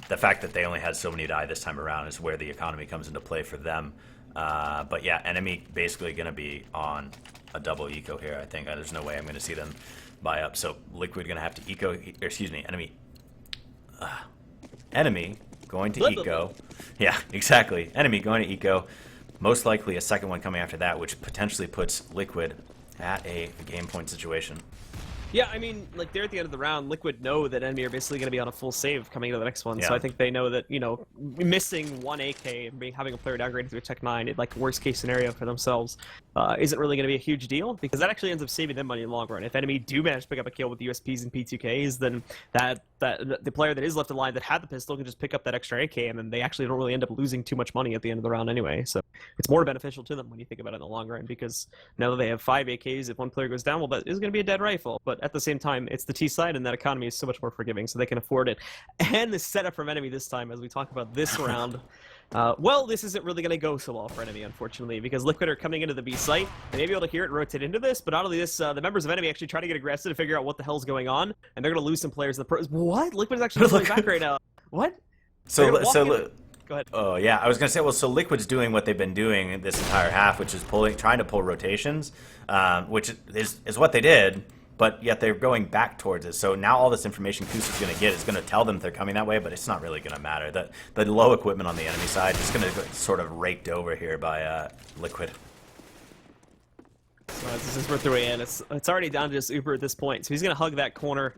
the fact that they only had so many die this time around is where the economy comes into play for them. But yeah, enemy basically going to be on a double eco here, I think. There's no way I'm going to see them buy up. So Liquid going to have to eco, or excuse me, enemy going to eco. Yeah, exactly. Enemy going to eco. Most likely a second one coming after that, which potentially puts Liquid at a game point situation. Yeah, I mean, like, they're at the end of the round. Liquid know that enemy are basically going to be on a full save coming into the next one, so Yeah. I think they know that, you know, missing one AK and having a player downgraded to a Tech 9, like, worst case scenario for themselves, isn't really going to be a huge deal, because that actually ends up saving them money in the long run. If enemy do manage to pick up a kill with USPs and P2Ks, then the player that is left alive that had the pistol can just pick up that extra AK, and then they actually don't really end up losing too much money at the end of the round anyway, so it's more beneficial to them when you think about it in the long run, because now that they have 5 AKs, if one player goes down, well, that is going to be a dead rifle, but at the same time, it's the T side, and that economy is so much more forgiving, so they can afford it. And the setup from enemy this time, as we talk about this round, well, this isn't really going to go so well for enemy, unfortunately, because Liquid are coming into the B site. They may be able to hear it and rotate into this, but not only this, the members of enemy actually try to get aggressive to figure out what the hell's going on, and they're going to lose some players in the pros. What? Liquid is actually pulling back right now. What? So Go ahead. Oh yeah, I was gonna say, well, so Liquid's doing what they've been doing this entire half, which is trying to pull rotations, which is what they did, but yet they're going back towards it. So now all this information Kusa's gonna get is gonna tell them they're coming that way, but it's not really gonna matter. The low equipment on the enemy side is gonna get sort of raked over here by Liquid. So this is worth the way in. It's already down to just Uber at this point, so he's gonna hug that corner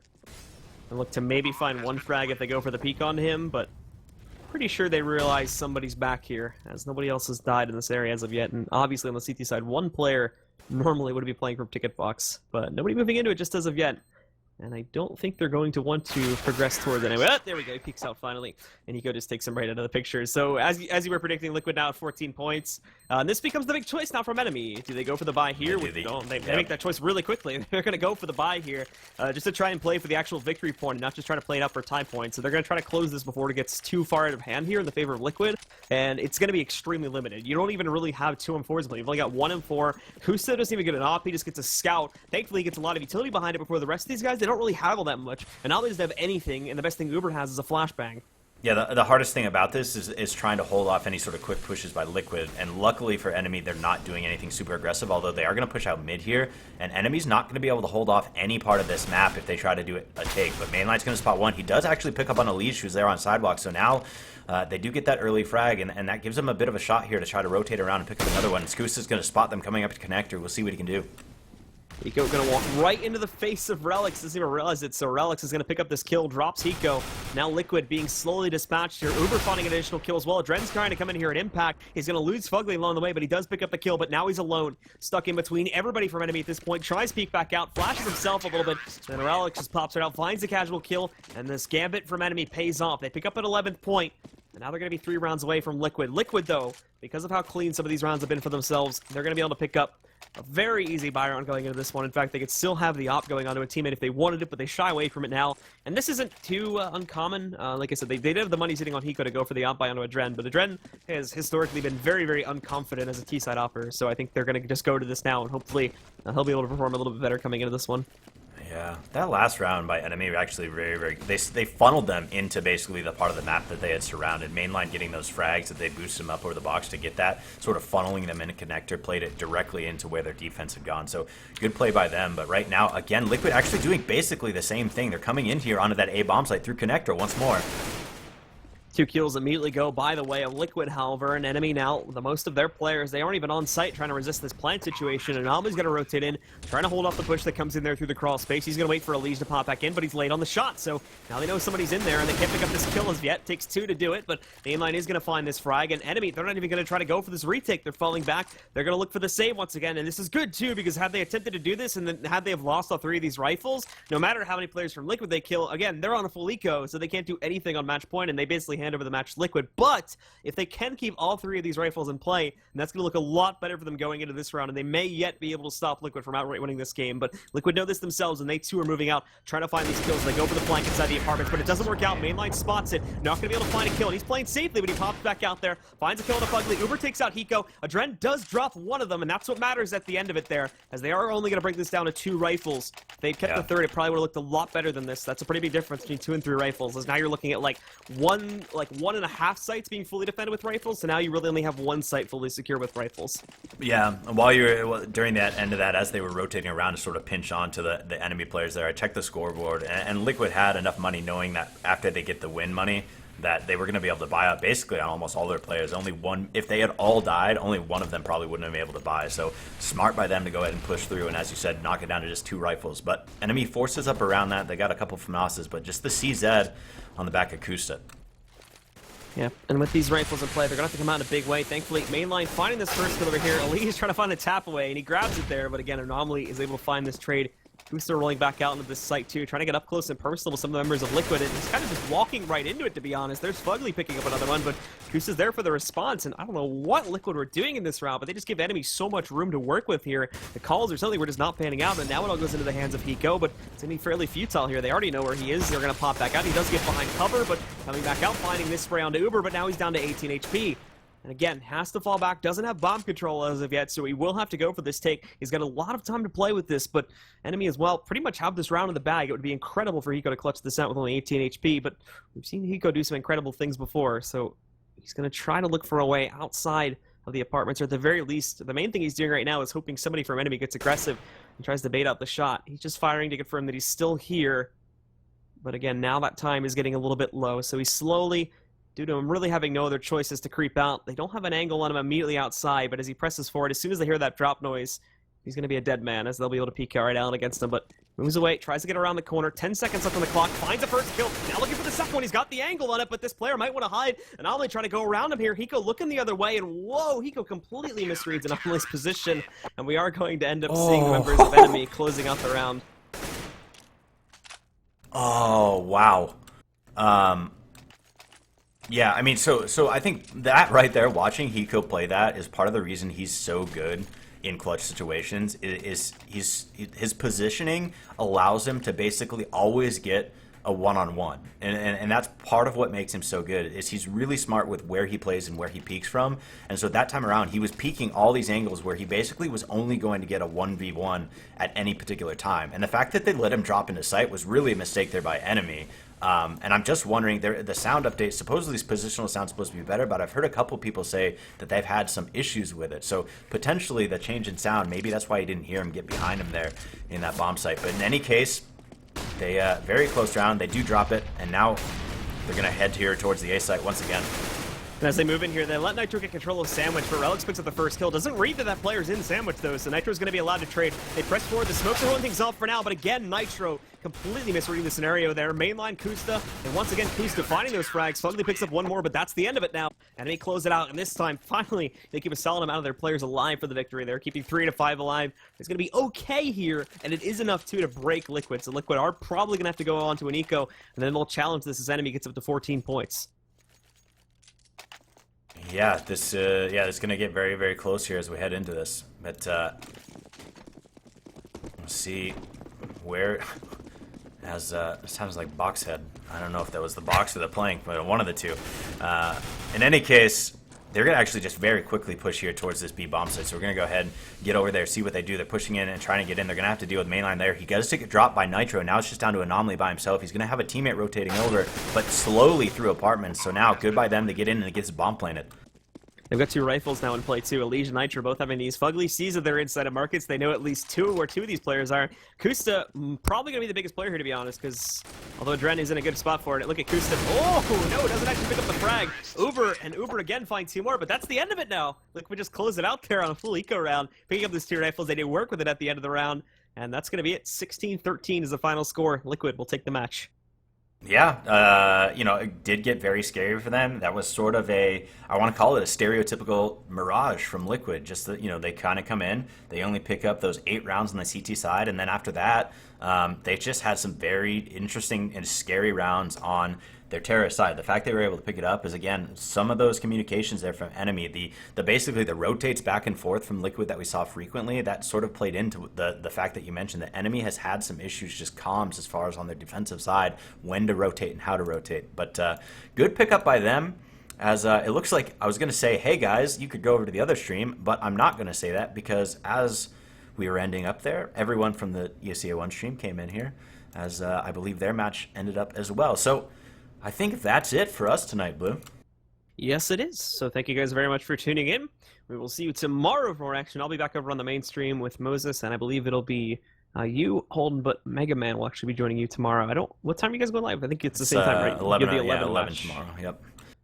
and look to maybe find one frag if they go for the peek on him, but pretty sure they realize somebody's back here, as nobody else has died in this area as of yet, and obviously on the CT side, one player normally would be playing from ticket box, but nobody moving into it just as of yet. And I don't think they're going to want to progress towards it anyway. Oh, there we go. He peeks out finally, and Eco just takes him right out of the picture. So as you were predicting, Liquid now at 14 points. And this becomes the big choice now from enemy. Do they go for the buy here? They make that choice really quickly. They're going to go for the buy here, just to try and play for the actual victory point, and not just try to play it up for time points. So they're going to try to close this before it gets too far out of hand here in the favor of Liquid, and it's going to be extremely limited. You don't even really have 2 M4s, but you've only got 1 M4. Kusa doesn't even get an op. He just gets a scout. Thankfully, he gets a lot of utility behind it before the rest of these guys. They don't really have all that much, and now they just have anything, and the best thing Uber has is a flashbang. Yeah, the hardest thing about this is trying to hold off any sort of quick pushes by Liquid, and luckily for enemy, they're not doing anything super aggressive, although they are going to push out mid here, and enemy's not going to be able to hold off any part of this map if they try to do a take, but Mainline's going to spot one. He does actually pick up on Elise, who's there on sidewalk, so now they do get that early frag, and that gives them a bit of a shot here to try to rotate around and pick up another one. Skusa's going to spot them coming up to connector. We'll see what he can do. Eco gonna walk right into the face of Relix, doesn't even realize it, so Relix is gonna pick up this kill, drops Eco. Now Liquid being slowly dispatched here. Uber finding an additional kill as well. Dren's trying to come in here at impact. He's gonna lose Fugly along the way, but he does pick up the kill, but now he's alone, stuck in between everybody from enemy at this point. Tries peek back out, flashes himself a little bit, then Relix just pops it out, finds a casual kill, and this gambit from enemy pays off. They pick up an 11th point, and now they're gonna be 3 rounds away from Liquid. Liquid, though, because of how clean some of these rounds have been for themselves, they're gonna be able to pick up a very easy buy round going into this one. In fact, they could still have the op going onto a teammate if they wanted it, but they shy away from it now. And this isn't too uncommon. Like I said, they did have the money sitting on Hiko to go for the op buy onto Adren, but Adren has historically been very, very unconfident as a T-side opper, so I think they're going to just go to this now, and hopefully he'll be able to perform a little bit better coming into this one. Yeah, that last round by enemy were actually very, very... They funneled them into basically the part of the map that they had surrounded. Mainline getting those frags that they boosted them up over the box to get that, sort of funneling them in a connector, played it directly into where their defense had gone. So good play by them, but right now, again, Liquid actually doing basically the same thing. They're coming in here onto that A bomb site through connector once more. 2 kills immediately go by the way of Liquid, however, and enemy now, the most of their players, they aren't even on site trying to resist this plant situation, and Alma's going to rotate in, trying to hold off the push that comes in there through the crawl space. He's going to wait for Elise to pop back in, but he's late on the shot, so now they know somebody's in there, and they can't pick up this kill as yet. Takes 2 to do it, but the inline is going to find this frag, and enemy, they're not even going to try to go for this retake. They're falling back. They're going to look for the save once again, and this is good, too, because had they attempted to do this, and then had they have lost all 3 of these rifles, no matter how many players from Liquid they kill, again, they're on a full eco, so they can't do anything on match point, and they basically hand hand over the match to Liquid, but if they can keep all three of these rifles in play, and that's going to look a lot better for them going into this round, and they may yet be able to stop Liquid from outright winning this game, but Liquid know this themselves, and they too are moving out, trying to find these kills. They go for the flank inside the apartments, but it doesn't work out. Mainline spots it, not going to be able to find a kill, and he's playing safely, but he pops back out there, finds a kill on a Fugly. Uber takes out Hiko. Adren does drop one of them, and that's what matters at the end of it there, as they are only going to break this down to 2 rifles. If they'd kept the third, it probably would have looked a lot better than this. That's a pretty big difference between 2 and 3 rifles, as now you're looking at like one and a half sites being fully defended with rifles, so now you really only have 1 site fully secure with rifles. Yeah, while during that end of that, as they were rotating around to sort of pinch onto the enemy players there, I checked the scoreboard, and Liquid had enough money knowing that after they get the win money, that they were going to be able to buy out basically on almost all their players. Only one, if they had all died, only one of them probably wouldn't have been able to buy. So smart by them to go ahead and push through, and as you said, knock it down to just 2 rifles. But enemy forces up around that. They got a couple FAMASs, but just the CZ on the back of Kusta. Yeah, and with these rifles in play, they're going to have to come out in a big way. Thankfully, Mainline finding this first kill over here. Ali is trying to find a tap away, and he grabs it there, but again, Anomaly is able to find this trade. Kusta rolling back out into this site too, trying to get up close and personal with some of the members of Liquid, and he's kind of just walking right into it, to be honest. There's Fugly picking up another one, but Kusta's there for the response, and I don't know what Liquid were doing in this round, but they just give enemies so much room to work with here. The calls or something were just not panning out, and now it all goes into the hands of Hiko, but it's going to be fairly futile here. They already know where he is. They're going to pop back out. He does get behind cover, but coming back out, finding this spray onto Uber, but now he's down to 18 HP. And again, has to fall back, doesn't have bomb control as of yet, so he will have to go for this take. He's got a lot of time to play with this, but enemy as well pretty much have this round in the bag. It would be incredible for Hiko to clutch this out with only 18 HP, but we've seen Hiko do some incredible things before, so he's going to try to look for a way outside of the apartments, or at the very least, the main thing he's doing right now is hoping somebody from enemy gets aggressive and tries to bait out the shot. He's just firing to confirm that he's still here, but again, now that time is getting a little bit low, so he's slowly, due to him really having no other choices to creep out. They don't have an angle on him immediately outside, but as he presses forward, as soon as they hear that drop noise, he's going to be a dead man, as they'll be able to peek right out against him, but moves away, tries to get around the corner, 10 seconds left on the clock, finds the first kill, now looking for the second one. He's got the angle on it, but this player might want to hide, and Anomaly trying to go around him here. Hiko looking the other way, and whoa, Hiko completely misreads Anomaly's position, and we are going to end up seeing the members of enemy closing out the round. Oh, wow. Yeah, I mean, so I think that right there, watching Hiko play that is part of the reason he's so good in clutch situations. Is his positioning allows him to basically always get a one-on-one, and that's part of what makes him so good. Is he's really smart with where he plays and where he peaks from, and so that time around he was peaking all these angles where he basically was only going to get a 1v1 at any particular time, and the fact that they let him drop into sight was really a mistake there by enemy. And I'm just wondering, the sound update, supposedly this positional sound's supposed to be better, but I've heard a couple people say that they've had some issues with it. So potentially the change in sound, maybe that's why you didn't hear him get behind him there in that bomb site. But in any case, they very close round, they do drop it, and now they're going to head here towards the A site once again. And as they move in here, they let Nitro get control of Sandwich, but Relix picks up the first kill. Doesn't read that that player's in Sandwich, though, so Nitro's going to be allowed to trade. They press forward. The smokes are holding things off for now, but again, Nitro completely misreading the scenario there. Mainline Kusta, and once again, Kusta finding those frags. Fugly picks up one more, but that's the end of it now. And they close it out, and this time, finally, they keep a solid amount of their players alive for the victory. They're keeping 3 to 5 alive. It's going to be okay here, and it is enough, too, to break Liquid. So Liquid are probably going to have to go on to an eco, and then they'll challenge this as enemy gets up to 14 points. Yeah, this is going to get very, very close here as we head into this. But let's see where. As it sounds like Boxhead. I don't know if that was the box or the plank, but one of the two. In any case, they're going to actually just very quickly push here towards this B bomb site. So we're going to go ahead and get over there, see what they do. They're pushing in and trying to get in. They're going to have to deal with Mainline there. He does take a drop by Nitro. Now it's just down to Anomaly by himself. He's going to have a teammate rotating over, but slowly through apartments. So now, good by them to get in and it gets bomb planted. They've got 2 rifles now in play too. Elige and Nitro both having these. Fugly sees that they're inside of markets. They know at least where 2 of these players are. Kusta probably going to be the biggest player here, to be honest, because although Dren is in a good spot for it, look at Kusta. Oh, no, doesn't actually pick up the frag. Uber again find 2 more, but that's the end of it now. Liquid just close it out there on a full eco round. Picking up these 2 rifles, they do work with it at the end of the round, and that's going to be it. 16-13 is the final score. Liquid will take the match. Yeah, it did get very scary for them. That was sort of I want to call it a stereotypical mirage from Liquid. Just that, they kind of come in, they only pick up those 8 rounds on the CT side, and then after that, they just had some very interesting and scary rounds on their terrorist side. The fact they were able to pick it up is, again, some of those communications there from NME, the basically the rotates back and forth from Liquid that we saw frequently, that sort of played into the fact that you mentioned that NME has had some issues just comms as far as on their defensive side, when to rotate and how to rotate. But good pickup by them. As it looks like I was going to say, hey guys, you could go over to the other stream, but I'm not going to say that because as we were ending up there, everyone from the ESEA 1 stream came in here, as I believe their match ended up as well. So I think that's it for us tonight, Blue. Yes, it is. So thank you guys very much for tuning in. We will see you tomorrow for more action. I'll be back over on the main stream with Moses, and I believe it'll be you, Holden, but Mega Man will actually be joining you tomorrow. What time are you guys going live? I think it's the same time, right? 11, You have the 11 match. tomorrow, yep.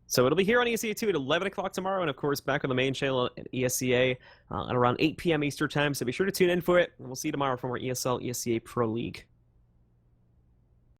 So it'll be here on ESEA 2 at 11 o'clock tomorrow, and of course back on the main channel at ESEA at around 8 p.m. Eastern Time. So be sure to tune in for it, and we'll see you tomorrow for more ESL ESEA Pro League.